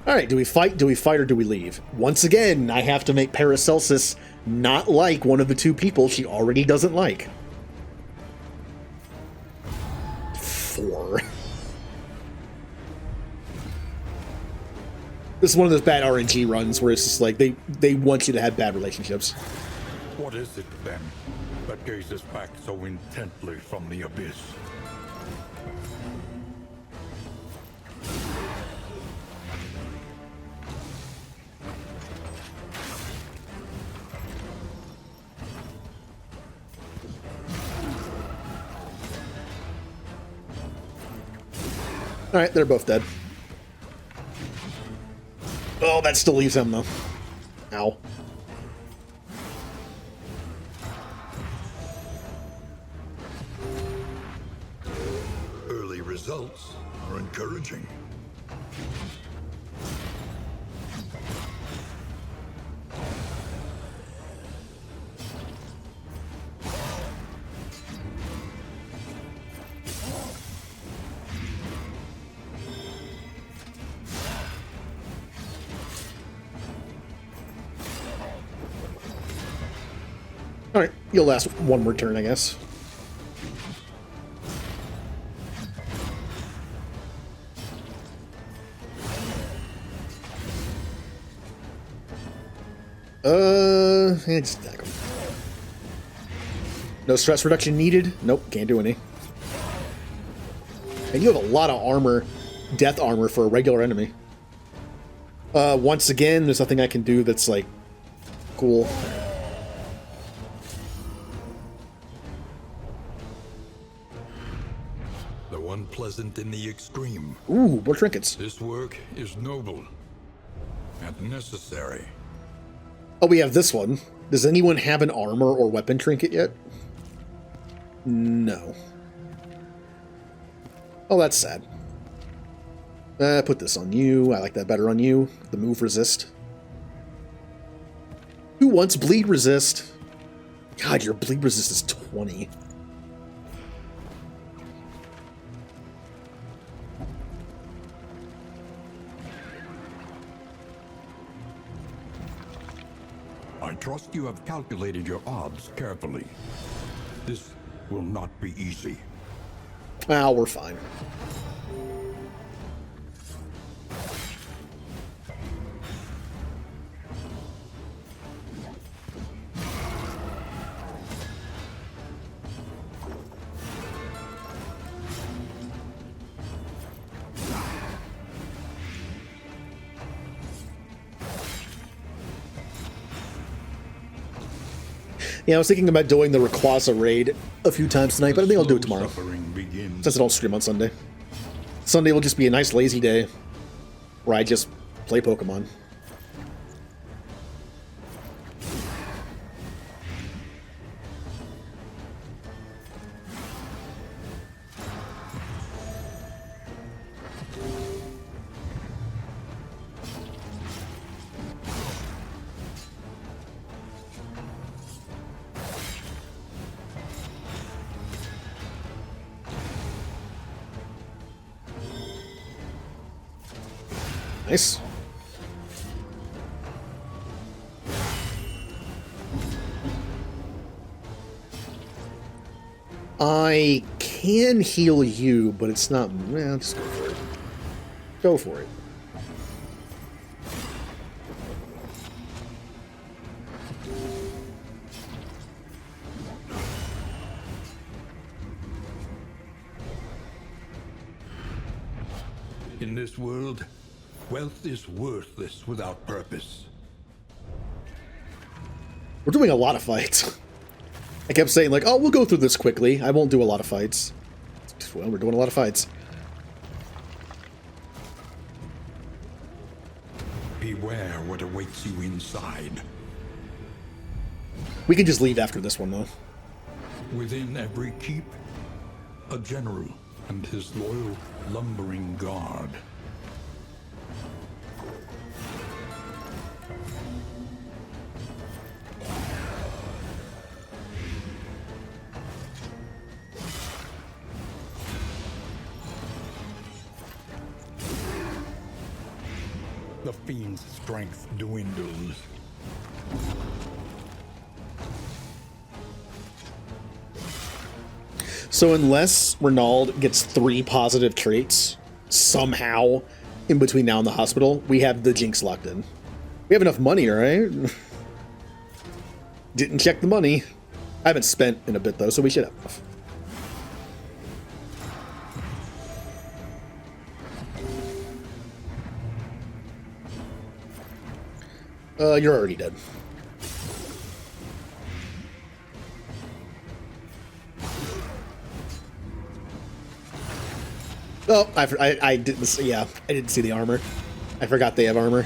All right, do we fight, or do we leave? Once again, I have to make Paracelsus not like one of the 2 people she already doesn't like. 4. This is one of those bad RNG runs where it's just like they want you to have bad relationships. What is it, then, that gazes back so intently from the abyss? All right, they're both dead. Oh, that still leaves him, though. Ow. Early results are encouraging. All right, you'll last one more turn, I guess. Just attack him. No stress reduction needed. Nope, can't do any. And you have a lot of armor, death armor for a regular enemy. Once again, there's nothing I can do that's like cool. Though unpleasant in the extreme, Ooh, more trinkets. this work is noble and necessary. Oh, we have this one. Does anyone have an armor or weapon trinket yet? No. Oh, that's sad. Put this on you. I like that better on you. The move resist. Who wants bleed resist? God, your bleed resist is 20. I trust you have calculated your odds carefully. This will not be easy. Ah, we're fine. Yeah, I was thinking about doing the Rayquaza raid a few times tonight, but I think I'll do it tomorrow, Suffering begins. since I don't stream on Sunday. Sunday will just be a nice lazy day where I just play Pokemon. Nice. I can heal you, but it's not... Well, just go for it. Go for it. In this world, wealth is worthless without purpose. We're doing a lot of fights. I kept saying, like, oh, we'll go through this quickly. I won't do a lot of fights. Well, we're doing a lot of fights. beware what awaits you inside. We can just leave after this one, though. Within every keep, a general and his loyal, lumbering guard. The fiend's strength dwindles. So unless Renauld gets 3 positive traits somehow in between now and the hospital, we have the Jinx locked in. We have enough money, right? Didn't check the money. I haven't spent in a bit, though, so we should have enough. You're already dead. Oh, I didn't see, yeah, I didn't see the armor. I forgot they have armor.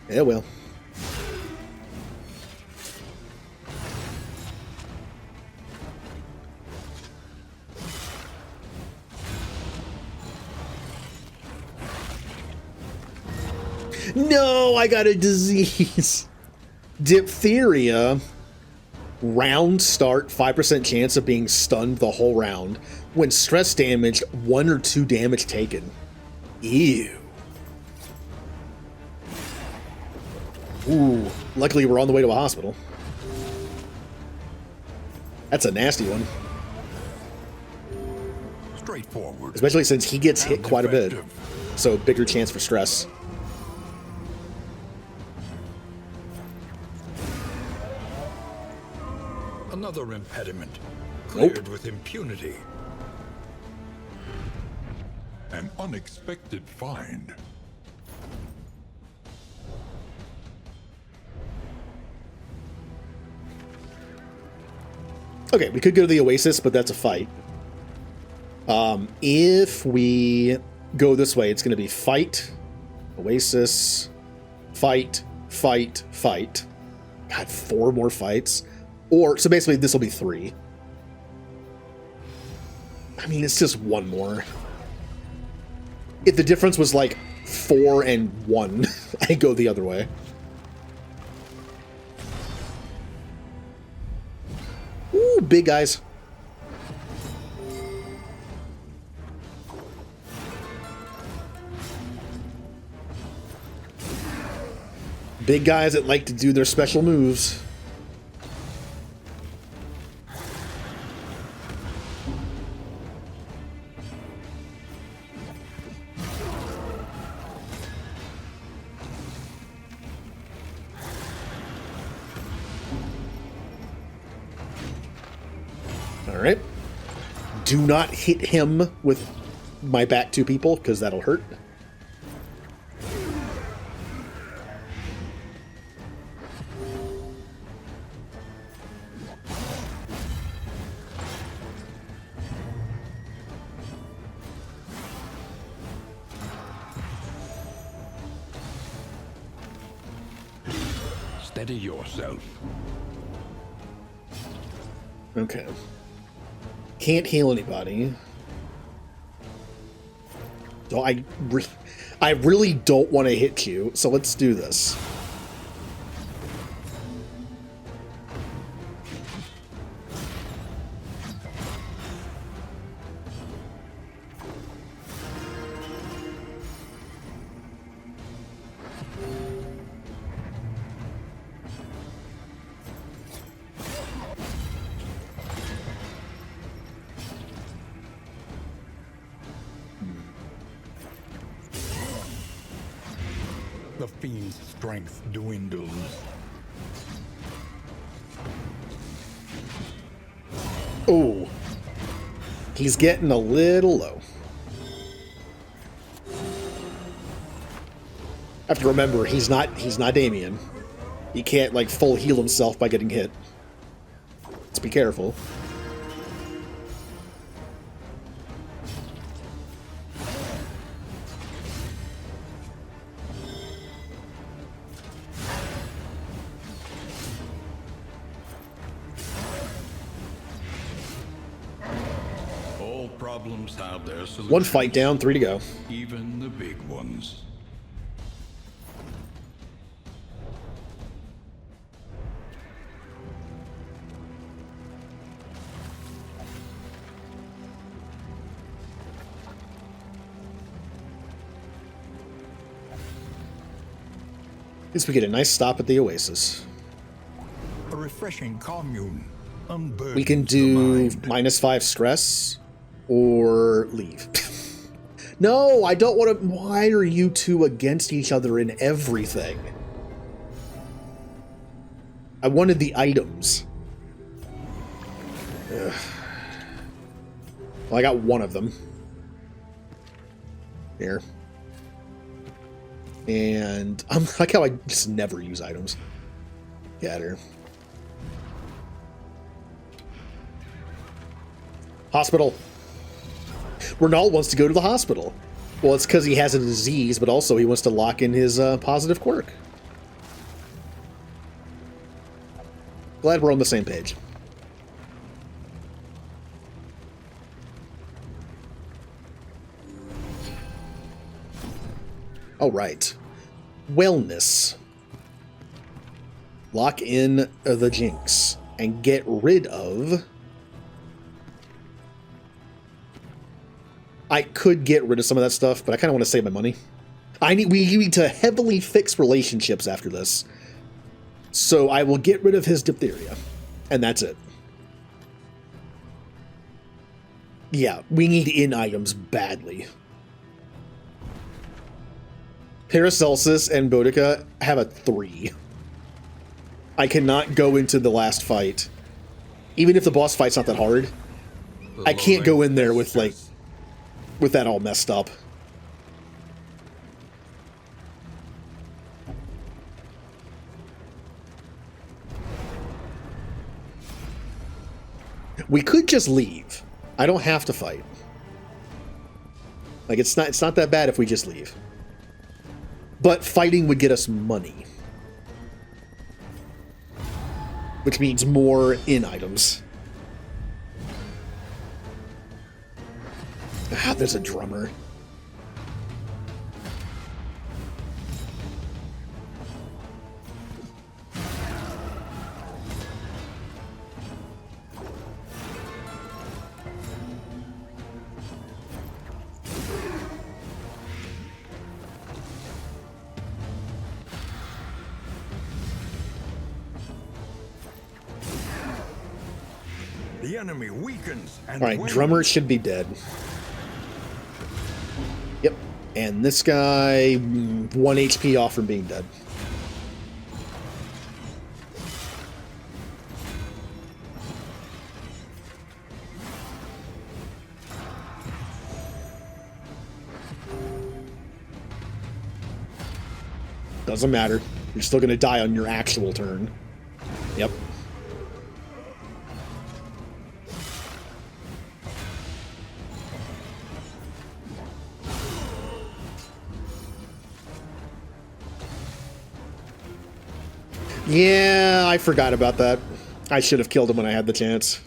Yeah, well. No, I got a disease. Diphtheria. Round start, 5% chance of being stunned the whole round. When stress damaged, 1 or 2 damage taken. Ew. Ooh, luckily we're on the way to a hospital. That's a nasty one. Straightforward. Especially since he gets hit quite a bit. So bigger chance for stress. Another impediment. Cleared Nope. with impunity. An unexpected find. Okay, we could go to the Oasis, but that's a fight. If we go this way, it's going to be fight, Oasis, fight, fight, fight. God, 4 more fights. Or, so basically this will be 3. I mean, it's just 1 more. If the difference was like 4 and 1, I'd go the other way. Ooh, big guys. Big guys that like to do their special moves. All right. Do not hit him with my back 2 people, because that'll hurt. Steady yourself. Okay. Can't heal anybody. So I really don't want to hit you, so let's do this. The fiend's strength dwindles. Oh. He's getting a little low. I have to remember, he's not Damien. He can't, like, full heal himself by getting hit. Let's be careful. problems have their solutions. One fight down, 3 to go. Even the big ones. At least we get a nice stop at the Oasis. A refreshing commune. We can do -5 stress or leave. No, I don't want to. Why are you two against each other in everything? I wanted the items. Ugh. Well, I got one of them. Here. And I'm like how I just never use items. Get her. Hospital. Renault wants to go to the hospital. Well, it's because he has a disease, but also he wants to lock in his positive quirk. Glad we're on the same page. All right. Wellness. Lock in the Jinx and get rid of... I could get rid of some of that stuff, but I kind of want to save my money. We need to heavily fix relationships after this. So I will get rid of his diphtheria. And that's it. Yeah, we need in items badly. Paracelsus and Boudica have a 3. I cannot go into the last fight. Even if the boss fight's not that hard, I can't go in there with with that all messed up. We could just leave. I don't have to fight. Like it's not that bad if we just leave. But fighting would get us money. Which means more in items. Ah, there's a drummer. The enemy weakens and All right, wins. drummer should be dead. Yep, and this guy 1 HP off from being dead. Doesn't matter. You're still going to die on your actual turn. Yep. Yeah, I forgot about that. I should have killed him when I had the chance.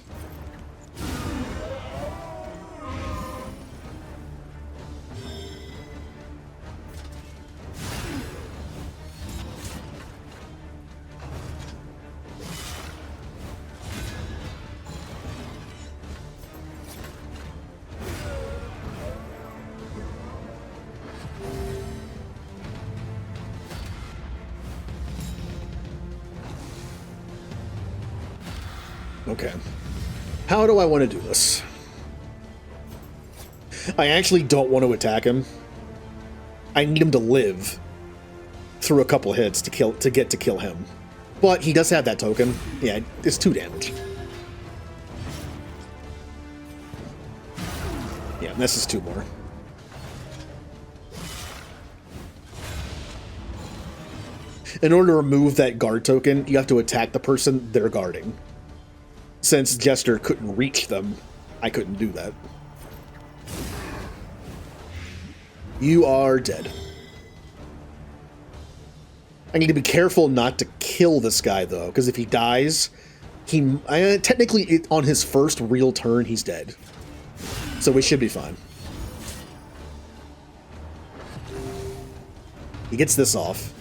Okay. How do I want to do this? I actually don't want to attack him. I need him to live through a couple hits to get to kill him. But he does have that token. Yeah, it's 2 damage. Yeah, and this is 2 more. In order to remove that guard token, you have to attack the person they're guarding. Since Jester couldn't reach them, I couldn't do that. You are dead. I need to be careful not to kill this guy, though, because if he dies, technically, on his first real turn, he's dead. So we should be fine. He gets this off.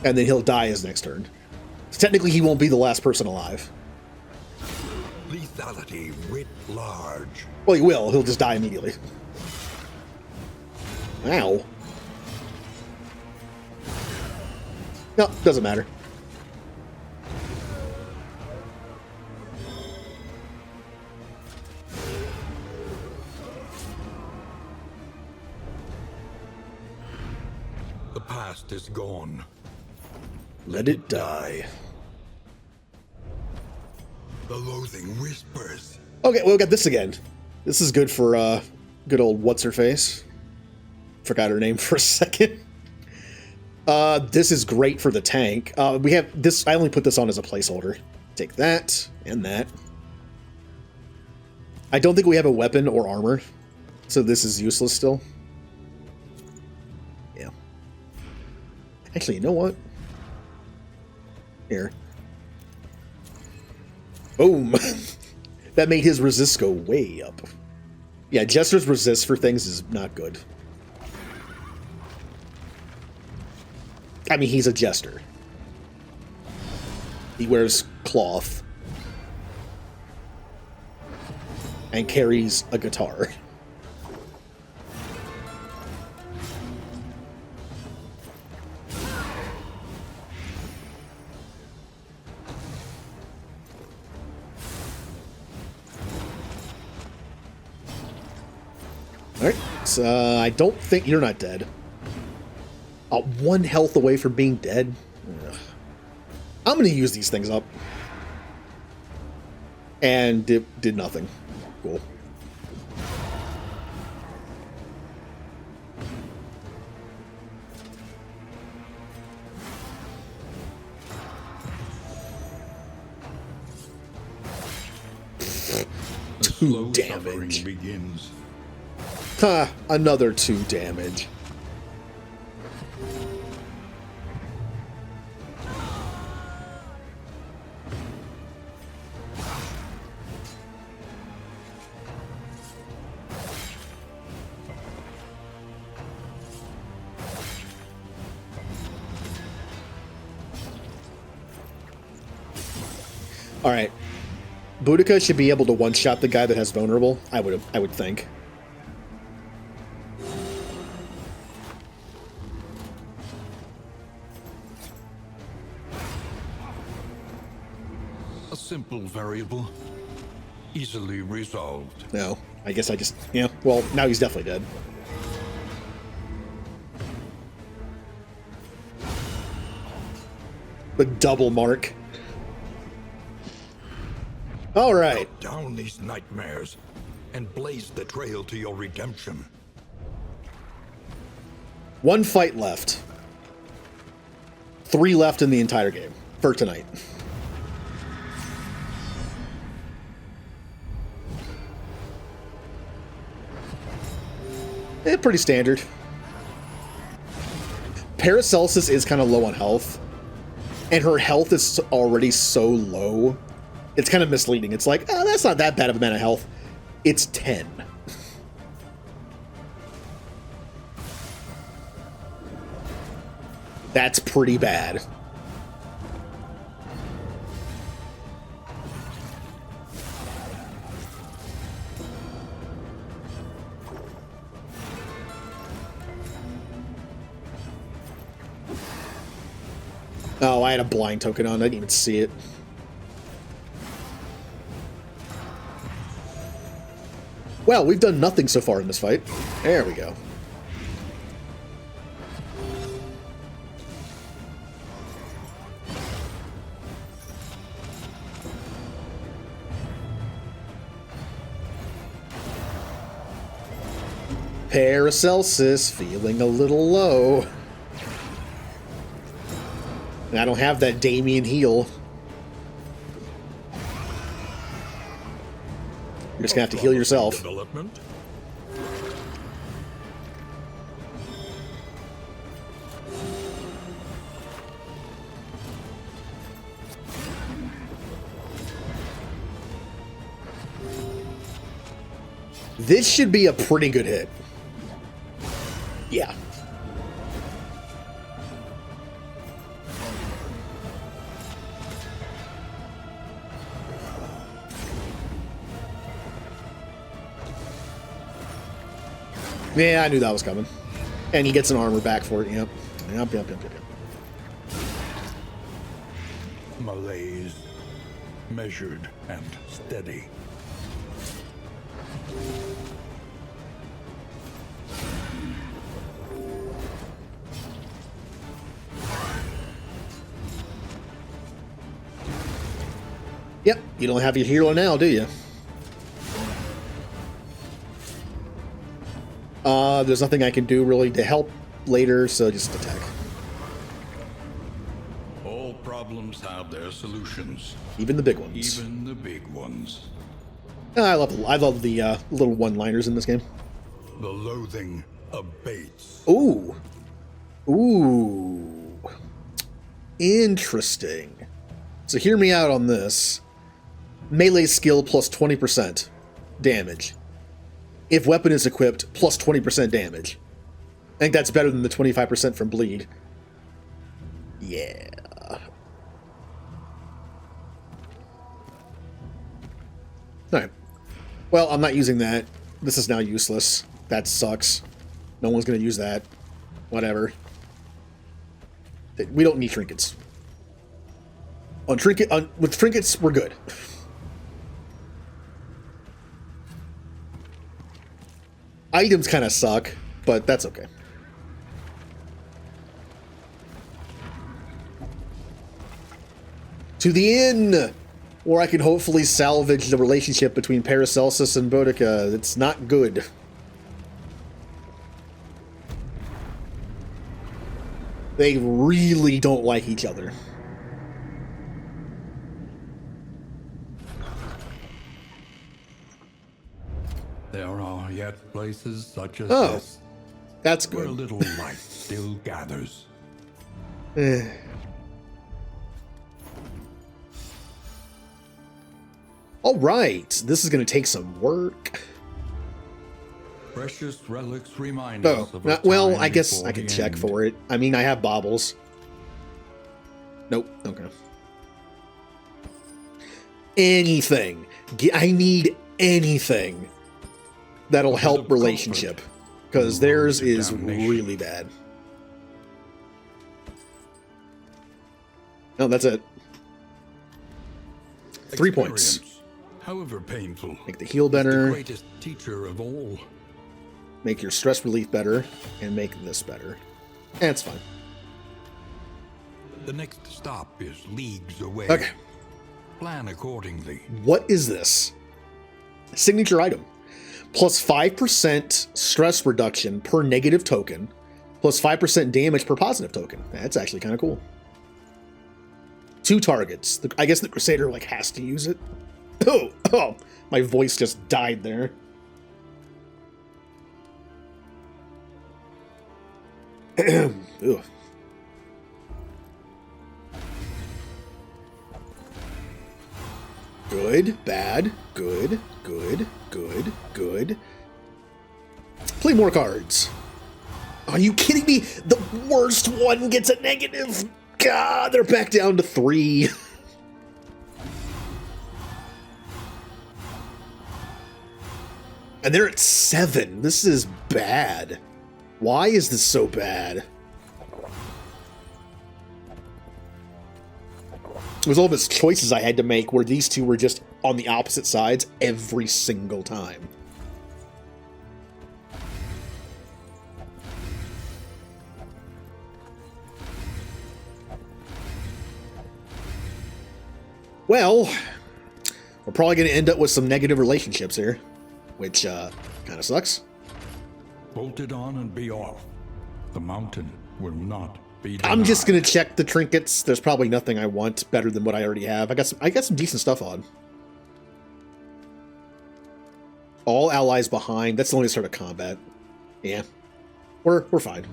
And then he'll die his next turn. So technically, he won't be the last person alive. Lethality writ large. Well, he will. He'll just die immediately. Ow. No, doesn't matter. The past is gone. Let it die. The loathing whispers. Okay, well, we got this again. This is good for good old what's-her-face. Forgot her name for a second. This is great for the tank. We have this. I only put this on as a placeholder. Take that and that. I don't think we have a weapon or armor, so this is useless still. Yeah. Actually, you know what? Here. Boom. That made his resist go way up. Yeah, Jester's resist for things is not good. I mean, he's a jester. He wears cloth. And carries a guitar. Alright, so I don't think you're not dead. 1 health away from being dead. Ugh. I'm gonna use these things up. And it did nothing. Cool. Slow damage. suffering begins. Ha! Another 2 damage. All right, Boudica should be able to one-shot the guy that has vulnerable. I would think. A simple variable, easily resolved. No, I guess I just yeah. Well, now he's definitely dead. The double mark. All right. Cut down these nightmares and blaze the trail to your redemption. 1 fight left. 3 left in the entire game for tonight. Pretty standard. Paracelsus is kind of low on health, and her health is already so low. It's kind of misleading. It's like, oh, that's not that bad of a amount of health. It's 10. That's pretty bad. Oh, I had a blind token on. I didn't even see it. Well, we've done nothing so far in this fight. There we go. Paracelsus feeling a little low. I don't have that Damien heal. You're just gonna have to heal yourself. Development. This should be a pretty good hit. Yeah. Yeah, I knew that was coming. And he gets an armor back for it. Yep. Yep. Malaise, measured and steady. Yep. You don't have your hero now, do you? There's nothing I can do really to help later, so just attack. All problems have their solutions. Even the big ones. Even the big ones. I love the little one-liners in this game. The loathing abates. Ooh. Ooh. Interesting. So hear me out on this. Melee skill plus 20% damage. If weapon is equipped, plus 20% damage. I think that's better than the 25% from bleed. Yeah. Alright. Well, I'm not using that. This is now useless. That sucks. No one's going to use that. Whatever. We don't need trinkets. With trinkets, we're good. Items kind of suck, but that's okay. To the inn, where I can hopefully salvage the relationship between Paracelsus and Boudica. It's not good. They really don't like each other. There are yet places such as Oh, this that's where a good. little light still gathers. All right, this is going to take some work. Precious relics remind Oh, us of a well, time I guess before I can the check end. for it. I mean, I have baubles. Nope. Okay. Anything. I need anything that'll help of relationship, because Road theirs to is damnation. really bad. No, that's it. 3 points. Experience, however painful, Make the heal is the better, greatest teacher of all. make your stress relief better, and make this better. That's fine. The next stop is leagues away. Okay. Plan accordingly. What is this? Signature item. Plus 5% stress reduction per negative token, plus 5% damage per positive token. That's actually kind of cool. 2 targets. I guess the Crusader like has to use it. Oh, my voice just died there. Ugh. Good, bad, good, good, good, good. Play more cards. Are you kidding me? The worst one gets a negative. God, they're back down to 3. And they're at 7. This is bad. Why is this so bad? It was all these choices I had to make where these two were just on the opposite sides every single time. Well, we're probably going to end up with some negative relationships here, which kind of sucks. Bolt it on and be off. The mountain will not be denied. I'm just going to check the trinkets. There's probably nothing I want better than what I already have. I got some decent stuff on. All allies behind. That's the only start of combat. Yeah. We're fine.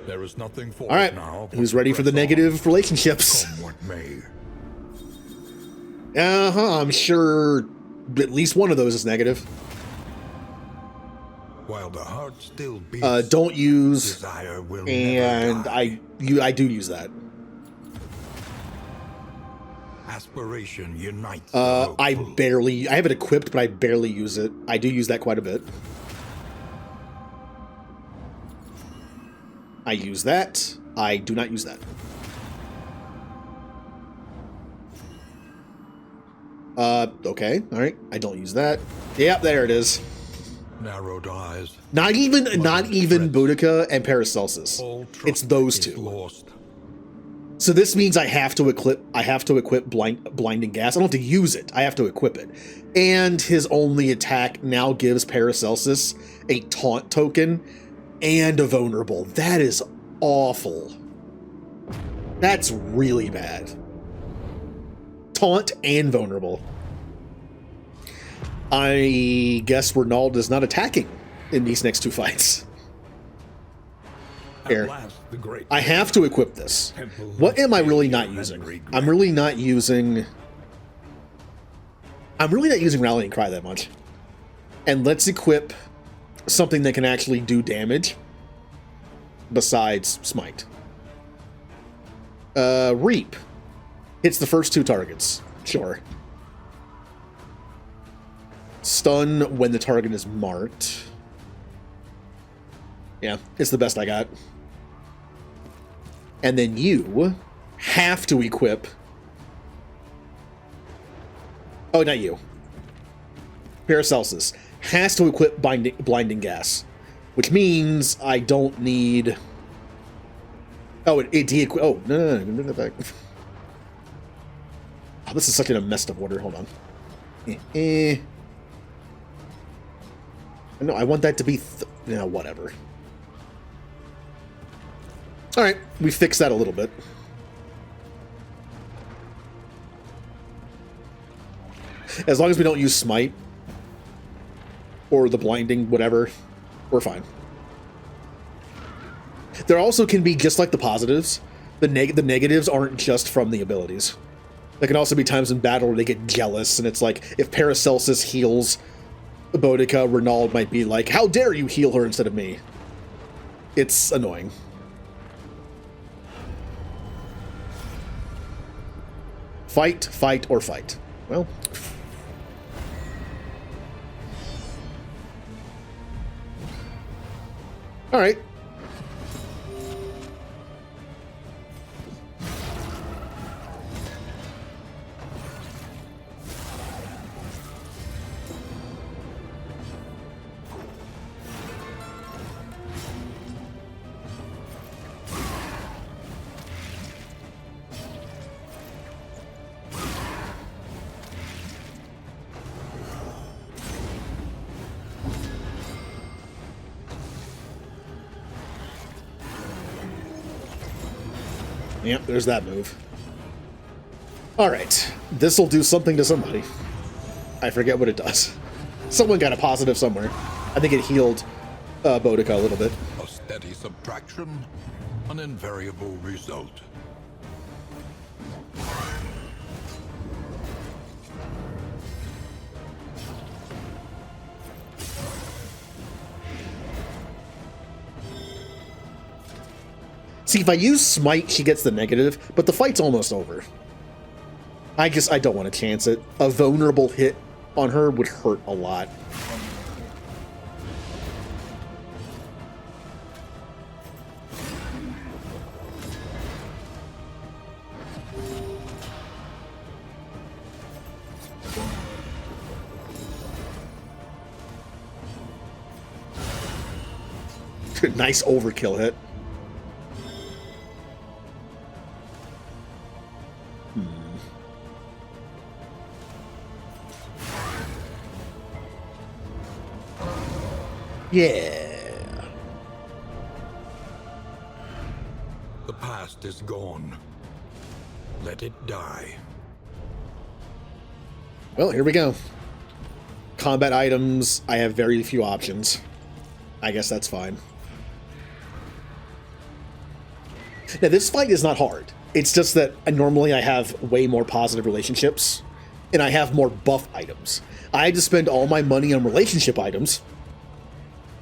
There is nothing for All right. us now. but Who's to ready for the press on. negative relationships? Come what may. I'm sure at least one of those is negative. While the heart still beats, don't use, desire will and never die. I do use that. Aspiration unites. I the hopeful. I have it equipped, but I barely use it. I do use that quite a bit. I use that. I do not use that. Okay, all right. I don't use that. Yep, there it is. Narrowed eyes. Not even Boudica and Paracelsus. All It's trust those is two. Lost. So this means I have to equip blinding gas. I don't have to use it. I have to equip it. And his only attack now gives Paracelsus a taunt token and a vulnerable. That is awful. That's really bad. Taunt and vulnerable. I guess Renaud is not attacking in these next two fights. Here. At last, the great I have to equip this. What am I really not using? I'm really not using Rallying Cry that much. And let's equip something that can actually do damage besides Smite. Reap. Hits the first two targets. Sure. Stun when the target is marked. Yeah, it's the best I got. And then you have to equip... Oh, not you. Paracelsus has to equip Blinding Gas, which means I don't need... Oh, it de-equip... Oh, no. Oh, this is such a messed up order. Hold on. No, I want that to be... No, whatever. Alright, we fixed that a little bit. As long as we don't use Smite, or the blinding, whatever, we're fine. There also can be, just like the positives, the negatives aren't just from the abilities. There can also be times in battle where they get jealous, and it's like, if Paracelsus heals Boudica, Renaud might be like, how dare you heal her instead of me? It's annoying. Fight, fight, or fight. Well. Alright. Yep, there's that move. Alright, this'll do something to somebody. I forget what it does. Someone got a positive somewhere. I think it healed Boudica a little bit. A steady subtraction, an invariable result. See, if I use Smite, she gets the negative, but the fight's almost over. I don't want to chance it. A vulnerable hit on her would hurt a lot. Nice overkill hit. Yeah. The past is gone. Let it die. Well, here we go. Combat items, I have very few options. I guess that's fine. Now, this fight is not hard. It's just that normally I have way more positive relationships, and I have more buff items. I had to spend all my money on relationship items,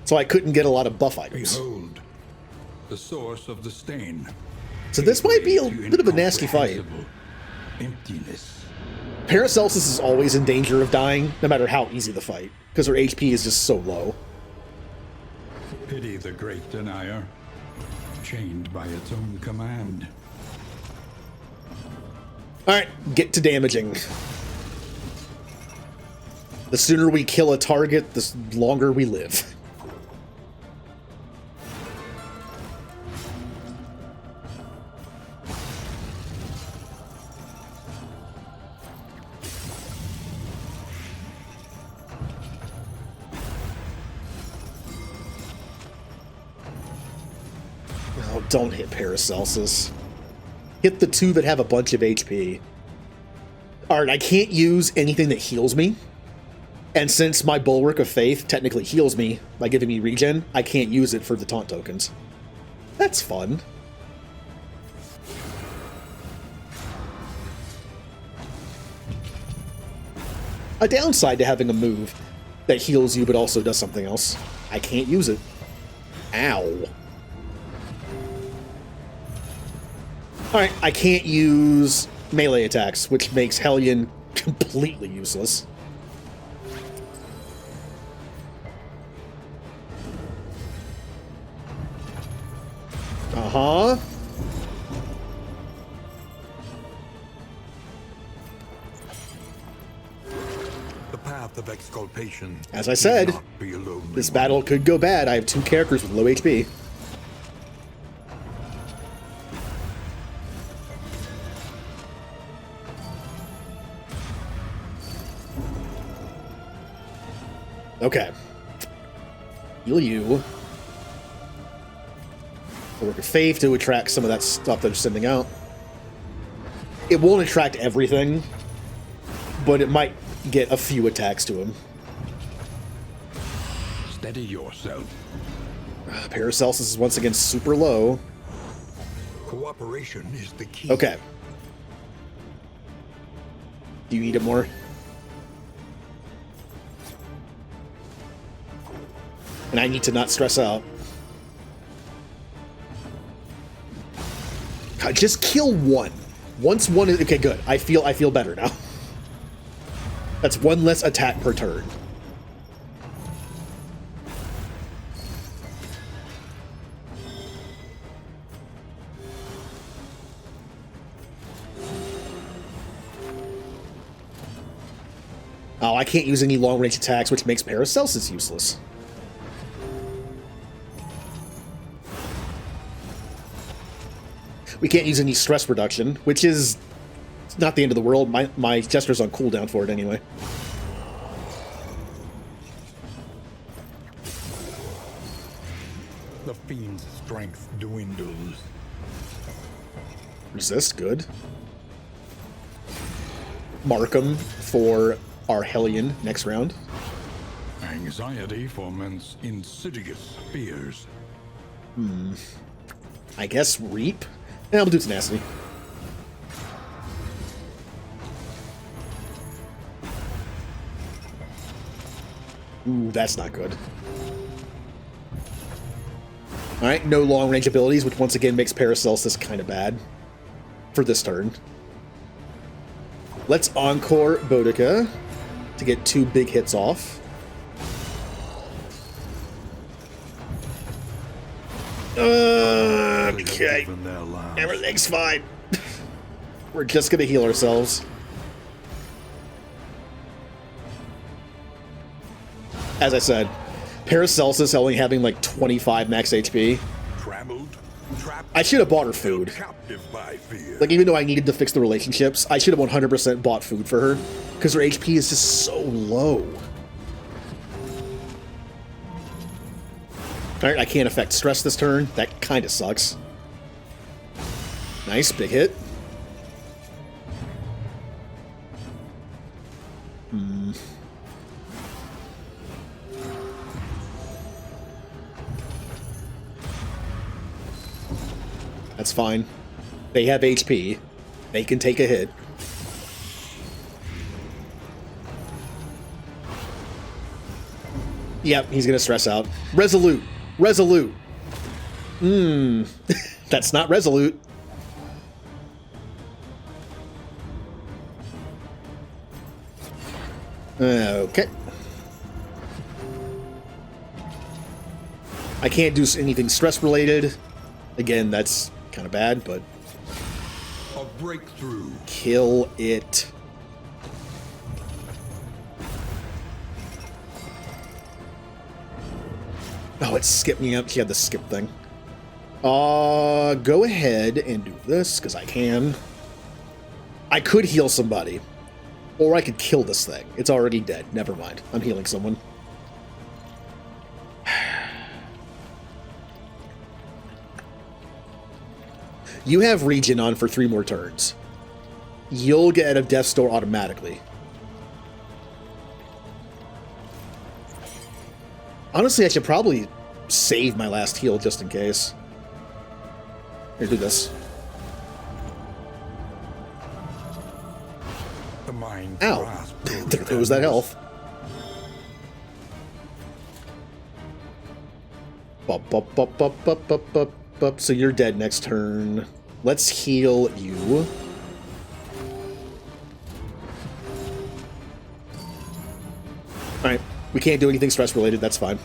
So I couldn't get a lot of buff items. Behold, the source of the stain. So this might be a bit of a nasty fight. Incomprehensible emptiness. Paracelsus is always in danger of dying, no matter how easy the fight, because her HP is just so low. Pity the great denier, chained by its own command. Alright, get to damaging. The sooner we kill a target, the longer we live. Oh, don't hit Paracelsus. Hit the two that have a bunch of HP. Alright, I can't use anything that heals me. And since my Bulwark of Faith technically heals me by giving me regen, I can't use it for the taunt tokens. That's fun. A downside to having a move that heals you but also does something else. I can't use it. Ow. Alright, I can't use melee attacks, which makes Hellion completely useless. Uh-huh. The path of exculpation. As I said, need not be a lonely this one. battle could go bad. I have two characters with low HP. Okay. Heal you. Work of Faith to attract some of that stuff they're sending out. It won't attract everything, but it might get a few attacks to him. Steady yourself. Paracelsus is once again super low. Cooperation is the key. Okay. Do you need it more? And I need to not stress out. God, just kill one. Once one is okay, good. I feel better now. That's one less attack per turn. Oh, I can't use any long-range attacks, which makes Paracelsus useless. We can't use any stress reduction, which is not the end of the world. My Jester's on cooldown for it anyway. The fiend's strength dwindles. Resist, good. Markham for our Hellion next round. Anxiety foments insidious fears. I guess Reap? Yeah, we'll do Tenacity. Ooh, that's not good. Alright, no long-range abilities, which once again makes Paracelsus kind of bad for this turn. Let's Encore Boudica to get 2 big hits off. Okay. Even their lives. Everything's fine. We're just gonna heal ourselves. As I said, Paracelsus only having like 25 max HP. Trammeled, trapped, I should have bought her food. captive by fear. Like, even though I needed to fix the relationships, I should have 100% bought food for her. Because her HP is just so low. Alright, I can't affect stress this turn. That kind of sucks. Nice, big hit. That's fine. They have HP. They can take a hit. Yep, he's gonna stress out. Resolute. Resolute. That's not resolute. Okay. I can't do anything stress related. Again, that's kind of bad, but A breakthrough. kill it. Oh, it skipped me up. She had the skip thing. Go ahead and do this, because I can. I could heal somebody. Or I could kill this thing. It's already dead. Never mind. I'm healing someone. You have regen on for 3 more turns. You'll get out of Death's Door automatically. Honestly, I should probably save my last heal just in case. Here, do this. The mind Ow. grasp There goes that health. Bup, bup, bup, bup, bup, bup, bup, bup. So you're dead next turn. Let's heal you. Alright. We can't do anything stress related. That's fine.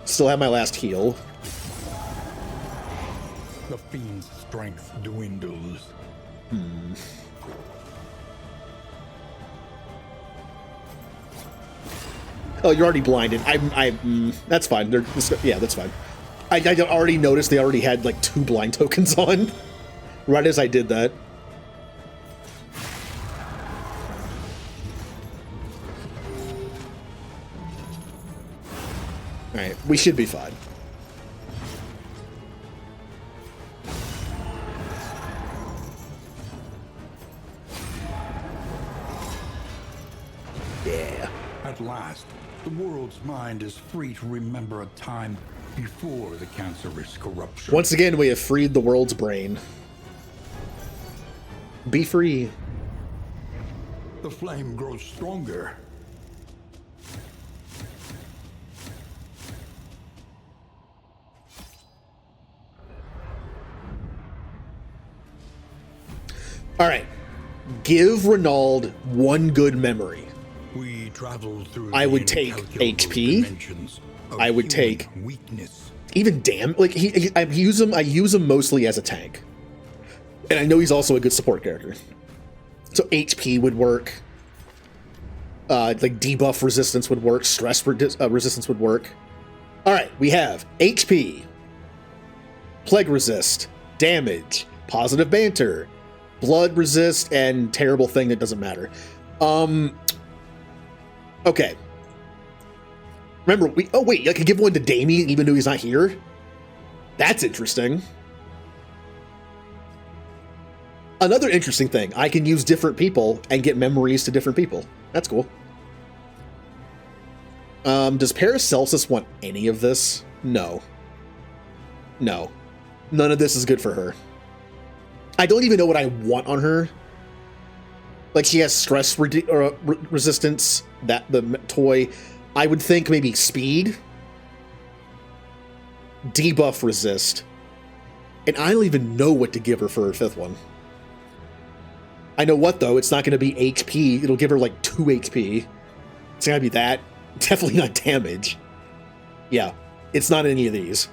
Still have my last heal. The fiend's strength dwindles. Oh, you're already blinded. That's fine. Yeah, that's fine. I already noticed they already had like 2 blind tokens on. Right as I did that. Alright, we should be fine. Yeah. At last, the world's mind is free to remember a time before the cancerous corruption. Once again, we have freed the world's brain. Be free. The flame grows stronger. Alright. Give Renauld 1 good memory. We travel through I the would take incalculable HP. dimensions of I would human take- weakness. Even like I use him mostly as a tank. And I know he's also a good support character. So HP would work. Like debuff resistance would work. Stress resistance would work. All right, we have HP, plague resist, damage, positive banter, blood resist, and terrible thing that doesn't matter. Okay. Remember, oh wait, I could give one to Damien even though he's not here? That's interesting. Another interesting thing, I can use different people and get memories to different people. That's cool. Does Paracelsus want any of this? No. No. None of this is good for her. I don't even know what I want on her. Like, she has stress resistance, the toy. I would think maybe speed, debuff resist, and I don't even know what to give her for her 5th one. I know what, though. It's not going to be HP. It'll give her like 2 HP. It's not going to be that. Definitely not damage. Yeah, it's not any of these.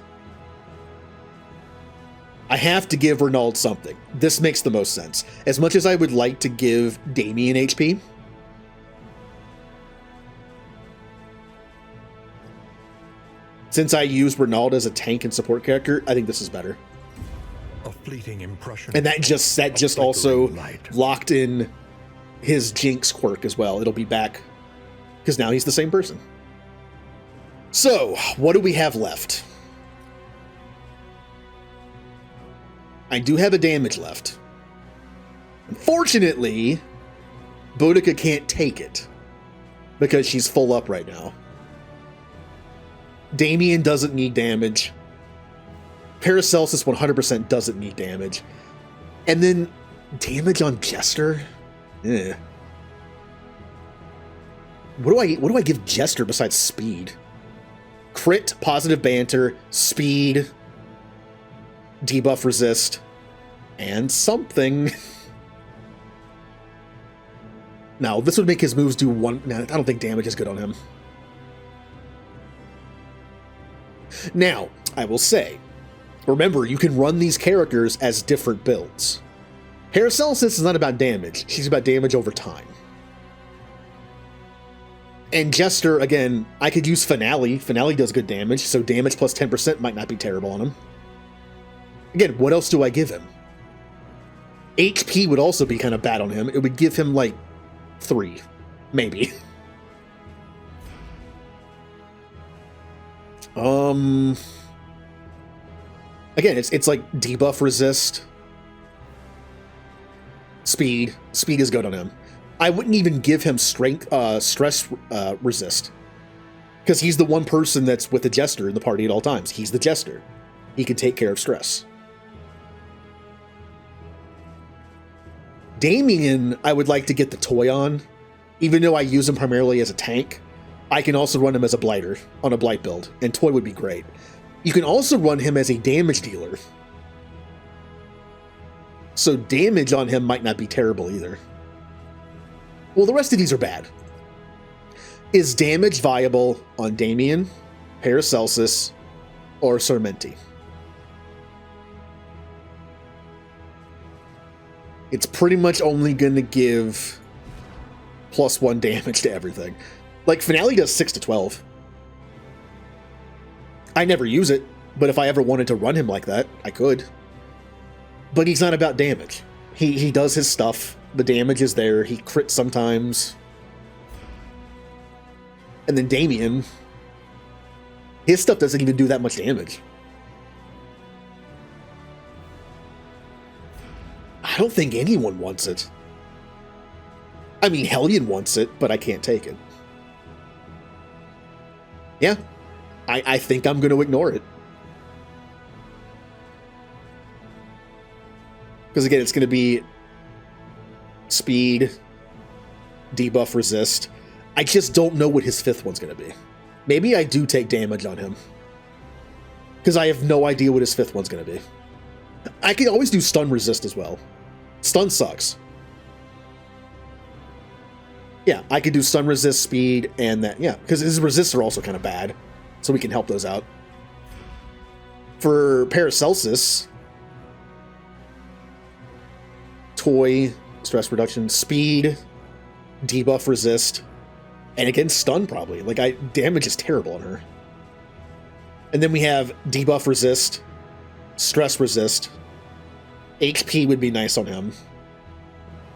I have to give Renauld something. This makes the most sense. As much as I would like to give Damien HP, since I use Renauld as a tank and support character, I think this is better. A fleeting impression. And that just of also flickering light. locked in his Jinx quirk as well. It'll be back because now he's the same person. So, what do we have left? I do have a damage left. Unfortunately, Boudica can't take it because she's full up right now. Damien doesn't need damage. Paracelsus 100% doesn't need damage. And then Damage on Jester? Yeah. What do I give Jester besides speed? Crit, positive banter, speed, debuff resist, and something. Now, this would make his moves do one. Nah, I don't think damage is good on him. Now, I will say, remember, you can run these characters as different builds. Paracelsus is not about damage, she's about damage over time. And Jester, again, I could use Finale. Finale does good damage, so damage plus 10% might not be terrible on him. Again, what else do I give him? HP would also be kind of bad on him. It would give him, like, 3. Maybe. Again, it's like debuff resist. Speed. Speed is good on him. I wouldn't even give him strength, stress resist. Because he's the one person that's with the Jester in the party at all times. He's the Jester. He can take care of stress. Damien, I would like to get the toy on. Even though I use him primarily as a tank, I can also run him as a blighter on a blight build, and toy would be great. You can also run him as a damage dealer. So damage on him might not be terrible either. Well, the rest of these are bad. Is damage viable on Damien, Paracelsus, or Sarmenti? It's pretty much only going to give +1 damage to everything. Like, Finale does 6 to 12. I never use it, but if I ever wanted to run him like that, I could. But he's not about damage. He does his stuff. The damage is there. He crits sometimes. And then Damien, his stuff doesn't even do that much damage. I don't think anyone wants it. I mean, Hellion wants it, but I can't take it. Yeah, I think I'm going to ignore it. Because again, it's going to be speed, debuff resist. I just don't know what his 5th one's going to be. Maybe I do take damage on him. Because I have no idea what his 5th one's going to be. I can always do stun resist as well. Stun sucks. Yeah, I could do stun resist, speed, and that. Yeah, because his resists are also kind of bad. So we can help those out. For Paracelsus, toy, stress reduction, speed, debuff resist, and again, stun probably. Like, damage is terrible on her. And then we have debuff resist, stress resist, HP would be nice on him.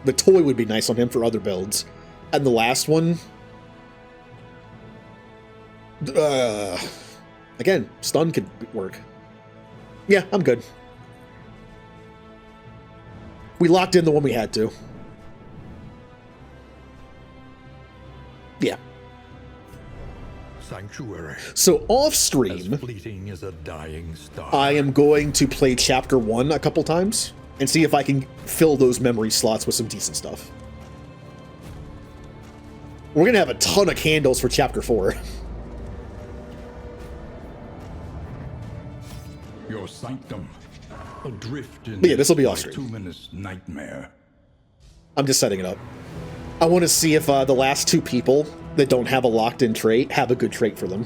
The toy would be nice on him for other builds. And the last one, again, stun could work. Yeah, I'm good. We locked in the one we had to. Yeah. Sanctuary. As So off-stream, fleeting as a dying star. I am going to play Chapter 1 a couple times and see if I can fill those memory slots with some decent stuff. We're going to have a ton of candles for Chapter 4. Your sanctum. Adrift in Yeah, this'll be off-stream. 2 minutes nightmare. I'm just setting it up. I want to see if the last 2 people that don't have a locked-in trait have a good trait for them.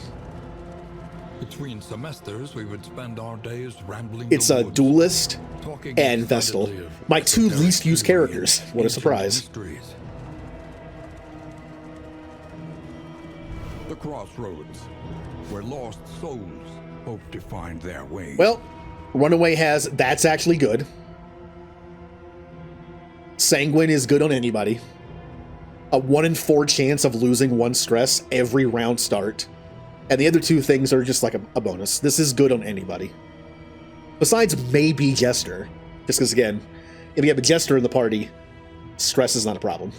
Between semesters, we would spend our days rambling. It's the a woods, Duelist talking and Vestal. excitedly of My 2 esoteric least used theory characters. and What a ancient surprise. mysteries. The crossroads, where lost souls hope to find their way. Well, Runaway has that's actually good. Sanguine is good on anybody. A 1 in 4 chance of losing 1 stress every round start. And the other 2 things are just like a bonus. This is good on anybody. Besides maybe Jester. Just because, again, if you have a Jester in the party, stress is not a problem.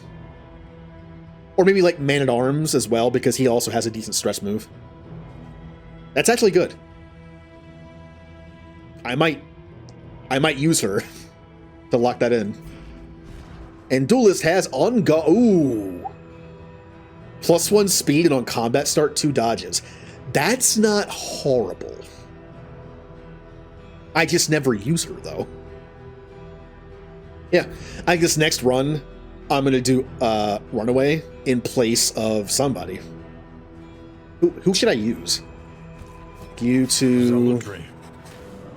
Or maybe like Man-at-Arms as well, because he also has a decent stress move. That's actually good. I might use her to lock that in. And Duelist has Ooh. +1 speed and on combat start 2 dodges. That's not horrible. I just never use her though. Yeah, I guess next run I'm gonna do Runaway in place of somebody. Who should I use? You to Zealotry,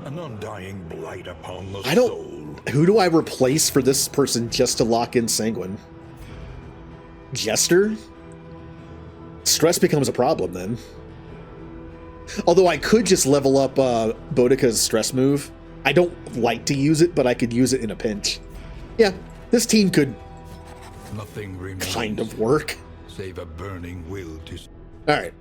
an undying blight upon the I don't. soul. Who do I replace for this person just to lock in Sanguine? Jester? Stress becomes a problem then. Although I could just level up Boudica's stress move. I don't like to use it, but I could use it in a pinch. Yeah, this team could Nothing remains kind of work. save a burning will to. All right.